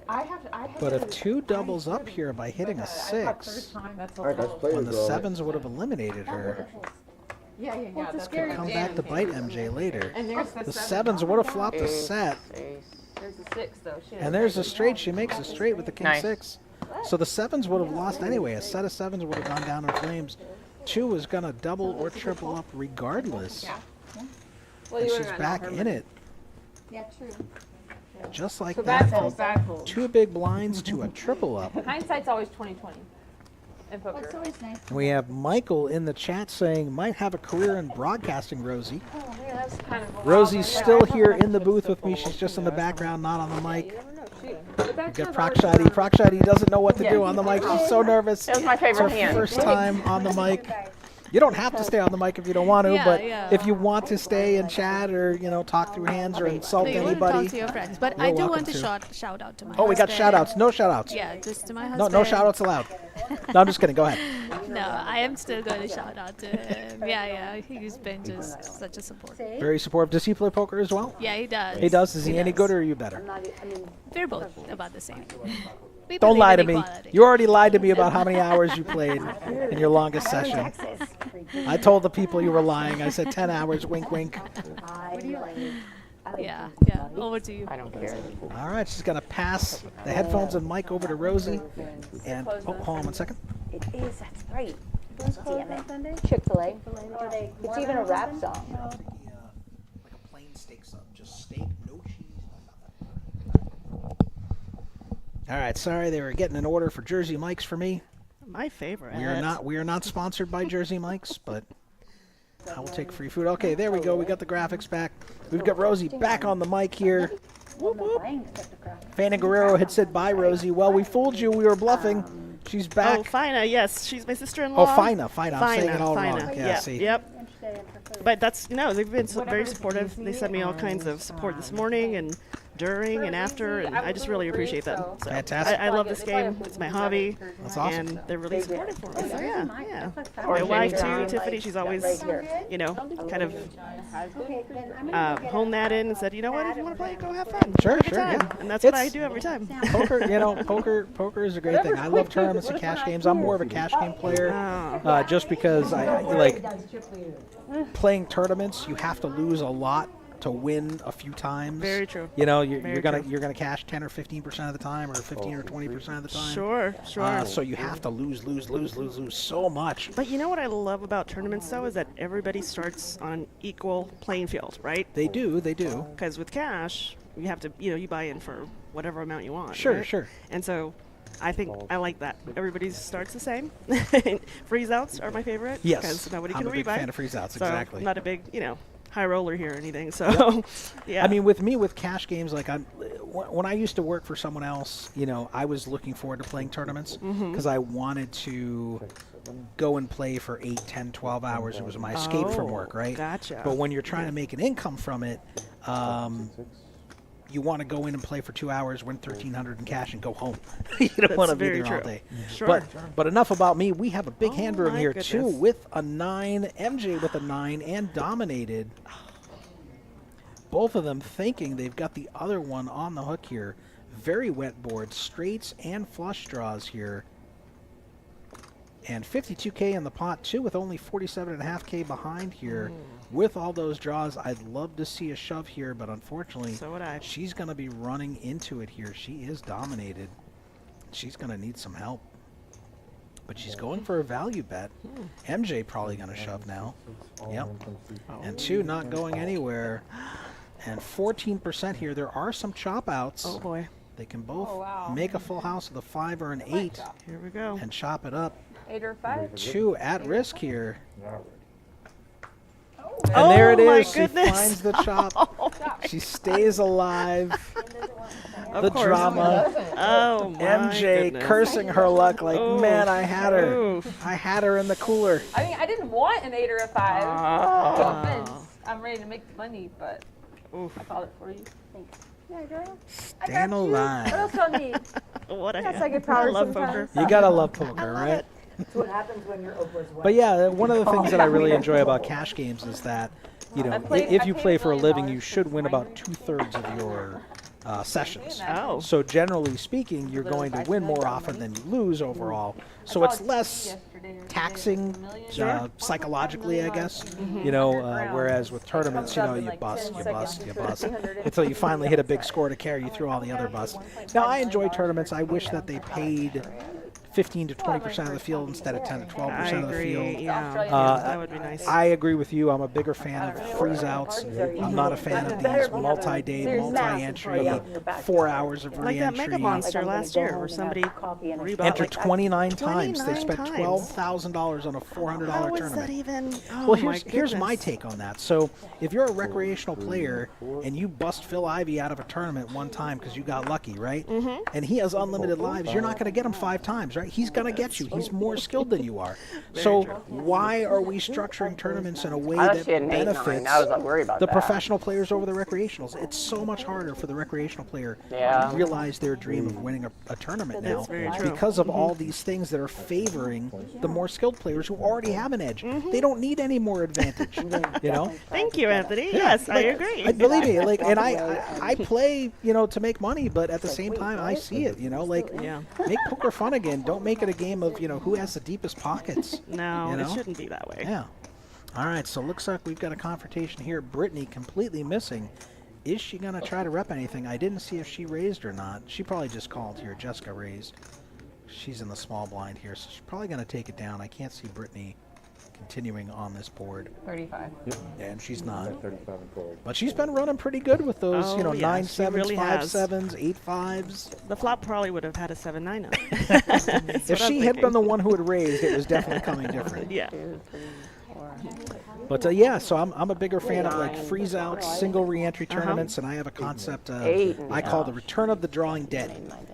But if 2 doubles up here by hitting a 6, That's All right, let's play when this. the 7s would have eliminated her, Yeah. That's could come back to bite MJ later. And there's The 7s would have flopped a Ace, set, ace. There's a 6, though. Shit. and there's a straight. She makes a straight with the king Nice. 6. So the 7s would have lost anyway. A set of 7s would have gone down in flames. 2 was going to double or triple up regardless. Well, And you she's would've back gotten her in it, Yeah, true. just like So that. bad fold, bad fold. 2 big blinds to a triple up. Hindsight's always 20/20 in Well, it's poker. always nice. We have Michael in the chat saying, might have a career in broadcasting, Rosie. Oh, yeah, that's kind of a wild Rosie's one. still here in the booth with me. She's just in the background, not on the You mic. never know. Shoot. But that Get turns always Prakshati. around. Prakshati doesn't know what to do on the mic. She's so nervous. That was my It's her favorite hand. first time on the mic. You don't have to stay on the mic if you don't want to, Yeah, but yeah. if you want to stay and chat or, talk through hands or insult No, you want to anybody. talk to your friends, but you're I do welcome want to to. shout out to my Oh, we got husband. shout outs. No shout outs. Yeah, just to my No, husband. no shout outs allowed. No, I'm just kidding. Go ahead. No, I am still going to shout out to him. Yeah, he's been just such a support. Very supportive. Does he play poker as well? Yeah, he does. He does. Is he any good or are you better? We're both about the same. We Don't believe lie in to me. equality. You already lied to me about how many hours you played in your longest session. I told the people you were lying. I said 10 hours, wink, wink. Yeah. Over to you. I don't care. All right, she's going to pass the headphones and mic over to Rosie. And, hold on 1 second. It is, that's right. Damn it. Chick-fil-A. It's even a rap song. Like a plain steak sub, just steak, no cheese, All right, sorry, they were getting an order for Jersey Mike's for me. My favorite. We are not sponsored by Jersey Mike's, but I will take free food. Okay, there we go. We got the graphics back. We've got Rosie back on the mic here. Fana Guerrero had said bye, Rosie. Well, we fooled you. We were bluffing. She's back. Oh, Fina, yes. She's my sister-in-law. Oh, Fina. I'm saying it all wrong. Yeah, see. Yep. But that's, no, they've been very supportive. They sent me all kinds of support this morning and during and after, and I just really appreciate them. So Fantastic. I love this game. It's my hobby. That's awesome. And they're really supportive for me. So yeah. My wife too, Tiffany, she's always, kind of honed that in and said, you know what, if you want to play, go have fun. Sure, Have a good time. yeah. And that's what I do every time. Poker is a great thing. I love tournaments and cash games. I'm more of a cash game player, just because I like playing tournaments. You have to lose a lot to win a few times. Very true. You're gonna cash 10 or 15% of the time, or 15 or 20% of the time. Sure. So you have to lose so much. But you know what I love about tournaments, though, is that everybody starts on an equal playing field, right? They do. Because with cash, you have to, you buy in for whatever amount you want. Sure, right? sure. And so I think I like that. Everybody starts the same. Freeze outs are my favorite. Yes. Because nobody I'm can a big rebuy. fan of freeze outs, So exactly. I'm not a big, high roller here or anything. So, yeah. I mean, with me, with cash games, like when I used to work for someone else, I was looking forward to playing tournaments because I wanted to go and play for 8, 10, 12 hours. It was my escape from work, right? Gotcha. But when you're trying to make an income from it, you want to go in and play for 2 hours, win $1,300 in cash, and go home. You don't want to be there all day. Sure. But enough about me. We have a big hand room my here, goodness. too, with a 9. MJ with a 9 and dominated. Both of them thinking they've got the other one on the hook here. Very wet board. Straights and flush draws here. And 52K in the pot, too, with only 47.5K behind here. With all those draws, I'd love to see a shove here, but unfortunately, So would I. she's going to be running into it here. She is dominated. She's going to need some help. But she's going for a value bet. MJ probably going to shove now. Yep. And 2 not going anywhere. And 14% here. There are some chop outs. Oh, boy. They can both make a full house with a 5 or an 8 Here we go. and chop it up. 8 or 5. 2 at risk here. And Oh, there it my is. She goodness. finds the chop. She stays alive. Of The course. drama. Oh, my MJ goodness. cursing her luck like, Oof. man, I had her. Oof. I had her in the cooler. I mean, I didn't want an 8 or a 5. Oh. No offense. I'm ready to make the money, but Oof. I called it for you. Thanks. Yeah, girl. Stand alive. What else do I need? What a Yes, I get power I love sometimes. poker. You gotta love poker, right? That's what happens when you're Oprah's wife. But yeah, one of the things that I really enjoy about cash games is that, if you play for a living, you should win about 2/3 of your sessions. Oh. So generally speaking, you're going to win more often than you lose overall. So it's less taxing psychologically, I guess. Whereas with tournaments, you bust until you finally hit a big score to carry you through all the other busts. Now, I enjoy tournaments. I wish that they paid 15 to 20% of the field instead of 10 to 12% I of the agree. field. Yeah. That would be nice. I agree with you. I'm a bigger fan of freeze outs. I'm not a fan of these multi-day, multi-entry, 4 hours of Like that re-entry. Mega Monster last year, where somebody rebought Entered like 29 times. They 29 spent times. $12,000 on a $400 How is tournament. that even? Oh, Well, my here's my goodness. take on that. So, if you're a recreational player and you bust Phil Ivey out of a tournament one time because you got lucky, right? And he has unlimited lives, you're not going to get him 5 times, right? he's gonna get you. He's more skilled than you are. So why are we structuring tournaments in a way that benefits the professional players over the recreationals? It's so much harder for the recreational player to realize their dream of winning a tournament now because of all these things that are favoring the more skilled players who already have an edge. They don't need any more advantage. You know? Thank you, Anthony. Yeah, Yes, I agree. Believe me, like, and I play, you know, to make money, but at the same time, I see it. You know, like, make poker fun again. Don't make it a game of, you know, who has the deepest pockets. No, you know? it shouldn't be that way. Yeah. All right, so looks like we've got a confrontation here. Brittany completely missing. Is she going to try to rep anything? I didn't see if she raised or not. She probably just called here. Jessica raised. She's in the small blind here, so she's probably going to take it down. I can't see Brittany continuing on this board. 35. And she's not. 35 and forward. But she's been running pretty good with those, you know, 9 she 7s, really 5 has. 7s, 8 5s. The flop probably would have had a 7-9 on. If she had been the one who had raised, it was definitely coming different. Yeah. But yeah, so I'm a bigger fan of like freeze out single re-entry tournaments, and I have a concept I call the Return of the Drawing Dead,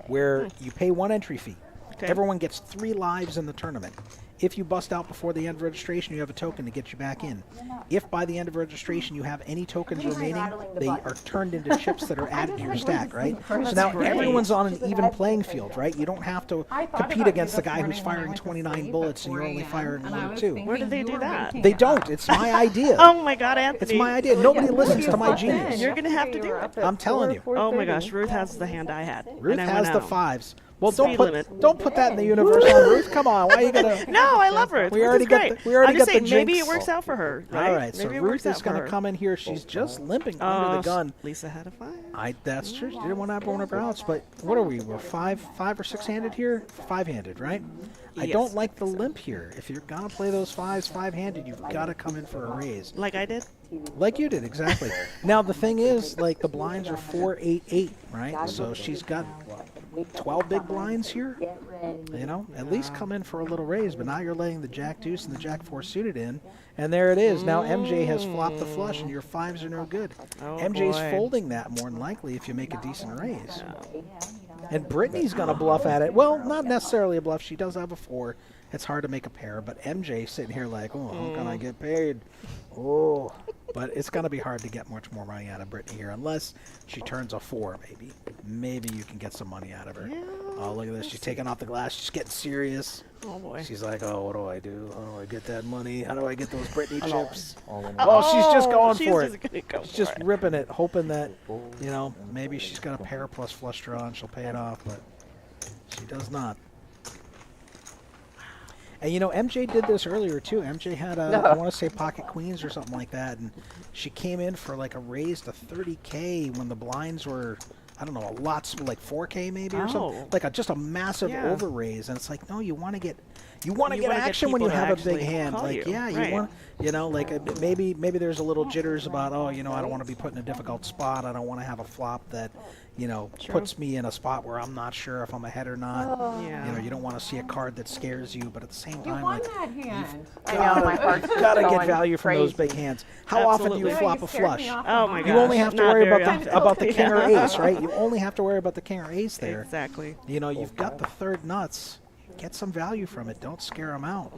where you pay 1 entry fee. Everyone gets 3 lives in the tournament. If you bust out before the end of registration, you have a token to get you back in. If by the end of registration you have any tokens remaining, they are turned into chips that are added to your stack, right? So now everyone's on an even playing field, right? You don't have to compete against the guy who's firing 29 bullets and you're only firing 1 or 2. Where did they do that? They don't. It's my idea. Oh my God, Anthony. It's my idea. Nobody listens to my genius. You're going to have to do it. I'm telling you. Oh my gosh, Ruth has the hand I had. Ruth and I has went the out. 5s. Well, Speed limit. don't put that in the universe on Ruth. Come on, why are you gonna? No, I love Ruth. We Ruth already is got great. the, we already I'm just got saying, the maybe jinx. it works out for her. Right? All right, so maybe it Ruth works is out going for to her. come in here. She's just limping under the gun. Lisa had a 5. That's true. She didn't want to have one of her outs, but what are we? We're 5 or 6 handed here. 5 handed, right? I don't like the limp here. If you're gonna play those 5s 5 handed, you've got to come in for a raise. Like I did. Like you did, exactly. Now the thing is, like the blinds are 4 8 8, right? So she's got 12 big blinds here. You know, at least come in for a little raise. But now you're letting the Jack Deuce and the Jack 4 suited in, and there it is. Now MJ has flopped the flush, and your 5s are no good. Oh, MJ's boy. folding that more than likely if you make a decent raise. And Brittany's gonna bluff at it. Well, not necessarily a bluff. She does have a 4. It's hard to make a pair, but MJ sitting here like, oh, how can I get paid? Oh, but it's gonna be hard to get much more money out of Brittany here, unless she turns a 4. Maybe you can get some money out of her. Yeah, Oh, look at this. She's taking off the glass. She's getting serious. Oh boy. She's like, oh, what do I do? How do I get that money? How do I get those Brittany chips? All in Oh, she's just going she's for just it. gonna go She's for just it. ripping it, hoping that, you know, maybe she's got a pair plus flush draw and she'll pay it off, but she does not. And you know, MJ did this earlier too. MJ had I want to say pocket queens or something like that, and she came in for like a raise to 30K when the blinds were, I don't know, a lot, like 4K maybe or something, like just a massive over raise. And it's like, no, you want to get action when you have a big hand. Like, yeah, you want, you know, like maybe there's a little jitters about, oh, you know, I don't want to be put in a difficult spot. I don't want to have a flop that, you know, puts me in a spot where I'm not sure if I'm ahead or not. You know, you don't want to see a card that scares you, but at the same time, You won like, that hand. I know, my heart's just gotta get going value from those crazy. big hands. How often do you Absolutely. flop You a scared flush? me off Oh the my mark. You only have to Not worry very about the king or often. ace, right? You only have to worry about the king or ace there. Exactly. You know, you've got the third nuts. Get some value from it. Don't scare them out.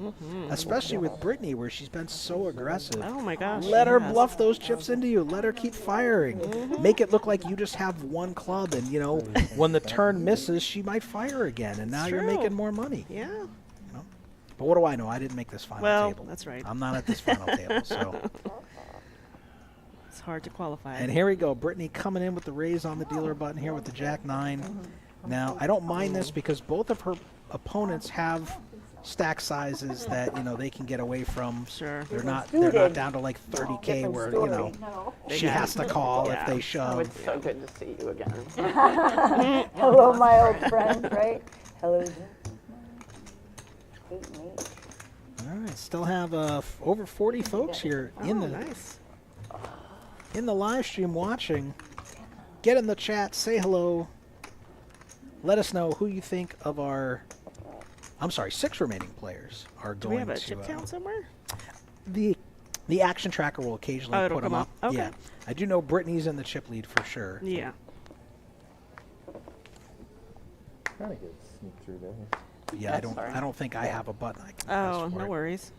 Especially with Brittany, where she's been so aggressive. Oh my gosh. Let she her has. bluff those chips into you. Let her keep firing. Make it look like you just have one club, and you know, when the turn misses, she might fire again, and now you're true. making more money. Yeah. You know? But what do I know? I didn't make this final Well, table. that's right. I'm not at this final table, so. It's hard to qualify. And here we go. Brittany coming in with the raise on the dealer button here with the Jack 9. Now, I don't mind this because both of her opponents have stack sizes that, you know, they can get away from. Sure. They're not down to like 30K where, you know, she has to call if they shove. It's so good to see you again. Hello, my old friend, right? Hello. 8 and 8. All right, still have over 40 folks here in the live stream watching. Get in the chat, say hello. Let us know who you think of our, 6 remaining players are Do going we have a to. chip count somewhere? The action tracker will occasionally it'll put them come up. up? Okay. Yeah, I do know Brittany's in the chip lead for sure. Yeah. Trying to get sneak through there. Yeah, That's fine. I don't think I have a button I can Oh, press for no it. worries.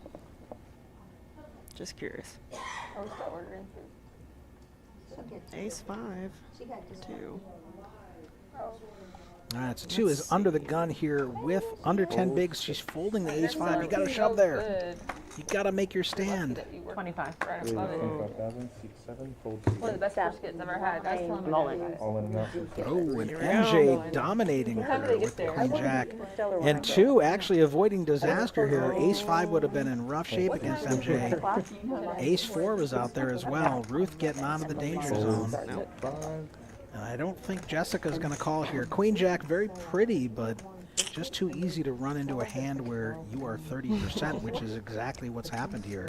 Just curious. I was still ordering food. She'll get to Ace it. 5, She got dessert. 2. All right, so 2 is under the gun here with under 10 bigs. She's folding the ace 5. You got to shove there. Good. You got to make your stand. That you work 25. right Wait, above it. 25,000, 7, fold One of the best briskets I've ever had. I was telling my Mullen. dad about it. all in enough. Oh, and Here we go. MJ dominating How did her they get with the there? queen jack. And 2 actually avoiding disaster here. Ace 5 would have been in rough shape against MJ. Ace 4 was out there as well. Ruth getting out of the danger zone. No. 5. And I don't think Jessica's going to call here. Queen jack, very pretty, but just too easy to run into a hand where you are 30%, which is exactly what's happened here.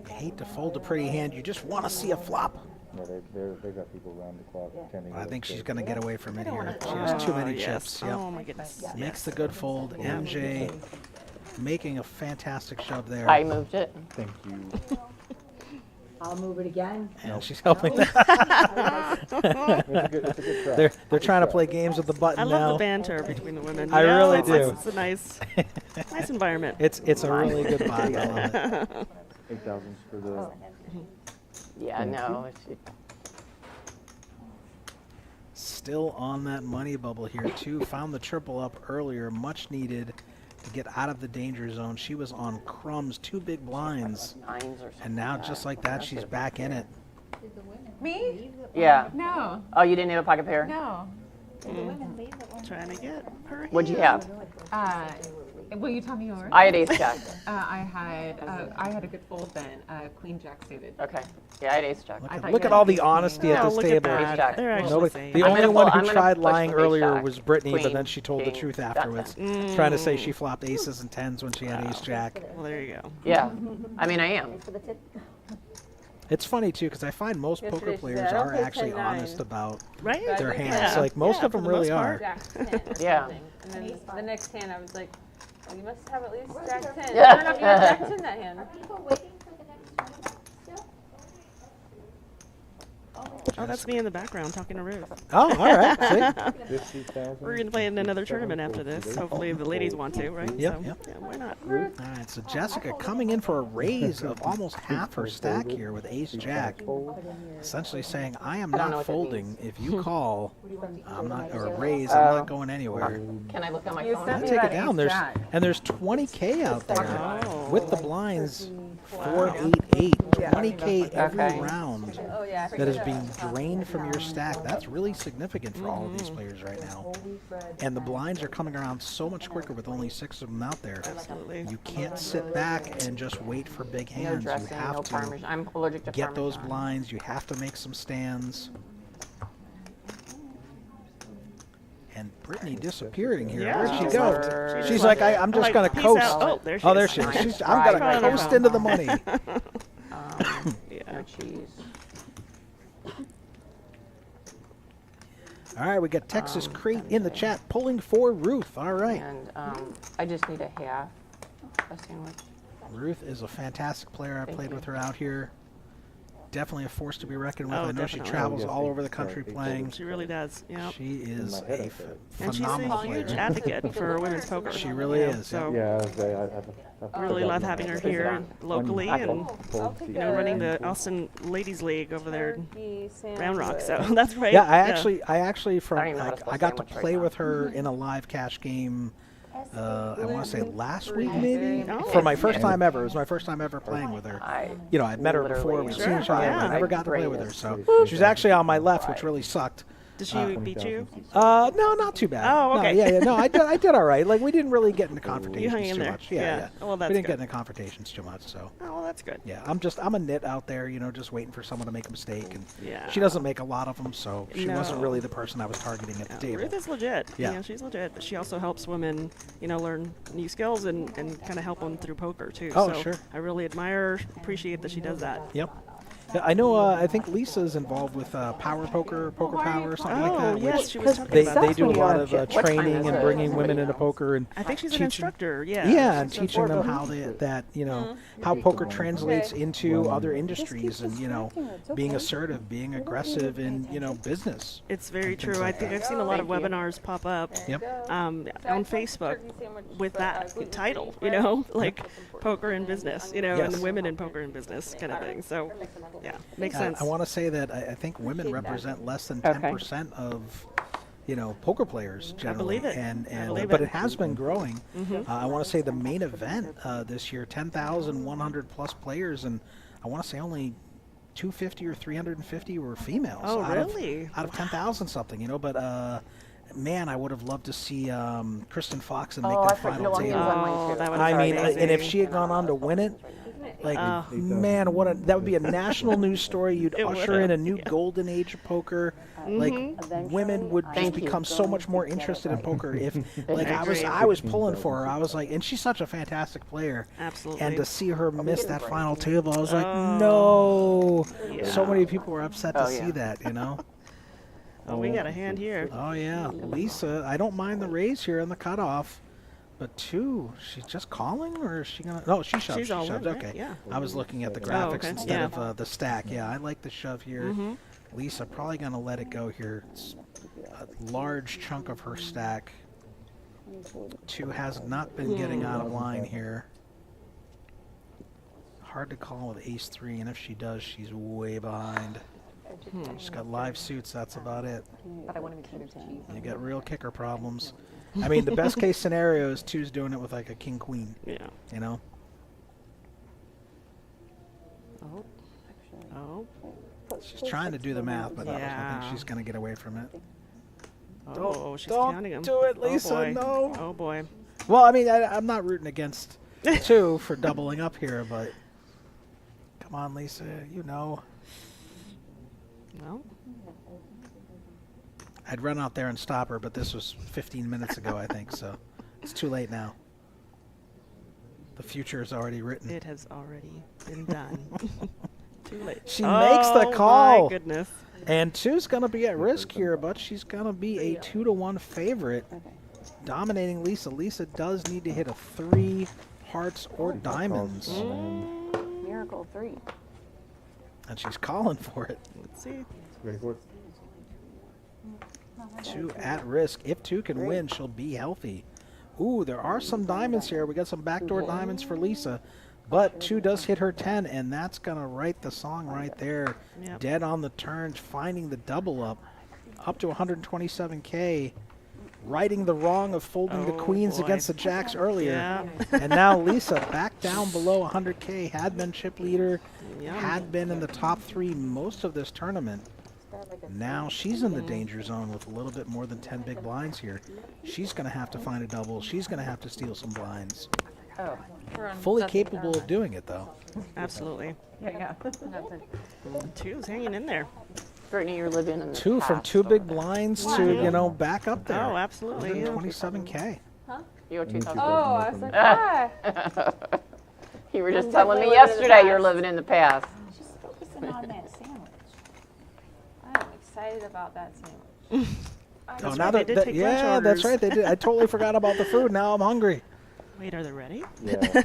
I hate to fold a pretty hand. You just want to see a flop. Yeah, they got people around the clock tending I to think it, she's so- going to get away from it here. She has too many yes. chips. Yep. Oh my goodness. Makes the good fold. MJ making a fantastic shove there. I moved it. Thank you. I'll move it again. And she's helping them. It's a good try. They're trying to play games with the button I now. love the banter between the women. I Yeah, really it's- do. It's a nice environment. It's a really good vibe. I love it. 8,000 for the. Yeah, no. It's, Still on that money bubble here, too. Found the triple up earlier, much needed to get out of the danger zone. She was on crumbs, 2 big blinds. 9s or something. And now, just like that, she's back in it. Did the women Me? leave it? Yeah. No, Oh, you didn't have a pocket pair? no. Did the women leave it? Trying to get her. What'd you have? Will you tell me yours? I had ace jack. I had a good fold then. Queen jack suited. Okay. Yeah, I had ace jack. Look at all the honesty at Oh, this look table. at Ace that. jack. They're actually Nobody, saying. the I'm only gonna one pull- who I'm gonna tried push lying with ace earlier jack. was Brittany, but Queen, then she told the king, truth that's afterwards, it. trying to say she flopped aces and tens when she had ace jack. Well, there you go. Yeah. I mean, I am. It's funny too because I find most Yesterday poker she players said, "I don't are pay actually 10-9." honest about Right? their Yeah. hands. Yeah. Like most Yeah, of them for the really most are. part. Jack 10 or Yeah. something. And then the next hand I was like, well, you must have at least jack 10. Yeah. Sure enough, you had jack 10 that hand. Are people waiting for the next tournament still? Oh, that's me in the background talking to Ruth. Oh, all right. See? 50,000. We're going to play in another 57, tournament after this. 48. Hopefully the ladies want to, right? Yep, So, yep. yeah, why not? All right, so Jessica coming in for a raise of almost half her stack here with ace jack, essentially saying, I am I don't know not what that folding. If you call, I'm not, or raise, Oh. I'm not going anywhere. Can I look on my You phone? sent me Take that it down. ace There's jack. and there's 20K out there Oh. with the blinds 488. 20K every Okay. round Oh, yeah. I that is forget being that. drained from your stack. That's really significant for all of these players right now. And the blinds are coming around so much quicker with only 6 of them out there. Absolutely. You can't sit back and just wait for big No hands. You dressing, no have to parmesan. I'm allergic to get those parmesan. blinds. You have to make some stands. And Brittany disappearing here. Yeah. Where'd she She's go? like- She's like, I'm just like, gonna peace coast. out. Oh, there she Oh, there is. she is. Nice. She's, I'm Right. gonna coast into the money. Yeah. No cheese. All right, we got Texas Crate in the chat pulling for Ruth. All right. And I just need a half a sandwich. Ruth is a fantastic player. I played with her out here. Definitely a force to be reckoned with. Oh, I know she definitely. travels Yes, all they- over the yeah, country they playing. She really does. Yeah. She is In my head, a I said. And she's phenomenal a huge player. advocate for women's poker. She really you know, is, So Yeah, I really love having her here locally and I'll take you know running the Austin Ladies League over there in Turkey Round Rock. sandwich. So that's great. Yeah, I actually from I don't even know how to like, spell I got to sandwich right play now. with her in a live cash game. I want to say last week maybe Oh. for my first time ever. It was my first time ever playing with her. You know, I'd met her before. We'd seen each other, but I never got to play with her. So she was actually on my left, which really sucked. Did she beat you? No, not too bad. Oh, okay. No, yeah. No, I did all right. Like we didn't really get into confrontations hung in too there. much. Yeah. Well, that's we didn't good. get into confrontations too much. So Oh, well, that's good. yeah, I'm a nit out there, you know, just waiting for someone to make a mistake, and Yeah. she doesn't make a lot of them, so she wasn't No. really the person I was targeting at the table. Ruth is legit. Yeah. You know, she's legit. But she also helps women, you know, learn new skills and kind of help them through poker too. Oh, so sure. I really admire her, appreciate that she does that. Yep. Yeah, I know. I think Lisa's involved with Power Poker, Poker Power, or something like Oh, that. yes, which she was talking they about they that. do a lot of What time training is and it? bringing women into poker and I think she's an teaching- instructor. Yeah. Yeah, and She's a teaching them former- how how poker translates into other industries, and being assertive, being aggressive in business. It's very and things true. I like think that. I've seen a lot of webinars pop up Yep. on Facebook with that title, like poker in business, Yes. and women in poker in business kind of thing. So, yeah, makes sense. I want to say that I think women represent less than Okay. 10% of poker players generally, believe it. and I believe but it. it has been growing. I want to say the main event this year, 10,100 plus players, and I want to say only 250 or 350 were females. Oh, out really? Out of 10,000 something, but. Man, I would have loved to see Kristen Fox and make that final table. That would I be mean, amazing. and if she had gone on to win it, like, man, that would be a national news story. You'd usher in a new golden age of poker. Like, women would just become so much more interested in poker if, like, I was pulling for her. I was like, and she's such a fantastic player. Absolutely. And to see her miss that final table, I was like, no. So many people were upset to see that, Oh, we got a hand here. Oh, yeah. Lisa, I don't mind the raise here on the cutoff. But 2, she's just calling, or is she going to... No, she shoved. She's She all shoved. in, right? Okay. Yeah. I was looking at the graphics okay. instead Yeah. of the stack. Yeah, I like the shove here. Lisa probably going to let it go here. It's a large chunk of her stack. 2 has not been getting out of line here. Hard to call with ace-3, and if she does, she's way behind. She's got live suits, that's about it. But I want to make sure it's cheap. You got real kicker problems. I mean, the best case scenario is 2's doing it with like a king-queen. Yeah. Oh. She's trying to do the math, but I Yeah. think she's going to get away from it. Oh, she's don't counting them. do it, Lisa, Oh, boy. no. Oh, boy. Well, I mean, I'm not rooting against 2 for doubling up here, but come on, Lisa, Well, I'd run out there and stop her, but this was 15 minutes ago, I think, so it's too late now. The future is already written. it has already been done. Too late. She makes the call. My goodness. And 2's going to be at risk here, but she's going to be a 2-1 favorite, dominating Lisa. Lisa does need to hit a 3 hearts or diamonds, Miracle 3. and she's calling for it. Let's see. Ready for it? 2 at risk. If 2 can win, she'll be healthy. Ooh, there are some diamonds here. We got some backdoor diamonds for Lisa. But 2 does hit her 10, and that's going to write the song right there. Yep. Dead on the turn, finding the double up to 127K. Righting the wrong of folding the Oh, queens boy. against the jacks earlier. Yeah. And now Lisa back down below 100K, had been chip leader, Yum. had been in the top 3 most of this tournament. Now she's in the danger zone with a little bit more than 10 big blinds here. She's going to have to find a double. She's going to have to steal some blinds. Oh, Fully capable of doing it, though. Absolutely. yeah. 2's hanging in there. Brittany, you're living in the 2 from 2 big blinds to, back up there. Oh, absolutely. Yeah. 27K. You were 2,000. Oh, I was like, hi. You were just I'm telling me definitely living in the yesterday you're past. living in the past. Just focusing on that sandwich. I'm excited about that sandwich. Oh, right, now they that, did take lunch yeah, that's orders. right. They did. I totally forgot about the food. Now I'm hungry. Wait, are they ready? Yeah. 4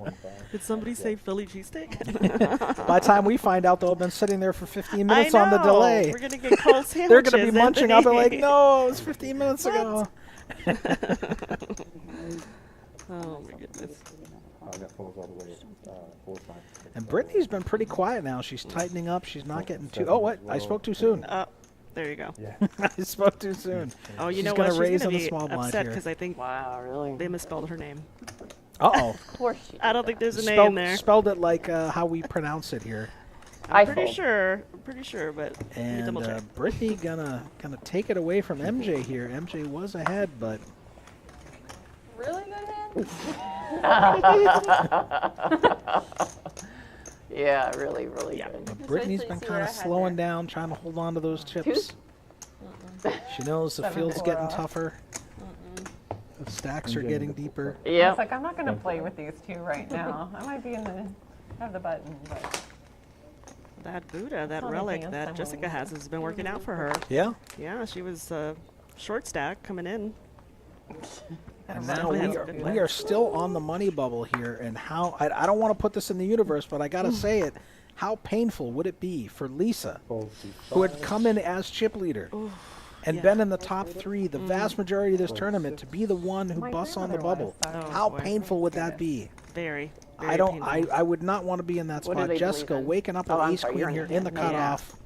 and 5. Did somebody say Philly cheesesteak? By the time we find out, they'll have been sitting there for 15 I minutes on the know. delay. We're going to get cold sandwiches. They're going to be munching up and like, Anthony. no, it was 15 minutes ago. Oh, my goodness. I got pulls all the way at 4, 5, 6. And Brittany's been pretty quiet now. She's tightening up. She's not getting too... Oh, what? I spoke too soon. There you go. Yeah. I spoke too soon. Oh, you She's know gonna what? She's raise going on to the be small blind upset here. because I think Wow, really? they misspelled her name. Uh-oh. Of course she I don't think there's an A in there. Spelled it like how we pronounce it here. I'm pretty sure, but let me And double check. Brittany gonna take it away from MJ here. MJ was ahead, but Really good hand? Yeah, really, really good. Brittany's been kind of slowing down, trying to hold on to those chips. She knows the field's getting tougher. The stacks are getting deeper. It's like, I'm not going to play with these 2 right now. I might be in the, have the button, but. that Buddha, that Some relic advanced, that I'm Jessica willing has has been working out for her. Yeah. Yeah, she was short stack coming in. And now we are still on the money bubble here. And how, I don't want to put this in the universe, but I got to say it. How painful would it be for Lisa, who had come in as chip leader and been in the top 3 the vast majority of this tournament, to be the one who busts on the bubble? How painful would that be? Very. I would not want to be in that What do spot. they Jessica believe in? waking up Oh, with I'm ace sorry, queen you're in here the in the hand. cutoff.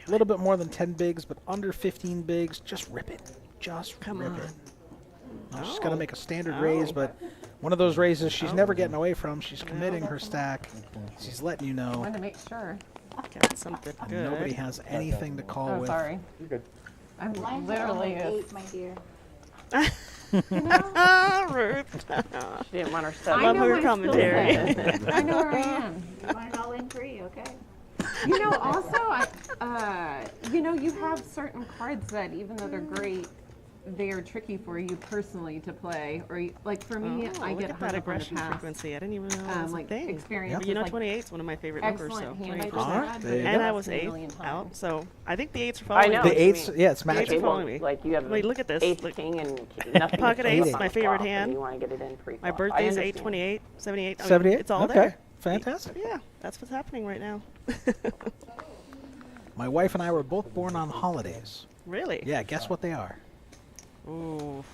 A little bit more than 10 bigs, but under 15 bigs. Just rip it. Just rip it. Now, she's got to make a standard raise, but one of those raises she's never getting away from. She's committing her stack. She's letting you I know. wanted to make sure. Got something And good. nobody has anything to call Oh, with. sorry. You're good. I'm Mine's literally only a 8, my dear. Ruth. She didn't want her I stuff. love know her my commentary. skill set. I know where I am. You want it all in free, okay? You know, also, you have certain cards that, even though they're great, they are tricky for you personally to play. Or, like for me, Oh, I look get at hung that up on the aggression past. frequency. I didn't even know that was a Like thing. experiences. But you know, like 28 is one of my favorite numbers. excellent So hand I 28%. just Alright, had, there you but go. And it I lost was me a 8th million out, times. so I think the 8s are I following know. me. The 8s, yeah, it's The matching. 8s are Table, following me. like you have Wait, look at this. ace, Look. king, and nothing. Pocket to eights, flip my on the favorite flop, and hand. You want to get it in pre-flop. My I birthday's understand. 8/28, 78. I mean, 78? it's all Okay. there. Fantastic. Yeah, that's what's happening right now. My wife and I were both born on holidays. Really? Yeah, guess what they are? Ooh,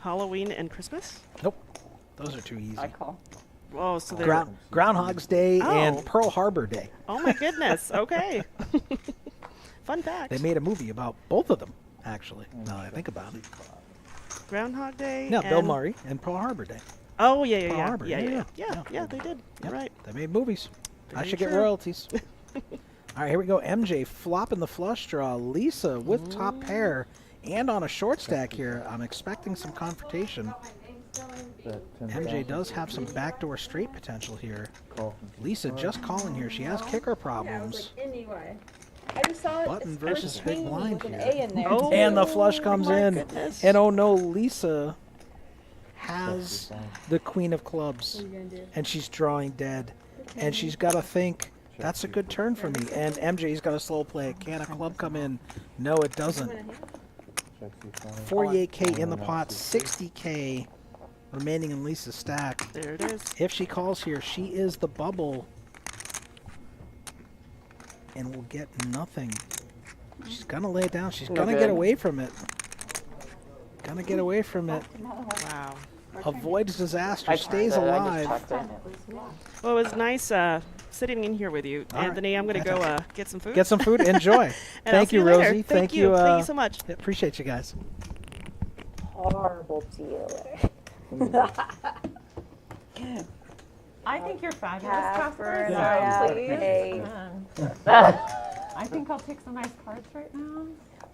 Halloween and Christmas? Nope. Those are too easy. I call. Oh, so they're... Groundhog's Day Oh. and Pearl Harbor Day. Oh my goodness, okay. Fun fact. They made a movie about both of them, actually, now that I think about it. Groundhog Day No, and... Bill Murray and Pearl Harbor Day. Oh, yeah, yeah, Pearl yeah. Harbor, Yeah, they did. Yep, You're right. They made movies. I Very should get true. royalties. All right, here we go. MJ flopping the flush draw. Lisa with top pair and on a short stack here. I'm expecting some confrontation. MJ does have some backdoor straight potential here. Lisa just calling here. She has kicker problems. Anyway, I just saw it. Button versus big King blind with an here. A in there. Oh, And the flush comes my in. goodness. And oh no, Lisa has the queen of clubs. And she's drawing dead. And she's got to think, that's a good turn for me. And MJ's got to slow play it. Can a club come in? No, it doesn't. 48K in the pot, 60K remaining in Lisa's stack. There it is. If she calls here, she is the bubble. And will get nothing. She's going to lay it down. She's going to get away from it. Going to get away from it. Wow. Avoids disaster, I stays tried it, I alive. just checked it. Well, it was nice sitting in here with you. All right. Anthony, I'm going to go get some food. Get some food. Enjoy. And I'll Thank see you, later. Rosie. Thank you. Thank you so much. Appreciate you guys. Horrible dealer. I think you're fabulous, Casper, Casper. please. I think I'll take some nice cards right now.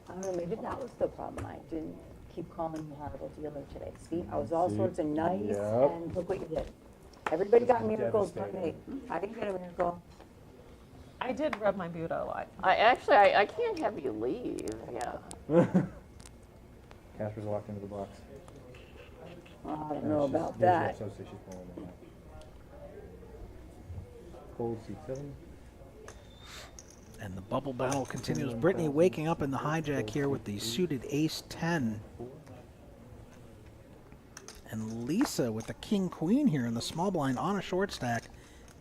I don't know, maybe that was the problem. I didn't keep calling you horrible dealer today. See, I was all sorts of nice, and look what you did. Everybody got miracles but me. I didn't get a miracle. I did rub my Buddha a lot. I can't have you leave. Yeah. Casper's walked into the box. I don't know about that. Cold seat 7. And the bubble battle continues. Brittany waking up in the hijack here with the suited ace 10. And Lisa with the king queen here in the small blind on a short stack.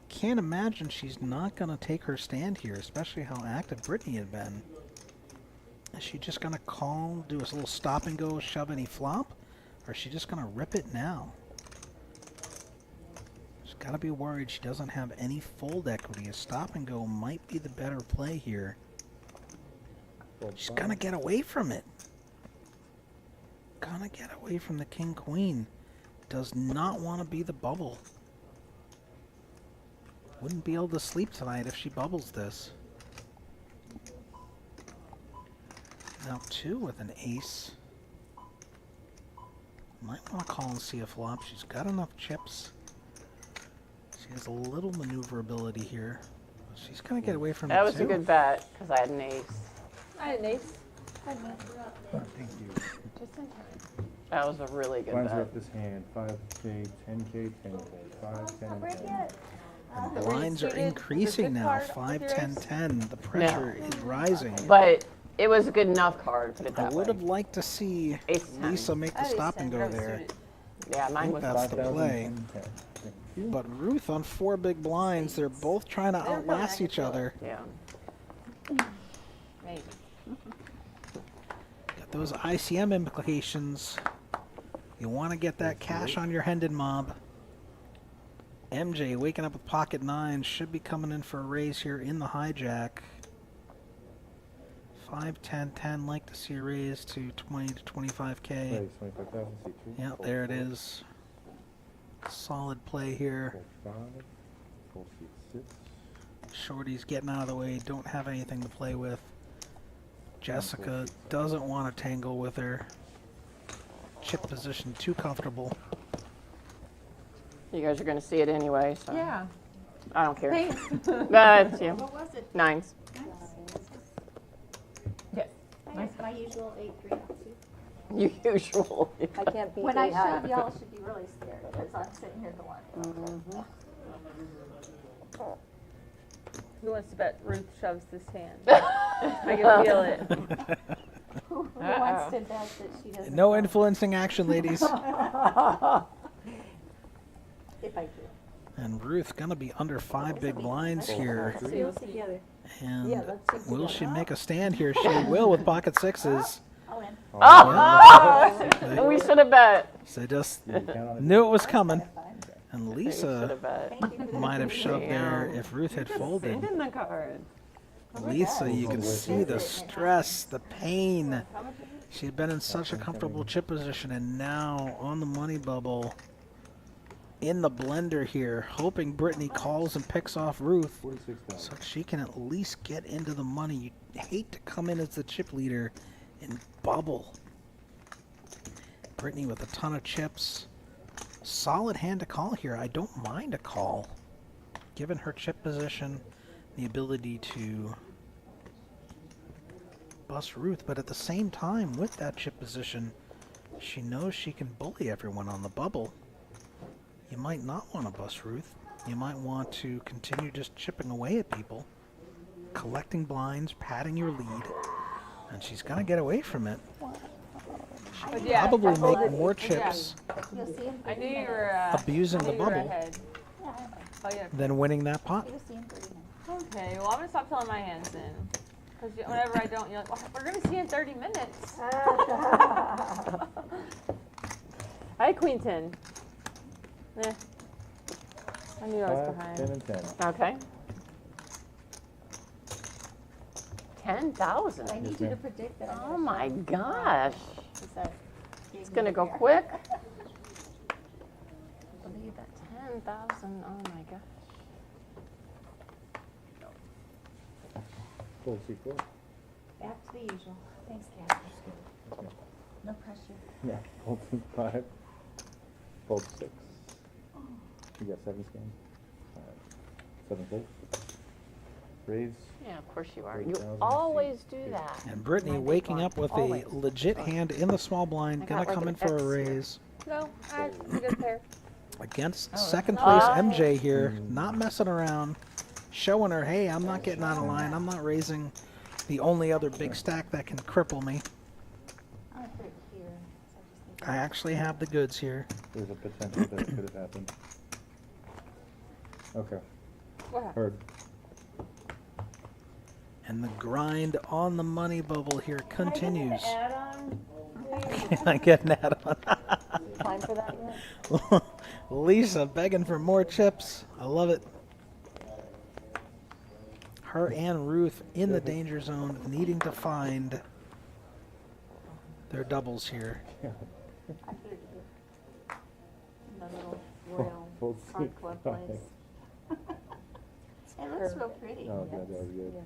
Can't imagine she's not going to take her stand here, especially how active Brittany had been. Is she just going to call, do a little stop and go, shove any flop? Or is she just going to rip it now? She's got to be worried she doesn't have any fold equity. A stop and go might be the better play here. She's going to get away from it. Gonna get away from the king queen. Does not want to be the bubble. Wouldn't be able to sleep tonight if she bubbles this. Now 2 with an ace. Might want to call and see a flop. She's got enough chips. She has a little maneuverability here. She's gonna get away from That it was too. a good bet, because I had an ace. I had an ace. Thank you. Just in time. That was a really good Blinds are bet. up this hand. 5K, 10K, 10K. 5, 10, and 10. And blinds are increasing now. 5, 10, 10. The pressure is rising. But it was a good enough card, put it I that would way. have liked to see Ace 10. Lisa make the stop and go there. Yeah, I mine think was that's the 5,000, play. 10, 10. Thank you. But Ruth on 4 big blinds. They're both trying to outlast each other. Yeah. Maybe. Got those ICM implications. You want to get that cash on your Hendon mob. MJ waking up with pocket 9 should be coming in for a raise here in the hijack. 5, 10, 10. Like to see a raise to 20 to 25K. Raise 25,000, C3. Yeah, there it is. Solid play here. Fold 5. Fold C6. Shorty's getting out of the way. Don't have anything to play with. Jessica doesn't want to tangle with her. Chip position too comfortable. You guys are going to see it anyway, so. Yeah. I don't care. Thanks. That's you. What was it? 9s. Yes. My usual 8-3. Usual. I can't beat When I eight high. shove, y'all should be really scared because I'm sitting here at the one. Who wants to bet Ruth shoves this hand? I can feel it. Who wants to bet that she doesn't? No influencing action, ladies. If I do. And Ruth gonna be under 5 big blinds here. Let's see, let's see together. And Yeah, let's see will together. she make a stand here? She will with pocket 6s. I'll in. Oh! We should have bet. So just You count on it. knew it was coming. And We should Lisa have bet. Thank you for might have shoved there Damn. if Ruth had Send folded. in the card. Lisa, you can see the stress, the pain. She's been in such a comfortable chip position, and now on the money bubble, in the blender here, hoping Brittany calls and picks off Ruth 46,000. so she can at least get into the money. You hate to come in as the chip leader and bubble. Brittany with a ton of chips. Solid hand to call here. I don't mind a call, given her chip position, the ability to bust Ruth, but at the same time, with that chip position, she knows she can bully everyone on the bubble. You might not want to bust Ruth. You might want to continue just chipping away at people, collecting blinds, padding your lead, and she's gonna get away from it. But yeah, Probably I make folded- more yeah. chips You'll see him. I knew you were abusing I the knew you were bubble ahead. Yeah, I know. Oh yeah. than winning that pot. You'll see him 30 minutes. Okay, well I'm gonna stop filling my hands in. Because whenever I don't, you're like, well, we're gonna see you in 30 minutes. Hi, Queen 10. Eh. I knew I was 5, behind. 10, and 10. Okay. 10,000. I need you to predict that. I'm Oh gonna my shove. gosh. Is that- It's going to go Here. quick. Believe it. 10,000. Oh my gosh. Fold C4. Back to the usual. Thanks, Kathy. No pressure. Yeah. Fold C5. Fold 6. You got 7 scans. 7 fold. Raise. Yeah, of course you are. You 30,000. always do that. And Brittany My big waking blind. up with Always. a legit hand in the small blind, I gonna got like come an in for a X here. raise. No, I had a good pair. Against second place Oh. MJ here, not messing around, showing her, hey, I'm not getting out of line. I'm not raising the only other big stack that can cripple me. I'm gonna put it here. So I just think I actually have the goods here. There's a potential that it could have happened. Okay. What happened? Heard. And the grind on the money bubble here continues. Add-on. I get an add-on. Time for that yet? Lisa begging for more chips. I love it. Her and Ruth in the danger zone, needing to find their doubles here. I put it here. In the little royal Fold card club C5. place. It looks real pretty. Oh, good. That was good. Yes,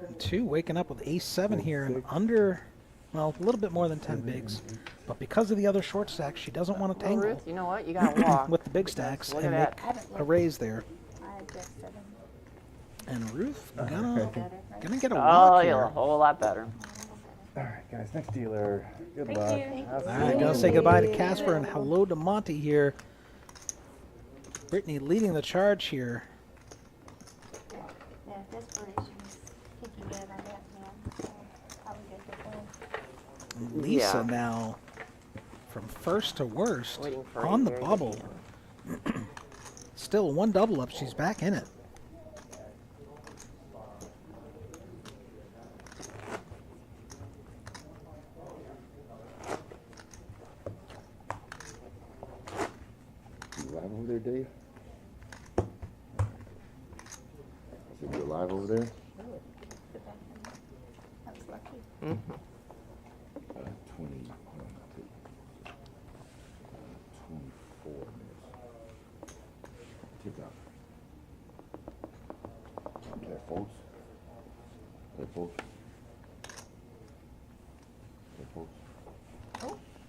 it does. Two waking up with ace 7 here and Six. under, well, a little bit more than 10 bigs. But because of the other short stacks, she doesn't want to Well, tangle Ruth, you know what? You got to walk. with the big stacks Look and at make that. a raise there. I had just 7. And Ruth Better, right? gonna get a Oh, walk you're a here. whole lot better. All right, guys. Next dealer. Good Thank luck. you. Have All right, gotta fun. say goodbye to Casper and hello to Monty here. Brittany leading the charge here. Yeah, desperation's kicking in on that man, so probably get the win. Lisa Yeah. now from first to worst Waiting for on a the very bubble. good Still one double up. She's back in it. You live over there, Dave? I said, you're live over there? I was lucky. 20, 24 minutes. Tick out. Okay, folks. Okay, folks. Okay, folks.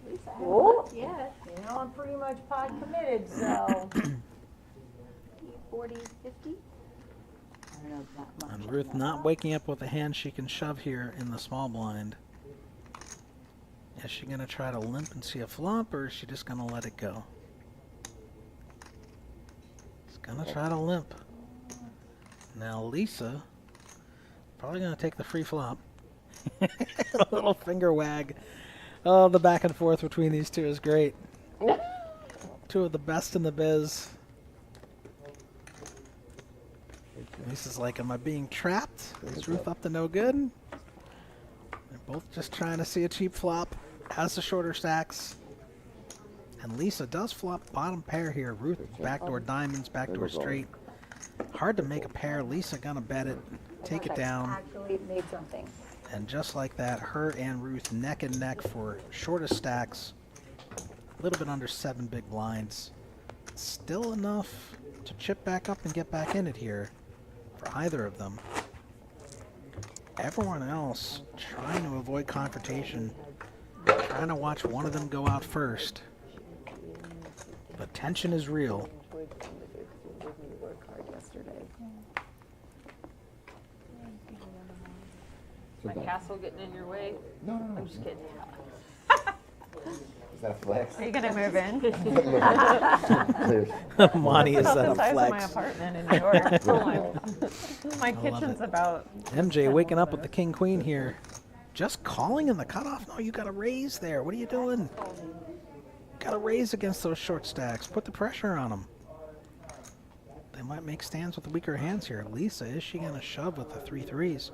Lisa, Oh. yeah, You know, I'm pretty much pot committed, so. 40, 50? I don't know, not much. And Ruth not waking up with a hand she can shove here in the small blind. Is she going to try to limp and see a flop, or is she just going to let it go? She's going to try to limp. Now Lisa, probably going to take the free flop. A little finger wag. Oh, the back and forth between these two is great. Two of the best in the biz. Lisa's like, am I being trapped? Is Ruth up to no good? They're both just trying to see a cheap flop. Has the shorter stacks. And Lisa does flop bottom pair here. Ruth backdoor diamonds, backdoor straight. Hard to make a pair. Lisa gonna bet it. Take it down. Actually made something. And just like that, her and Ruth neck and neck for shortest stacks. A little bit under 7 big blinds. Still enough to chip back up and get back in it here for either of them. Everyone else trying to avoid confrontation, trying to watch one of them go out first. But tension is real. My castle getting in your way. No, no, no. I'm just kidding. Is that a flex? Are you gonna move in? Monty, is About that the a size of my flex? apartment in New York. My love kitchen's it. about. MJ waking up with the king queen here. Just calling in the cutoff? No, you got to raise there. What are you doing? Got to raise against those short stacks. Put the pressure on them. They might make stands with the weaker hands here. Lisa, is she going to shove with the 3-3s?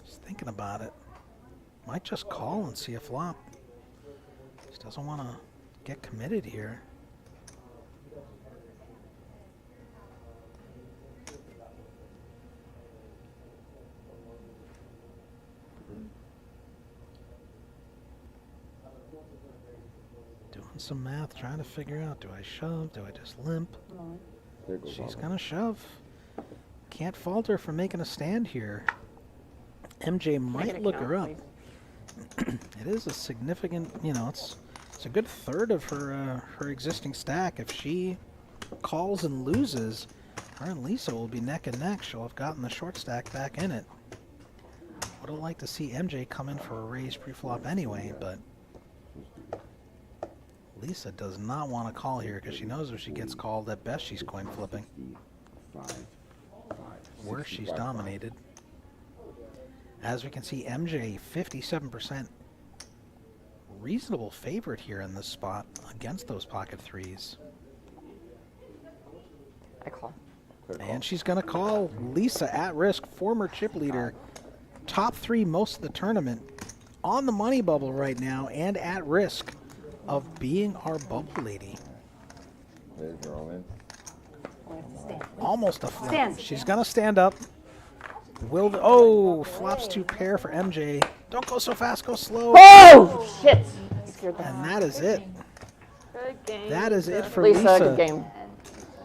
Just thinking about it. Might just call and see a flop. Just doesn't want to get committed here. Doing some math, trying to figure out, do I shove? Do I just limp? There goes She's all gonna shove. Can't fault her for making a stand here. MJ might look her up. It is a significant, you know, it's a good third of her her existing stack. If she calls and loses, her and Lisa will be neck and neck. She'll have gotten the short stack back in it. Would have liked to see MJ come in for a raise pre-flop anyway, but Lisa does not want to call here because she knows if she gets called, at best she's coin flipping. 65, Worse, she's 65. dominated. As we can see, MJ 57% reasonable favorite here in this spot against those pocket threes. I call. And she's going to call. Lisa at risk, former chip leader, top 3 most of the tournament, on the money bubble right now, and at risk of being our bubble lady. There's your all in. Almost a flop. Stand. She's going to stand up. Oh, flops to pair for MJ. Don't go so fast, go slow. Oh shit! And that is it. Good game. That is it for Lisa, Lisa. good game.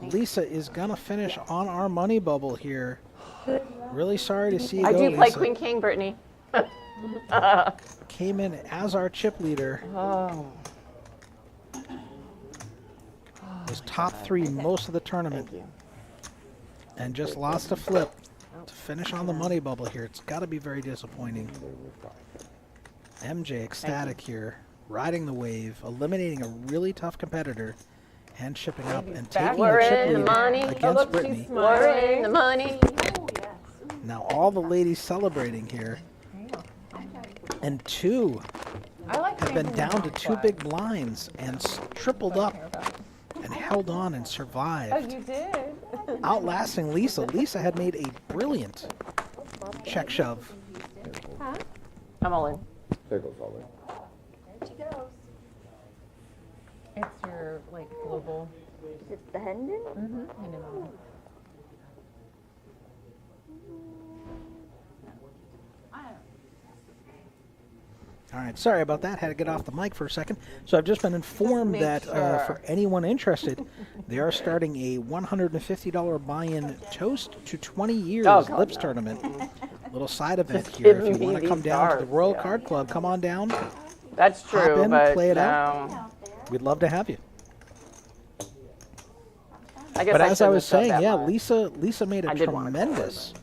Lisa is going to finish on our money bubble here. Really sorry to see you I go, do play Lisa. Queen King, Brittany. Came in as our chip leader. Oh. Was top 3 most of the tournament. Thank you. And just lost a flip to finish on the money bubble here. It's got to be very disappointing. MJ ecstatic here. riding the wave, eliminating a really tough competitor, and chipping up and back. taking We're the chip in the lead money. against Oh, look, she's Brittany. smiling. We're in the money. Now all the ladies celebrating here, and two I like have been changing down to the two flag. big blinds and tripled up and held on and Oh, survived, you did. outlasting Lisa. Lisa had made a brilliant check shove. I'm all in. There goes all in. There she goes. It's your like global. Is it the Hendon? I know. All right, sorry about that. Had to get off the mic for a second. So I've just been informed that for anyone interested, they are starting a $150 buy-in Toast to 20 Years Lips tournament. Little side event here. If you want to come down to the Royal Card Club, come on down. That's Hop true, in, but play it no. out. We'd love to have you. I guess But as I shouldn't was have said saying, that yeah, much. Lisa made a I did wanna call tremendous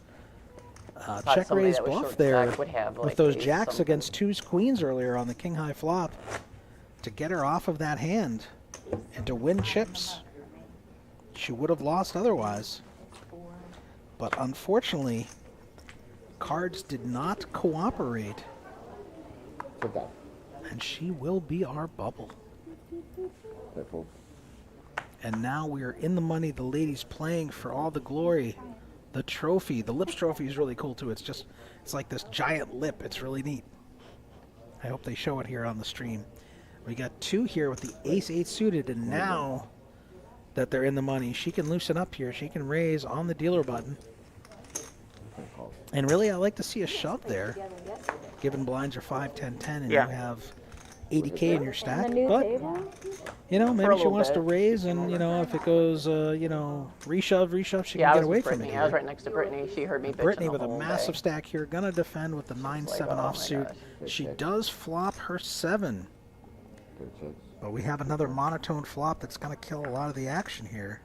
Thought check somebody raise that was bluff short there stack would have, with like, those ace jacks something. against twos queens earlier on the king high flop to get her off of that hand and to win chips. She would have lost otherwise. But unfortunately, cards did not cooperate. And she will be our bubble. And now we are in the money. The ladies playing for all the glory. The trophy, the Lips trophy is really cool too. It's like this giant lip. It's really neat. I hope they show it here on the stream. We got two here with the ace-8 suited, and now that they're in the money, she can loosen up here. She can raise on the dealer button. And really, I like to see a shove there, given blinds are 5, 10, 10, and Yeah. you have 80K in your stack. The new But table? you know, For a maybe she little wants to bit. raise, and you know, if it goes, you know, reshove, she Yeah, I can get was away with from it. Brittany. Here. I was right next to Brittany. She heard me bitching Brittany the with a whole massive day. stack here, gonna defend with the 9-7 oh my offsuit. gosh. She does flop her 7, but we have another monotone flop that's gonna kill a lot of the action here.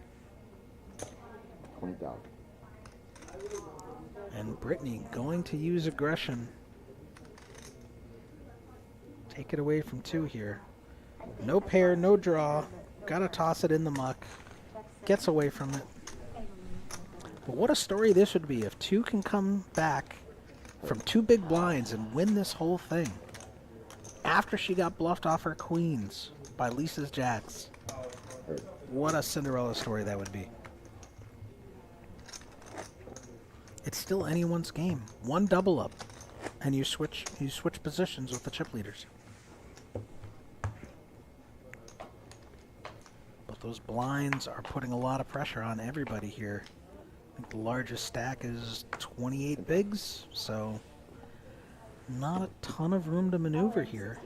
And Brittany going to use aggression. Take it away from 2 here. No pair, no draw. Gotta toss it in the muck. Gets away from it. But what a story this would be if 2 can come back from 2 big blinds and win this whole thing. After she got bluffed off her queens by Lisa's jacks. What a Cinderella story that would be. It's still anyone's game. One double up, and you switch positions with the chip leaders. But those blinds are putting a lot of pressure on everybody here. I think the largest stack is 28 bigs, so not a ton of room to maneuver here.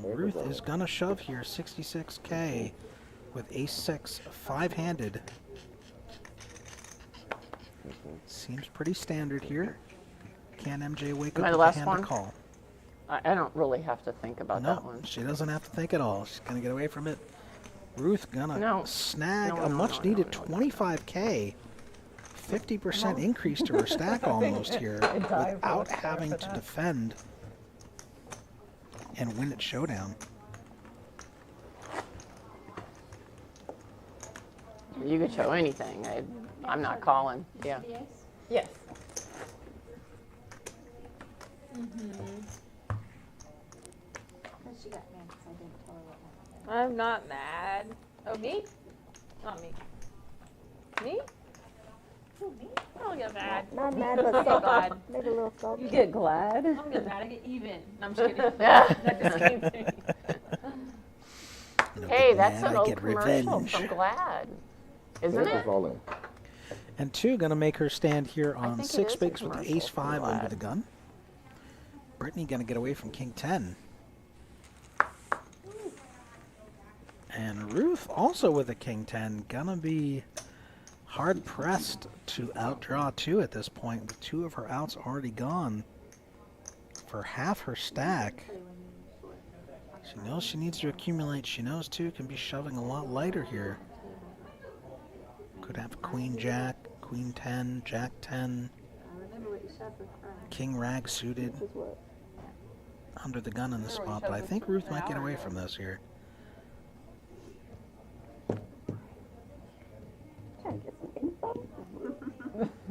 Ruth is gonna shove here, 66K with ace-6, 5-handed. Seems pretty standard here. Can MJ wake Am I up the with a last hand one? to call? I don't really have to think about that No, one. she doesn't have to think at all. She's gonna get away from it. Ruth gonna No. snag No, a no, much no, needed no, no. 25K. 50% increase to her stack almost here without having to defend and win at showdown. You could show anything. I'm not calling. Yeah. Yes. She got mad because I didn't tell her what happened. I'm not mad. Oh, me? Not me. Me? I don't get mad. Not mad, but I get glad. maybe a little salty. You get glad. I don't get mad. I get even. No, I'm just kidding. Yeah. Not the same thing. You know, Hey, get that's mad, an I old get commercial revenge. from Glad, isn't it? all in. And 2 gonna make her stand here on think it 6 is a bigs with the commercial ace-5 from under Glad. the gun. Brittany gonna get away from king 10. And Ruth also with a king 10, gonna be hard pressed to outdraw 2 at this point, with 2 of her outs already gone for half her stack. She knows she needs to accumulate. She knows 2 can be shoving a lot lighter here. Could have queen jack, queen 10, jack 10, king rag suited. under the gun in the spot, but I think Ruth might get away from this here.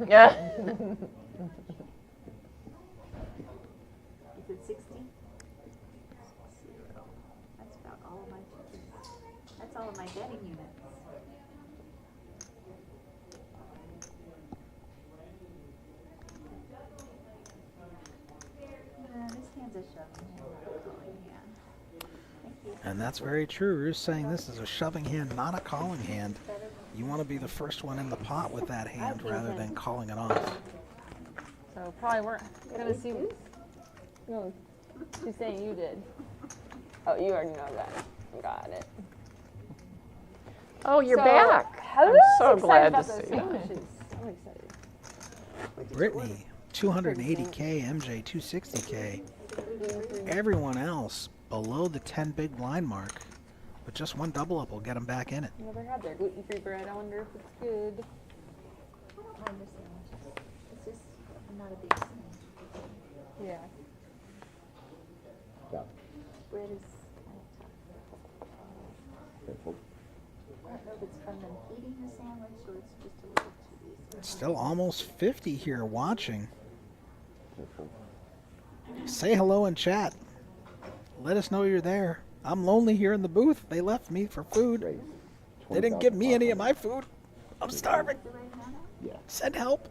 Yeah. Is it 60? That's about all of my chickens. That's all of my bedding units. This hand's a shoving hand. Thank you. And that's very true. Ruth's saying this is a shoving hand, not a calling hand. You want to be the first one in the pot with that hand rather than calling it off. So probably we're gonna see. No, she's saying you did. Oh, you already know that. Got it. Oh, you're So, back. Heather's I'm so glad to excited about see this. that. She's so excited. Brittany, 280K, MJ, 260K. Everyone else below the 10 big blind mark. But just one double up will get them back in it. Never had their gluten-free bread. I wonder if it's good. I don't mind the sandwiches. It's just, I'm not a big fan. Yeah. Bread is kind of tough. I don't know if it's from them heating the sandwich or it's just a little too easy. It's still almost 50 here watching. Say hello in chat. Let us know you're there. I'm lonely here in the booth. They left me for food. They didn't give me any of my food. I'm starving. Send help.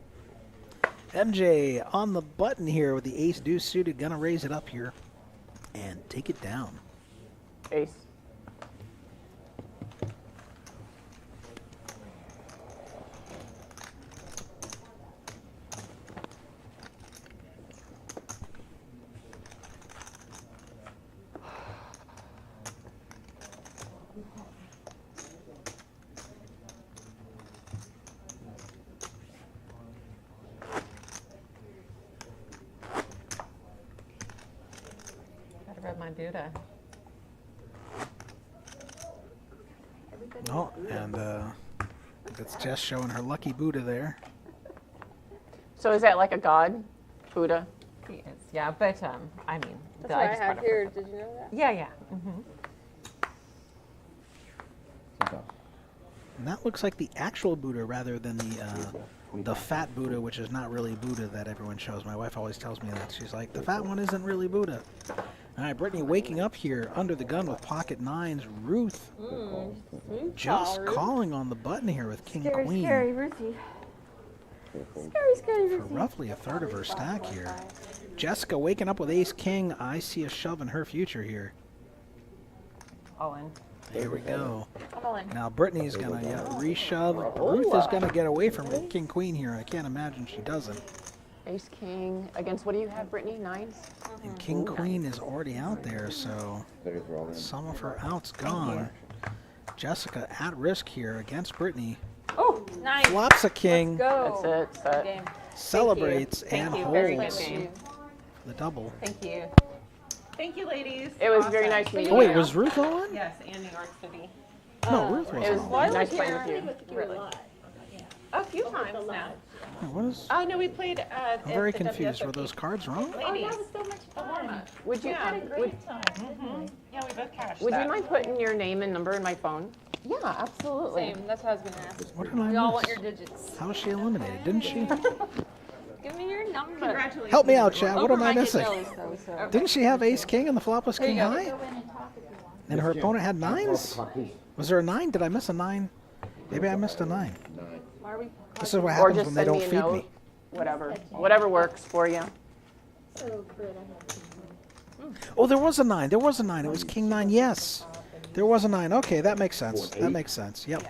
MJ on the button here with the ace deuce suited. Gonna raise it up here and take it down. Ace. Gotta rub my Buddha. Oh, and it's Jess showing her lucky Buddha there. So is that like a god, Buddha? He is, yeah, but I mean, That's what I just have brought here. up Did you know that? Yeah, yeah. Mm-hmm. And that looks like the actual Buddha rather than the fat Buddha, which is not really Buddha that everyone shows. My wife always tells me that. She's like, the fat one isn't really Buddha. All right, Brittany waking up here under the gun with pocket nines. Ruth just calling on the button here with King Queen. Scary, Ruthie. Scary, For Ruthie. roughly a third of her stack here. Jessica waking up with ace king. I see a shove in her future here. All in. Here we go. I'm all in. Now Brittany's gonna reshove. Ruth is gonna get away from King Queen here. I can't imagine she doesn't. Ace King against, what do you have, Brittany? Nines? And King Queen is already out there, so some of her outs gone. Jessica at risk here against Brittany. Oh, nice. Flops a king. Go. That's it. Set. Game. Celebrates Thank and you. Very good holds game. the double. Thank you. Thank you, ladies. It was very nice meeting Oh wait, you. was Ruth on? Yes, and New York City. No, Ruth It wasn't was on. nice playing with you. Really. A few times now. What is? Oh no, we played. I'm very confused. Were those cards wrong? Ladies. so much fun. Would you, Yeah. would, Yeah, we both cashed. would you that. mind putting your name and number in my phone? Yeah, absolutely. Same. That's what I was gonna ask. What did I We all want miss? your digits. How was she eliminated? Didn't she? Give me your number. Congratulations. Help me out, chat. What am I Overnight missing? knows, though, so. Didn't she have ace king and the flop was king you go. high? And her opponent had nines? Was there a 9? Did I miss a 9? Maybe I missed a 9. Why are we? This is what Or happens just when they send don't me a feed note. me. Whatever works for you. So good, I have Oh, there was a 9. There was a 9. It was king 9. Yes. There was a 9. Okay, that makes sense. That makes sense. Yep.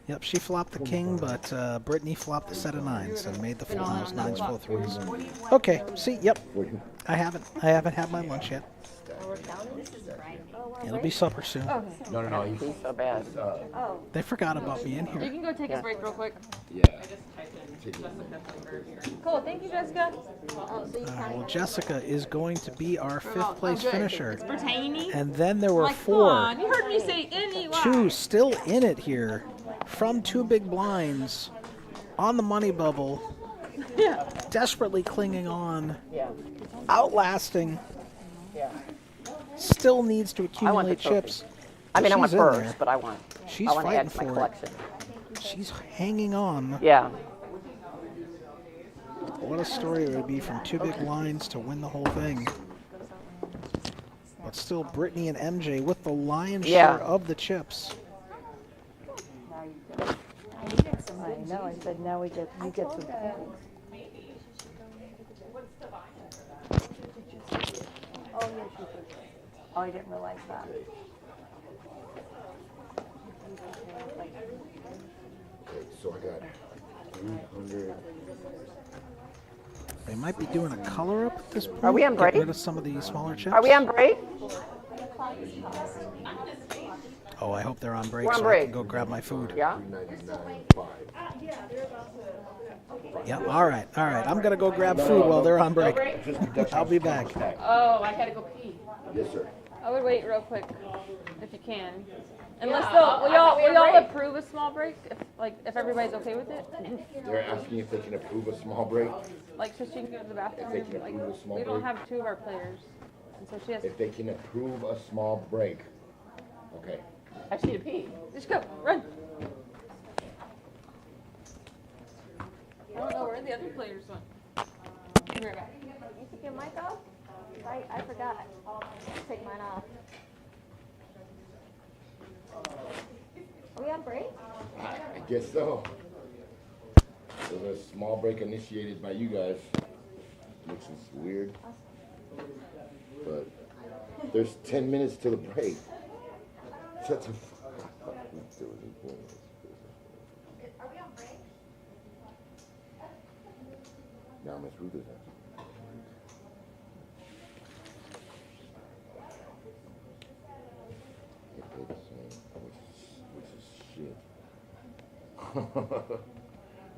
Yep, she flopped the king, but Brittany flopped the set of 9s and made the full house 9s full 3s. Okay, see, yep. I haven't had my lunch yet. It'll be supper soon. No. He's so bad. They forgot about me in You here. can go take a break real quick. Yeah. Cool. Thank you, Jessica. Well, Jessica is going to be our 5th place good. finisher. Pertaining. And then there were Like, come 4. on. You heard me say anyway. 2 still in it here from 2 big blinds on the money bubble. Desperately clinging on. Yeah. Outlasting Yeah. Still needs to I want the accumulate trophy. chips. I mean, I want She's in first, there. but I want She's to add fighting to my for it. collection. She's hanging on. Yeah. What a story it would be from 2 big blinds to win the whole thing. But still, Brittany and MJ with the lion's share of the chips. I know, I said now you get some points. Oh, yeah, she did. Oh, I didn't realize that. Okay, so I got 300. They might be doing a color up at this point. Are we on break? Get rid of some of the smaller chips. Are we on break? Oh, I hope they're on break We're on so I break. can go grab my food. Yeah? 399.5. Yep, all right. I'm going to go grab food while they're on break. I'll be back. Oh, I gotta go pee. Yes, sir. I would wait real quick, if you can. Unless Yeah, they'll, will y'all, I thought we will had y'all break. approve a small break? If everybody's okay with it? They're asking if they can approve a small break. Like, so she can go to the bathroom? If they can Like, approve a small we don't break. have 2 of our players. And so she has, If they can approve a small break. Okay. I need to pee. just go, run. I don't know where the other players went. Be right back. You took your mic off? I forgot. Take mine off. Are we on break? I guess so. There's a small break initiated by you guys, which is weird. But there's 10 minutes till the break. Shut the fuck up. Are we on break? Now Miss Ruth is there. Which is shit.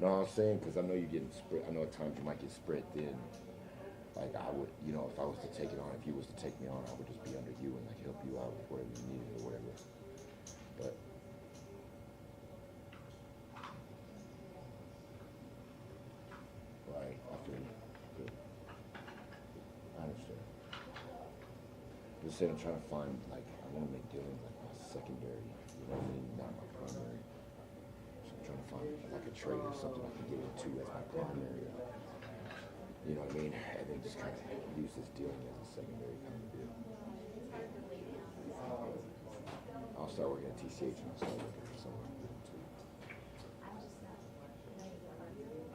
No, I'm saying because I know you're getting spread. I know at times you might get spread thin. Like I would, you know, if I was to take it on, if you was to take me on, I would just be under you and like help you out with whatever you needed or whatever. But right, I feel you. I understand. Just saying, I'm trying to find like I want to make Dylan like my secondary. You know what I mean? Not my primary. So I'm trying to find like a trade or something I can get into as my primary. You know what I mean? And then just kind of use this Dylan as a secondary kind of deal. I'll start working at TCH and I'll start working for someone too.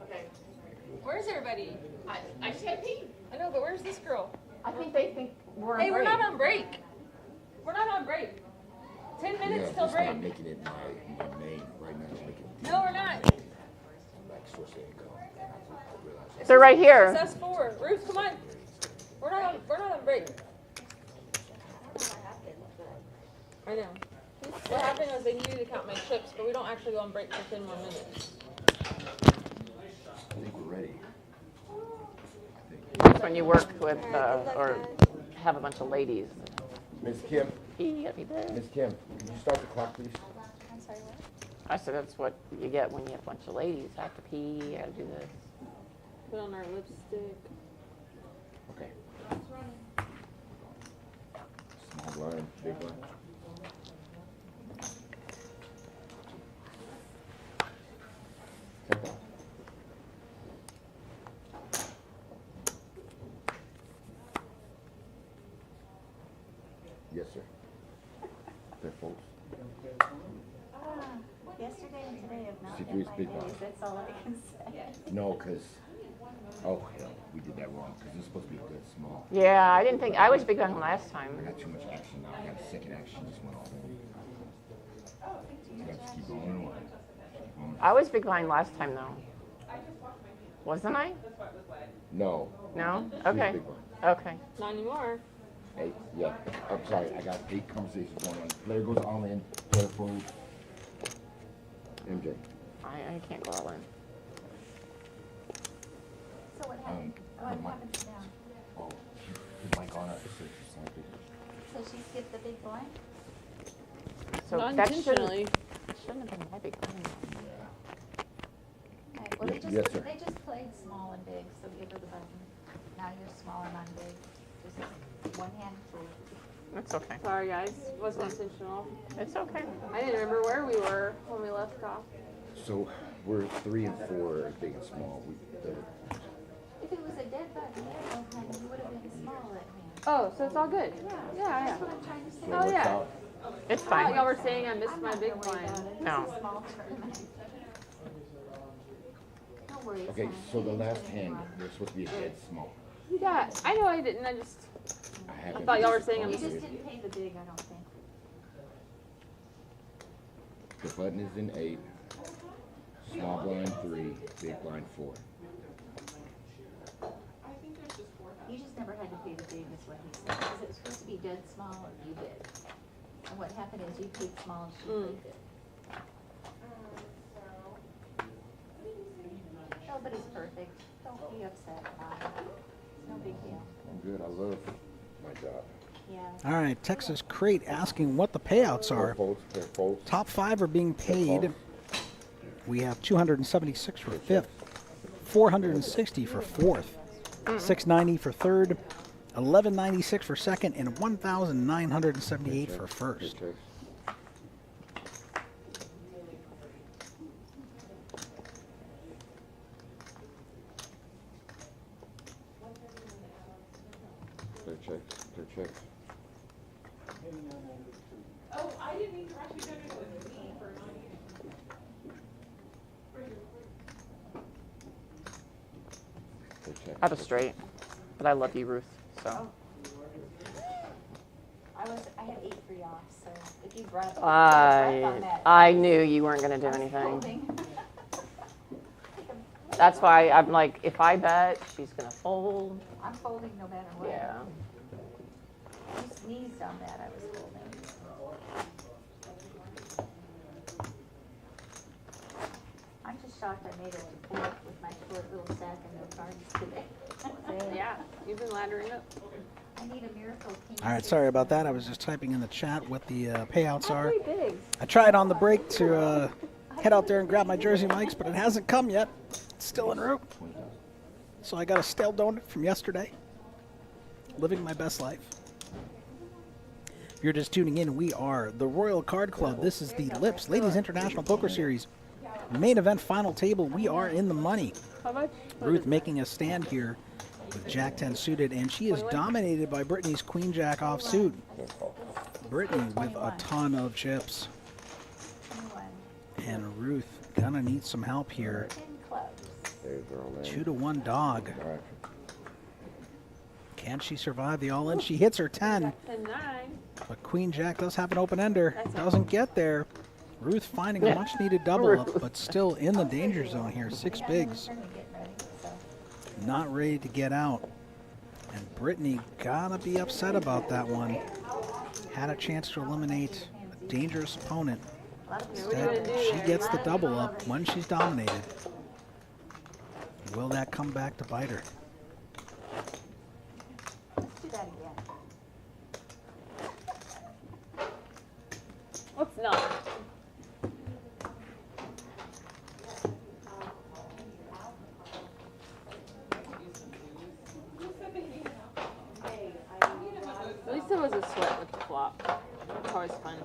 Okay. Where's everybody? I said pee. I know, but where's this girl? I think they think we're on Hey, break. we're not on break. We're not on break. 10 minutes till Just break. not making it my main right now. Just making it No, we're not. like source of income. And I realize They're right here. That's 4. Ruth, come on. We're not on break. I know. What happened was they needed to count my chips, but we don't actually go on break for 10 more minutes. I think we're ready. That's when you work with, or have a bunch of ladies. Miss Kim, You gotta be there. Miss Kim, could you start the clock, please? I'm sorry, what? I said that's what you get when you have a bunch of ladies. I have to pee, I gotta do this. Put on our lipstick. Okay. Small line, big line. Tempo. Yes, sir. They're folks. Yesterday and today have not See, been Bruce, my big days, one. that's all I can say. No, because, oh, hell, we did that wrong, because it's supposed to be a good small. Yeah, I didn't think, I was big on last time. I got too much action now. I got a second action, just went all in. You got to keep going on. Keep going. I was big behind last time though. Wasn't I? No. No? She was Okay. big one. Okay. Not anymore. 8, yeah. I'm sorry, I got 8 conversations going on. Player goes all in, player folds. MJ. I can't go all in. So what happened, what happens now? Oh, the mic on her. So she skipped the big blind? So Not that intentionally. shouldn't have been my big blind. Okay, well, Yes, sir. they just played small and big, so give her the button. Now you're small and I'm big. Just one hand It's okay. Sorry, guys. Wasn't intentional. It's okay. I didn't remember where we were when we left off. So we're 3 and 4, big and small. If it was a dead button there, no, honey, you would have been small at me. Oh, so it's all good. Yeah. That's what I'm trying to say. Oh, yeah. It's I thought fine. y'all were saying I missed I'm my not big gonna worry blind. about it. No. It's a small tournament. No worries, Okay, hon. so the It last is hand, fun. they're supposed to be a dead small. Yeah, I know I didn't. I haven't. thought y'all were saying You I'm just didn't pay the big, I don't think. The button is in 8, small blind 3, big blind 4. You just never had to pay the big, is what he said, because it was supposed to be dead small, and you did. And what happened is you paid small and she paid big. Nobody's perfect. Don't be upset about it. It's no big deal. I'm good. I love my job. Yeah. All right, Texas Crate asking what the payouts are. Top 5 are being paid. We have 276 for 5th, 460 for 4th, 690 for 3rd, 1196 for 2nd, and 1,978 for 1st. Clear checks. Clear checks. Oh, I didn't mean to rush you guys with me for I have a straight, but I love you, Ruth. So. I had 8 free off, so if you brought on that. I knew you weren't gonna do anything. Folding. That's why I'm like, if I bet, she's gonna fold. I'm folding no matter what. Yeah. You sneezed on that, I was folding. I'm just shocked I made it to 4th with my short little sack and no cards today. Yeah, you've been laddering up. I need a miracle king. All right, sorry about that. I was just typing in the chat what the payouts are. How many bigs? I tried on the break to head out there and grab my jersey mics, but it hasn't come yet. It's still en route. So I got a stale donut from yesterday. Living my best life. If you're just tuning in, we are the Royal Card Club. This is the Lips Ladies International Poker Series main event final table. We are in the money. How much? Ruth making a stand here with Jack 10 suited, and she is dominated by Brittany's Queen Jack offsuit. Brittany with a ton of chips. And Ruth gonna need some help here. 2-1 dog. Can she survive the all-in? She hits her 10. And 9. But Queen Jack does have an open ender. Doesn't get there. Ruth finding a much needed double up, but still in the danger zone here. 6 bigs. Not ready to get out. And Brittany gotta be upset about that one. Had a chance to eliminate a dangerous opponent. Instead, she gets the double up when she's dominated. Will that come back to bite her? Let's do that again. Let's not. At least it was a sweat with the flop. It's always fun.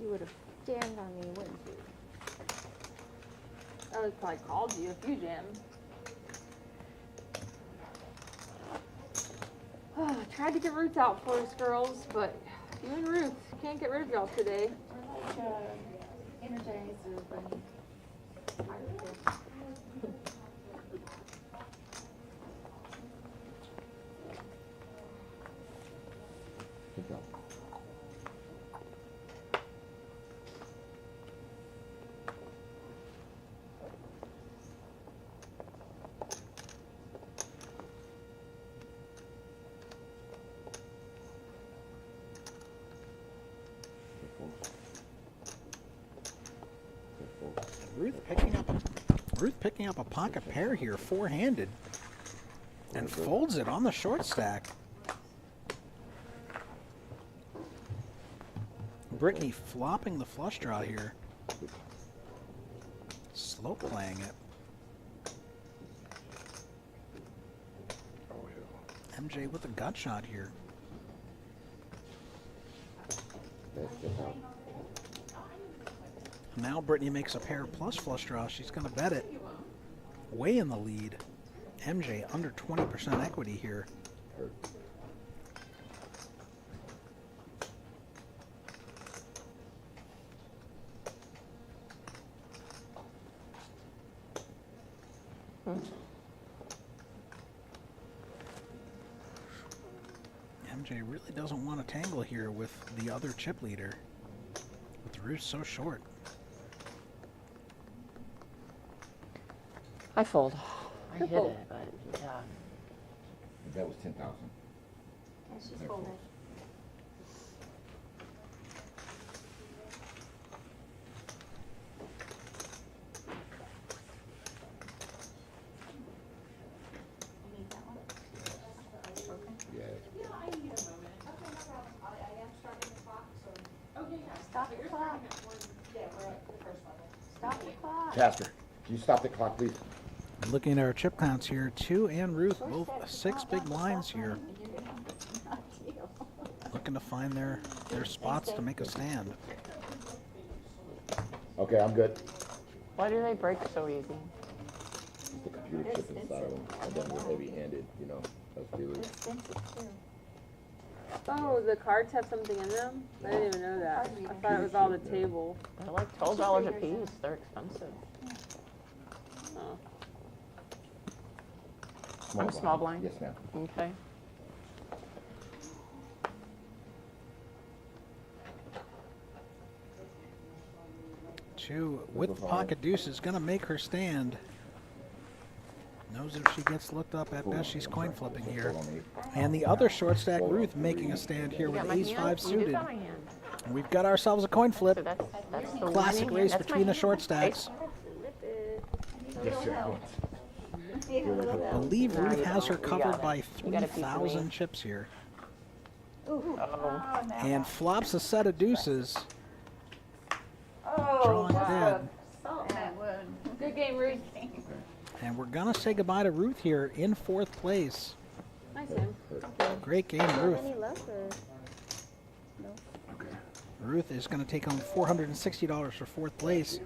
You would have jammed on me, wouldn't you? I would have probably called you if you jammed. Tried to get Ruth out for us, girls, but you and Ruth can't get rid of y'all today. We're like Energizer bunny. Good job. Ruth picking up a pocket pair here, 4-handed. And folds it on the short stack. Brittany flopping the flush draw here. Slow playing it. MJ with a gut shot here. Now Brittany makes a pair plus flush draw. She's going to bet it. Way in the lead. MJ under 20% equity here. MJ really doesn't want to tangle here with the other chip leader. With Ruth so short. I fold. I hit it, but yeah. That was 10,000. And she's folded. You need that one? Broken? Yeah. Stop the clock. Stop the clock. Casper, can you stop the clock, please? Looking at our chip counts here, 2 and Ruth, both 6 big blinds here. Looking to find their spots to make a stand. Okay, I'm good. Why do they break so easy? The computer chip inside of them. I done with heavy-handed, you know. That's dealers. Oh, the cards have something in them? I didn't even know that. I thought it was all the table. They're like $12 a piece. They're expensive. Oh. I'm small blind. Yes, ma'am. Okay. Two with pocket deuce is going to make her stand. Knows if she gets looked up, at best she's coin flipping here. And the other short stack, Ruth, making a stand here with ace 5 suited. We've got ourselves a coin flip. So that's the Classic winning race hand. That's between my the short hand. stacks. Yes, sir. I believe Ruth has her covered by You got a piece of 3,000 me. chips here. Uh-oh. And flops a set of deuces. Oh, Drawing that's dead. and I would. Good game, Ruth. And we're going to say goodbye to Ruth here in 4th place. Nice game. Great game, Ruth. Any luck or? Ruth is going to take home $460 for 4th place.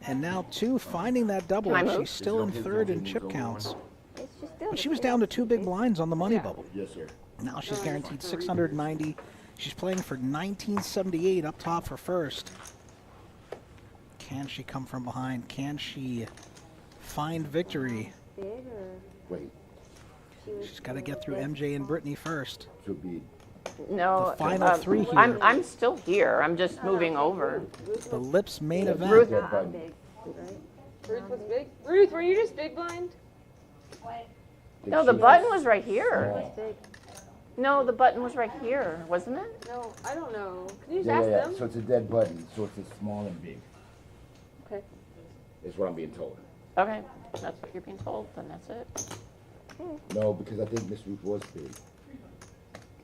And now, too, finding that double. Can I move? She's still in 3rd in chip counts. It's just still. But she was down to 2 big blinds on the money bubble. Yes, sir. Now she's guaranteed 690. She's playing for 1978 up top for first. Can she come from behind? Can she find victory? Big or? Wait, She's got to get through MJ and Brittany first. to be No. The final 3 here. I'm still here. I'm just moving over. The Lips main event. Ruth- dead I'm button. big, right? Ruth was big. Ruth, were you just big blind? No, the button was right here. Small. Big. No, the button was right here, wasn't it? No, I don't know. Can you just Yeah, ask yeah, them? so it's a dead button, so it's a small and big. Okay. Is what I'm being told. Okay, that's what you're being told, then that's it. No, because I think Miss Ruth was big.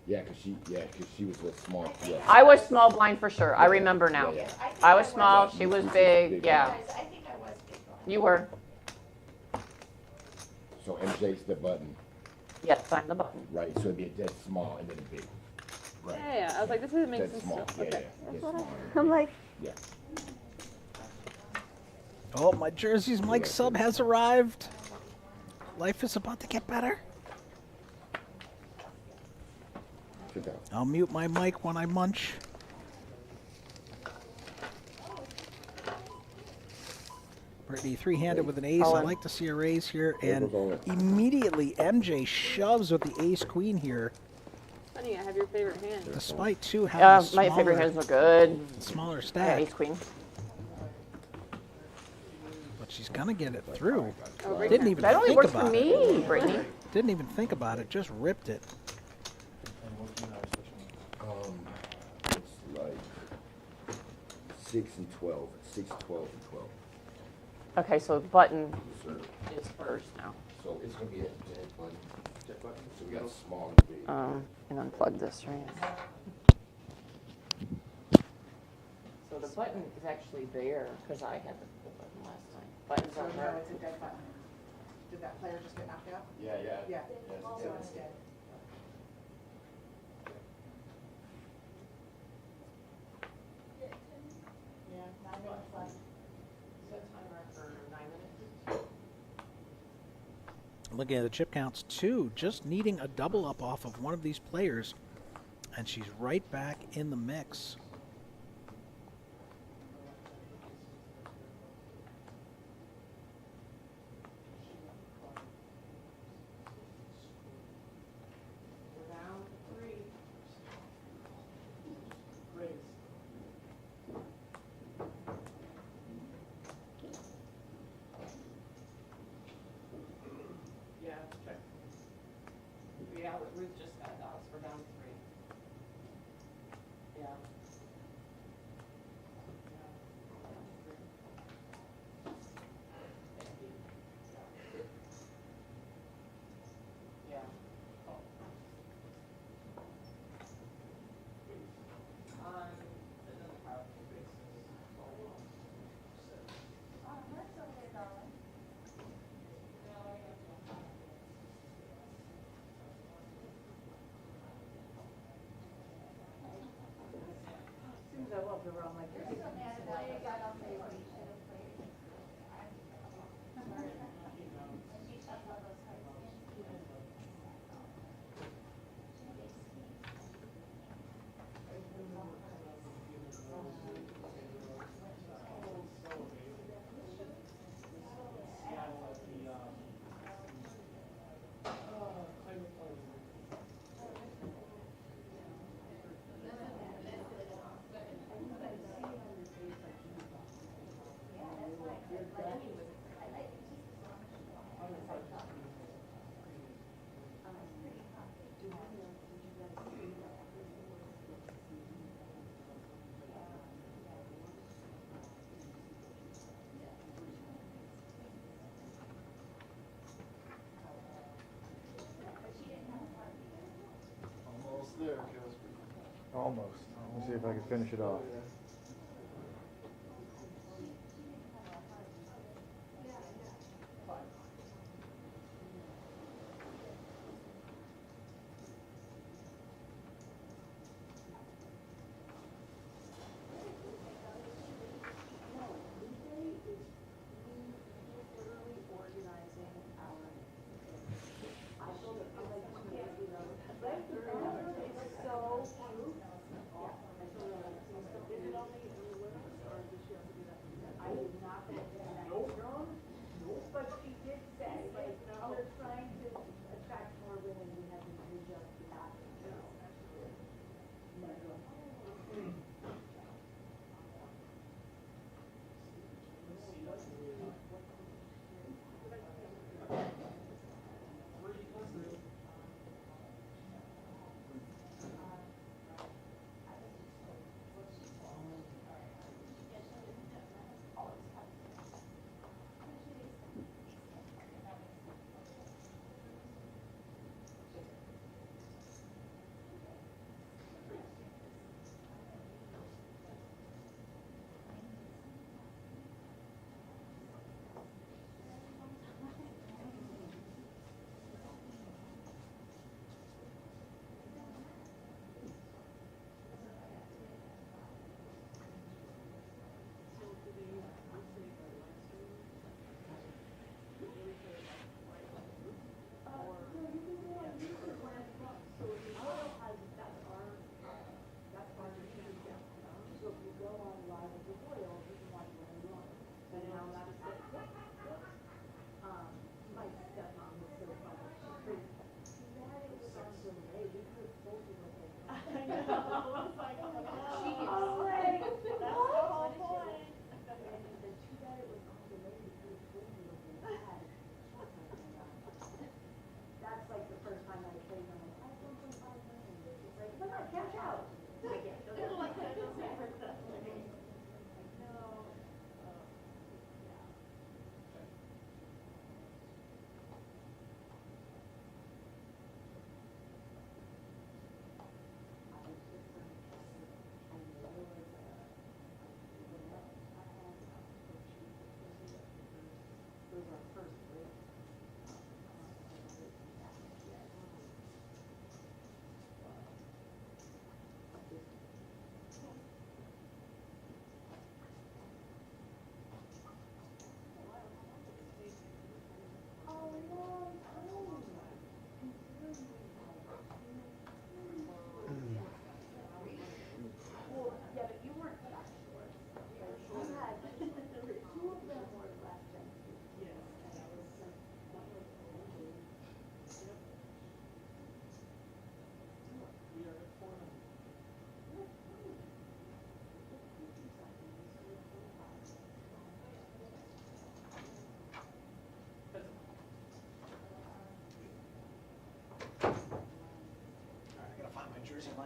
Yeah, cause she was a small. Yeah. I was small blind for sure. I remember now. Yeah, I was small, she was big, yeah. I think I was big. You were. So MJ's the button, Yes, I'm the button. right? So it'd be a dead small and then a big. Right. Yeah, yeah. I was like, this doesn't make Dead sense. small. still. Yeah, Okay. yeah. What small. I'm like, Yeah. Oh, my Jersey's Mike sub has arrived. Life is about to get better. Sit down. I'll mute my mic when I munch. Brittany 3-handed with an ace. I like to see a raise here. And immediately MJ shoves with the ace queen here. Funny, I have your favorite hand. Despite two having a My favorite hands look good. smaller Yeah, stack. ace queen. But she's going to get it through. Oh, great Didn't hand. even That only think works for about it. me, Brittany. Didn't even think about it. Just ripped it. It's like 6 and 12. 6, 12, and 12. Okay, so the button Sir. is first now. So it's gonna be a jet button. Jet button. So we got small and big. And unplug this, right? So the button is actually there, because I had the button last time. Button's on there. it's a dead button. Did that player just get knocked out? Yeah. Yeah. Yes, So it's dead. Yeah, 9 minutes left. Set timer for 9 minutes. Looking at the chip counts, 2, just needing a double up off of one of these players, and she's right back in the mix. Round 3. Yeah, check. Yeah, Ruth just got dogs. We're down 3. Yeah. Yeah. As soon as I walked around like this. Almost there, Casper. Almost. Let me see if I can finish it off.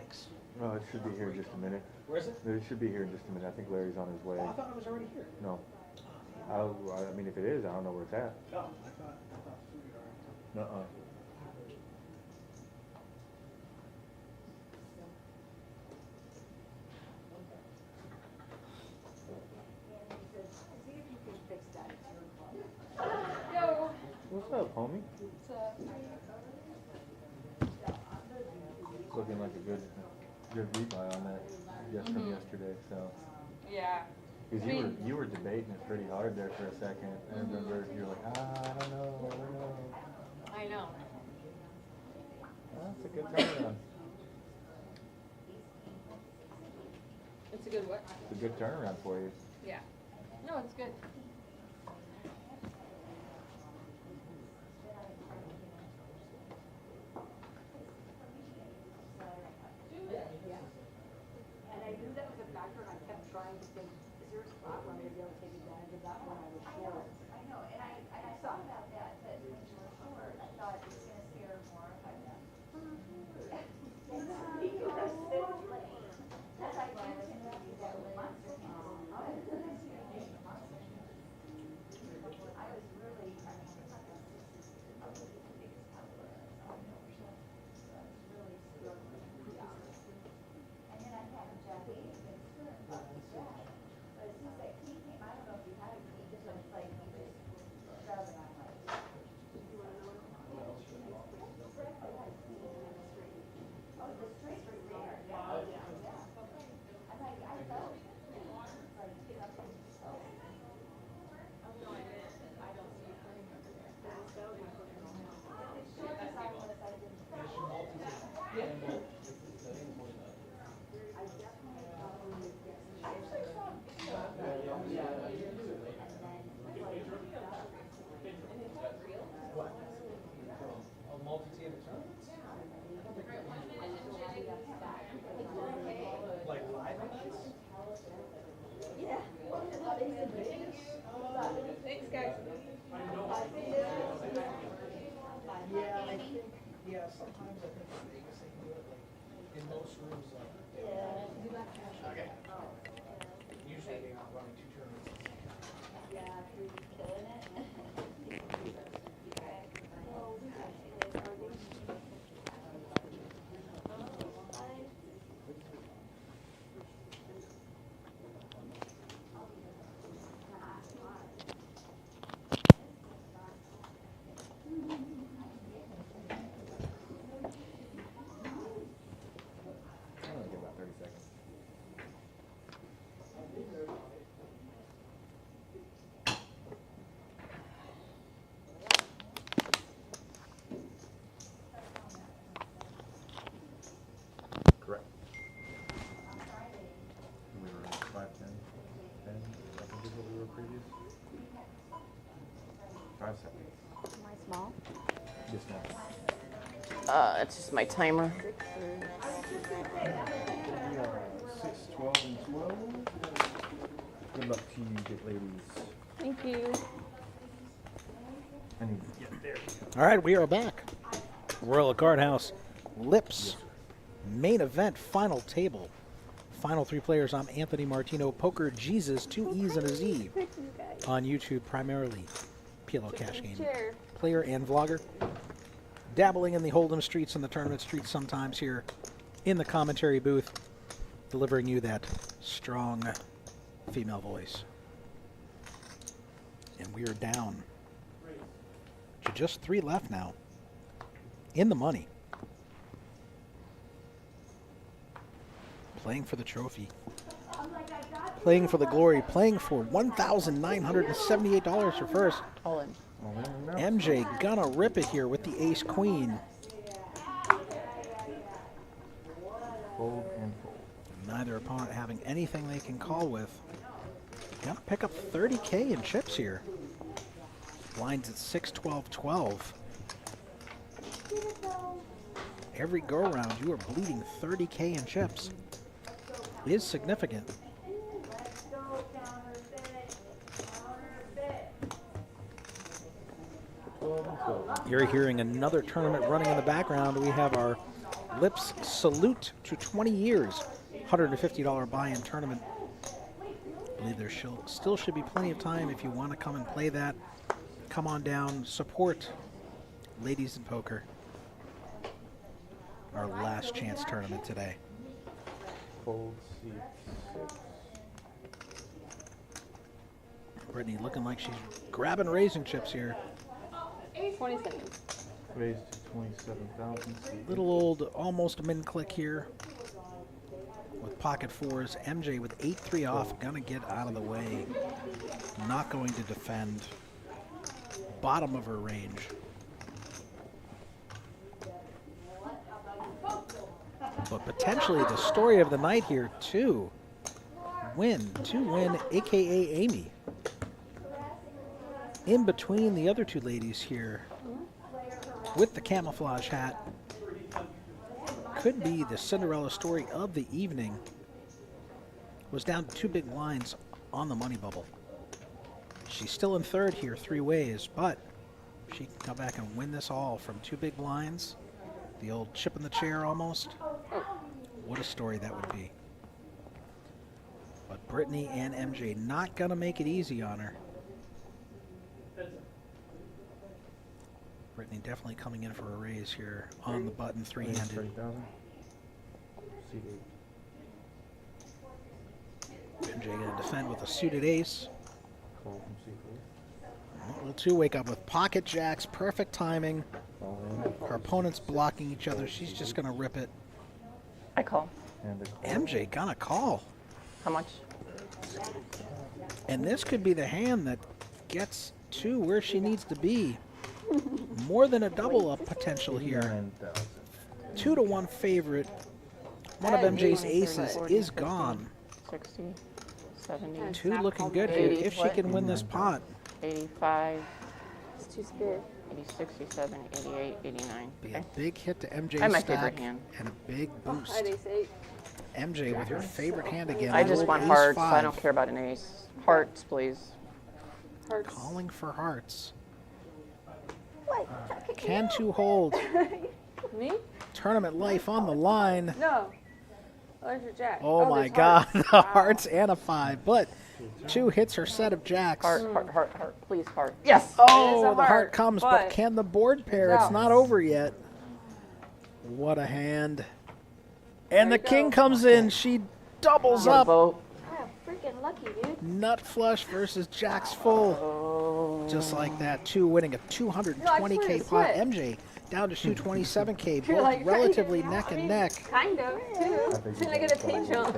6. Oh, it should be here in just a minute. Where is it? It should be here in just a minute. I think Larry's on his way. Oh, I thought it was already here. No. I mean, if it is, I don't know where it's at. Oh, I thought food already. Nuh-uh. What's up, homie? Looking like a good rebuy on that from yesterday. So. Yeah. Because you were debating it pretty hard there for a second. I remember you were like, I don't know. I know. That's a good turnaround. It's a good what? It's a good turnaround for you. Yeah. No, it's good. And I knew that was a factor, and I kept trying to think, is there a spot where maybe I'll take advantage of that when I was short? I know, and I thought about that, but when you were short, I thought it was gonna scare more if I left. That's so late. That's I do tend to be that way. I was really, I mean, it's not gonna probably the biggest number. So I was really struggling. And then I had Jackie against her and thought it was bad. But as soon as that key came, I don't know if you had a key, just like you just shove it, I'm like. Oh, the straight was there, yeah, yeah. I'm like, I felt it. It's like, get up and. Thanks, guys. Yeah, I think, sometimes I think in Vegas they can do it like in most rooms. Okay. Usually they are running 2 tournaments. Yeah, you're killing it. Only get about 30 seconds. Correct. We were at 5, 10, 10, I think is what we were previous. 5 seconds. Am I small? Yes, ma'am. It's just my timer. 6, 12, and 12. Good luck to you, good ladies. Thank you. I need to get there. All right, we are back. Royal Card House, Lips, main event, final table. Final 3 players. I'm Anthony Martino, Poker Jesus, 2 E's and a Z. On YouTube primarily. PLO Cash Game. Player and vlogger. Dabbling in the Hold'em streets and the tournament streets sometimes here in the commentary booth, delivering you that strong female voice. And we are down to just 3 left now. In the money. Playing for the trophy. Playing for the glory. Playing for $1,978 for first. All in. MJ gonna rip it here with the ace queen. Fold and fold. Neither opponent having anything they can call with. Gonna pick up 30K in chips here. Blinds at 6, 12, 12. Every go around you are bleeding 30K in chips. It is significant. You're hearing another tournament running in the background. We have our Lips Salute to 20 years. $150 buy-in tournament. I believe there still should be plenty of time if you want to come and play that. Come on down, support Ladies in Poker. Our last chance tournament today. Fold seat 6. Brittany looking like she's grabbing raisin chips here. 20 seconds. Raised to 27,000. Little old almost min click here. With pocket fours, MJ with 8-3 off, gonna get out of the way. Not going to defend. Bottom of her range. But potentially the story of the night here, too. Win, aka Amy. In between the other two ladies here, with the camouflage hat. Could be the Cinderella story of the evening. Was down to 2 big blinds on the money bubble. She's still in third here 3 ways, but she can come back and win this all from 2 big blinds. The old chip in the chair almost. What a story that would be. But Brittany and MJ not gonna make it easy on her. Brittany definitely coming in for a raise here on the button, 3-handed. 30,000. Seat 8. MJ gonna defend with a suited ace. Call from seat 4. Will 2 wake up with pocket jacks, perfect timing. All in. Her opponent's blocking each other. She's just gonna rip it. I call. And a call. MJ gonna call. How much? And this could be the hand that gets to where she needs to be. More than a double up potential here. 9,000. 2-1 favorite. One of MJ's aces is gone. 60, 70, 2 looking good here if she can win this pot. 85, It's too scared. 86, 87, 88, 89. Be a big hit to I have MJ's my stack favorite hand. and a big boost. I'd ace 8. MJ with her favorite hand again. I just old want ace hearts. I 5. don't care about an ace. Hearts, please. Hearts. Calling for hearts. Wait, Can 2 hold? Me? Tournament life on the line. No. Oh, there's your jack. Oh my there's God, hearts. the Wow. hearts and a 5, but 2 hits her set of jacks. Heart, heart, heart, heart. Please, heart. Yes! Oh, It is a the heart heart, comes, but but can the board pair? It's no. not over yet. What a hand. And There the you king go. comes in. She doubles Got a up. vote. I'm freaking lucky, dude. Nut flush versus jacks full. Oh. Just like that, 2 winning a 220K just pot. wanted MJ down to 227K, You're both like, relatively I neck and mean, neck. Kind of, too. I think Didn't I get a pay jump?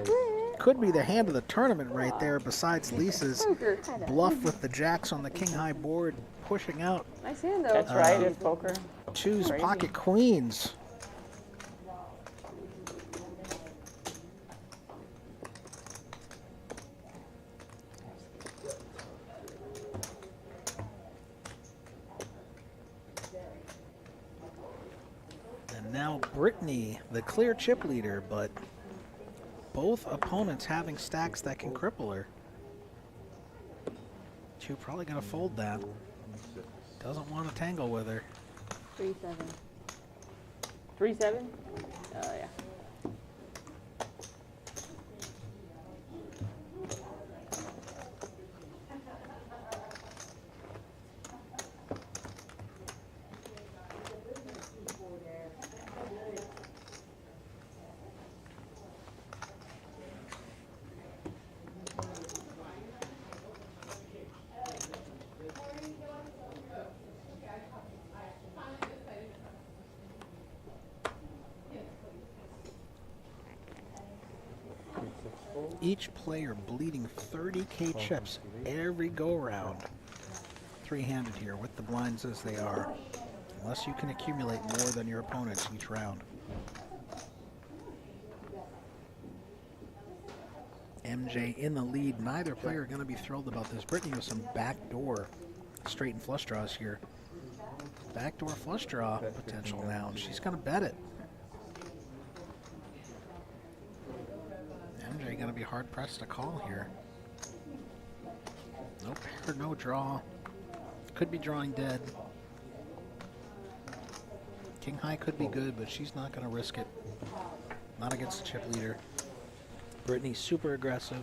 Could be the hand of the tournament right there, besides Lisa's Poker. bluff with the jacks on the king high board, pushing out Nice hand, though. That's right, it's poker. 2's Crazy. pocket queens. And now Brittany, the clear chip leader, but both opponents having stacks that can cripple her. 2 probably gonna fold that. Doesn't want to tangle with her. 3-7. 3-7? Oh, yeah. Each player bleeding 30K chips every go round. 3-handed here with the blinds as they are. Unless you can accumulate more than your opponents each round. MJ in the lead. Neither player going to be thrilled about this. Brittany with some backdoor straight and flush draws here. Backdoor flush draw potential now. And she's going to bet it. MJ going to be hard pressed to call here. No pair, no draw. Could be drawing dead. King high could be good, but she's not going to risk it. Not against the chip leader. Brittany's super aggressive.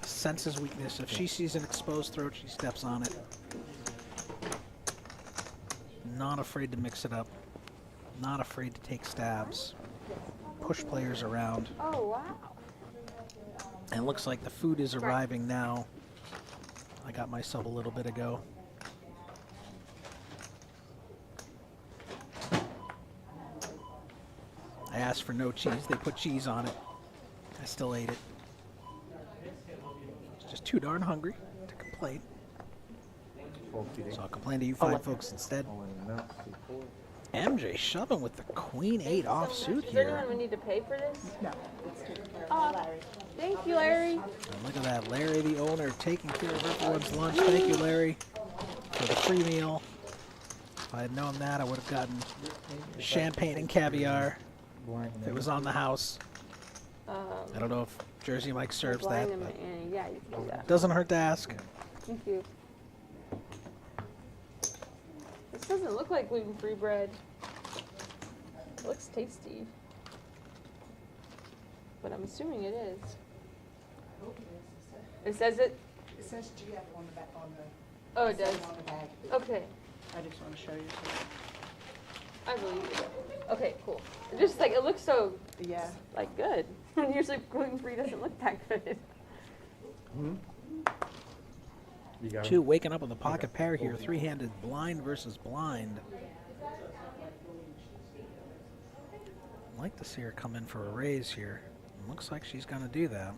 Senses weakness. If she sees an exposed throat, she steps on it. Not afraid to mix it up. Not afraid to take stabs. Push players around. Oh, wow. And it looks like the food is arriving now. I got myself a little bit ago. I asked for no cheese. They put cheese on it. I still ate it. Just too darn hungry to complain. So I'll complain to you fine folks instead. MJ shoving with the Queen 8 offsuit Does here. anyone need to pay for this? No, it's taken care of Oh, by Larry. thank you, Larry. And look at that, Larry, the owner, taking care of everyone's lunch. Thank you, Larry, for the free meal. If I had known that, I would have gotten champagne and caviar if it was on the house. I don't know if Jersey Mike serves that, but Yeah, you can do that. doesn't hurt to ask. Thank you. This doesn't look like gluten-free bread. It looks tasty. But I'm assuming it is. It says it? It says GF on the back on the. Oh, it does? On the bag. Okay. I just want to show you. I believe you. Okay, cool. It just like, it looks so, Yeah. like, good. Usually gluten-free doesn't look that good. You got Two waking up with a pocket pair here. Three-handed blind versus blind. I'd like to see her come in for a raise here. Looks like she's going to do that.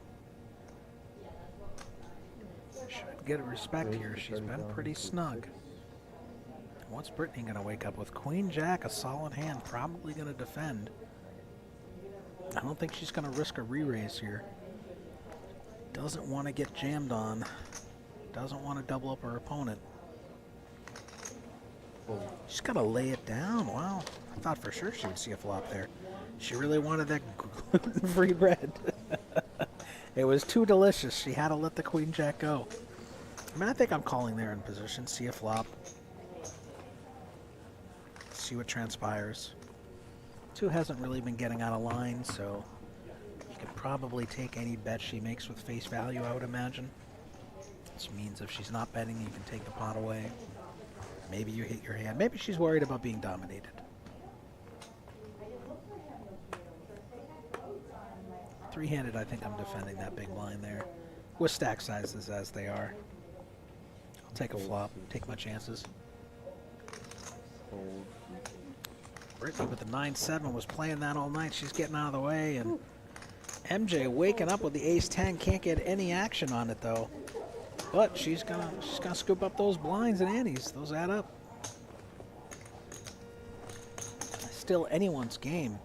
Should get respect here. She's been pretty snug. What's Brittany going to wake up with? Queen Jack, a solid hand, probably going to defend. I don't think she's going to risk a re-raise here. Doesn't want to get jammed on. Doesn't want to double up her opponent. She's got to lay it down. Wow. I thought for sure she would see a flop there. She really wanted that gluten-free bread. It was too delicious. She had to let the Queen Jack go. I mean, I think I'm calling there in position. See a flop. See what transpires. Two hasn't really been getting out of line, so you could probably take any bet she makes with face value, I would imagine. Which means if she's not betting, you can take the pot away. Maybe you hit your hand. Maybe she's worried about being dominated. Three-handed, I think I'm defending that big blind there. With stack sizes as they are. I'll take a flop, take my chances. Brittany with the 9-7 was playing that all night. She's getting out of the way, and MJ waking up with the ace-10. Can't get any action on it though. But she's gonna scoop up those blinds and antes. Those add up. Still anyone's game.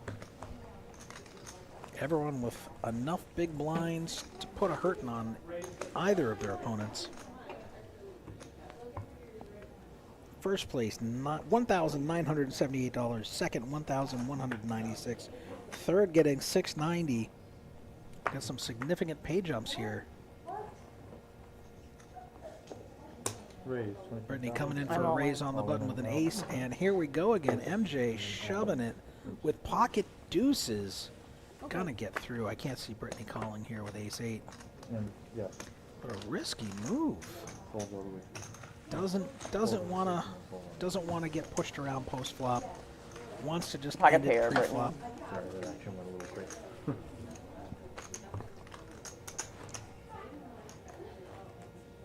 Everyone with enough big blinds to put a hurting on either of their opponents. First place, $1,978. Second, $1,196. Third, getting $690. Got some significant pay jumps here. Raise. Brittany coming in for a raise on the button with an ace, and here we go again. MJ shoving it with pocket deuces. Gonna get through. I can't see Brittany calling here with ace-8. And yeah, What a risky move. falls all the way. Doesn't wanna get pushed around post flop. Wants to just Pocket end pair, it Brittany. pre-flop. Sorry, that action went a little quick.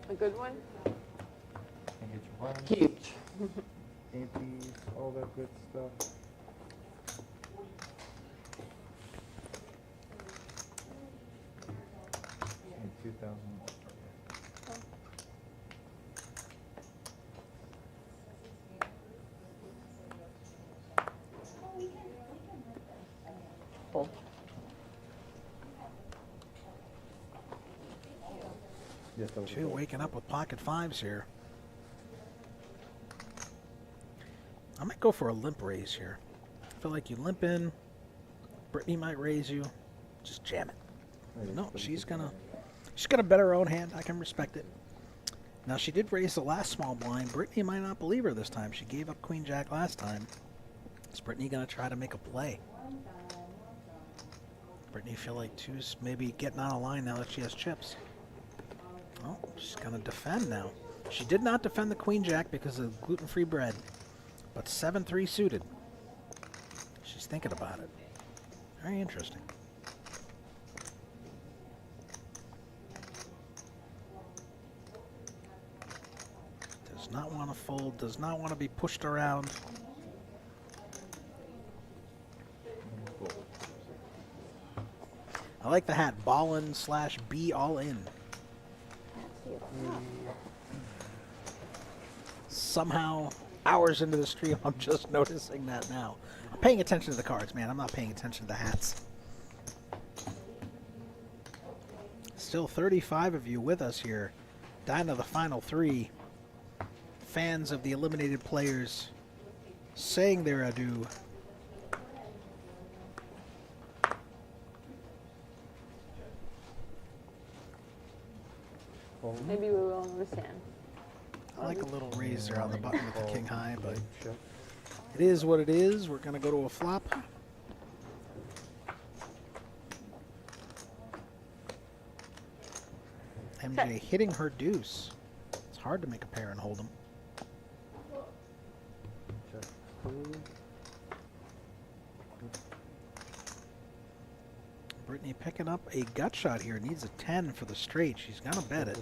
A good one? And get your blinds, Huge. antes, all that good stuff. And 2,000. Full. Yes, that was a Two fold. waking up with pocket fives here. I might go for a limp raise here. I feel like you limp in. Brittany might raise you. Just jam it. Maybe No, it's she's 36. gonna bet her own hand. I can respect it. Now, she did raise the last small blind. Brittany might not believe her this time. She gave up Queen Jack last time. Is Brittany going to try to make a play? Brittany feel like two's maybe getting out of line now that she has chips. Oh, she's going to defend now. She did not defend the Queen Jack because of gluten-free bread, but 7-3 suited. She's thinking about it. Very interesting. Does not want to fold, does not want to be pushed around. I like the hat, ballin / be all in. Somehow, hours into the stream, I'm just noticing that now. I'm paying attention to the cards, man. I'm not paying attention to the hats. Still 35 of you with us here. Down to the final 3. Fans of the eliminated players saying their adieu. Maybe we will understand. I like a little raise there on the button with the king high, but it is what it is. We're going to go to a flop. MJ hitting her deuce. It's hard to make a pair and hold them. Brittany picking up a gut shot here. Needs a 10 for the straight. She's going to bet it.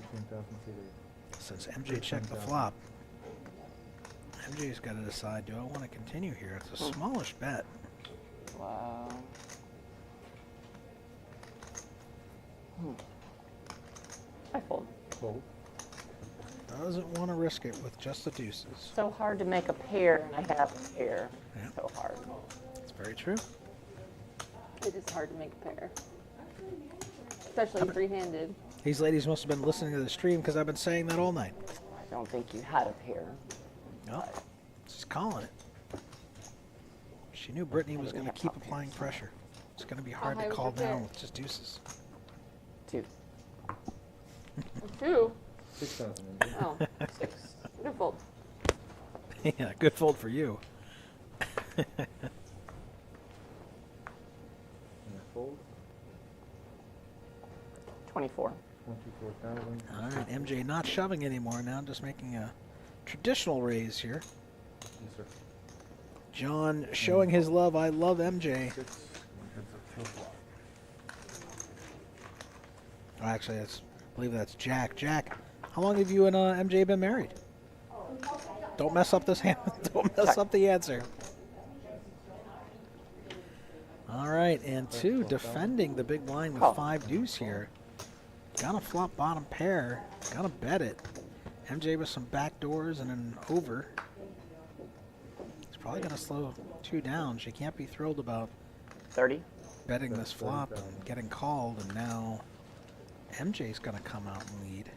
Since MJ checked the flop. MJ's got to decide, do I want to continue here? It's a smallish bet. Wow. I fold. Fold. Doesn't want to risk it with just the deuces. So hard to make a pair, and I have a pair. Yeah. So hard. It's very true. It is hard to make a pair. Especially three-handed. These ladies must have been listening to the stream because I've been saying that all night. I don't think you had a pair. No, she's calling it. She knew Brittany was going to keep applying pressure. It's going to be hard to high was call your pair? down with just deuces. 2. 2. 6,000. Oh, 6. Good fold. Yeah, good fold for you. And I fold. 24. 24,000. All right, MJ not shoving anymore now, just making a traditional raise here. Yes, sir. John showing his love. I love MJ. 6. Oh, actually, I believe that's Jack. Jack, how long have you and MJ been married? Don't mess up this hand. Don't mess up the answer. All right, and 2 defending the big blind with 5 deuce here. Gonna flop bottom pair. Gonna bet it. MJ with some back doors and an over. It's probably gonna slow 2 down. She can't be thrilled about 30. betting this flop and getting called, and now MJ's gonna come out and lead.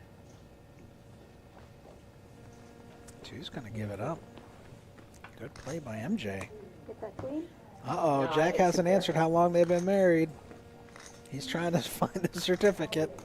2's gonna give it up. Good play by MJ. Get that queen? Uh-oh, Jack hasn't answered how long they've been married. He's trying to find the certificate.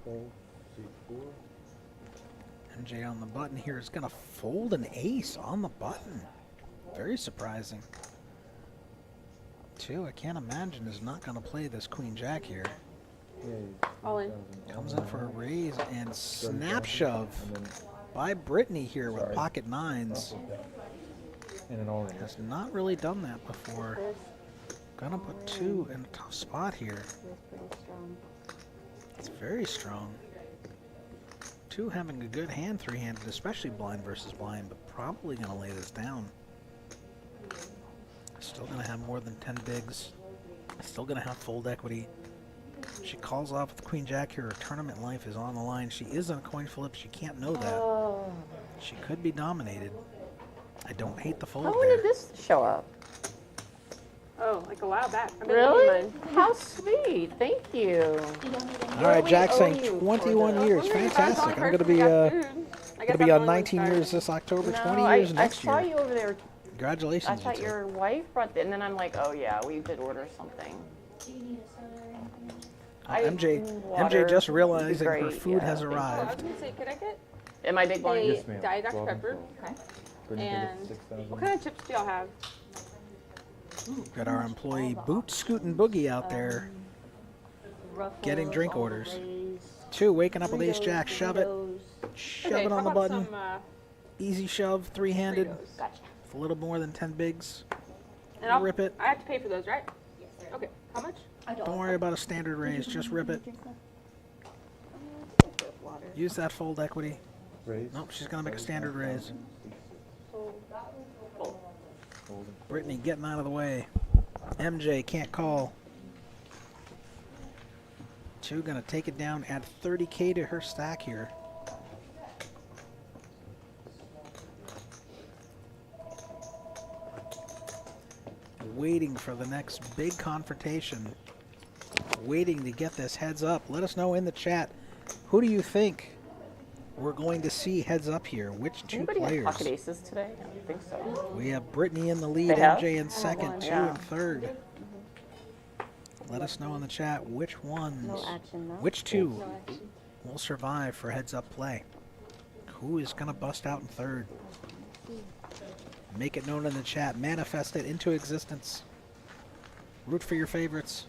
Fold. C4. MJ on the button here is going to fold an ace on the button. Very surprising. 2, I can't imagine, is not going to play this Queen Jack here. Yeah, All in. Comes in for a raise and snap shove by Brittany here with pocket nines. And an all-in. Has not really done that before. Gonna put 2 in a tough spot here. It's pretty strong. It's very strong. Two having a good hand, three-handed, especially blind versus blind, but probably going to lay this down. Still going to have more than 10 bigs. Still going to have fold equity. She calls off with Queen Jack here. Her tournament life is on the line. She is on a coin flip. She can't know that. Oh. She could be dominated. I don't hate the fold How there. did this show up? Oh, like a while back. I Really? How sweet. Thank you. All right, Jack's owe saying you 21 for years. Wondering if I was the Fantastic. only I'm going to person be who got food. I guess on I'm the only 19 one years this October, No, 20 years I next saw year. you over there. Congratulations. I you thought two. your wife brought the, and then I'm like, oh yeah, we did order something. MJ just realizing her great, food yeah. has I was arrived. gonna say, could I get Am I big blind? a Yes, ma'am. Diet Dr. Welcome. Pepper? Okay. And 6,000. what kind of chips do y'all have? Got our employee Boot Scootin' Boogie out there getting drink orders. Two, waking up with Ace Jack. Shove it. Shove Okay, it how on the about button. some, Easy shove, three-handed. Fritos? Gotcha. With a little more than 10 bigs. And I'll Rip it. I have to pay for those, right? Okay. How much? Don't worry about a standard raise. Just rip it. Use that fold equity. Raise. Nope, she's going to make a standard raise. Fold. Brittany getting out of the way. MJ can't call. Two going to take it down, add 30K to her stack here. Waiting for the next big confrontation. Waiting to get this heads up. Let us know in the chat. Who do you think we're going to see heads up here? Which two Anybody have players? pocket aces today? I don't think so. We have Brittany in the lead, They have? MJ in second, two Yeah. in third. Let us know in the chat which ones, which two will survive for heads up play. Who is going to bust out in third? Make it known in the chat. Manifest it into existence. Root for your favorites.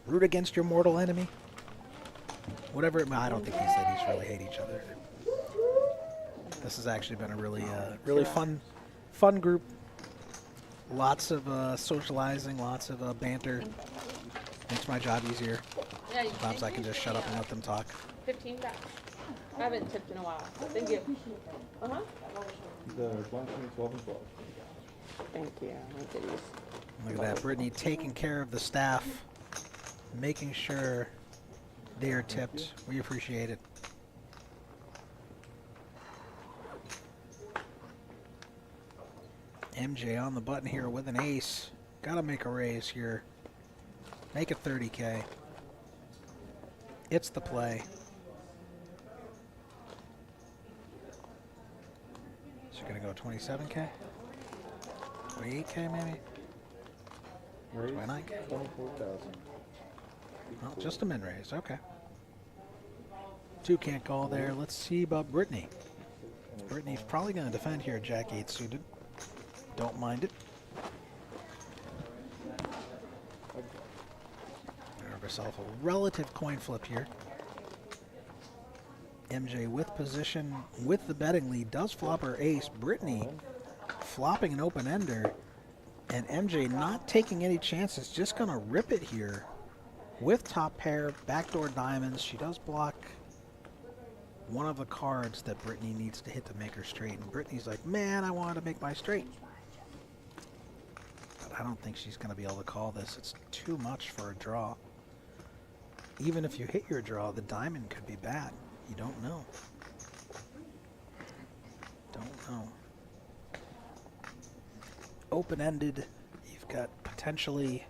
Root against your mortal enemy. Whatever it may, I don't think these ladies really hate each other. This has actually been a really fun group. Lots of socializing, lots of banter. Makes my job easier. Yeah, you Sometimes I can just shut up and let them talk. 15 back. I haven't tipped in a while. Thank you. Uh-huh. The blind between 12 and 12. Thank you. Look at these. Look at that, Brittany taking care of the staff, making sure they are tipped. We appreciate it. MJ on the button here with an ace. Gotta make a raise here. Make it 30K. It's the play. So you're gonna go 27K? 28K maybe? Raise 29K? 24,000. Well, just a min raise, okay. Two can't call there. Let's see about Brittany. Brittany's probably going to defend here, Jack 8 suited. Don't mind it. Have herself a relative coin flip here. MJ with position, with the betting lead, does flop her ace. Brittany flopping an open ender. And MJ not taking any chances, just going to rip it here. With top pair, backdoor diamonds, she does block one of the cards that Brittany needs to hit to make her straight. And Brittany's like, man, I wanted to make my straight. But I don't think she's going to be able to call this. It's too much for a draw. Even if you hit your draw, the diamond could be bad. You don't know. Don't know. Open-ended. You've got potentially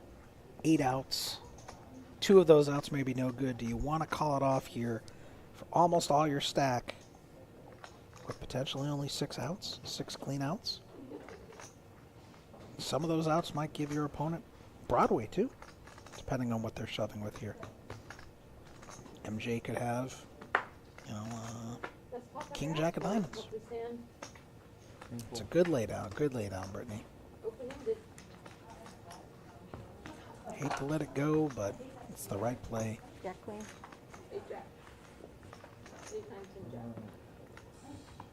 8 outs. 2 of those outs may be no good. Do you want to call it off here for almost all your stack with potentially only 6 outs, 6 clean outs? Some of those outs might give your opponent Broadway too, depending on what they're shoving with here. MJ could have, you know, King Jack of Diamonds. It's a good laydown, Brittany. Hate to let it go, but it's the right play. Jack queen.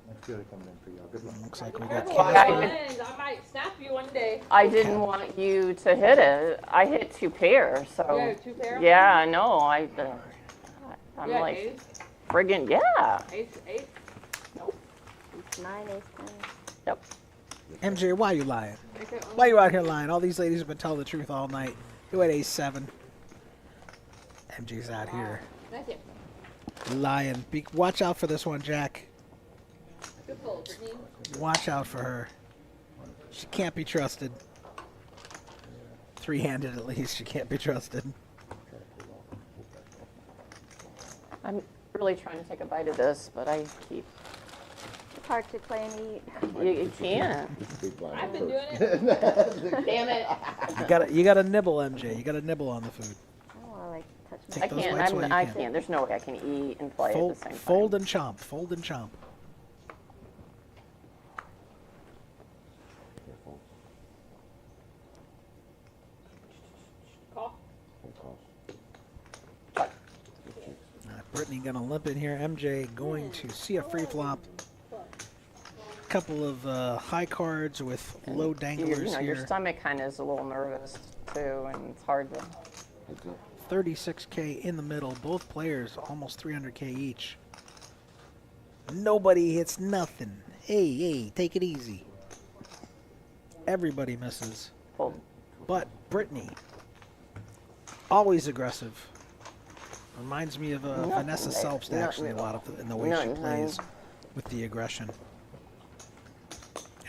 That's good coming in for y'all. Good luck. Looks like we got I might snap you one day. I didn't want you to hit it. I hit 2 pair, so. Yeah, 2 pair? Yeah, no, I'm Yeah, like, ace. Friggin' yeah. Ace, ace. Nope. Ace 9, ace 10. Yep. MJ, why are you lying? Why are you out here lying? All these ladies have been telling the truth all night. You had ace-7. MJ's out here Thank you. lying. Watch out for this one, Jack. Good pull, Brittany. Watch out for her. She can't be trusted. Three-handed at least. She can't be trusted. I'm really trying to take a bite of this, but I keep. It's hard to play and eat. You can't. I've been doing it. Damn it. You gotta nibble, MJ. You gotta nibble on the food. Oh, I like touch my Take I those can't. bites while you I can. can't. There's no way I can eat and play Fold, at the same time. fold and chomp. Fold and chomp. Call. Brittany gonna limp in here. MJ going to see a free flop. Couple of high cards with low danglers Your here. stomach kind of is a little nervous too, and it's hard to. 36K in the middle. Both players almost 300K each. Nobody hits nothing. Hey, take it easy. Everybody misses. Fold. But Brittany, always aggressive. Reminds me of Vanessa Selbst actually a lot of in the way she plays with the aggression.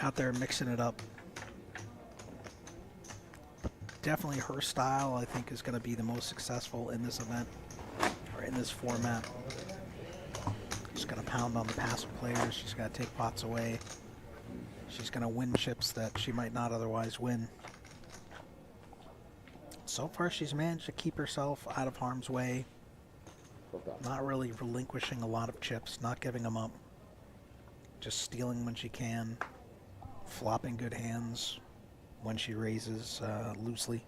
Out there mixing it up. Definitely her style, I think, is going to be the most successful in this event or in this format. She's going to pound on the passive players. She's got to take pots away. She's going to win chips that she might not otherwise win. So far, she's managed to keep herself out of harm's way. Not really relinquishing a lot of chips, not giving them up. Just stealing when she can. Flopping good hands when she raises loosely.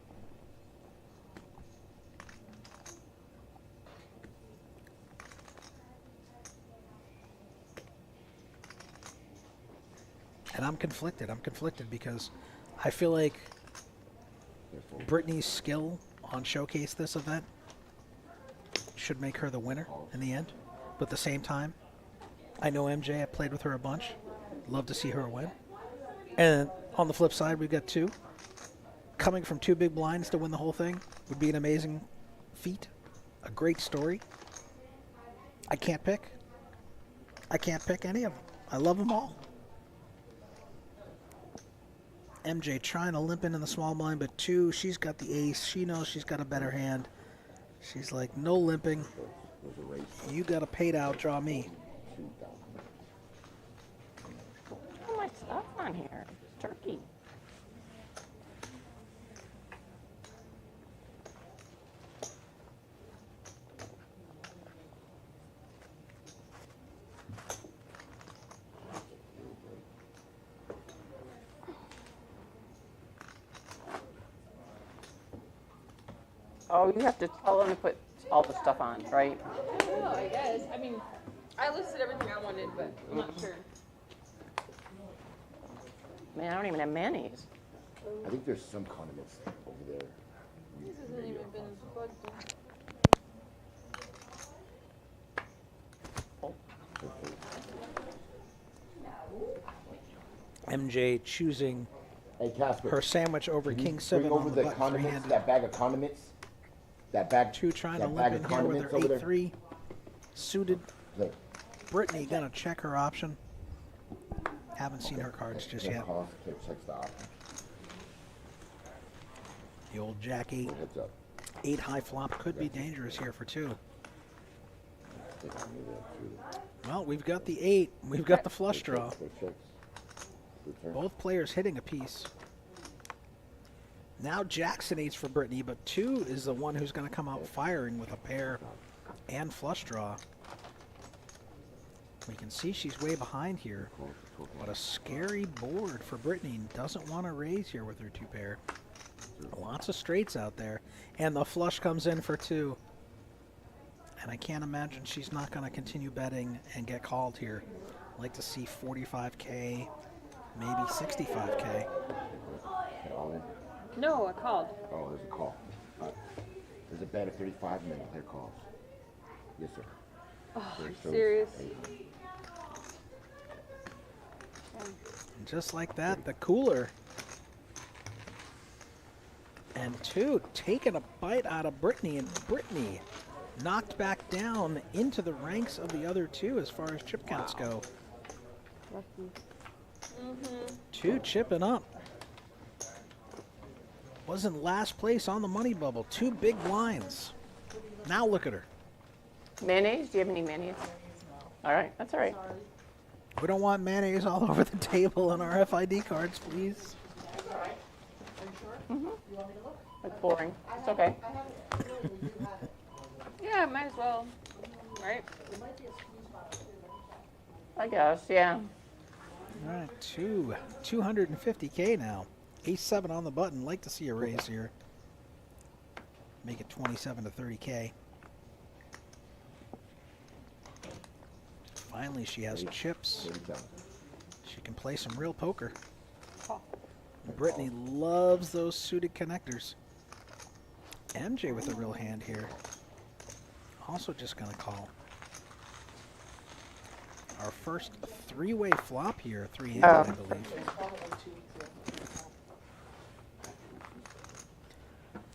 And I'm conflicted. I'm conflicted because I feel like Brittany's skill on Showcase this event should make her the winner in the end. But at the same time, I know MJ. I played with her a bunch. Love to see her win. And on the flip side, we've got two. Coming from two big blinds to win the whole thing would be an amazing feat. A great story. I can't pick. I can't pick any of them. I love them all. MJ trying to limp in the small blind, but two, she's got the ace. She knows she's got a better hand. She's like, no limping. You got a paid out, draw me. Look at my stuff on here. Turkey. Oh, you have to tell them to put all the stuff on, right? Oh, I guess. I mean, I listed everything I wanted, but I'm not sure. Man, I don't even have mayonnaise. I think there's some condiments over there. This hasn't even been plugged in. MJ choosing Hey, Casper, her sandwich over can you King 7 bring on over the the button condiments, three-handed. that bag of condiments? That bag, Two trying to that bag limp of in here with her condiments over there? 8-3 suited. Look, Brittany gonna check her option. Haven't seen her cards just check yet. cost, checks the option. The old Jack 8. Heads up. 8 high flop could be dangerous here for two. I think I knew that too. Well, we've got the 8. We've got the flush draw. Quick checks. Good turn. Both players hitting a piece. Now Jackson 8's for Brittany, but 2 is the one who's going to come out firing with a pair and flush draw. We can see she's way behind here. What a scary board for Brittany. Doesn't want to raise here with her 2 pair. Lots of straights out there. And the flush comes in for 2. And I can't imagine she's not going to continue betting and get called here. I'd like to see 45K, maybe 65K. All in? No, I called. Oh, there's a call. There's a bet of 35 minutes. There calls. Yes, sir. Oh, Very serious. And just like that, the cooler. And 2 taking a bite out of Brittany, and Brittany knocked back down into the ranks of the other 2 as far as chip counts go. Lucky. 2 chipping up. Was in last place on the money bubble. 2 big blinds. Now look at her. Mayonnaise? Do you have any mayonnaise? All right, that's all right. We don't want mayonnaise all over the table on our FID cards, please. It's boring. It's okay. Yeah, might as well. Right? I guess, yeah. All right, 250K now. Ace-7 on the button. Like to see a raise here. Make it 27 to 30K. Finally, she has chips. She can play some real poker. Brittany loves those suited connectors. MJ with a real hand here. Also just going to call. Our first 3-way flop here. 3-handed, I believe.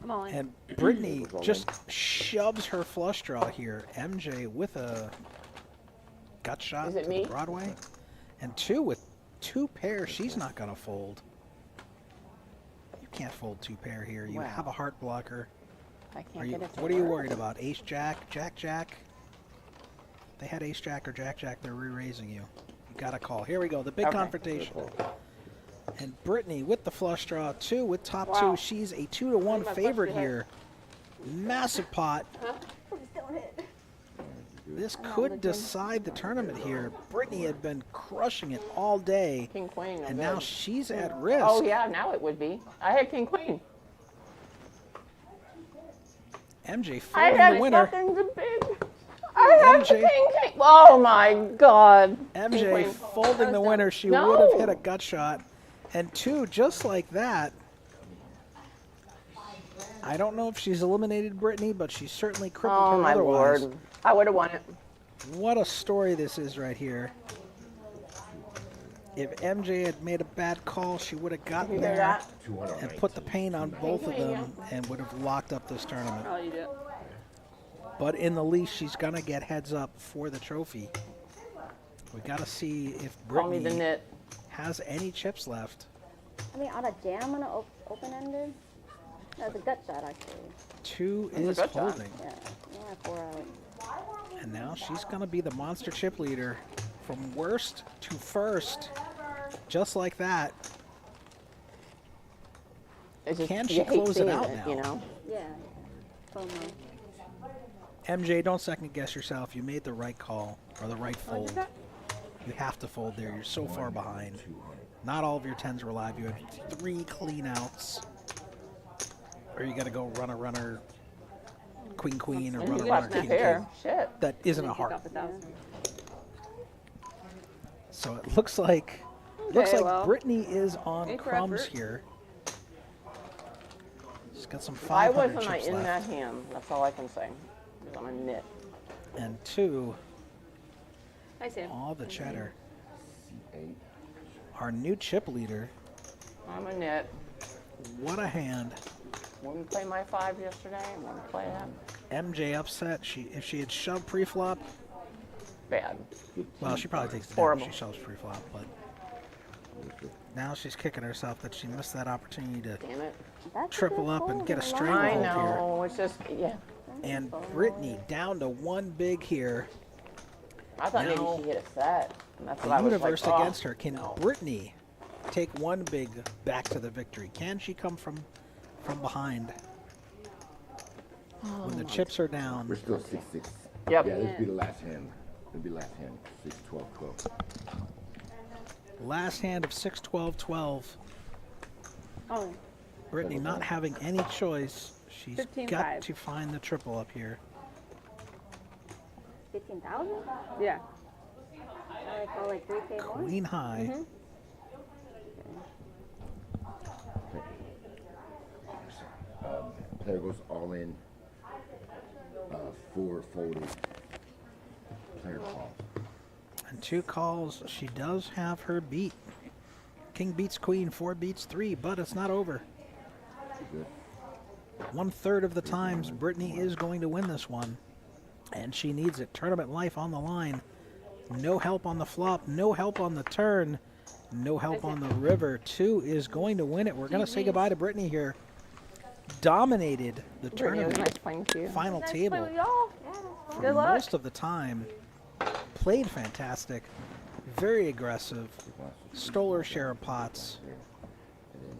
I'm all in. And Brittany just shoves her flush draw here. MJ with a gut shot to the Broadway. And 2 with 2 pairs. She's not going to fold. You can't fold 2 pair here. You have a heart blocker. I can't get it to What are you work. worried about? Ace Jack, Jack Jack? They had Ace Jack or Jack Jack. They're re-raising you. You got to call. Here we go. The big confrontation. And Brittany with the flush draw. 2 with top 2. She's a 2-to-1 favorite here. Massive pot. This could decide the tournament here. Brittany had been crushing it all day. King Queen. And now she's at risk. Oh yeah, now it would be. I had King Queen. MJ I folding had the winner. nothing to big. I had MJ. King. Oh my God. MJ folding the winner. She No. would have hit a gut shot. And 2, just like that. I don't know if she's eliminated Brittany, but she's certainly crippled Oh her my otherwise. Lord. I would have won it. What a story this is right here. If MJ had made a bad call, she would have gotten hear there that? and put the pain on both of them and would have locked up this tournament. I'll eat it. But in the least, she's going to get heads up for the trophy. We got to see if Call me the Brittany knit. has any chips left. I mean, on a jam on an open-ended? That's a gut shot, actually. 2 That's a is good shot. holding. Yeah, 4 out. And now she's going to be the monster chip leader from worst to first. Just like that. It's just, Can you she hate close it seeing out now? You know? Yeah. FOMO. MJ, don't second guess yourself. You made the right call or the right fold. You have to fold there. You're so far behind. Not all of your 10s were live. You had 3 clean outs. Or you got to go runner, queen, queen, or And you runner, got my king, hair. king. Shit. That isn't a heart. Off 1,000. So it looks like well. Brittany is on Ain't for crumbs effort. here. She's got some Why 500 wasn't I chips in left. that hand? That's all I can say. Because I'm a knit. And 2, Hi, Sam. all the cheddar. C8. Our new chip leader. I'm a knit. What a hand. Wouldn't play my 5 yesterday. Wouldn't play that. MJ upset. If she had shoved pre-flop, Bad. well, she probably takes the Horrible. damage. She shoves pre-flop, but now she's kicking herself that she missed that opportunity to Damn it. That's a triple good up and fold get a in the stranglehold I long here. know. It's just, yeah. And Brittany down to 1 big here. I thought Now, maybe she hit a set. And that's what The I was universe like, against her. Can Brittany take 1 big back to the victory? Can she come from behind when the chips are down? We're still 6-6. Yep. Yeah, this will be the last hand. It'll be last hand. 6, 12, 12. Last hand of 6, 12, 12. Oh, Brittany not having any choice. She's 15-5. got to find the triple up here. 15,000? yeah. Or like 3K more? Queen high. Player goes all in. 4 folded. Player calls. And 2 calls. She does have her beat. King beats queen, 4 beats 3, but it's not over. Good. 1/3 of the times, Brittany is going to win this one. And she needs it. Tournament life on the line. No help on the flop. No help on the turn. No help on the river. 2 is going to win it. We're going to say goodbye to Brittany here. Dominated the Brittany, it was tournament nice playing with you. final Nice table play with y'all. for Good luck. most of the time. Played fantastic. Very aggressive. Stole her share of pots.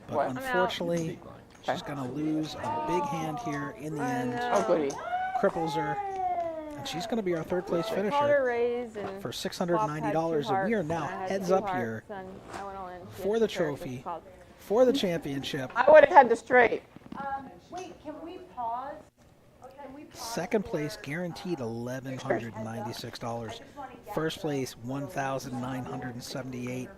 But What? unfortunately, she's going to lose a big hand here in the end. Oh, goody. Cripples her. And she's going to be our 3rd place Called her finisher raise and for Flop had $690. two And we are hearts, now and I had heads two up hearts, here and I went all in. for the Yes, sir, trophy, just called. for the championship. I would have had the straight. Wait, can we pause? Can we pause? 2nd place guaranteed $1,196. 1st place $1,978.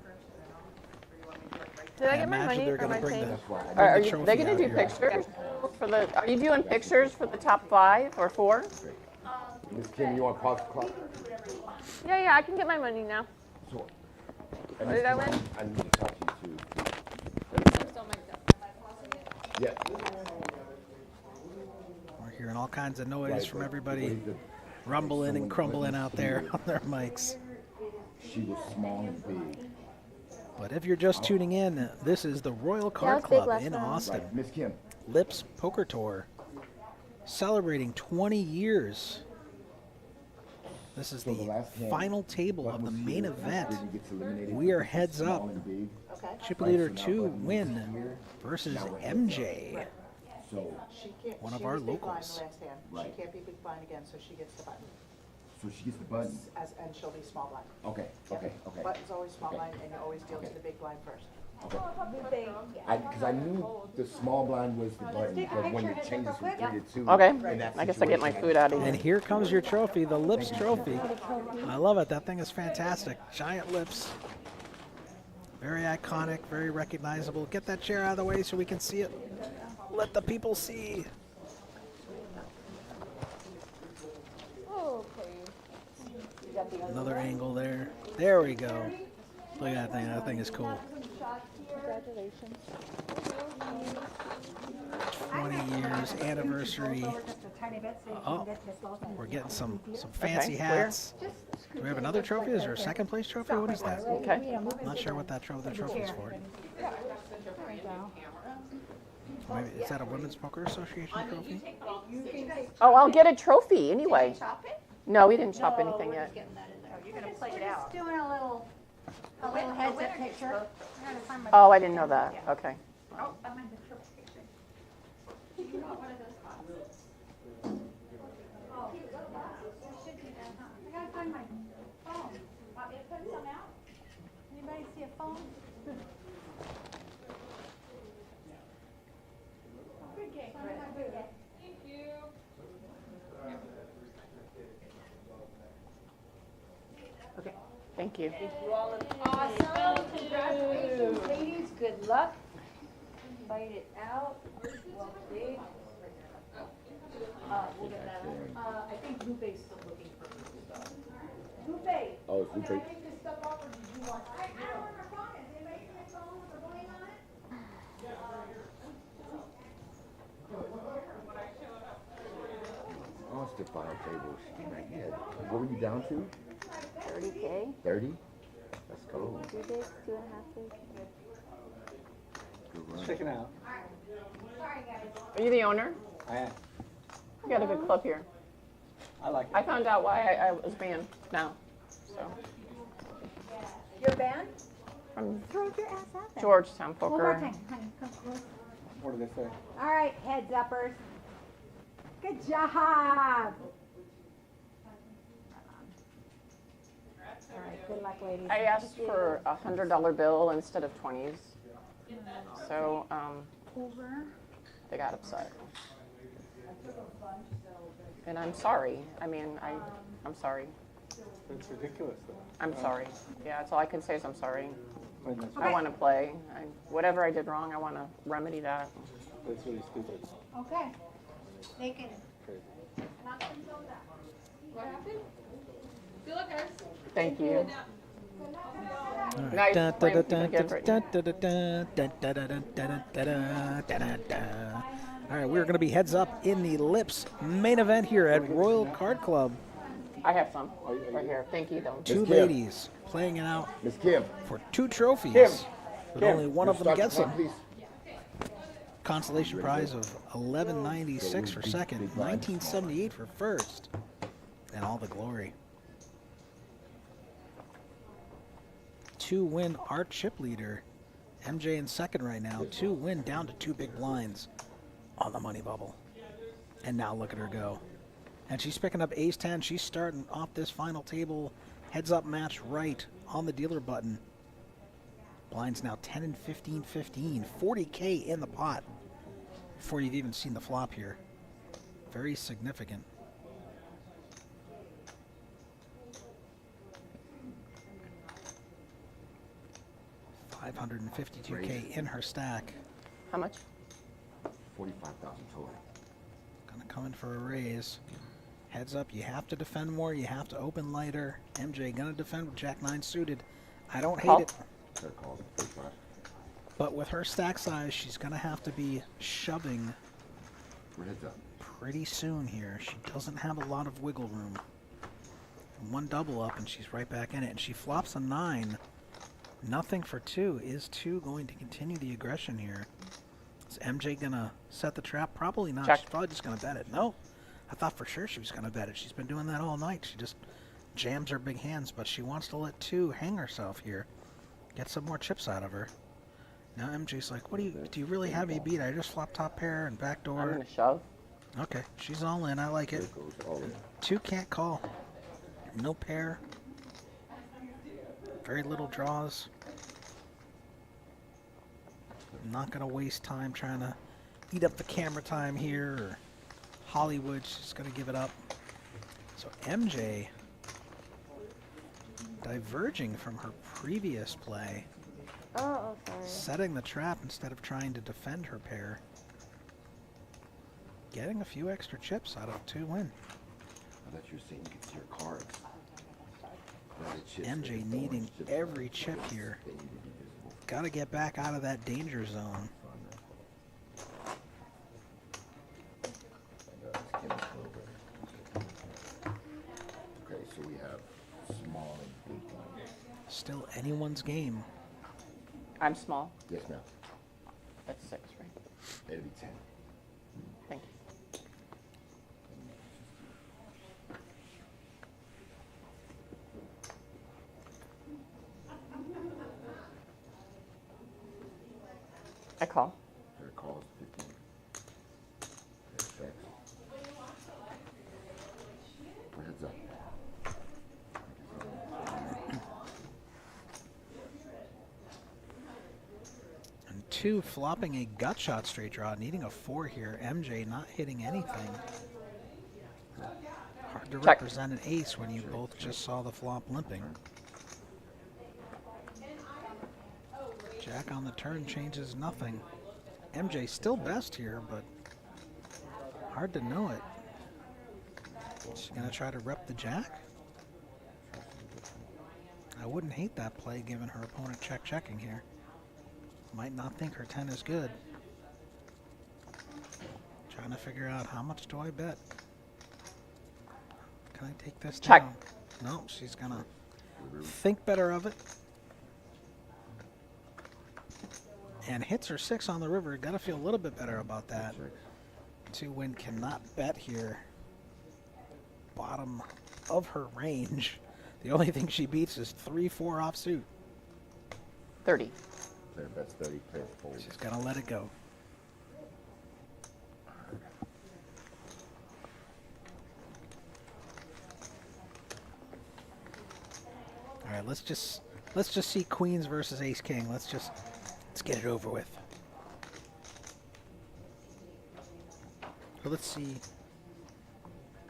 Did I I get my imagine money they're for going my to bring thing? Are the you, trophy they going out to do here. pictures for the? Are you doing pictures for the top 5 or 4? Miss Kim, you want to pause the clock? Yeah, I can get my money now. Sure. What did I win? I need to talk to you too. Yeah. We're hearing all kinds of noise from everybody rumbling and crumbling out there on their mics. She was small and big. But if you're just tuning in, this is the Royal Card it's big Club last in round. Austin. Right, Miss Kim. Lips Poker Tour. Celebrating 20 years. This is So the last hand, final table what of the was main here, event. Brittany gets eliminated We are because she's heads up. small and big. Chip Right, Leader so now 2 Brittany win is here. versus Now we're heads MJ. So, She can't, One of she our was big blind locals. last hand. Right. She can't be big blind again, so she gets the button. so she gets the button. And she'll be small blind. Okay, okay, okay. Button's always small Okay. blind, and you always deal to Okay. the big blind first. Because I knew the small blind was the button, but when it changes from 3 to 2. Okay. in that I guess I get my situation, food out of And here. here comes your trophy, the Lips Trophy. I love it. That thing is fantastic. Giant lips. Very iconic, very recognizable. Get that chair out of the way so we can see it. Let the people see. Another angle there. There we go. Look at that thing. That thing is cool. Congratulations. 20 years anniversary. Oh, we're getting some fancy Okay, hats. Do we have another trophy? Is there a 2nd place trophy? What is that? Okay. Not sure what that the trophy is for. Maybe, is that a Women's Poker Association trophy? Oh, I'll get a trophy anyway. No, we didn't chop anything yet. You're gonna play it out. Just doing a little heads up picture. Oh, I didn't know that. Okay. Oh, I'm in the triple picture. You want one of those spots? Oh, you should do that, huh? I gotta find my phone. Want me to put some out? Anybody see a phone? Good game, Chris. Thank you. Okay. Thank you. Awesome. Congratulations, ladies. Good luck. Fight it out. Well played. We'll get that. I think Lupe's still looking for stuff. Lupe. Oh, it's Lupe. Can I take this stuff off, or did you want? I don't know where my phone is. Anybody see my phone with the bling on it? Oh, it's the final table. She came right here. What were you down to? 30K. 30? That's cool. 2 days, 2.5 days. Good run. Check it out. Are you the owner? I am. We got a good club here. I like it. I found out why I was banned now. So Your band? from Throw your ass out there. Georgetown One more Poker. time, honey. Come close. What do they say? All right, heads uppers. Good job. All right, good luck, ladies. I asked for a $100 bill instead of 20s. So Over. they got upset. And I'm sorry. I mean, I'm sorry. It's ridiculous, though. I'm sorry. Yeah, that's all I can say is I'm sorry. I mean, that's, I want to play. Whatever I did wrong, I want to remedy that. that's really stupid. Okay. They can Crazy. knock themselves out. What happened? Good luck, guys. Thank you. All right. Nice. Dun, Play dun, with dun, again, dun, Brittany. dun, dun, dun, dun, dun, dun, dun, dun, dun, dun, dun, dun. All right, we're going to be heads up in the Lips main event here at Royal Card Club. I have some right here. Thank you, though. Two Miss Kim. ladies playing it out Miss Kim. for 2 trophies, Kim. but Kim, only one you of them start gets the them. clock, please. Consolation prize of $11.96 for second, $19.78 for first, and all the glory. 2-win Art chip leader. MJ in second right now. 2-win down to 2 big blinds on the money bubble. And now look at her go. And she's picking up ace 10. She's starting off this final table. Heads up match right on the dealer button. Blinds now 10 and 15, 15. 40K in the pot before you've even seen the flop here. Very significant. $552K in her stack. How much? 45,000 total. Gonna come in for a raise. Heads up, you have to defend more, you have to open lighter. MJ gonna defend with Jack 9 suited. I don't hate it. Fair call. 45. But with her stack size, she's gonna have to be shoving Heads up. pretty soon here. She doesn't have a lot of wiggle room. One double up and she's right back in it. And she flops a 9. Nothing for 2. Is 2 going to continue the aggression here? Is MJ gonna set the trap? Probably not. Check. She's probably just gonna bet it. No, I thought for sure she was gonna bet it. She's been doing that all night. She just jams her big hands, but she wants to let 2 hang herself here. Get some more chips out of her. Now MJ's like, what do you really have me beat? I just flopped top pair and I'm backdoor. gonna shove. Okay, she's all in. I like it. 2 can't call. No pair. Very little draws. I'm not going to waste time trying to eat up the camera time here or Hollywood. She's going to give it up. So MJ diverging from her previous play. Oh, sorry. Setting the trap instead of trying to defend her pair. Getting a few extra chips out of 2-win. I thought you were saying you could see your cards. MJ needing every chip here. Got to get back out of that danger zone. Okay, so we have small and big ones. Still anyone's game. I'm small. Yes, ma'am. That's 6, right? It'll be 10. Thank you. I call. Fair call is 15. Fair checks. For heads up. And 2 flopping a gut shot straight draw, needing a 4 here. MJ not hitting anything. Hard to Check. represent an ace when you both just saw the flop limping. Jack on the turn changes nothing. MJ still best here, but hard to know it. Is she gonna try to rep the jack? I wouldn't hate that play given her opponent checking here. Might not think her 10 is good. Trying to figure out how much do I bet. Can I take this Check. down? No, she's gonna think better of it. And hits her 6 on the river. Gotta feel a little bit better about that. 2-win cannot bet here. Bottom of her range. The only thing she beats is 3-4 offsuit. 30. Player bets 30, player folds. She's gonna let it go. All right, let's just see queens versus ace king. Let's get it over with. Well, let's see.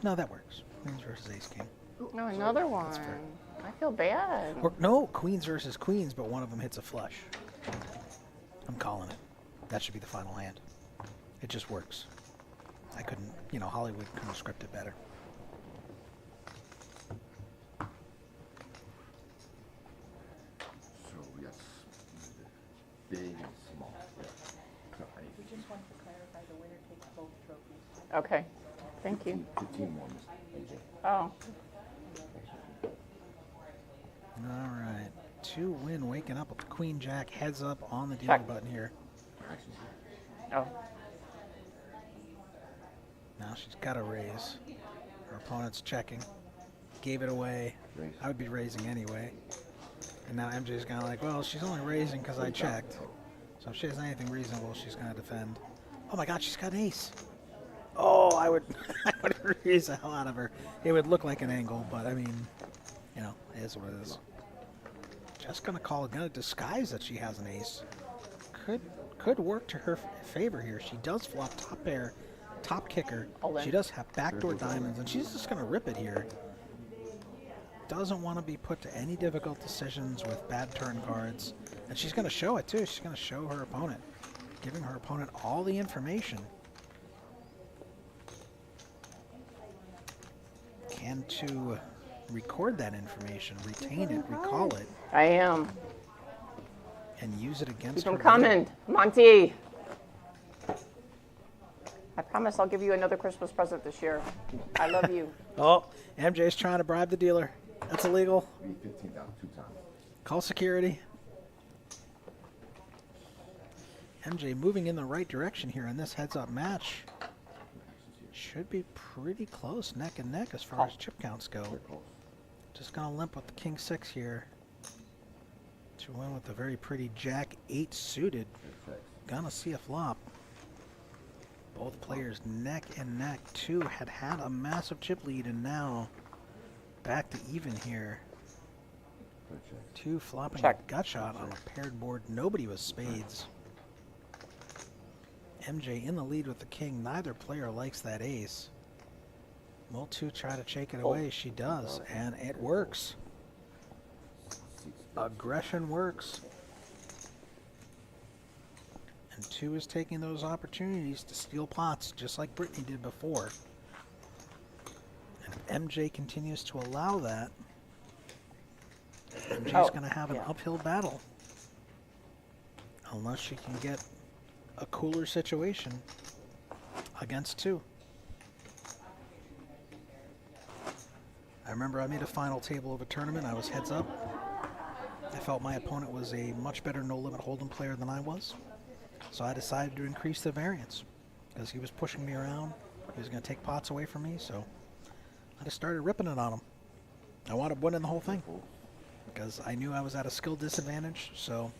No, that works. Queens versus ace king. No, another one. fair. I feel bad. Or, no, queens versus queens, but one of them hits a flush. I'm calling it. That should be the final hand. It just works. I couldn't, Hollywood couldn't script it better. Okay, thank you. 15 more, Miss AJ. Oh, All right. 2-win waking up with the Queen Jack heads up on the dealer Check. button here. oh, Now she's got to raise. Her opponent's checking. Gave it away. Raise. I would be raising anyway. And now MJ's kind of like, well, she's only raising because I checked. So if she has anything reasonable, she's going to defend. Oh my God, she's got an ace. Oh, I would raise the hell out of her. It would look like an angle, but I mean, you know, it is what it is. Just going to disguise that she has an ace. Could work to her favor here. She does flop top pair, top kicker. She does have backdoor diamonds, and she's just going to rip it here. Doesn't want to be put to any difficult decisions with bad turn cards. And she's going to show it too. She's going to show her opponent, giving her opponent all the information. And to record that information, retain it, recall it, I am. and use it against Keep her. them coming, Monty. I promise I'll give you another Christmas present this year. I love you. Oh, MJ's trying to bribe the dealer. That's illegal. 15 down 2 times. Call security. MJ moving in the right direction here in this heads-up match. Should be pretty close, neck and neck as far as chip counts go. Just gonna limp with the king 6 here. To win with a very pretty jack 8 suited. Gonna see a flop. Both players neck and neck. 2 had a massive chip lead and now back to even here. 2 flopping a gut shot on a paired board. Nobody with spades. MJ in the lead with the king. Neither player likes that ace. Will 2 try to shake it away? She does, and it works. Aggression works. And 2 is taking those opportunities to steal pots, just like Brittany did before. And if MJ continues to allow that, MJ's going to have an uphill battle. Unless she can get a cooler situation against 2. I remember I made a final table of a tournament. I was heads up. I felt my opponent was a much better no-limit hold'em player than I was. So I decided to increase the variance because he was pushing me around. He was going to take pots away from me, so I just started ripping it on him. I wound up winning the whole thing because I knew I was at a skill disadvantage, so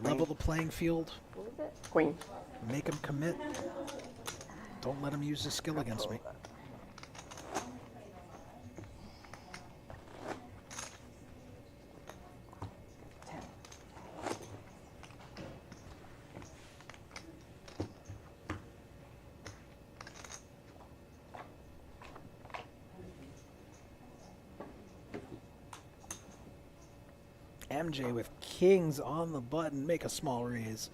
level the playing field. Queen. Make him commit. Don't let him use his skill against me. MJ with kings on the button. Make a small raise.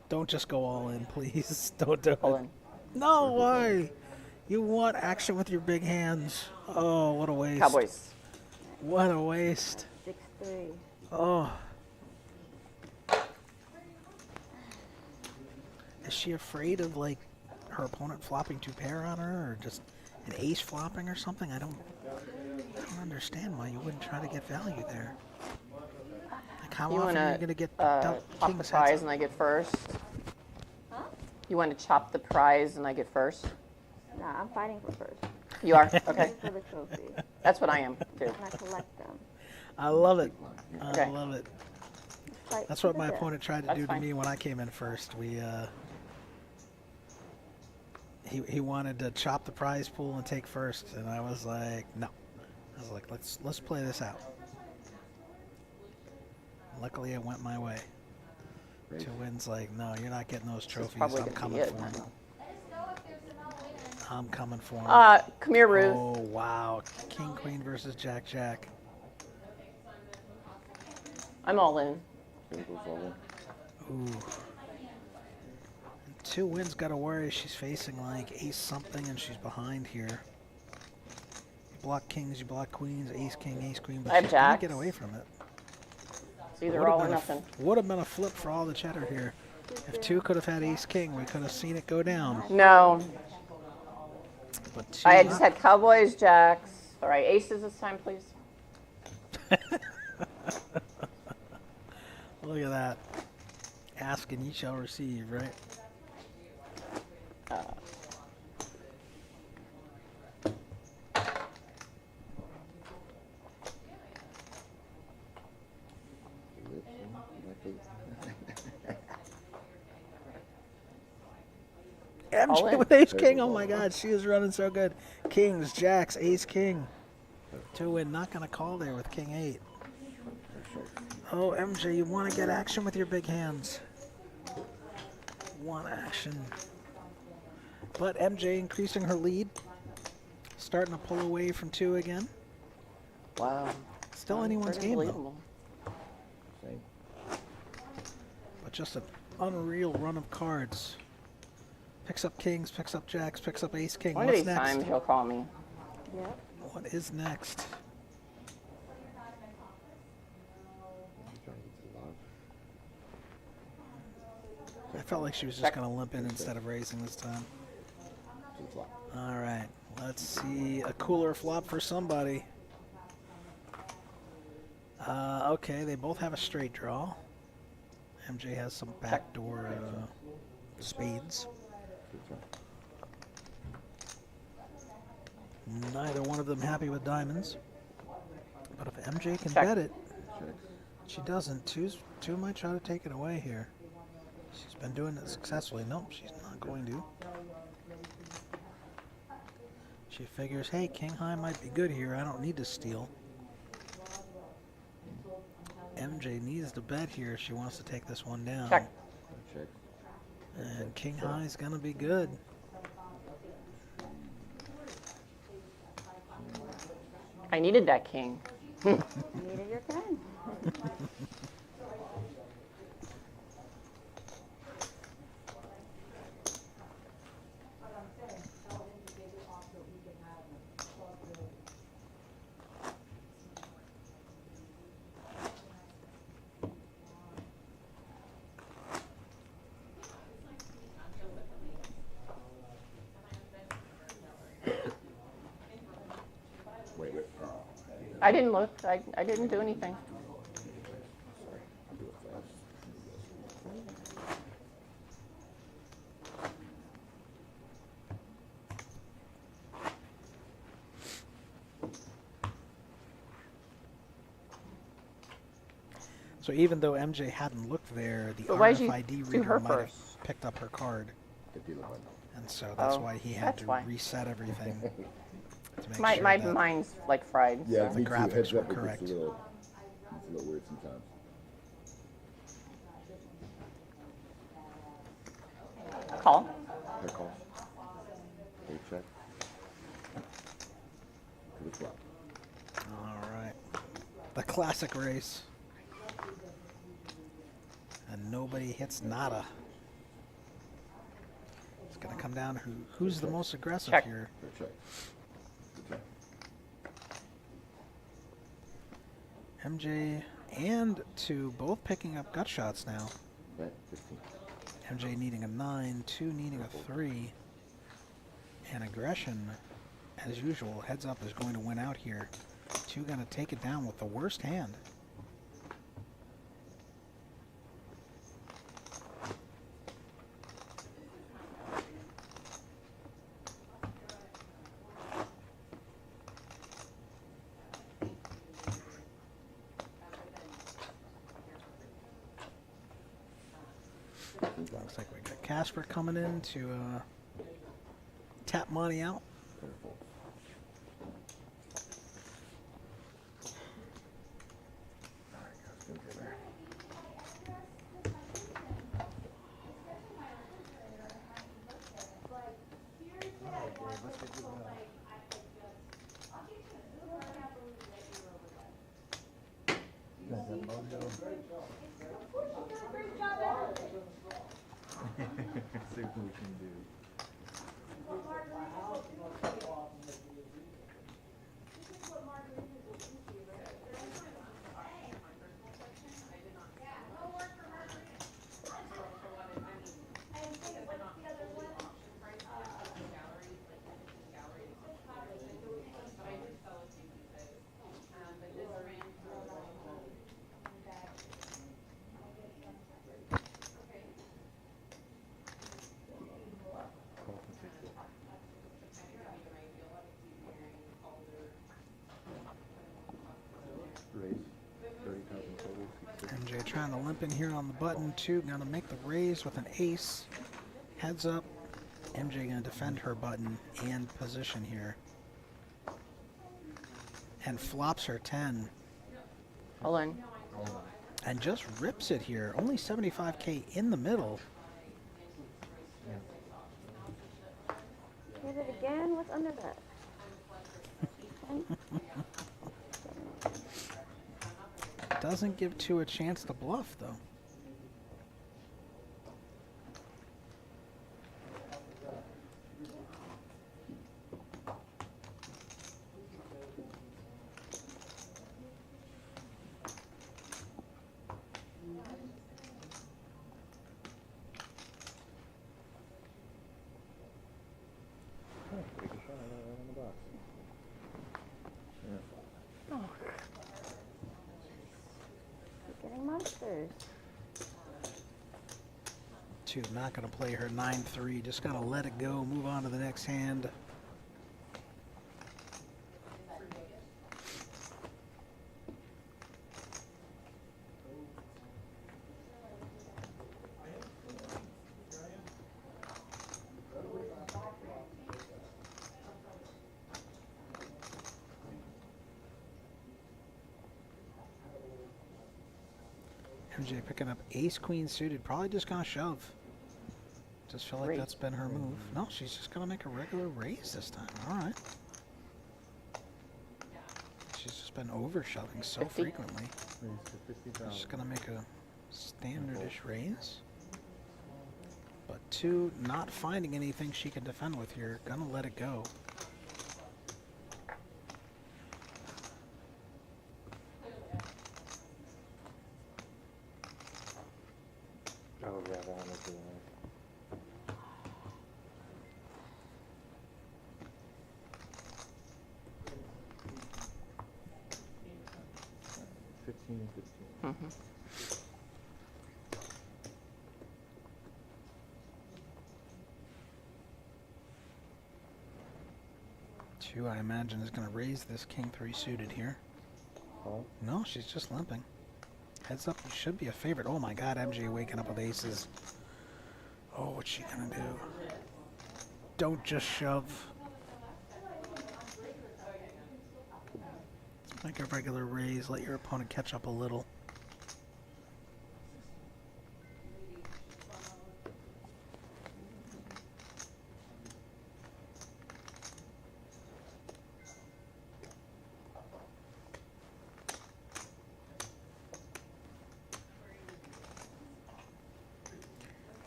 Don't just go all in, please. Don't do it. No, why? You want action with your big hands. Oh, what a waste. Cowboys. What a waste. 6-3. Oh. Is she afraid of, like, her opponent flopping 2 pair on her, or just an ace flopping or something? I don't understand why you wouldn't try to get value there. Like, how often are you going to get chop the prize and I get first? Huh? You want to chop the prize and I get first? Nah, I'm fighting for first. You are? Okay. For the trophy. That's what I am, too. And I collect them. I love it. Okay. I love it. Fight That's to what the my death. opponent tried to That's do fine. to me when I came in first. He wanted to chop the prize pool and take first, and I was like, no. I was like, let's play this out. Luckily, it went my way. 2 wins, like, no, you're not getting those trophies. probably I'm gonna coming be it, for them. I'm coming for him. Come here, Ruth. Oh, wow. King, queen versus jack, jack. I'm all in. Ooh. 2 wins, gotta worry. She's facing like ace something and she's behind here. You block kings, you block queens, ace king, ace queen, but I have she's gonna jacks. get away from it. It's either all or nothing. Would have been a flip for all the cheddar here. If 2 could have had ace king, we could have seen it go down. No. But 2 I just had cowboys, jacks. All right, aces this time, please. Look at that. Ask and ye shall receive, right? MJ with ace king. Oh my God, she is running so good. Kings, jacks, ace king. 2 win. Not gonna call there with king 8. Oh, MJ, you want to get action with your big hands. One action. But MJ increasing her lead. Starting to pull away from 2 again. Wow. Still anyone's game, though. Unbelievable. But just an unreal run of cards. Picks up kings, picks up jacks, picks up ace king. One of What's these next? times you'll call me. Yep. What is next? I felt like she was just going to limp in instead of raising this time. All right, let's see a cooler flop for somebody. Okay, they both have a straight draw. MJ has some backdoor spades. Neither one of them happy with diamonds. But if MJ can bet it, she doesn't. Two might try to take it away here. She's been doing it successfully. Nope, she's not going to. She figures, hey, king high might be good here. I don't need to steal. MJ needs to bet here if she wants to take this one down. Check. And king high is going to be good. I needed that king. Needed your king. I didn't look. I didn't do anything. So even though MJ hadn't looked there, the But why did you RFID do reader her might have first? picked up her card. And so that's Oh, why he had that's to why. reset everything. To make My sure that mind's like fried. Yeah, so. me the too. graphics Heads were up, correct. it's a little weird sometimes. Call. Her call. Hey, check. Good flop. All right. The classic race. And nobody hits nada. It's going to come down to who's the most aggressive Check. here. Fair check. Good check. MJ and 2 both picking up gut shots now. Bet 15. MJ needing a 9, 2 needing a 3. And aggression, as usual, heads up is going to win out here. 2 going to take it down with the worst hand. Looks like we got Casper coming in to tap money out. See what we can do. kind of limping here on the button. 2 going to make the raise with an ace. Heads up. MJ going to defend her button and position here. And flops her 10. Hold on. And just rips it here. Only 75K in the middle. Hit it again? What's under that? Doesn't give 2 a chance to bluff, though. Take a shot right on the box. Yeah. Oh. You're getting monsters. 2 not going to play her 9-3. Just going to let it go. Move on to the next hand. MJ picking up ace queen suited, probably just gonna shove. Just feel like that's been her move. No, she's just gonna make a regular raise this time. All right. She's just been over shoving so 50. frequently. She's gonna make a standardish raise. But 2 not finding anything she can defend with here. Gonna let it go. Oh, yeah, that one was the one. 15 and 15. Mm-hmm. Two, I imagine, is going to raise this king 3 suited here. Oh. No, she's just limping. Heads up, should be a favorite. Oh my God, MJ waking up with aces. Oh, what's she going to do? Don't just shove. Let's make a regular raise. Let your opponent catch up a little.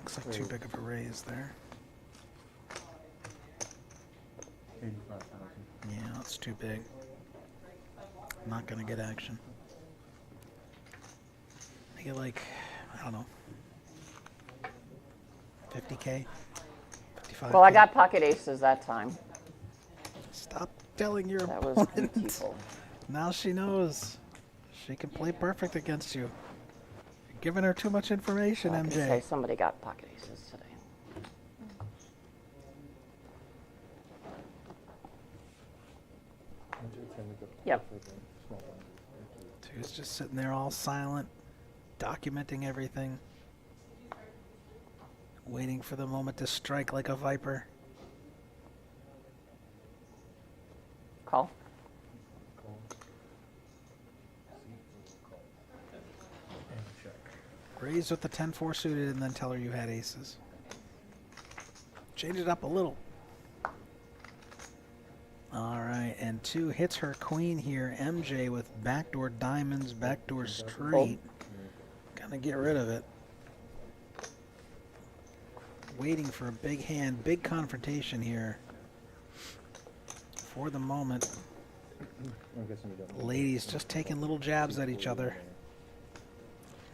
Looks like too big of a raise there. 85,000. Yeah, that's too big. Not gonna get action. Make it like, I don't know, 50K, 55K. Well, I got pocket aces that time. Stop telling your That was opponent. beautiful. Now she knows. She can play perfect against you. You're giving her too much information, I can MJ. say somebody got pocket aces today. Yep. Two's just sitting there all silent, documenting everything, waiting for the moment to strike like a viper. Call. Raise with the 10-4 suited and then tell her you had aces. Change it up a little. All right, and 2 hits her queen here. MJ with backdoor diamonds, backdoor straight. Gonna get rid of it. Waiting for a big hand, big confrontation here. For the moment, ladies just taking little jabs at each other.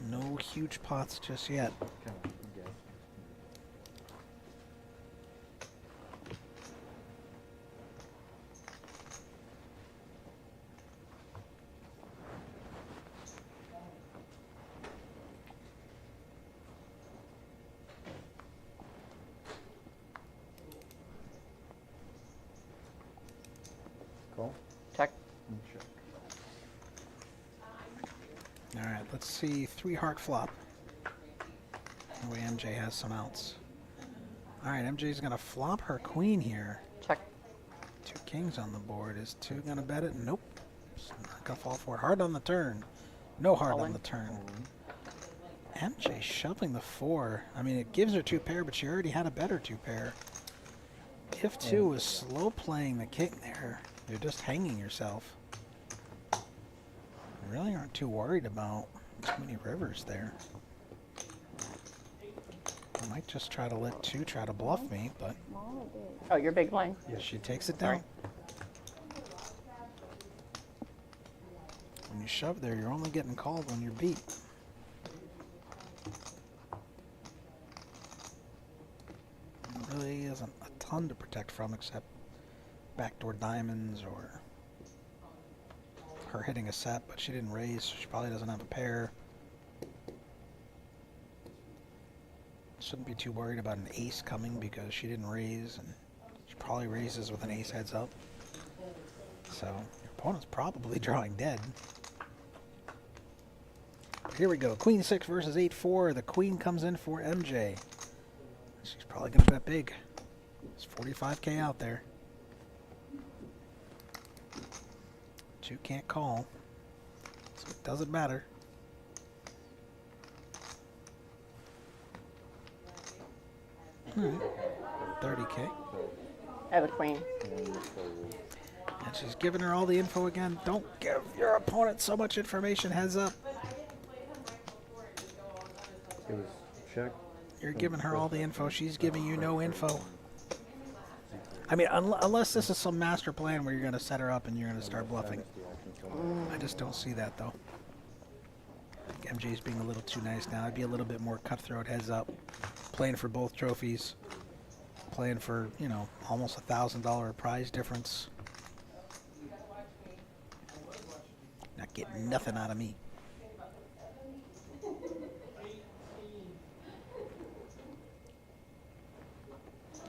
No huge pots just yet. Call. Check. Check. All All right, let's see 3 heart flop. That way MJ has some outs. All right, MJ's gonna flop her queen here. Check. 2 kings on the board. Is 2 gonna bet it? Nope. It's not gonna fall for it. Hard on the turn. No hard on the turn. MJ shoving the 4. I mean, it gives her 2 pair, but she already had a better 2 pair. If 2 is slow playing the king there, you're just hanging yourself. You really aren't too worried about too many rivers there. I might just try to let 2 try to bluff me, but Oh, your big blind? she takes it down. When you shove there, you're only getting called when you're beat. There really isn't a ton to protect from except backdoor diamonds or her hitting a set, but she didn't raise, so she probably doesn't have a pair. Shouldn't be too worried about an ace coming because she didn't raise, and she probably raises with an ace heads up. So your opponent's probably drawing dead. But here we go. Queen 6 versus 8-4. The queen comes in for MJ. She's probably going to bet big. There's 45K out there. 2 can't call, so it doesn't matter. All right. 30K. I have a queen. And she's giving her all the info again. Don't give your opponent so much information. Heads up. It was check. You're giving her all the info. She's giving you no info. I mean, unless this is some master plan where you're going to set her up and you're going to start bluffing. I just don't see that, though. I think MJ's being a little too nice now. I'd be a little bit more cutthroat, heads up. Playing for both trophies. Playing for, you know, almost $1,000 prize difference. Not getting nothing out of me.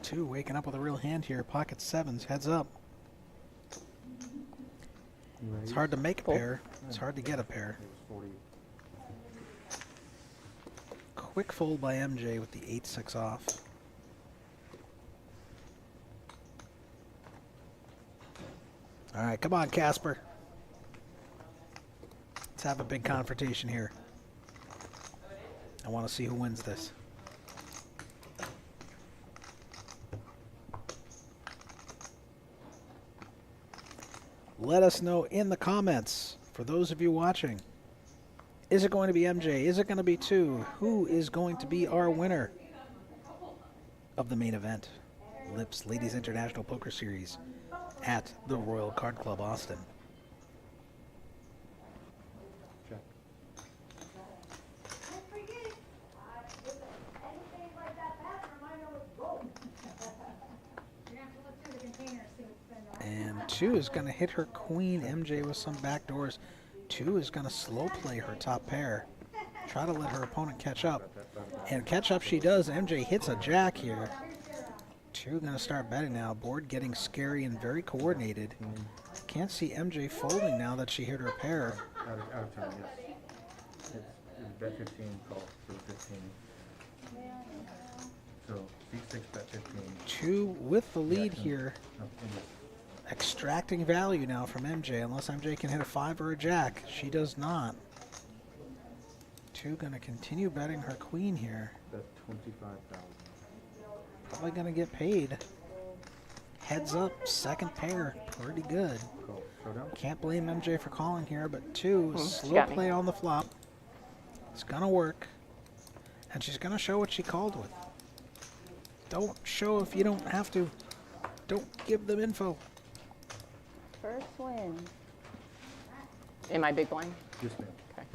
Two waking up with a real hand here. Pocket 7s, heads up. It's hard to make a pair. It's hard to get a pair. Quick fold by MJ with the 8-6 off. All right, come on, Casper. Let's have a big confrontation here. I want to see who wins this. Let us know in the comments, for those of you watching. Is it going to be MJ? Is it going to be 2? Who is going to be our winner of the main event? Lips Ladies International Poker Series at the Royal Card Club, Austin. Check. And 2 is going to hit her queen, MJ, with some backdoors. 2 is going to slow play her top pair. Try to let her opponent catch up. And catch up she does. MJ hits a jack here. 2 going to start betting now. Board getting scary and very coordinated. Can't see MJ folding now that she hit her pair. Out of turn, yes. It's bet 15, call for 15. So C6 bet 15. 2 with the lead here. No, Extracting value now from MJ, unless MJ can hit a 5 or a jack. She does not. 2 going to continue betting her queen here. bet 25,000. Probably going to get paid. Heads up, second pair. Pretty good. Call. Showdown. Can't blame MJ for calling here, but 2 she slow got me. play on the flop. It's going to work. And she's going to show what she called with. Don't show if you don't have to. Don't give them info. First win. In my big blind? Yes, ma'am. Okay.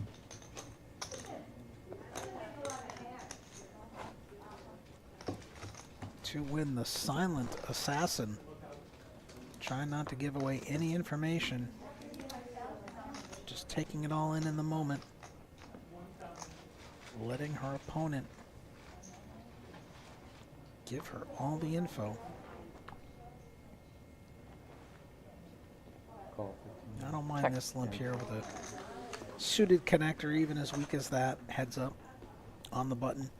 To win the silent assassin. Trying not to give away any information. Just taking it all in the moment. Letting her opponent give her all the info. Call 15. I don't mind Check. this limp here with a Suited connector, even as weak as that, heads up on the button.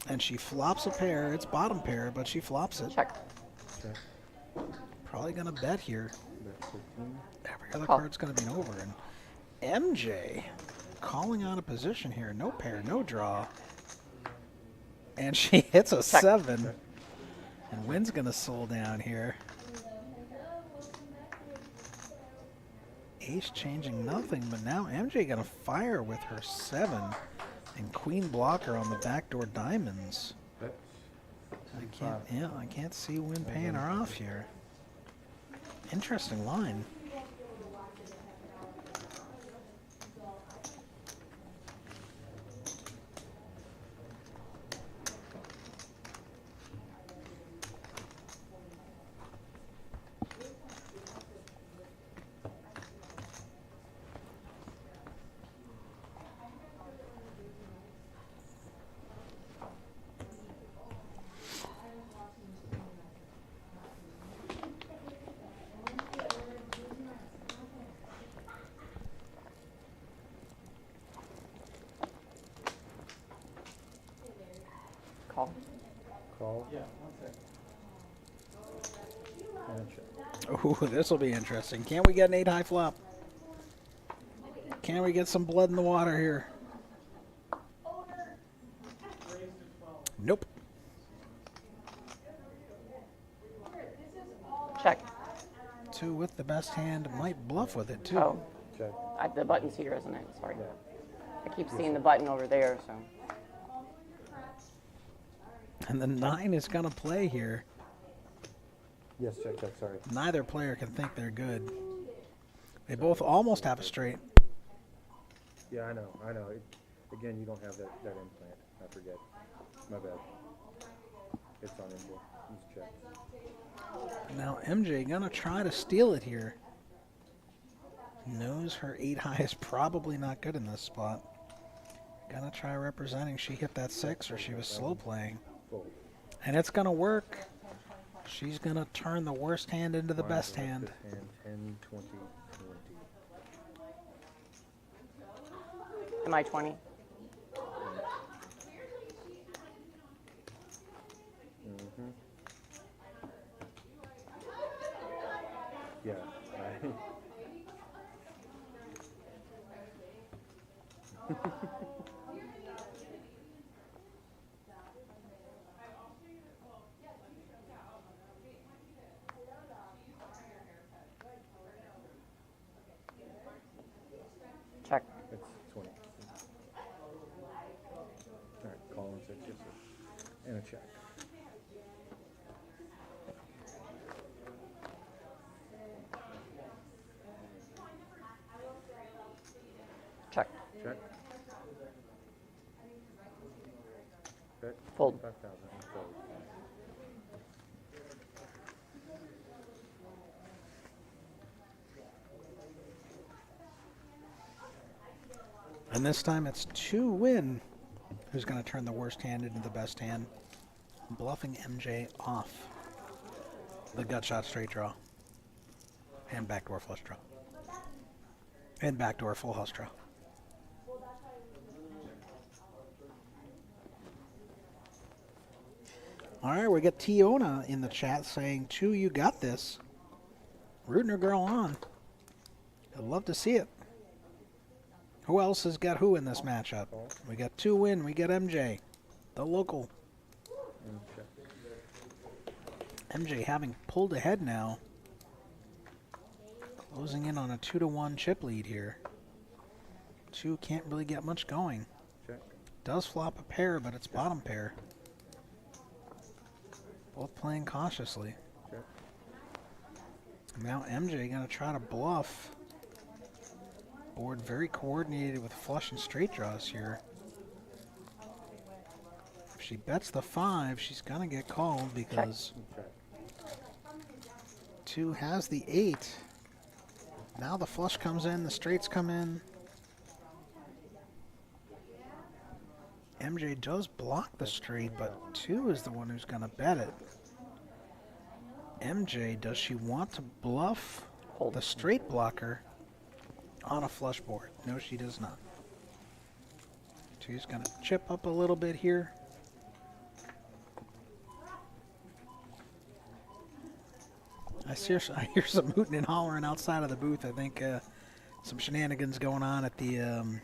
And she flops a pair. It's bottom pair, but she flops it. Check. Probably gonna bet here. Every other Call. card's gonna be an over. And MJ calling out a position here. No pair, no draw. And she hits a 7. And Wynn's gonna soul down here. Ace changing nothing, but now MJ gonna fire with her 7. And queen blocker on the backdoor diamonds. I can't see Wynn paying her off here. Interesting line. Call. Call. Yeah, 1 second. Ooh, this will be interesting. Can we get an 8 high flop? Can we get some blood in the water here? Nope. Check. 2 with the best hand might bluff with it too. Oh. Check. The button's here, isn't it? Sorry. I keep seeing the button over there, so. And the 9 is gonna play here. Yes, check, sorry. Neither player can think they're good. They both almost have a straight. Yeah, I know. Again, you don't have that implant. I forget. My bad. It's on MJ. Let's check. Now MJ gonna try to steal it here. Knows her 8 high is probably not good in this spot. Gonna try representing she hit that 6 or she was slow playing. And it's gonna work. She's gonna turn the worst hand into the best hand. 10, 20, 20. Am I 20? Mm-hmm. Yeah. Check. It's 20. All right, call and 6, yes, sir. And a check. Check. Check. Check. Fold. 5,000. Fold. And this time it's 2 Win who's going to turn the worst hand into the best hand. Bluffing MJ off the gut shot straight draw. And backdoor flush draw. And backdoor full house draw. All right, we got Tiona in the chat saying, 2, you got this. Rooting her girl on. I'd love to see it. Who else has got who in this matchup? We got 2 Win, we got MJ, the local. MJ having pulled ahead now. Closing in on a 2-1 chip lead here. 2 can't really get much going. Check. Does flop a pair, but it's bottom pair. Both playing cautiously. Check. Now MJ gonna try to bluff. Board very coordinated with flush and straight draws here. If she bets the 5, she's gonna get called because 2 has the 8. Now the flush comes in, the straights come in. MJ does block the straight, but 2 is the one who's gonna bet it. MJ, does she want to bluff the straight blocker on a flush board. No, she does not. She's going to chip up a little bit here. I hear some hooting and hollering outside of the booth. I think some shenanigans going on at the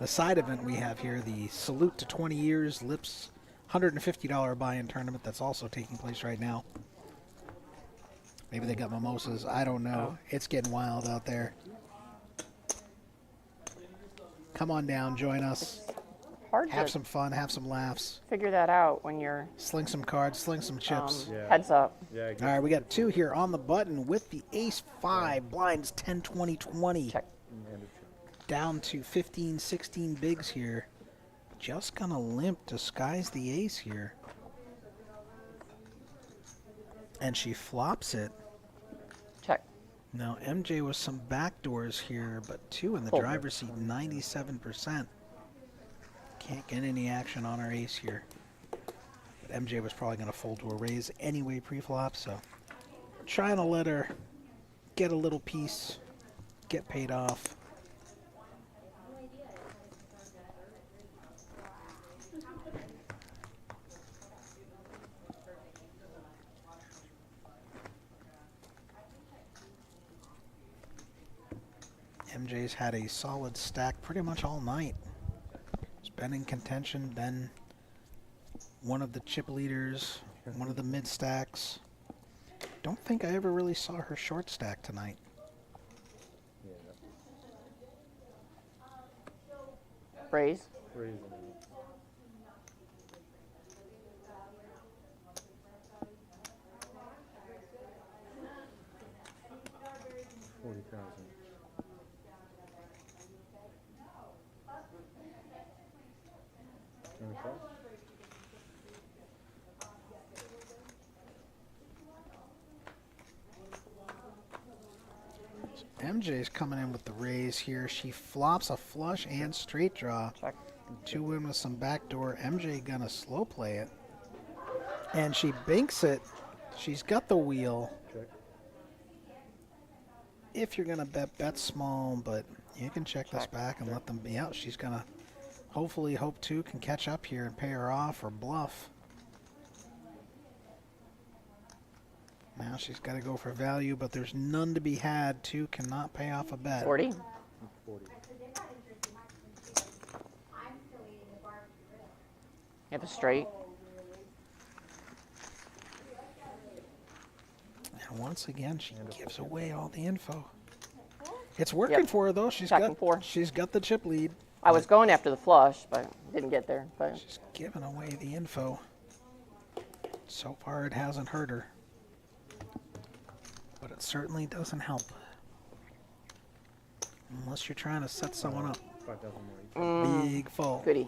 side event we have here, the Salute to 20 Years Lips $150 buy-in tournament that's also taking place right now. Maybe they got mimosas. I don't know. It's getting wild out there. Come on down, join us. Hard Have to some fun, have some laughs. figure that out when you're Sling some cards, sling some chips. heads up. Yeah. All right, we got two here on the button with the ace 5, blinds 10, 20, 20. Check. Down to 15, 16 bigs here. Just gonna limp to skies the ace here. And she flops it. Check. Now, MJ with some backdoors here, but 2 in the Fold. driver's seat, 97%. Can't get any action on our ace here. But MJ was probably going to fold to a raise anyway pre-flop, so trying to let her get a little piece, get paid off. MJ's had a solid stack pretty much all night. It's been in contention, been one of the chip leaders, one of the mid stacks. Don't think I ever really saw her short stack tonight. Raise. Raise. 40,000. MJ's coming in with the raise here. She flops a flush and straight draw. Check. 2 in with some backdoor. MJ gonna slow play it. And she binks it. She's got the wheel. Check. If you're gonna bet small, but you can check this back and let them be out. She's gonna hopefully hope 2 can catch up here and pay her off or bluff. Now she's got to go for value, but there's none to be had. 2 cannot pay off a bet. 40. 40. You have a straight. And once again, she gives away all the info. It's working for her though. She's got the chip lead. I was going after the flush, but didn't get there. But she's giving away the info. So far, it hasn't hurt her. But it certainly doesn't help. Unless you're trying to set someone up. 5,000 more. Big fall. Goody.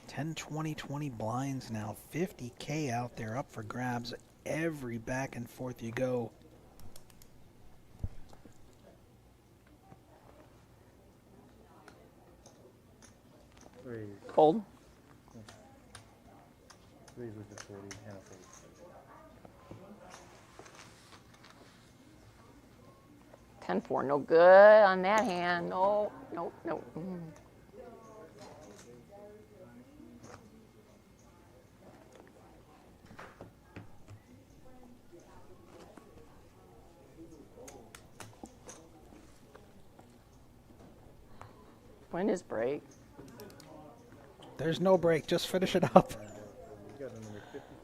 10, 20, 20 blinds now. 50K out there up for grabs. Every back and forth you go. Raise. Fold. Raise with the 40 and a fold. 10-4. No good on that hand. No, no, no. When is break? There's no break. Just finish it up.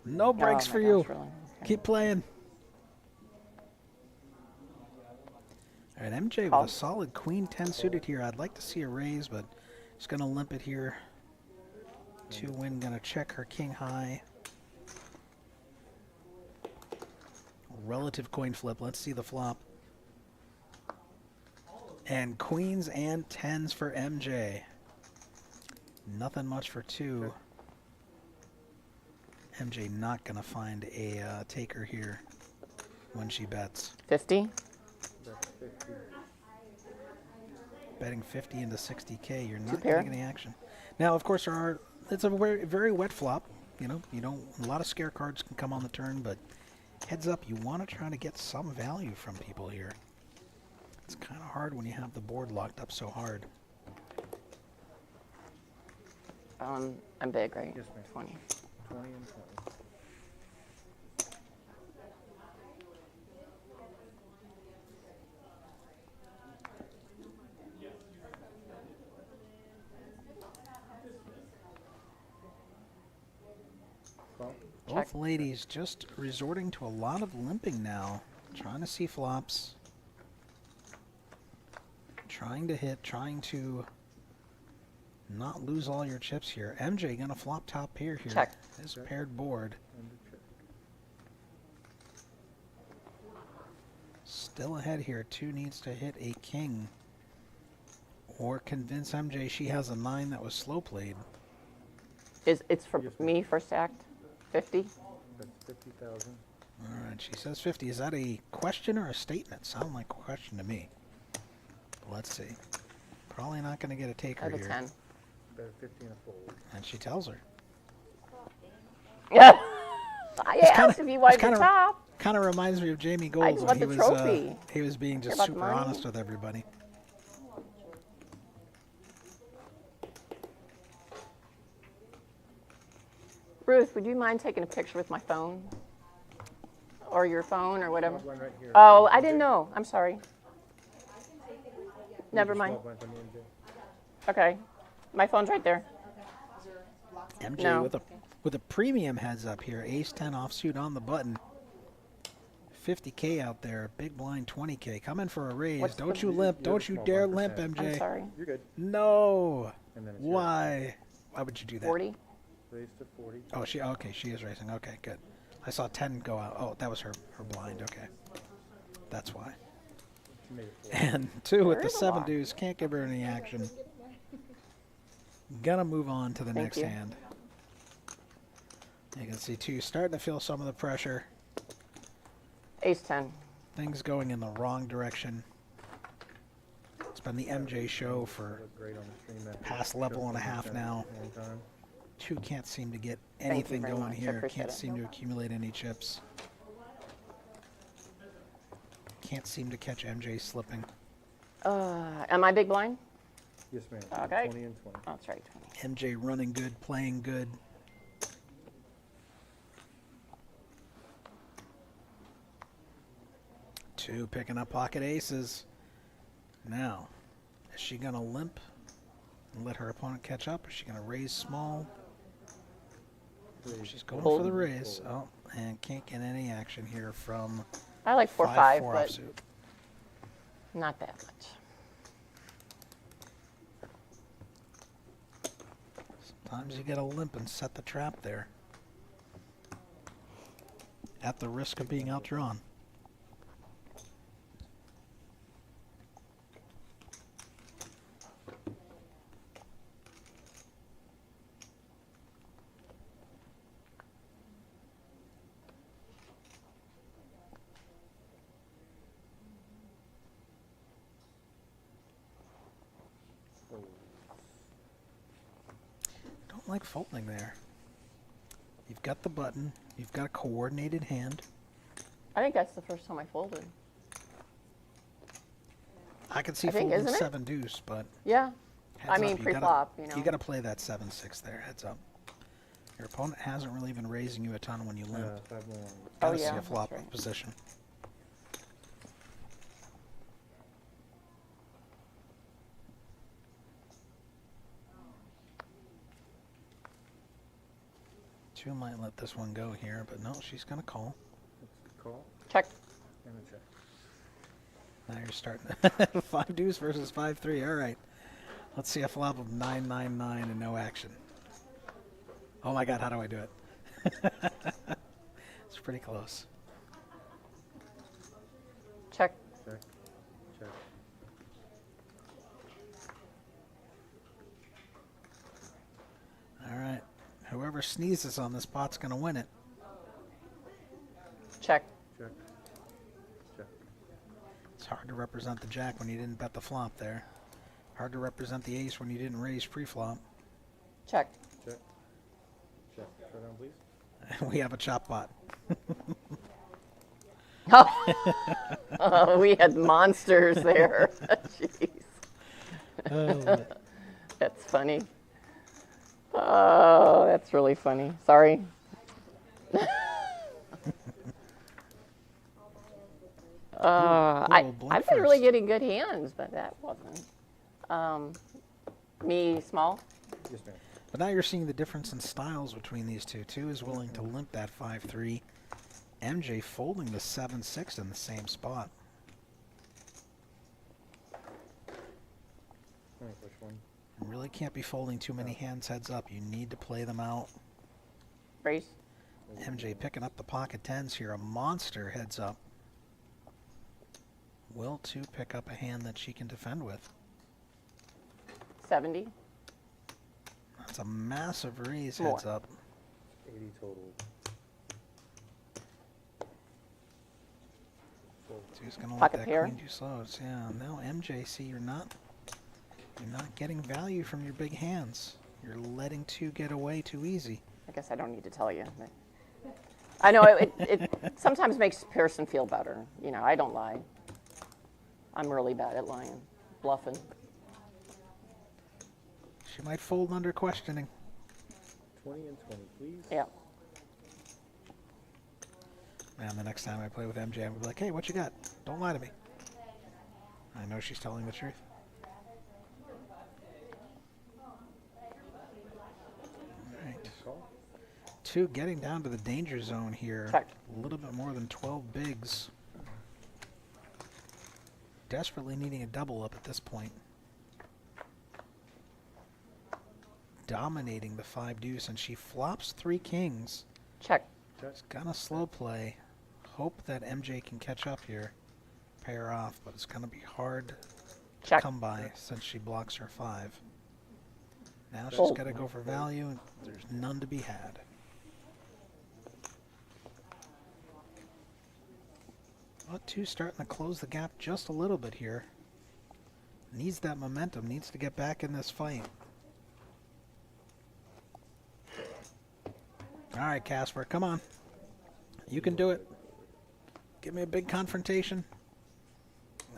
No breaks for you. Really? Okay. Keep playing. All right, MJ Call. with a solid queen 10 suited here. I'd like to see a raise, but just going to limp it here. 2 win, going to check her king high. Relative coin flip. Let's see the flop. And queens and 10s for MJ. Nothing much for 2. MJ not going to find a taker here when she bets. 50. Betting 50 into 60K, you're Two not pair. getting any action. Now, of course, it's a very, very wet flop. You know, a lot of scare cards can come on the turn, but Heads up, you want to try to get some value from people here. It's kind of hard when you have the board locked up so hard. I'm big, right? Yes, ma'am. 20. 20 and 20. Well, Both ladies just resorting to a lot of limping now. Trying to see flops. Trying to hit, trying to not lose all your chips here. MJ gonna flop top pair here. Check. His paired board. and a check. Still ahead here. 2 needs to hit a king. Or convince MJ she has a 9 that was slow played. It's for Yes, ma'am. me, first act, 50? That's 50,000. Alright, she says 50. Is that a question or a statement? Sound like a question to me. But let's see. Probably not going to get a I taker have a here. 10. Better 50 and a fold. And she tells her. Yeah. I asked if you wanted the kinda, top. Kind of reminds me of Jamie Gold just when want he the was trophy. he was being just about the super money. honest with everybody. Ruth, would you mind taking a picture with my phone? Or your phone or whatever? One right here. Oh, I didn't know. I'm sorry. Never Just mind. swap one from me and Jay. Okay. My phone's right there. MJ No. with a premium heads up here. Ace 10 offsuit on the button. 50K out there. Big blind 20K. Coming for a raise. What's Don't the- you limp. You're Don't the you small dare 1%. limp, MJ. I'm sorry. You're good. No. And then it's yours. Why? Why would you do that? 40? Raise to 40. Oh, okay. She is racing. Okay, good. I saw 10 go out. Oh, that was her blind. Okay. That's why. She made it 40. And 2 with There the is a 7 lot. deuce. Can't give her any action. Gonna move on to the Thank next you. hand. You can see 2 starting to feel some of the pressure. Ace 10. Things going in the wrong direction. It's been the MJ show for Look great on the stream after past it level shows and a up half in now. one time. 2 can't seem to get Thank you anything very going much. I here. appreciate Can't it. seem to accumulate any chips. Can't seem to catch MJ slipping. Am I big blind? Yes, ma'am. Okay. 20 and 20. Oh, that's right, 20. MJ running good, playing good. Two picking up pocket aces. Now, is she going to limp and let her opponent catch up? Is she going to raise small? She's going for the raise. Oh, and can't get any action here from I like 4-5, 5-4 but offsuit. not that much. Sometimes you get a limp and set the trap there. At the risk of being outdrawn. Don't like folding there. You've got the button. You've got a coordinated hand. I think that's the first time I folded. I can see I think, folding isn't it? 7 deuce, but Yeah. heads I up, mean, you gotta- pre-flop, you know. You got to play that 7-6 there. Heads up. Your opponent hasn't really been raising you a ton when you limp. 5 more. Gotta Oh, see yeah, a that's flop right. position. Two might let this one go here, but no, she's gonna call. Call Check. and a check. Now you're starting 5 deuce versus 5-3. All right. Let's see a flop of 9-9-9 and no action. Oh my God, how do I do it? It's pretty close. Check. Check. Check. All right. Whoever sneezes on this pot's gonna win it. Check. Check. Check. It's hard to represent the jack when you didn't bet the flop there. Hard to represent the ace when you didn't raise pre-flop. Check. Check. Check. Showdown, please. We have a chop pot. Oh, we had monsters there. Jeez. Oh, That's funny. Oh, that's really funny. Sorry. I've been really getting good hands, but that wasn't. Me small? Yes, ma'am. but now you're seeing the difference in styles between these two. Two is willing to limp that 5-3. MJ folding the 7-6 in the same spot. Which one? You really can't be folding too many hands heads up. You need to play them out. Raise. MJ picking up the pocket tens here. A monster heads up. Will to pick up a hand that she can defend with. 70. That's a massive raise More. heads up. 80 total. Two's gonna let Pocket that pair. queen do slows. Yeah, now MJ, see you're not getting value from your big hands. You're letting two get away too easy. I guess I don't need to tell you. I know it sometimes makes a person feel better. You know, I don't lie. I'm really bad at lying, bluffing. She might fold under questioning. 20 and 20, please. Yeah. And the next time I play with MJ, I'm gonna be like, hey, what you got? Don't lie to me. I know she's telling the truth. Alright. Two getting down to the danger zone here. Check. A little bit more than 12 bigs. Desperately needing a double up at this point. Dominating the 5 deuce, and she flops 3 kings. Check. It's gonna slow play. Hope that MJ can catch up here. Pay her off, but it's gonna be hard to come by since she blocks her 5. Now she's Fold. gotta go for value, and there's none to be had. Well, two starting to close the gap just a little bit here. Needs that momentum, needs to get back in this fight. All right, Casper, come on. You can do it. Give me a big confrontation.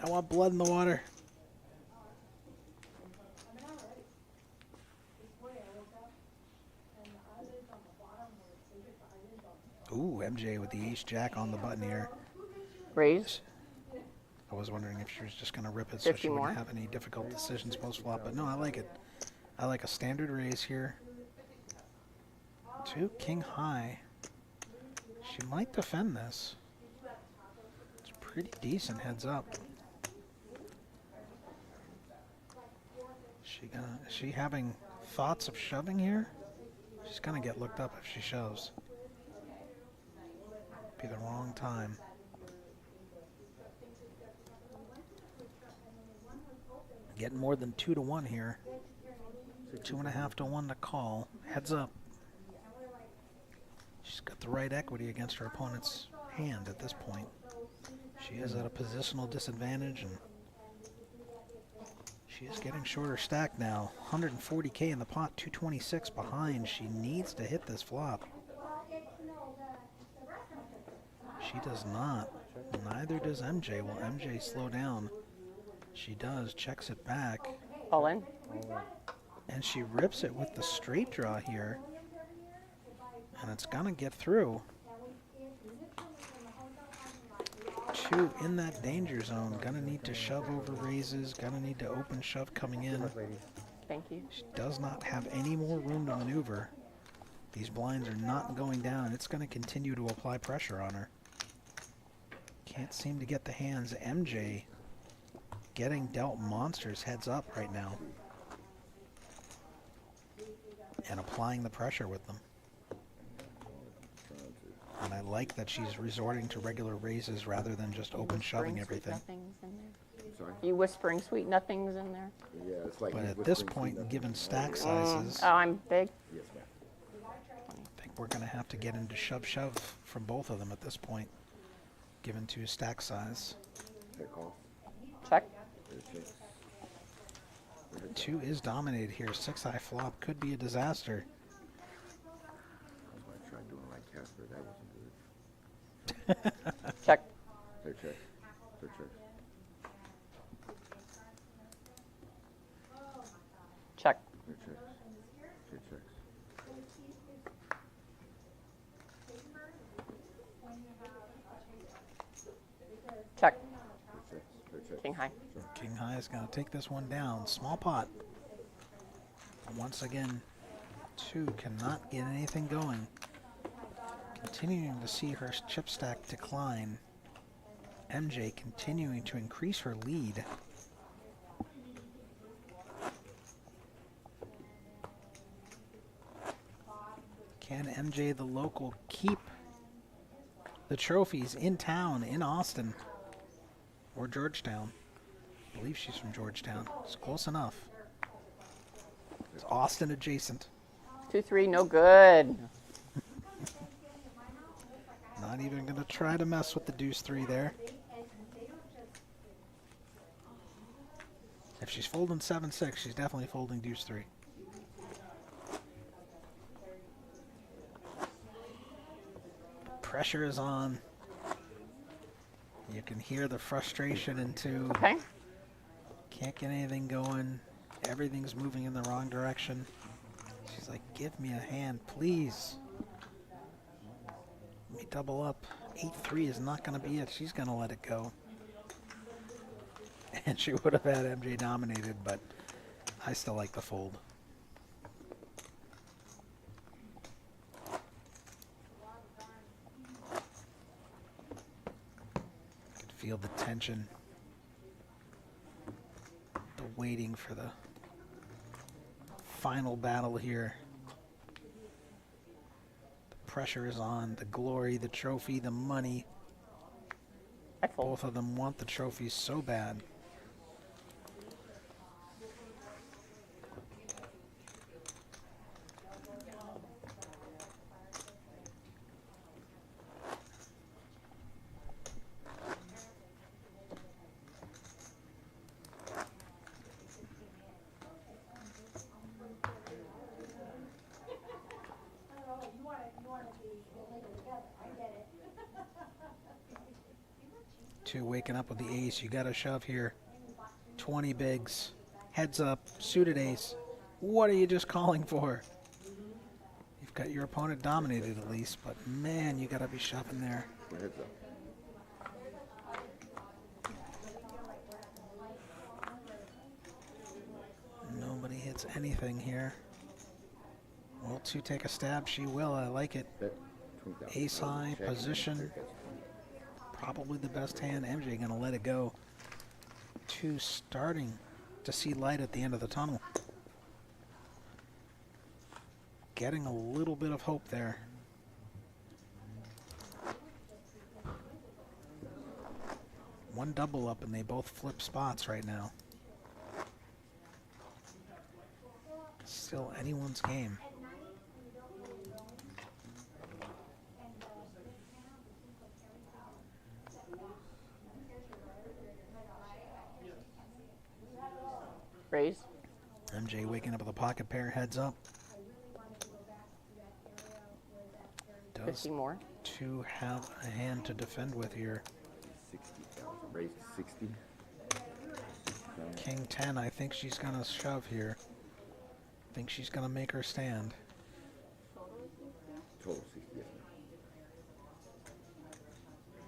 I want blood in the water. Ooh, MJ with the ace-jack on the button here. Raise. I was wondering if she was just going to rip it so 50 she wouldn't more. have any difficult decisions post-flop, but no, I like it. I like a standard raise here. Two king high. She might defend this. It's pretty decent heads up. Is she having thoughts of shoving here? She's gonna get looked up if she shoves. Be the wrong time. Getting more than 2 to 1 here. 2.5 to 1 to call. Heads up. She's got the right equity against her opponent's hand at this point. She is at a positional disadvantage, and she is getting shorter stack now. 140K in the pot, 226 behind. She needs to hit this flop. She does not. Neither does MJ. Will MJ slow down? She does. Checks it back. All in. And she rips it with the straight draw here. And it's gonna get through. Two in that danger zone. Gonna need to shove over raises. Gonna need to open shove coming in. Thank you. She does not have any more room to maneuver. These blinds are not going down. It's gonna continue to apply pressure on her. Can't seem to get the hands. MJ getting dealt monsters heads up right now. And applying the pressure with them. And I like that she's resorting to regular raises rather than just open shoving everything. Sorry? You whispering sweet nothings in there? Yeah, it's like. But at this point, given stack sizes, Oh, I'm big. Yes, ma'am. I think we're going to have to get into shove-shove from both of them at this point, given to stack size. Fair call. Check. Two is dominated here. 6 high flop could be a disaster. I tried doing like Casper. That wasn't good. Check. Clear checks. Clear checks. Check. Clear checks. Clear checks. Check. Clear checks. Clear checks. King high. King High is going to take this one down. Small pot. Once again, 2 cannot get anything going. Continuing to see her chip stack decline. MJ continuing to increase her lead. Can MJ, the local, keep the trophies in town, in Austin, or Georgetown? I believe she's from Georgetown. It's close enough. It's Austin adjacent. 2-3, no good. Not even going to try to mess with the deuce 3 there. If she's folding 7-6, she's definitely folding deuce 3. Pressure is on. You can hear the frustration in 2. Okay. Can't get anything going. Everything's moving in the wrong direction. She's like, give me a hand, please. Let me double up. 8-3 is not going to be it. She's going to let it go. And she would have had MJ dominated, but I still like the fold. Could feel the tension. The waiting for the final battle here. The pressure is on. The glory, the trophy, the money. Both of them want the trophy so bad. Two waking up with the ace. You got to shove here. 20 bigs. Heads up. Suited ace. What are you just calling for? You've got your opponent dominated at least, but man, you got to be shoving there. Heads up. Nobody hits anything here. Will 2 take a stab? She will. I like it. Ace high position. Probably the best hand. MJ gonna let it go. 2 starting to see light at the end of the tunnel. Getting a little bit of hope there. One double up and they both flip spots right now. Still anyone's game. Raise. MJ waking up with a pocket pair, heads up. Does 50 more. 2 have a hand to defend with here? 60,000. Raise to 60. King 10, I think she's gonna shove here. I think she's gonna make her stand. Total 60, yes,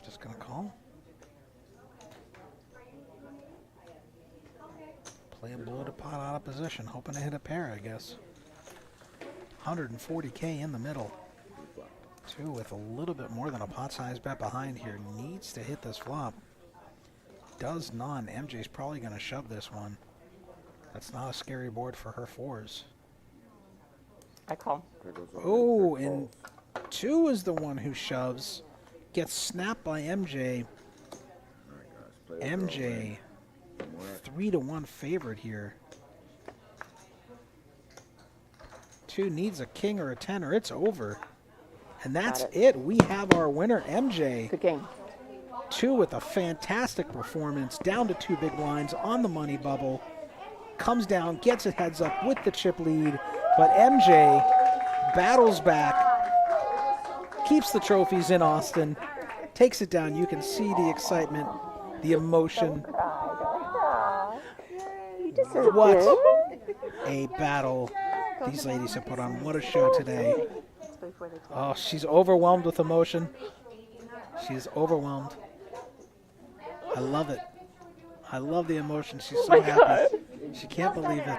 Just gonna call. Play a bloated pot out of position, hoping to hit a pair, I guess. 140K in the middle. 2 with a little bit more than a pot size bet behind here. Needs to hit this flop. Does none. MJ's probably going to shove this one. That's not a scary board for her 4s. I call. Oh, and 2 is the one who shoves. Gets snapped by MJ. MJ, 3-1 favorite here. 2 needs a king or a 10 or it's over. And that's it. We have our winner, MJ. Good game. 2 with a fantastic performance. Down to 2 big blinds on the money bubble. Comes down, gets it heads up with the chip lead. But MJ battles back. Keeps the trophies in Austin. takes it down. You can see the excitement, the emotion. What a battle these ladies have put on. What a show today. Oh, she's overwhelmed with emotion. She's overwhelmed. I love it. I love the emotion. She's so happy. She can't believe it.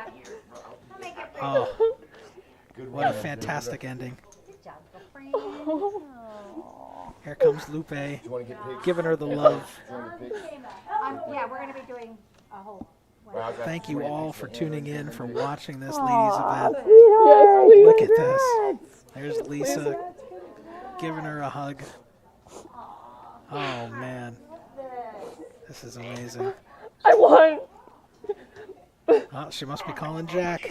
Oh, what a fantastic ending. Here comes Lupe, giving her the love. Yeah, we're going to be doing a whole. Thank you all for tuning in, for watching this ladies event. Yes, please. Look at this. There's Lisa giving her a hug. Oh, man. This is amazing. I won. Oh, she must be calling Jack.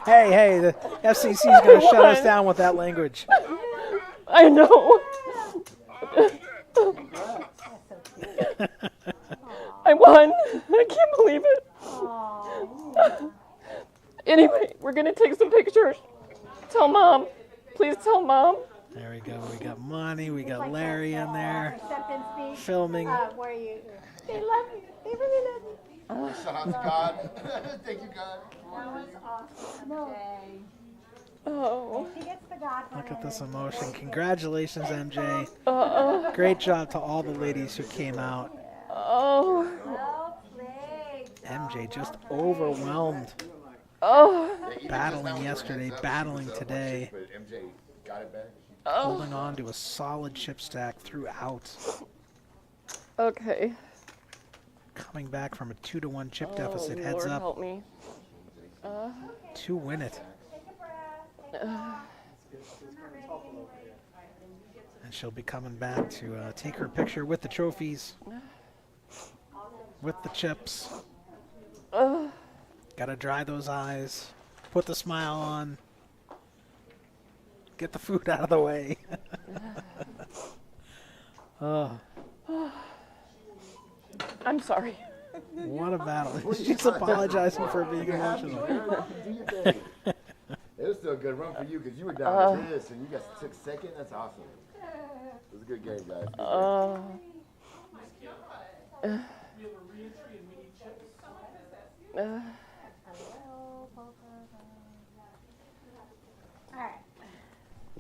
Hey, the FCC is going to shut us down with that language. I know. I won. I can't believe it. Anyway, we're going to take some pictures. Tell Mom. Please tell Mom. There we go. We got Monty. We got Larry in there filming. Where you? They love you. They really love you. Shout out to God. Thank you, God. That was awesome. No. Oh. She gets the God. Look at this emotion. Congratulations, MJ. Great job to all the ladies who came out. Oh. MJ just overwhelmed. Oh. Battling yesterday, battling today. MJ got it back. Holding on to a solid chip stack throughout. Okay. Coming back from a 2-1 chip deficit, heads Lord up. help me. To win it. And she'll be coming back to take her picture with the trophies, with the chips. Gotta dry those eyes, put the smile on, get the food out of the way. Oh, I'm sorry. what a battle. She's apologizing for being emotional. Do your thing. It was still a good run for you because you were down to this and you guys took second. That's awesome. It was a good game, guys.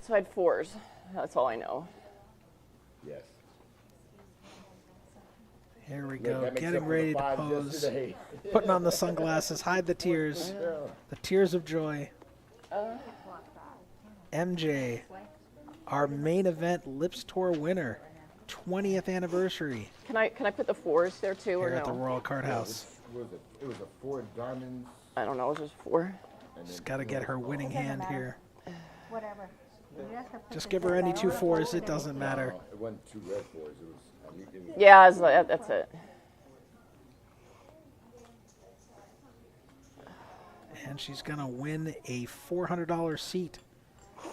So I had 4s. That's all I know. Yes. Here we Look, go, that makes getting up for the ready to 5 pose, yesterday. putting on the sunglasses, hide the tears, the tears of joy. MJ, our main event Lips Tour winner, 20th anniversary Can I put the 4s there too, or here at the no? Royal Card House. It was a 4 diamonds. I don't know. It was just 4. Just got to get her winning hand here. Whatever. Just give her any 2 4s, it doesn't matter. It wasn't 2 red 4s. It was. Yeah, that's it. And she's going to win a $400 seat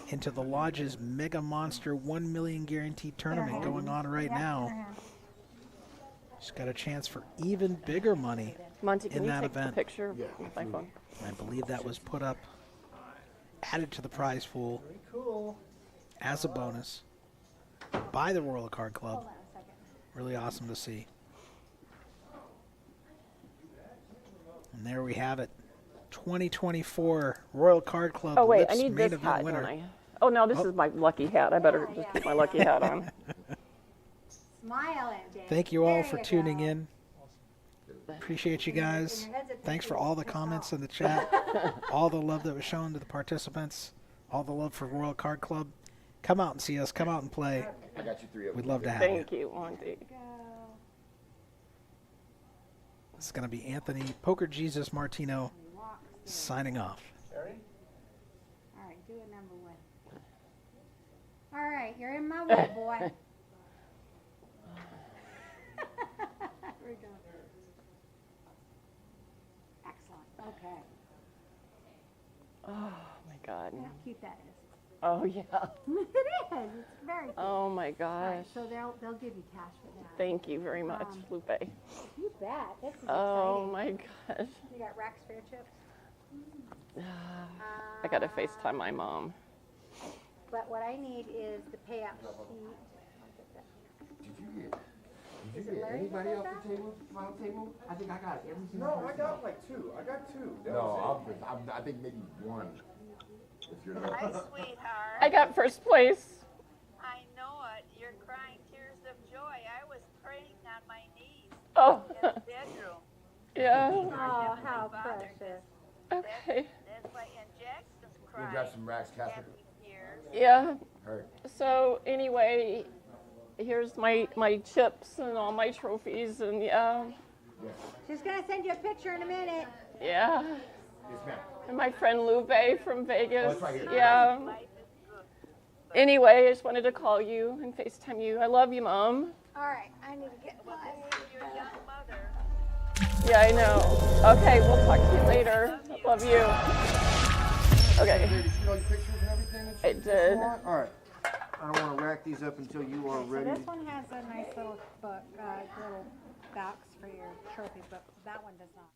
into the Lodge's Mega Monster 1 million guaranteed tournament going on right now. She's got a chance for even bigger money Monty, can in you that take event. the picture with my phone? I believe that was put up, added to the prize pool as a bonus by the Royal Card Club. Really awesome to see. And there we have it. 2024 Royal Card Club. Oh wait, Lips I need main this event hat, winner. don't I? Oh no, this is my lucky hat. I better just put my lucky hat on. Smile, MJ. Thank you all There for you tuning go. in. Appreciate you guys. Thanks for all the comments in the chat, all the love that was shown to the participants, all the love for Royal Card Club. Come out and see us. Come out and play. I got you 3 of them. We'd love to have you. Thank you, Monty. It's going to be Anthony Poker Jesus Martino signing off. All right, do a number 1. All right, you're in my way, boy. Here we go. Excellent. Okay. Oh my God. Look how cute that is. Oh yeah. It is. It's very cute. Oh my All gosh. right, so they'll give you cash for that. Thank you very much, Lupe. You bet. This is Oh exciting. my gosh. You got rack spare chips? I gotta FaceTime my mom. but what I need is the payout sheet. Did you get anybody off the table, final table? I think I got every single person. No, I got like two. I got two. I think maybe one. If you're not. Hi, sweetheart. I got first place. I know it. You're crying tears of joy. I was praying on my knees Oh. in the bedroom. Yeah. Oh, how precious. Okay. That's why, and Jackson's You crying. got some racks, Catherine? Yeah. Hurt. So anyway, here's my chips and all my trophies, and yeah. She's gonna send you a picture in a minute. Yeah. Yes, ma'am. And my friend Lupe from Vegas. it's right here. Yeah. Anyway, I just wanted to call you and FaceTime you. I love you, Mom. All right, I need to get my. Your young mother. Yeah, I know. Okay, we'll talk to you later. Love you. Okay. Did you know your pictures and everything? I did. All right. I don't want to rack these up until you are So ready. this one has a nice little book, little box for your trophy, but that one does not.